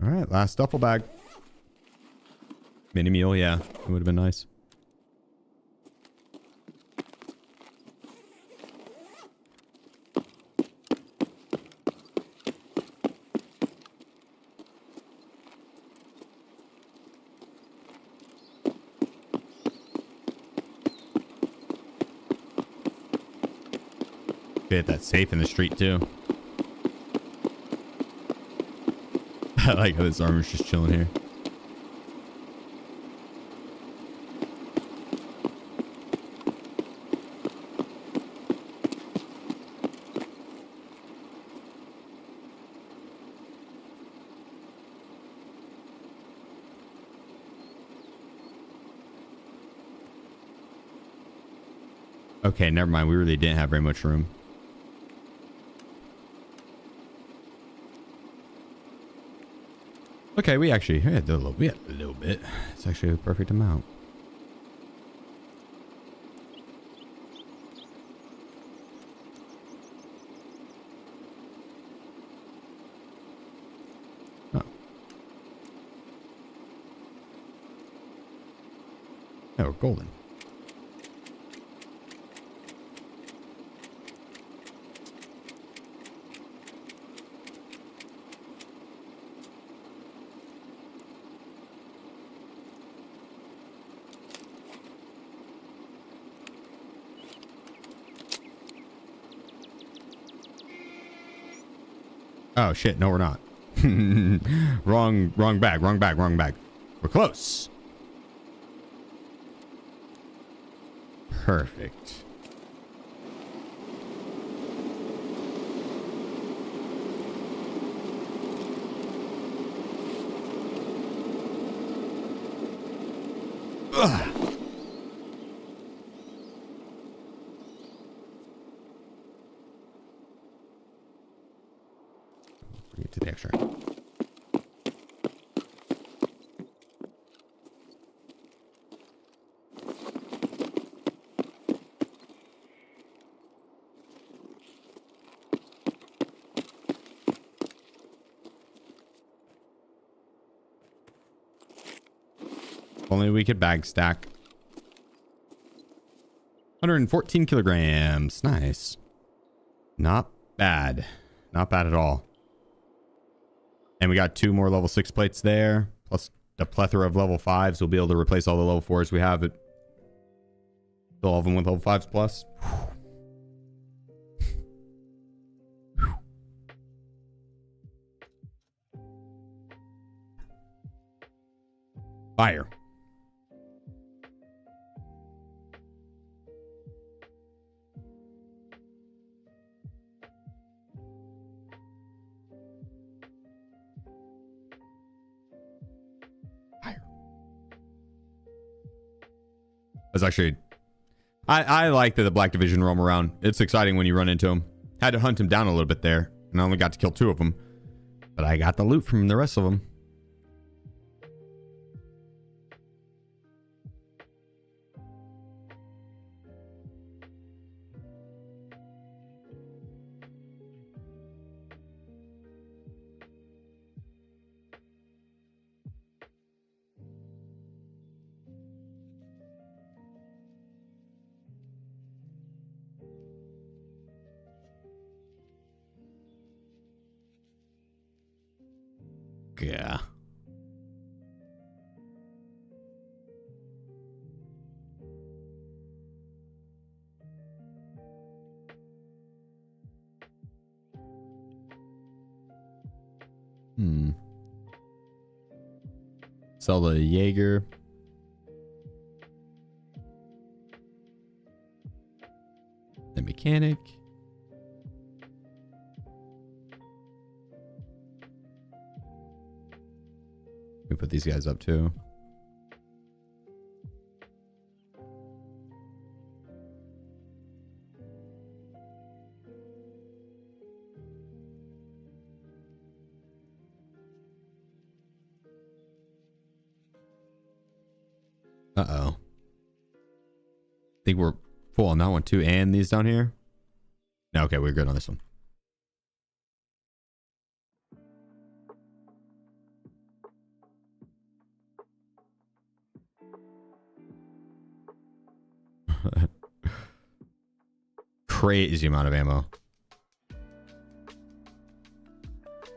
All right, last duffel bag. Mini meal, yeah, it would have been nice. Get that safe in the street too. I like how this armor's just chilling here. Okay, never mind. We really didn't have very much room. Okay, we had a little bit. It's actually a perfect amount. Oh. Yeah, we're golden. Oh shit, no we're not. wrong bag. We're close. Perfect. Ugh. Get to the extra. If only we could bag stack. 114 kilograms. Nice. Not bad. Not bad at all. And we got 2 more level 6 plates there, plus a plethora of level 5s. We'll be able to replace all the level 4s we have. Fill all of them with level 5s plus. Fire. That's actually, I like that the Black Division roam around. It's exciting when you run into them. Had to hunt him down a little bit there, and I only got to kill 2 of them, but I got the loot from the rest of them. Yeah. Sell the Jaeger. The mechanic. We put these guys up too. Uh-oh. Think we're full on that one too, and these down here? No, okay, we're good on this one. Crazy amount of ammo.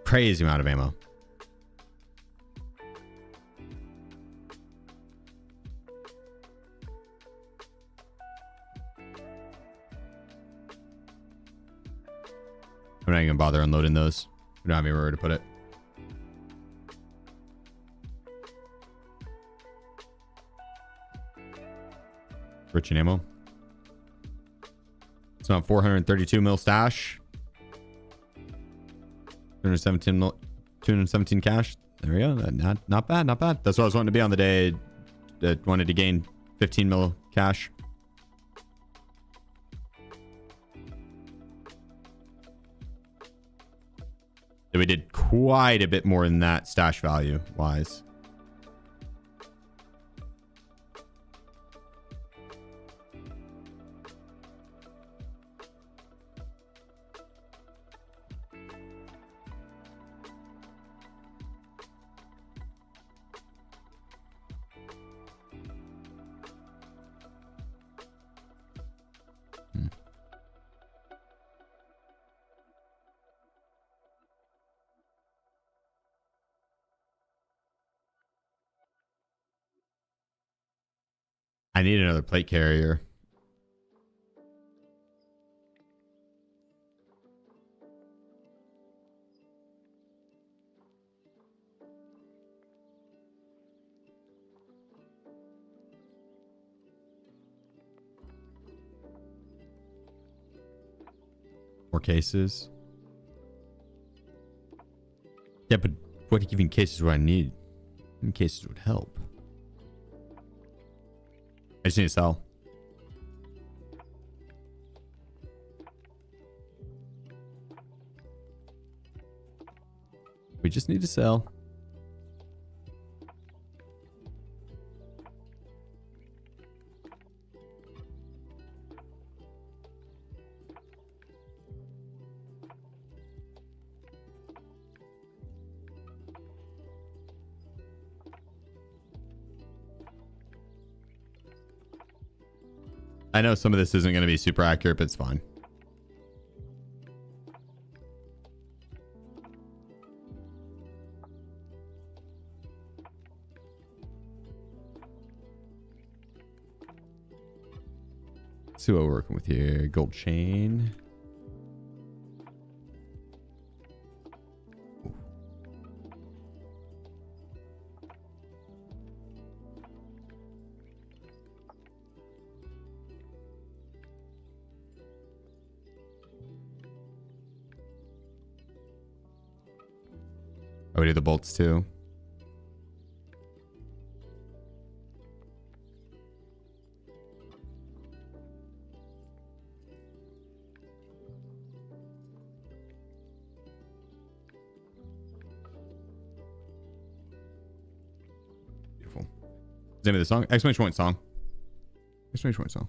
Crazy amount of ammo. I'm not even gonna bother unloading those. We don't have anywhere to put it. Rich in ammo. It's not 432 mil stash. 217 cash. There we go. Not bad, not bad. That's what I was wanting to be on the day. That wanted to gain 15 mil cash. So we did quite a bit more than that stash value wise. I need another plate carrier. More cases. Yeah, but what even cases would I need? How many cases would help? I just need to sell. We just need to sell. I know some of this isn't going to be super accurate, but it's fine. Let's see what we're working with here. Gold chain. Oh, we did the bolts too. Beautiful. What's the name of the song? Exclamation point song. Exclamation point song.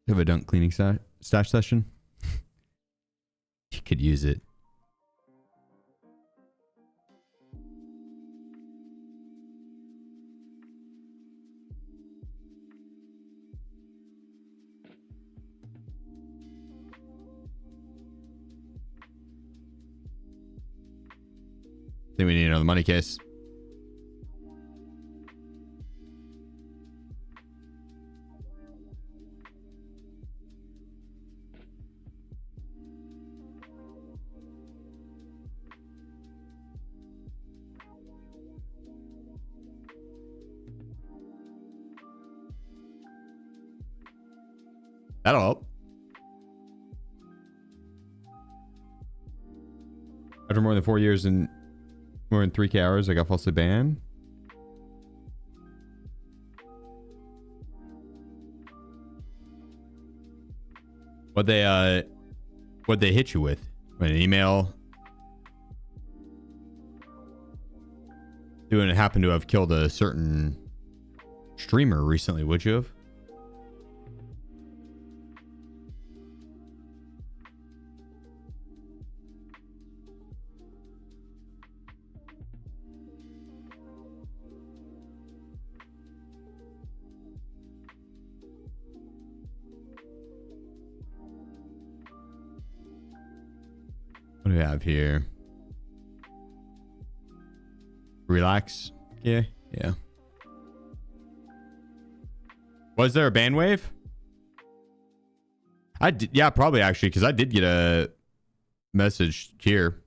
You have a dunk cleaning stash session? You could use it. Think we need another money case. That'll help. After more than 4 years and more than 3K hours, I got falsely banned. What'd they hit you with? An email? You wouldn't happen to have killed a certain streamer recently, would you have? What do we have here? Relax. Yeah. Was there a ban wave? I did. Yeah, probably actually, because I did get a message here.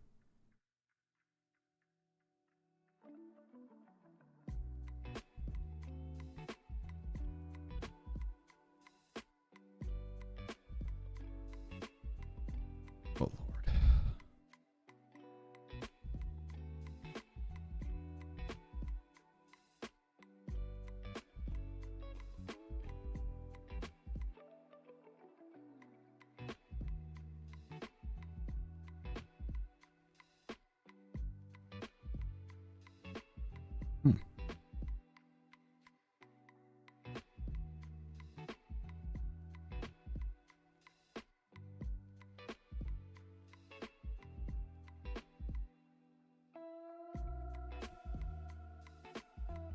Oh, Lord.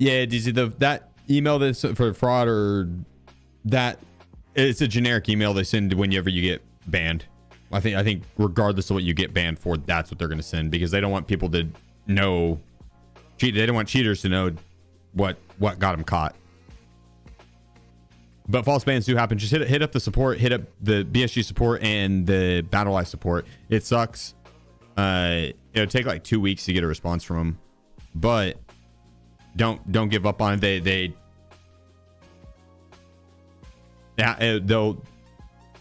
Yeah, DZ, that email that's for fraud, or that it's a generic email they send whenever you get banned. I think regardless of what you get banned for, that's what they're going to send, because they don't want people to know. They don't want cheaters to know what got them caught. But false bans do happen. Just hit up the support, hit up the BSG support and the Battle Eye support. It sucks. It'll take like 2 weeks to get a response from them, but don't give up on it.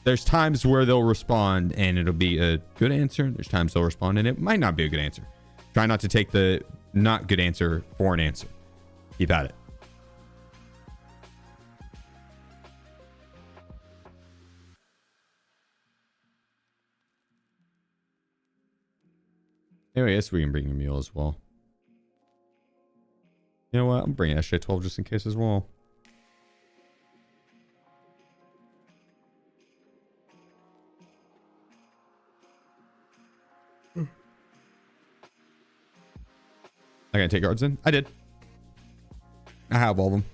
There's times where they'll respond and it'll be a good answer. There's times they'll respond and it might not be a good answer. Try not to take the not good answer for an answer. Keep at it. Anyway, I guess we can bring a meal as well. You know what? I'm bringing SJ12 just in case as well. I gotta take cards in. I did. I have all of them.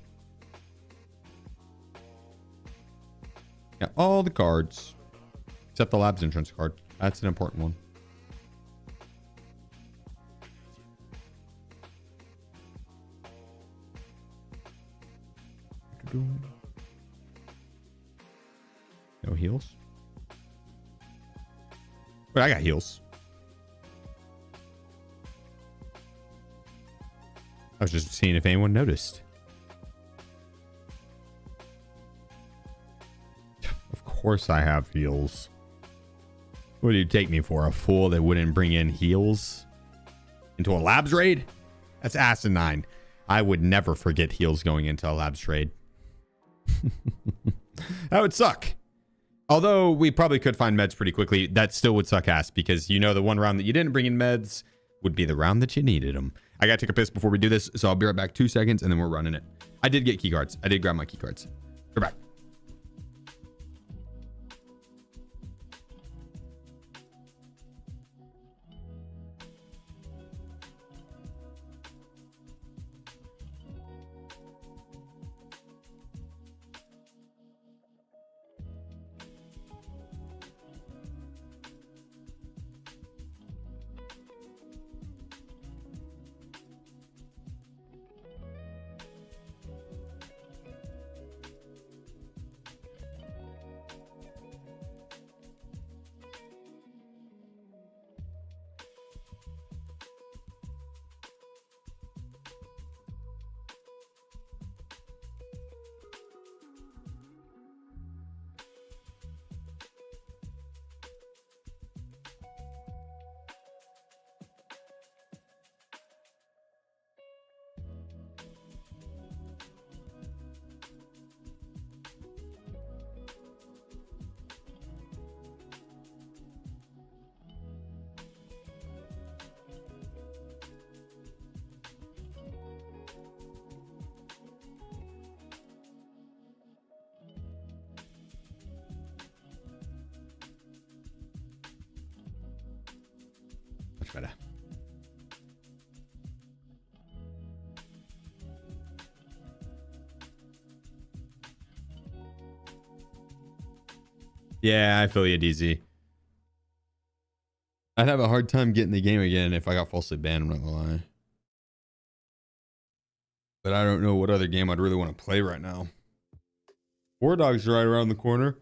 Yeah, all the cards except the labs entrance card. That's an important one. No heals. Wait, I got heals. I was just seeing if anyone noticed. Of course I have heals. What do you take me for? A fool that wouldn't bring in heals into a labs raid? That's asinine. I would never forget heals going into a labs raid. That would suck. Although we probably could find meds pretty quickly, that still would suck ass, because you know the one round that you didn't bring in meds would be the round that you needed them. I gotta take a piss before we do this, so I'll be right back 2 seconds and then we're running it. I did get key cards. I did grab my key cards. We're back. Much better. Yeah, I feel you, DZ. I'd have a hard time getting the game again if I got falsely banned, I'm not gonna lie. But I don't know what other game I'd really want to play right now. War Dogs right around the corner.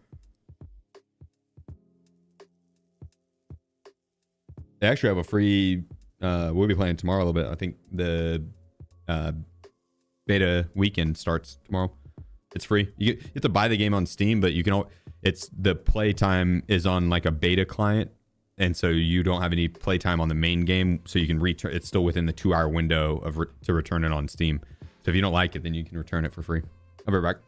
They actually have a free, we'll be playing tomorrow a little bit. I think the beta weekend starts tomorrow. It's free. You have to buy the game on Steam, but you can, it's the play time is on like a beta client. And so you don't have any play time on the main game. So you can return, it's still within the 2-hour window of to return it on Steam. So if you don't like it, then you can return it for free. I'll be right back.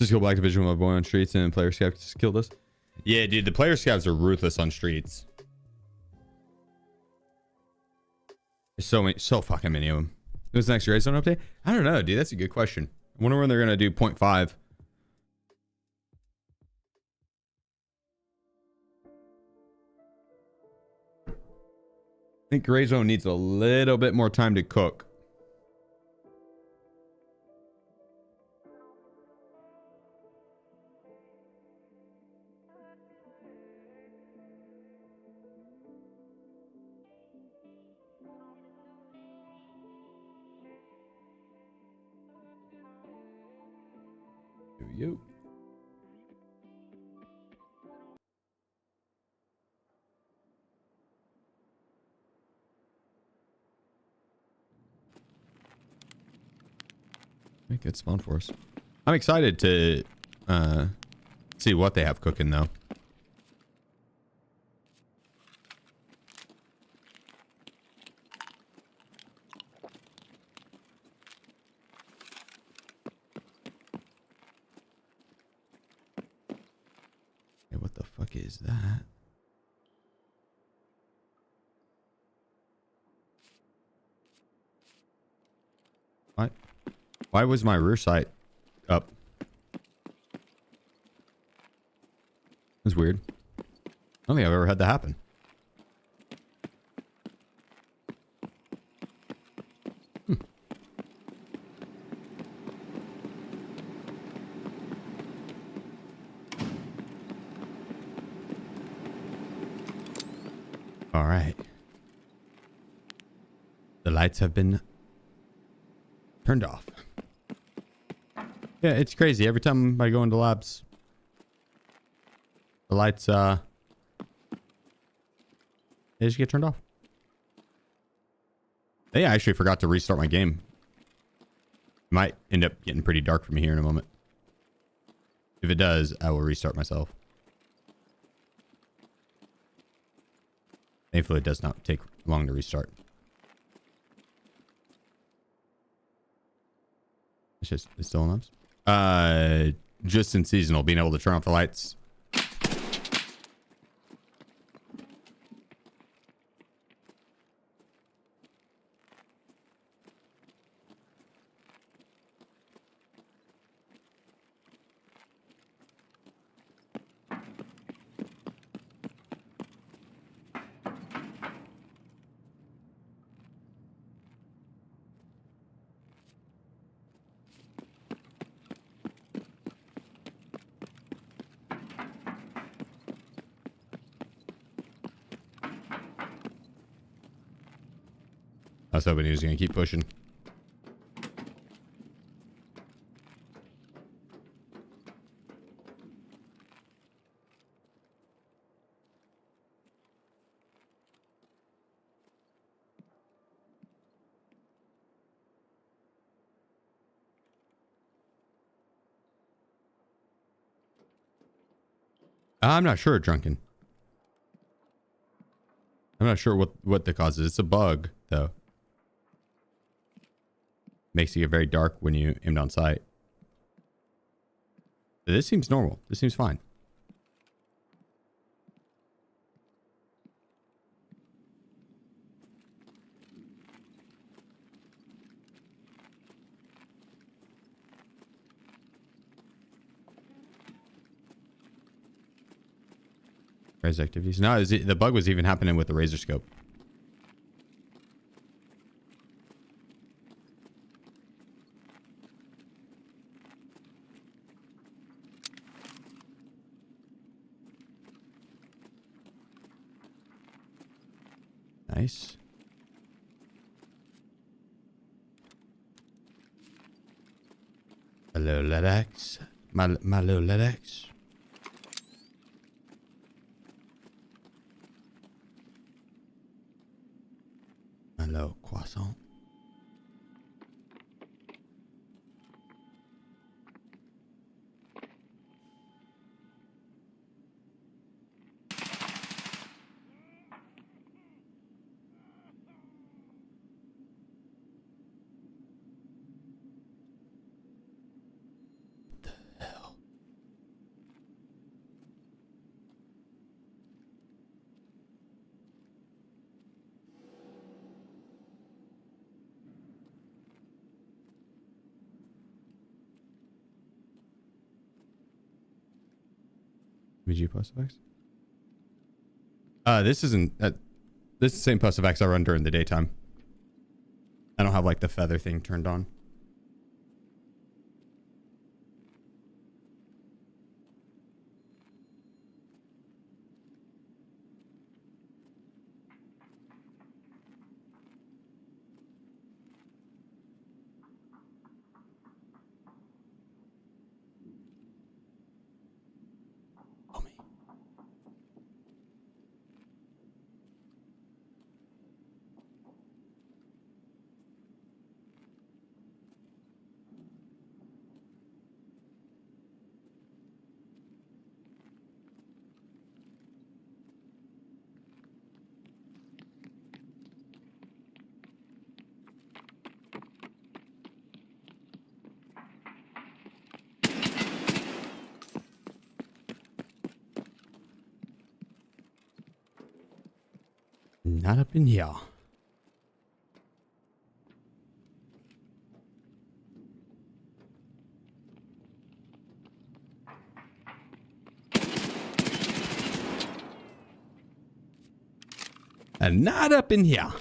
Just go back to Vision with a boy on streets and player scouts killed us. Yeah, dude, the player scouts are ruthless on streets. There's so fucking many of them. Who's the next race zone update? I don't know, dude. That's a good question. I wonder when they're gonna do 0.5. I think Gray Zone needs a little bit more time to cook. You. Make good spawn for us. I'm excited to see what they have cooking though. Hey, what the fuck is that? What? Why was my rear sight up? That's weird. I don't think I've ever had that happen. All right. The lights have been turned off. Yeah, it's crazy. Every time I go into labs, the lights, they just get turned off. They actually forgot to restart my game. Might end up getting pretty dark for me here in a moment. If it does, I will restart myself. Thankfully, it does not take long to restart. It's still in labs. Just in seasonal, being able to turn off the lights. I was hoping he was going to keep pushing. I'm not sure, Drunken. I'm not sure what the cause is. It's a bug, though. Makes it get very dark when you aimed on sight. But this seems normal. This seems fine. Crazy activities. No, the bug was even happening with the razor scope. Nice. Hello, Ledex. My little Ledex. Hello, croissant. What the hell? MG plus effects. This isn't. This is the same plus effects I run during the daytime. I don't have like the feather thing turned on. Not up in here. And not up in here.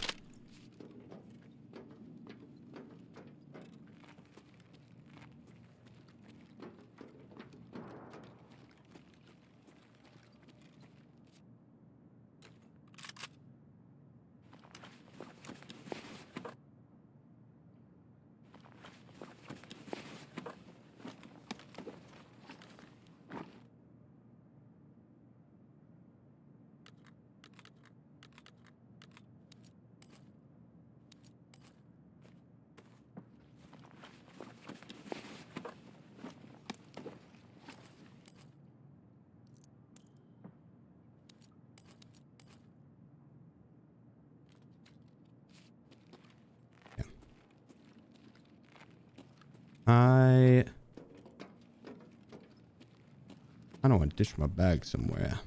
I don't want to dish my bag somewhere.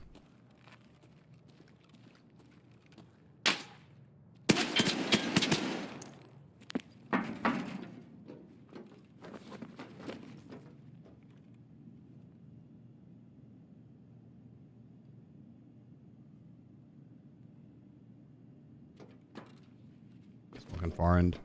It's looking far end.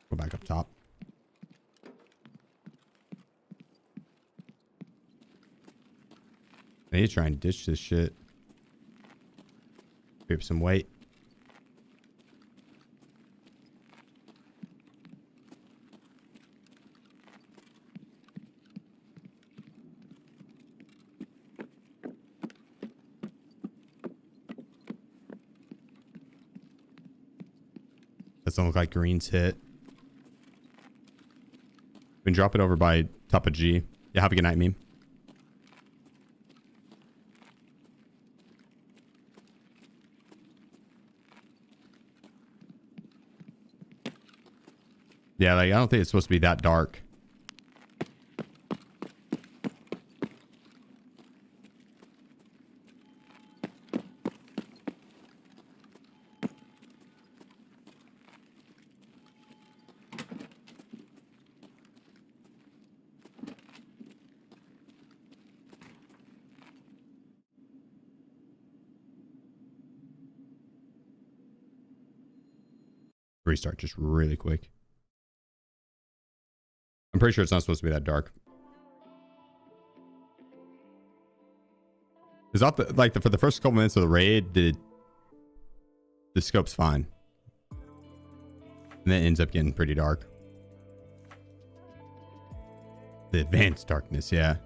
Go back up top. I need to try and ditch this shit. Pick up some weight. Doesn't look like green's hit. We can drop it over by top of G. Yeah, have a good night, meme. Yeah, like I don't think it's supposed to be that dark. Restart just really quick. I'm pretty sure it's not supposed to be that dark. Is that for the first couple minutes of the raid, the scope's fine, and then it ends up getting pretty dark. The advanced darkness, yeah.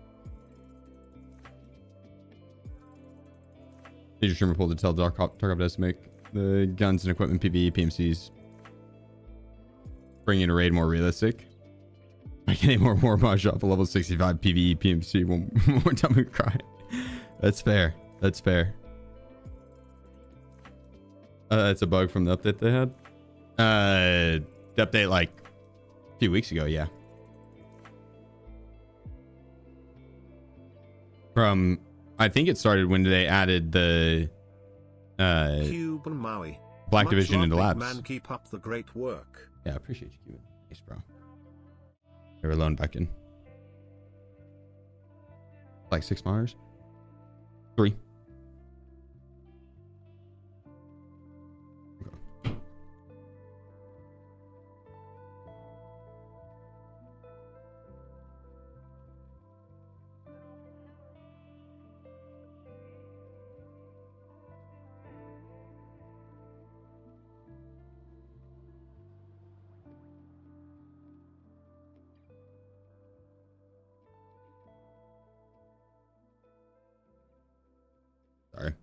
Did your streamer pull to tell tarkov does to make the guns and equipment PvE PMCs bringing a raid more realistic? I can aim more much off a level 65 PvE PMC one more time and cry. That's fair. That's fair. That's a bug from the update they had. The update like a few weeks ago, yeah. From I think it started when they added the Cuban Maui. Black Much Division love, into big labs. Man, keep up the great work. Yeah, I appreciate you, Cuban. Thanks, bro. They were loaned back in. Like 6 Myers? 3. Sorry.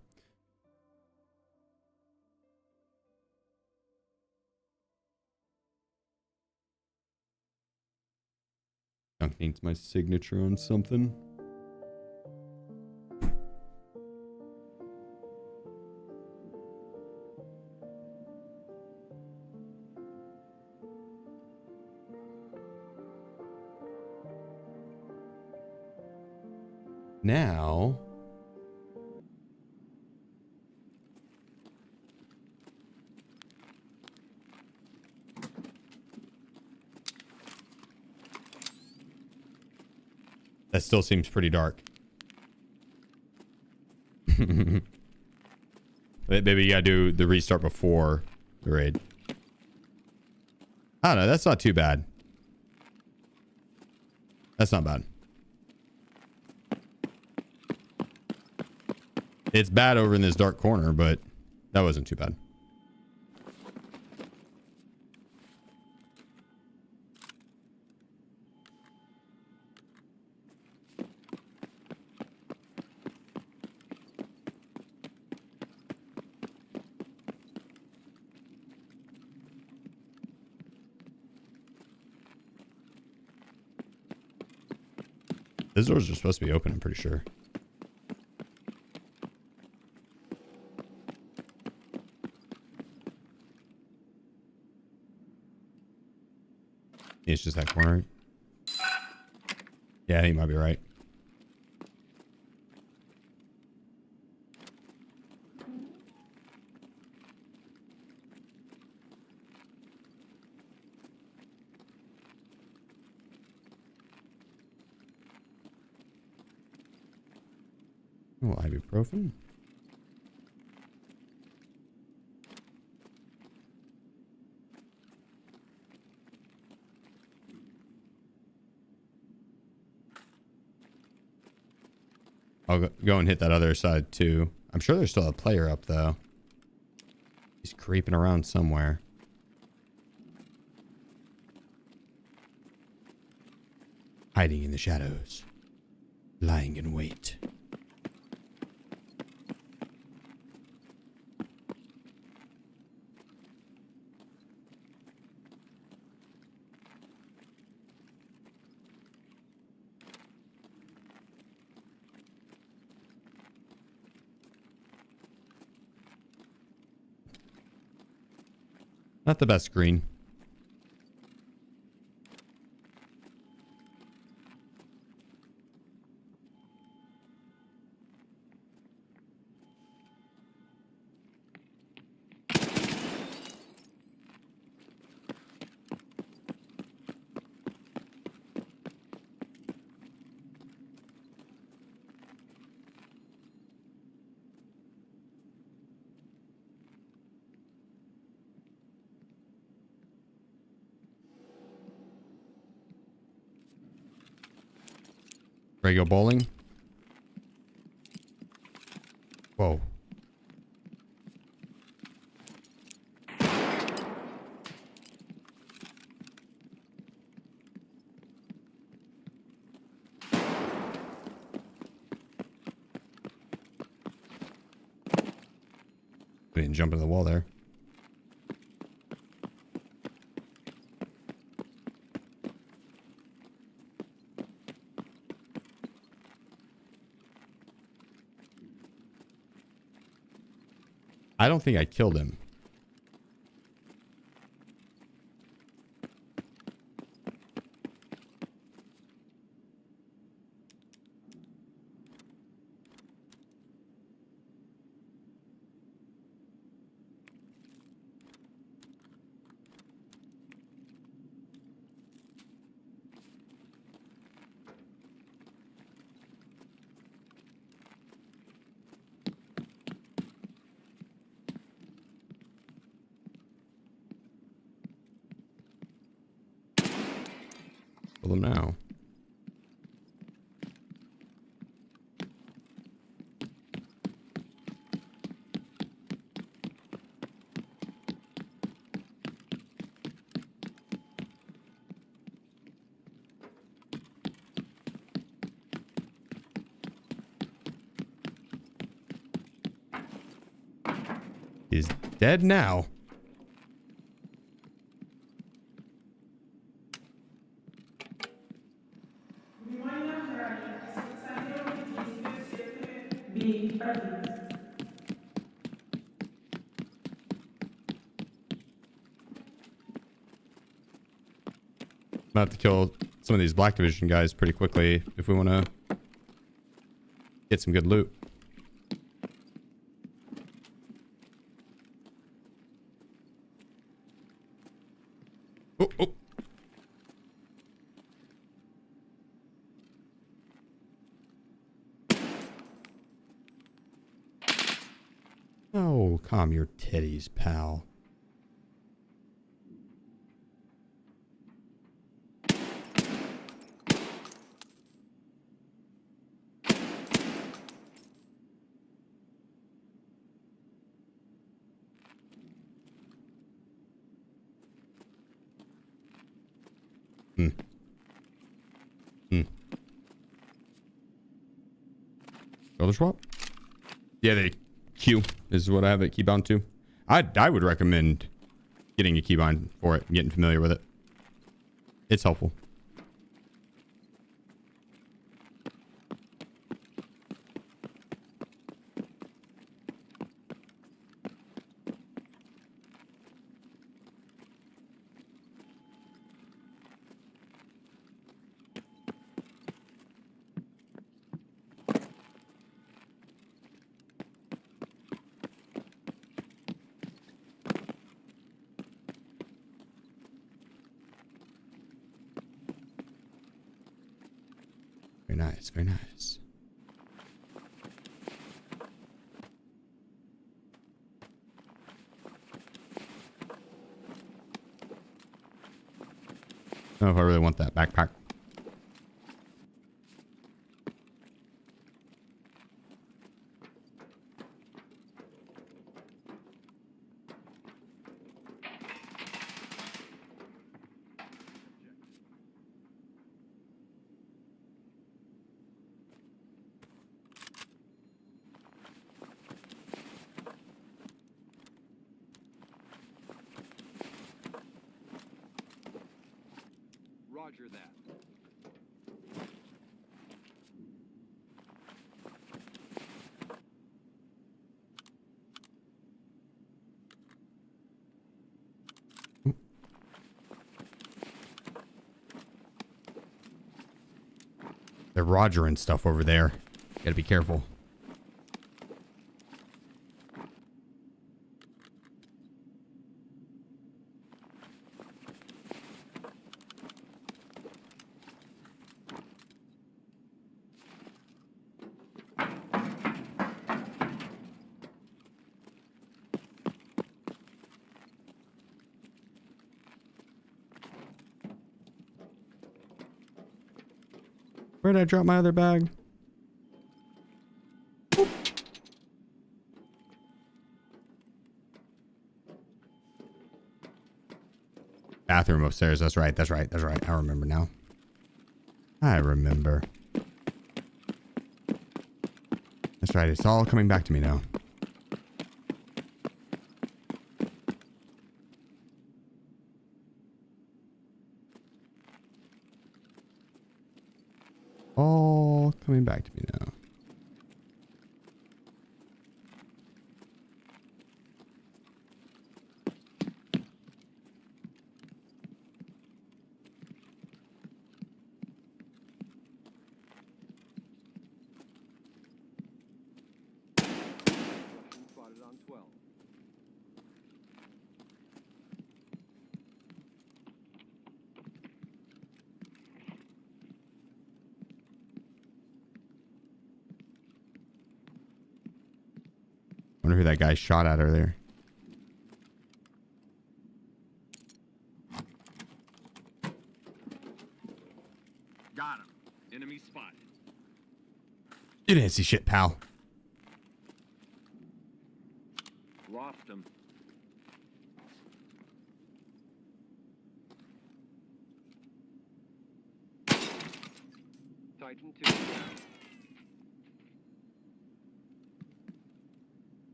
Junk needs my signature on something. Now that still seems pretty dark. Maybe you gotta do the restart before the raid. I don't know. That's not too bad. That's not bad. It's bad over in this dark corner, but that wasn't too bad. Those doors are supposed to be open, I'm pretty sure. It's just that corner. Yeah, you might be right. Oh, ibuprofen. I'll go and hit that other side too. I'm sure there's still a player up though. He's creeping around somewhere. Hiding in the shadows. Lying in wait. Not the best screen. Ready to go bowling? Whoa. We didn't jump into the wall there. I don't think I killed him. Kill him now. He's dead now. I'm gonna have to kill some of these Black Division guys pretty quickly if we want to get some good loot. Oh, oh. Oh, calm your titties, pal. Shoulder swap? Yeah, the Q is what I have it keybound to. I would recommend getting a keybind for it and getting familiar with it. It's helpful. Very nice, very nice. I don't know if I really want that backpack. Roger that. They're Roger and stuff over there. Gotta be careful. Where did I drop my other bag? Bathroom upstairs. That's right. That's right. That's right. I remember now. I remember. That's right. It's all coming back to me now. All coming back to me now. Wonder who that guy shot at earlier. Got him. Enemy spotted. You didn't see shit, pal. Lost him. Titan 2 down.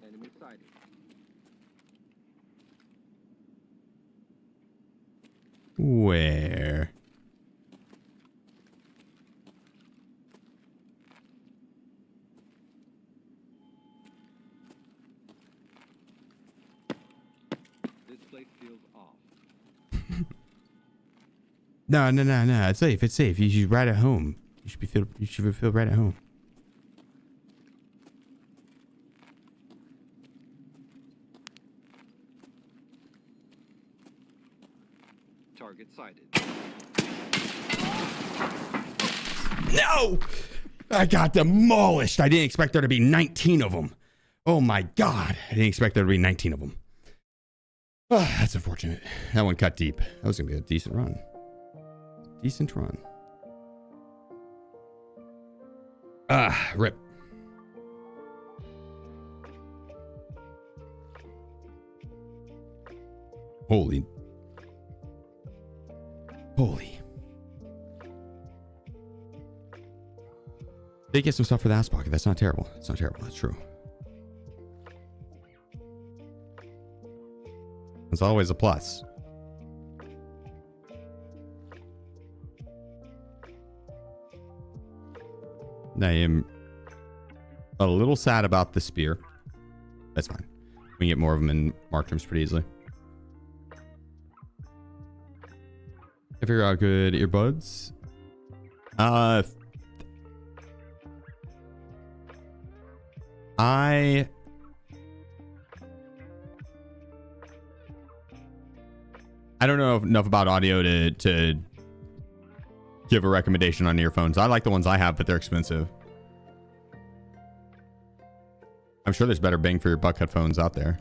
Enemy sighted. Where? This place feels off. No. It's safe. It's safe. You should right at home. You should feel right at home. Target sighted. No! I got demolished. I didn't expect there to be 19 of them. Oh my God. I didn't expect there to be 19 of them. Oh, that's unfortunate. That one cut deep. That was going to be a decent run. Decent run. Rip. Holy. They get some stuff for the ass pocket. That's not terrible. It's not terrible. That's true. It's always a plus. I am a little sad about the spear. That's fine. We can get more of them in Martrams pretty easily. I figure out good earbuds. I don't know enough about audio to give a recommendation on earphones. I like the ones I have, but they're expensive. I'm sure there's better bang for your buck headphones out there.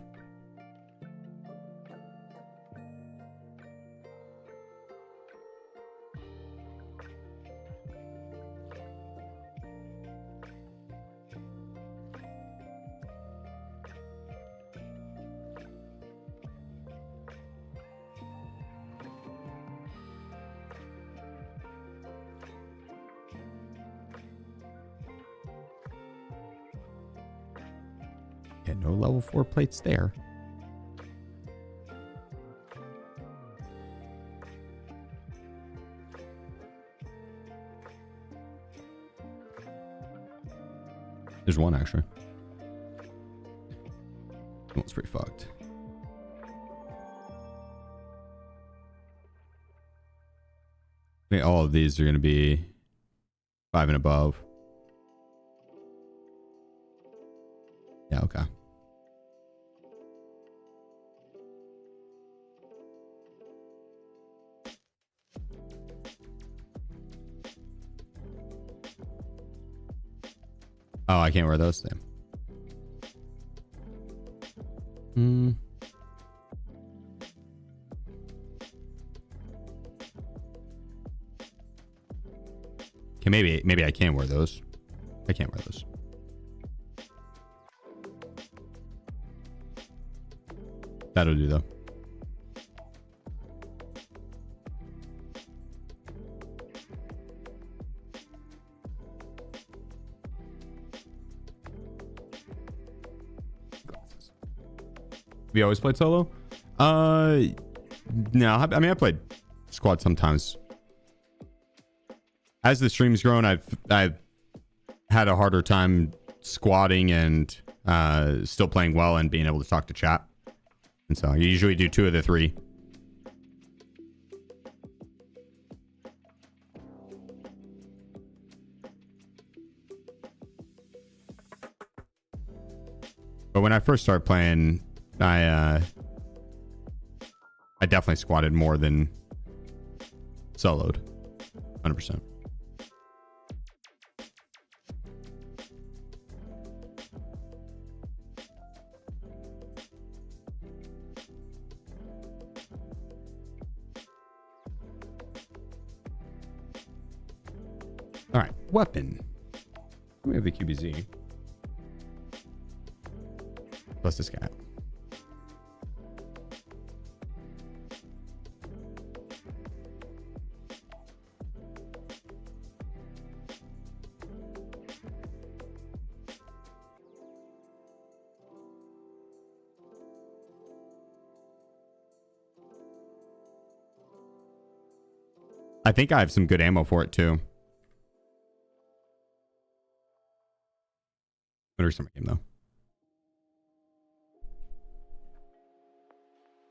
Yeah, no level 4 plates there. There's one actually. That one's pretty fucked. I think all of these are going to be 5 and above. Yeah, okay. Oh, I can't wear those then. Okay, maybe I can wear those. I can't wear those. That'll do though. Have you always played solo? No. I mean, I played squad sometimes. As the stream's grown, I've had a harder time squatting and still playing well and being able to talk to chat. And so I usually do 2 of the 3. But when I first started playing, I definitely squatted more than soloed. 100%. All right, weapon. We have the QBZ. Plus this guy. I think I have some good ammo for it too. Better start my game though.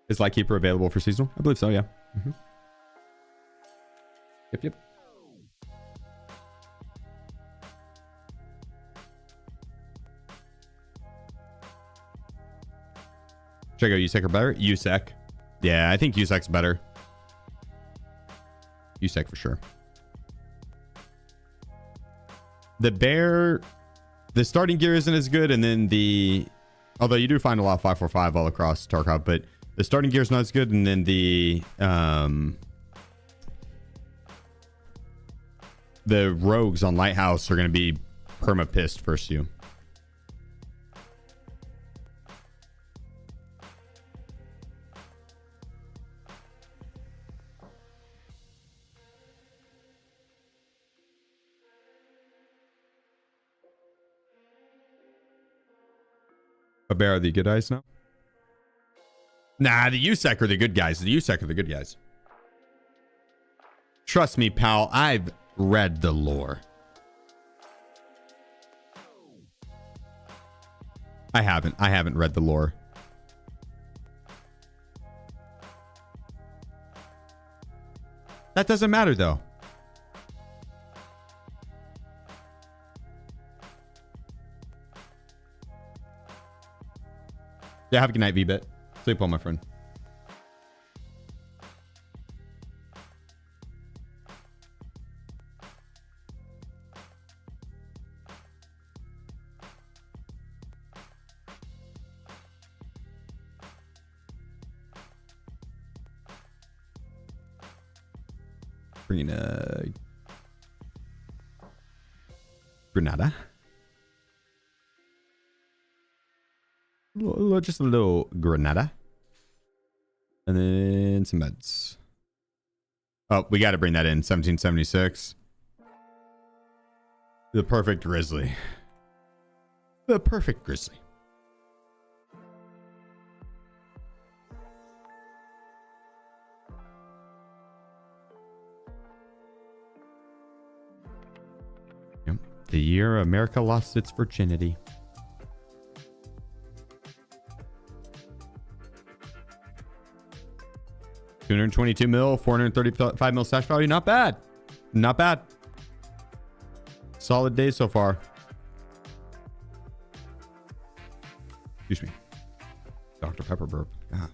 Is Lightkeeper available for seasonal? I believe so, yeah. Yep. Should I go USEC or better? USEC. Yeah, I think USEC's better. USEC for sure. The bear, the starting gear isn't as good, and then although you do find a lot of 545 all across Tarkov, but the starting gear is not as good, and then the rogues on Lighthouse are going to be perma pissed versus you. A bear are the good guys now? Nah, the USEC are the good guys. The USEC are the good guys. Trust me, pal. I've read the lore. I haven't read the lore. That doesn't matter, though. Yeah, have a good night, V-Bit. Sleep well, my friend. Bringing a Granada. Just a little Granada. And then some meds. Oh, we got to bring that in. 1776. The perfect grizzly. The perfect grizzly. Yep. The year America lost its virginity. $222 mil, 435 mil stash value. Not bad. Not bad. Solid day so far. Excuse me. Dr. Pepper burp. God.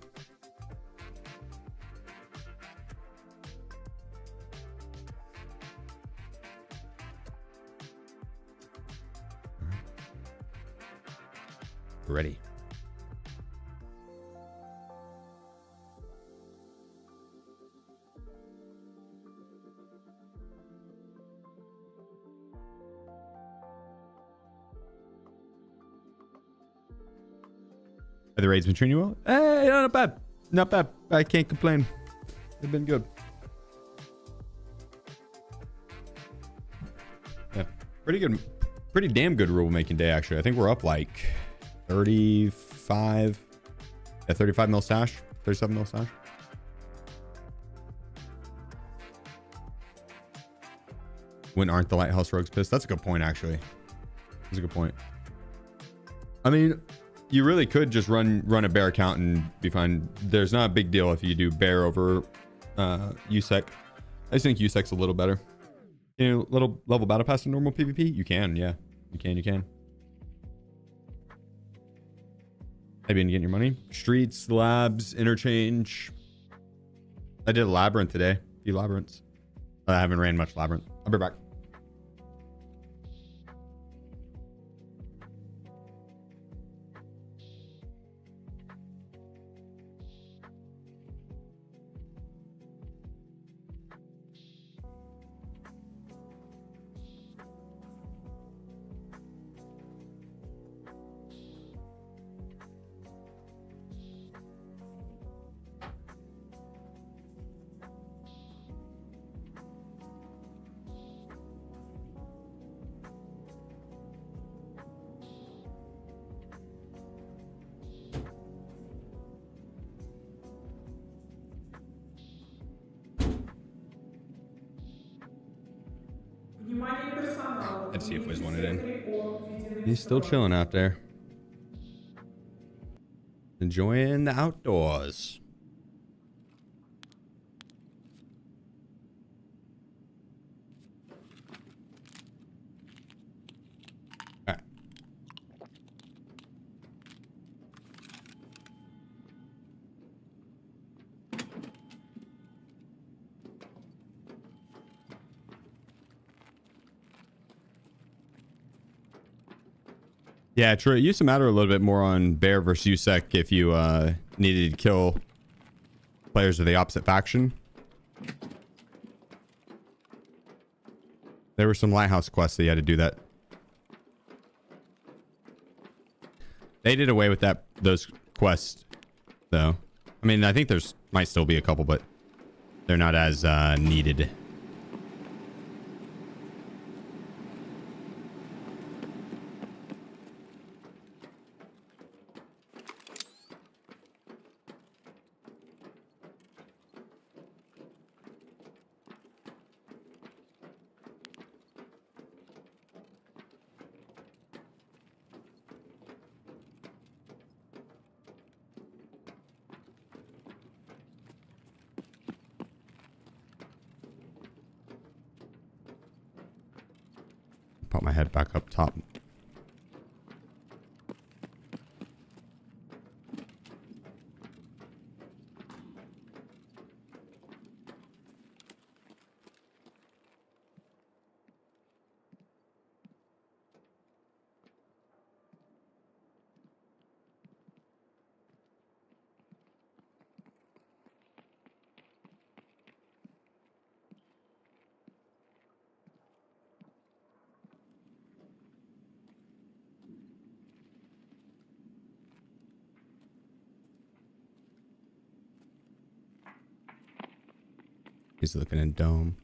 Ready. Have the raids been treating you well? Hey, not bad. Not bad. I can't complain. They've been good. Yeah. Pretty good. Pretty damn good rule making day, actually. I think we're up like 35. Yeah, 35 mil stash. 37 mil stash. When aren't the Lighthouse Rogues pissed? That's a good point, actually. That's a good point. I mean, you really could just run a bear account and be fine. There's not a big deal if you do bear over USEC. I just think USEC's a little better. You know, little level battle pass in normal PvP? You can, yeah. You can. Have you been getting your money? Streets, labs, interchange. I did a labyrinth today. A few labyrinths. I haven't ran much labyrinth. I'll be back. Let's see if Wiz wanted in. He's still chilling out there. Enjoying the outdoors. All right. Yeah, true. It used to matter a little bit more on Bear versus USEC if you needed to kill players of the opposite faction. There were some lighthouse quests that you had to do that. They did away with those quests, though. I mean, I think there's might still be a couple, but they're not as needed. Put my head back up top. He's looking in dome.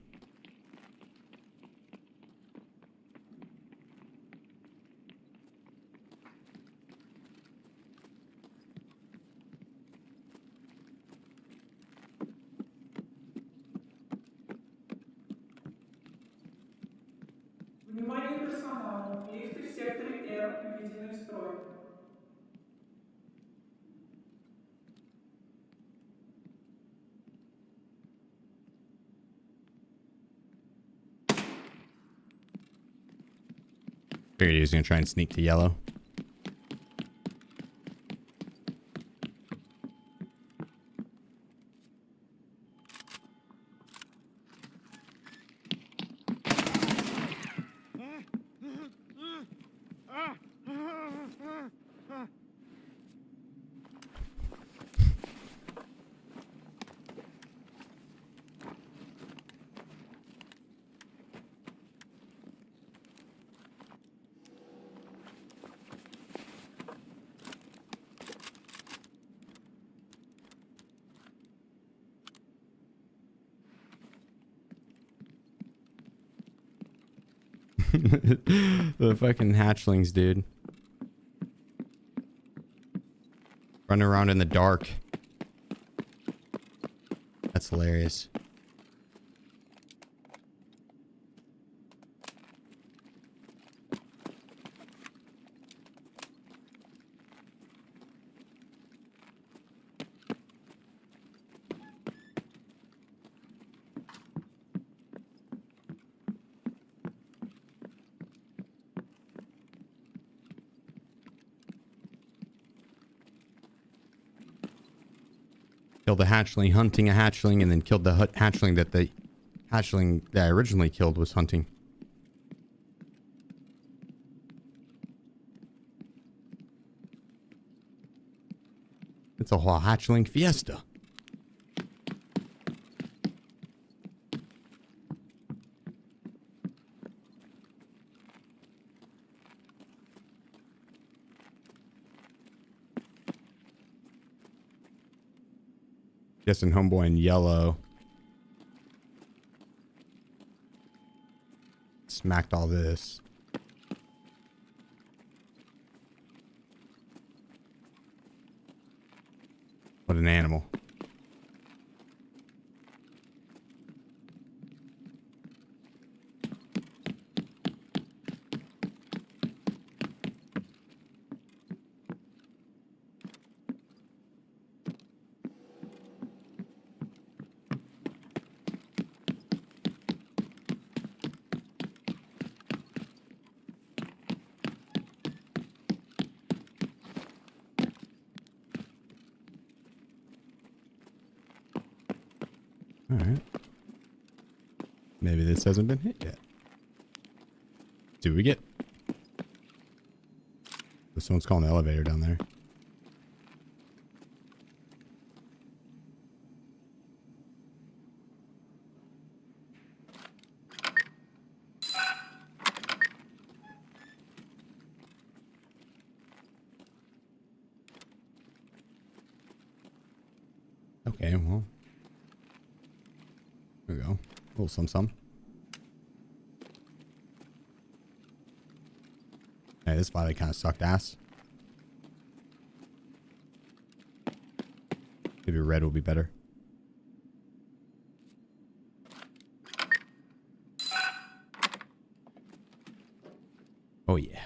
Внимание персоналу. Лифты в секторе R введены в строй. Figured he was going to try and sneak to yellow. The fucking hatchlings, dude. Running around in the dark. That's hilarious. Killed a hatchling hunting a hatchling, and then killed the hatchling that I originally killed was hunting. It's a whole hatchling fiesta. Guessing homeboy in yellow smacked all this. What an animal. All right. Maybe this hasn't been hit yet. See what we get. Someone's calling the elevator down there. Okay, well. There we go. A little some. Hey, this body kind of sucked ass. Maybe red will be better. Oh, yeah.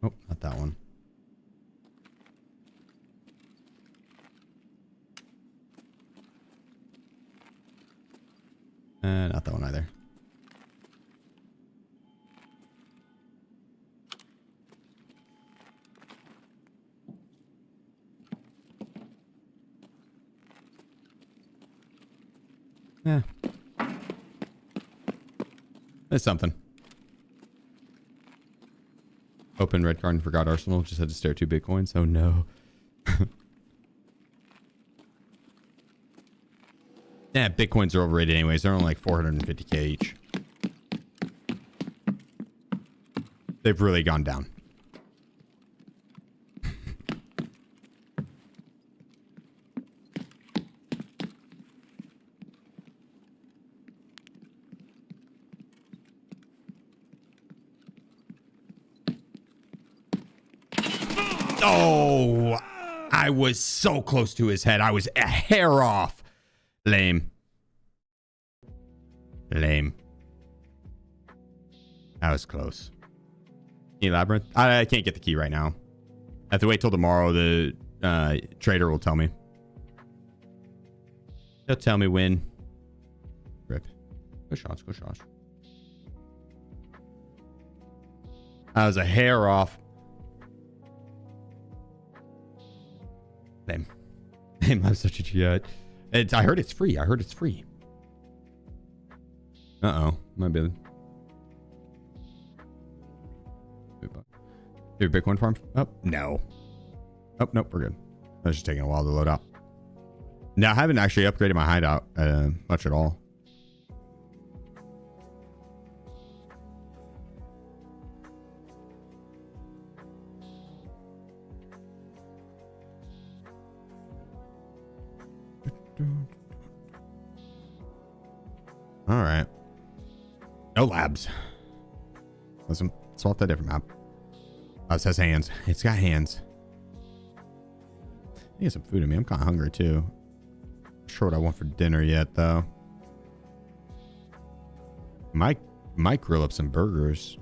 Oh, not that one. Not that one either. Yeah. There's something. Open red card and forgot Arsenal. Just had to stare 2 Bitcoins. Oh no. Yeah, Bitcoins are overrated anyways. They're only like 450k each. They've really gone down. Oh, I was so close to his head. I was a hair off. Lame. Lame. That was close. Key labyrinth? I can't get the key right now. I have to wait till tomorrow. The trader will tell me. He'll tell me when. Rip. Go shots. Go shots. I was a hair off. Lame. Lame. I'm such a G. I heard it's free. I heard it's free. Uh-oh. Might be. Dude, Bitcoin farm? Oh, no. Oh, nope. We're good. That's just taking a while to load up. Now, I haven't actually upgraded my hideout much at all. All right. No labs. Let's swap that different map. Oh, it says hands. It's got hands. I get some food in me. I'm kind of hungry too. Not sure what I want for dinner yet, though. Might grill up some burgers.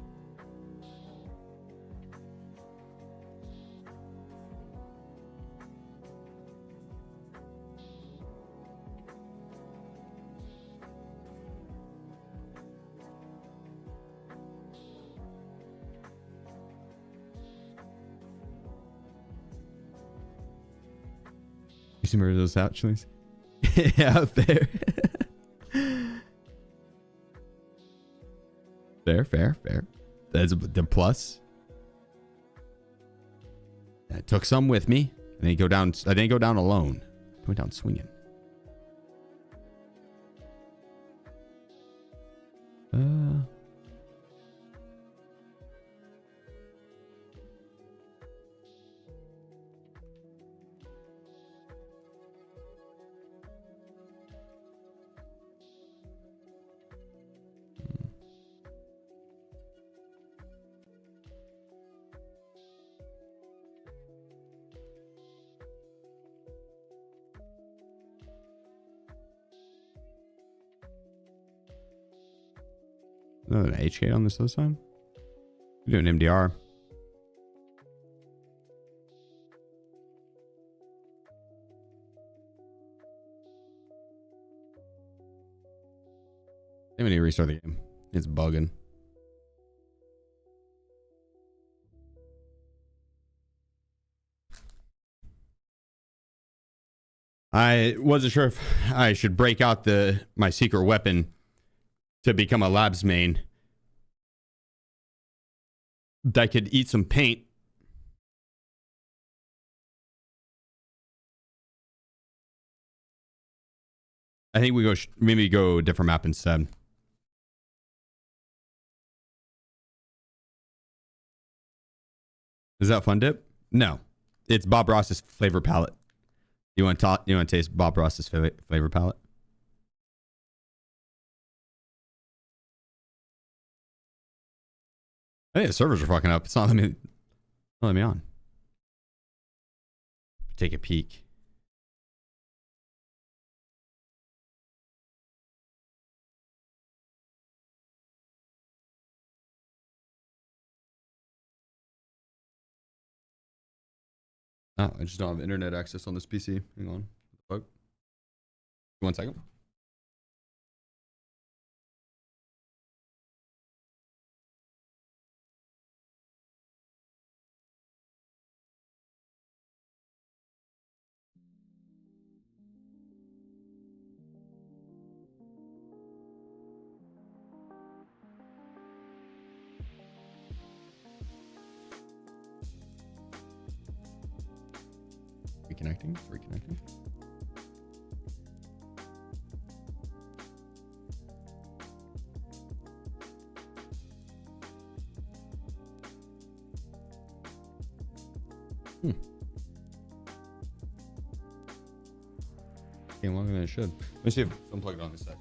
You see more of those actually? Yeah, fair. Fair. That's the plus. I took some with me. I didn't go down alone. I went down swinging. Another HK on this other side. We're doing MDR. I need to restart the game. It's bugging. I wasn't sure if I should break out my secret weapon to become a labs main. That could eat some paint. I think we maybe go a different map instead. Is that Fun Dip? No, it's Bob Ross's flavor palette. You want to taste Bob Ross's flavor palette? Hey, the servers are fucking up. It's not letting me on. Take a peek. Oh, I just don't have internet access on this PC. Hang on. What the fuck? 1 second. Reconnecting. Came longer than it should. Let me see if it's unplugged on this side.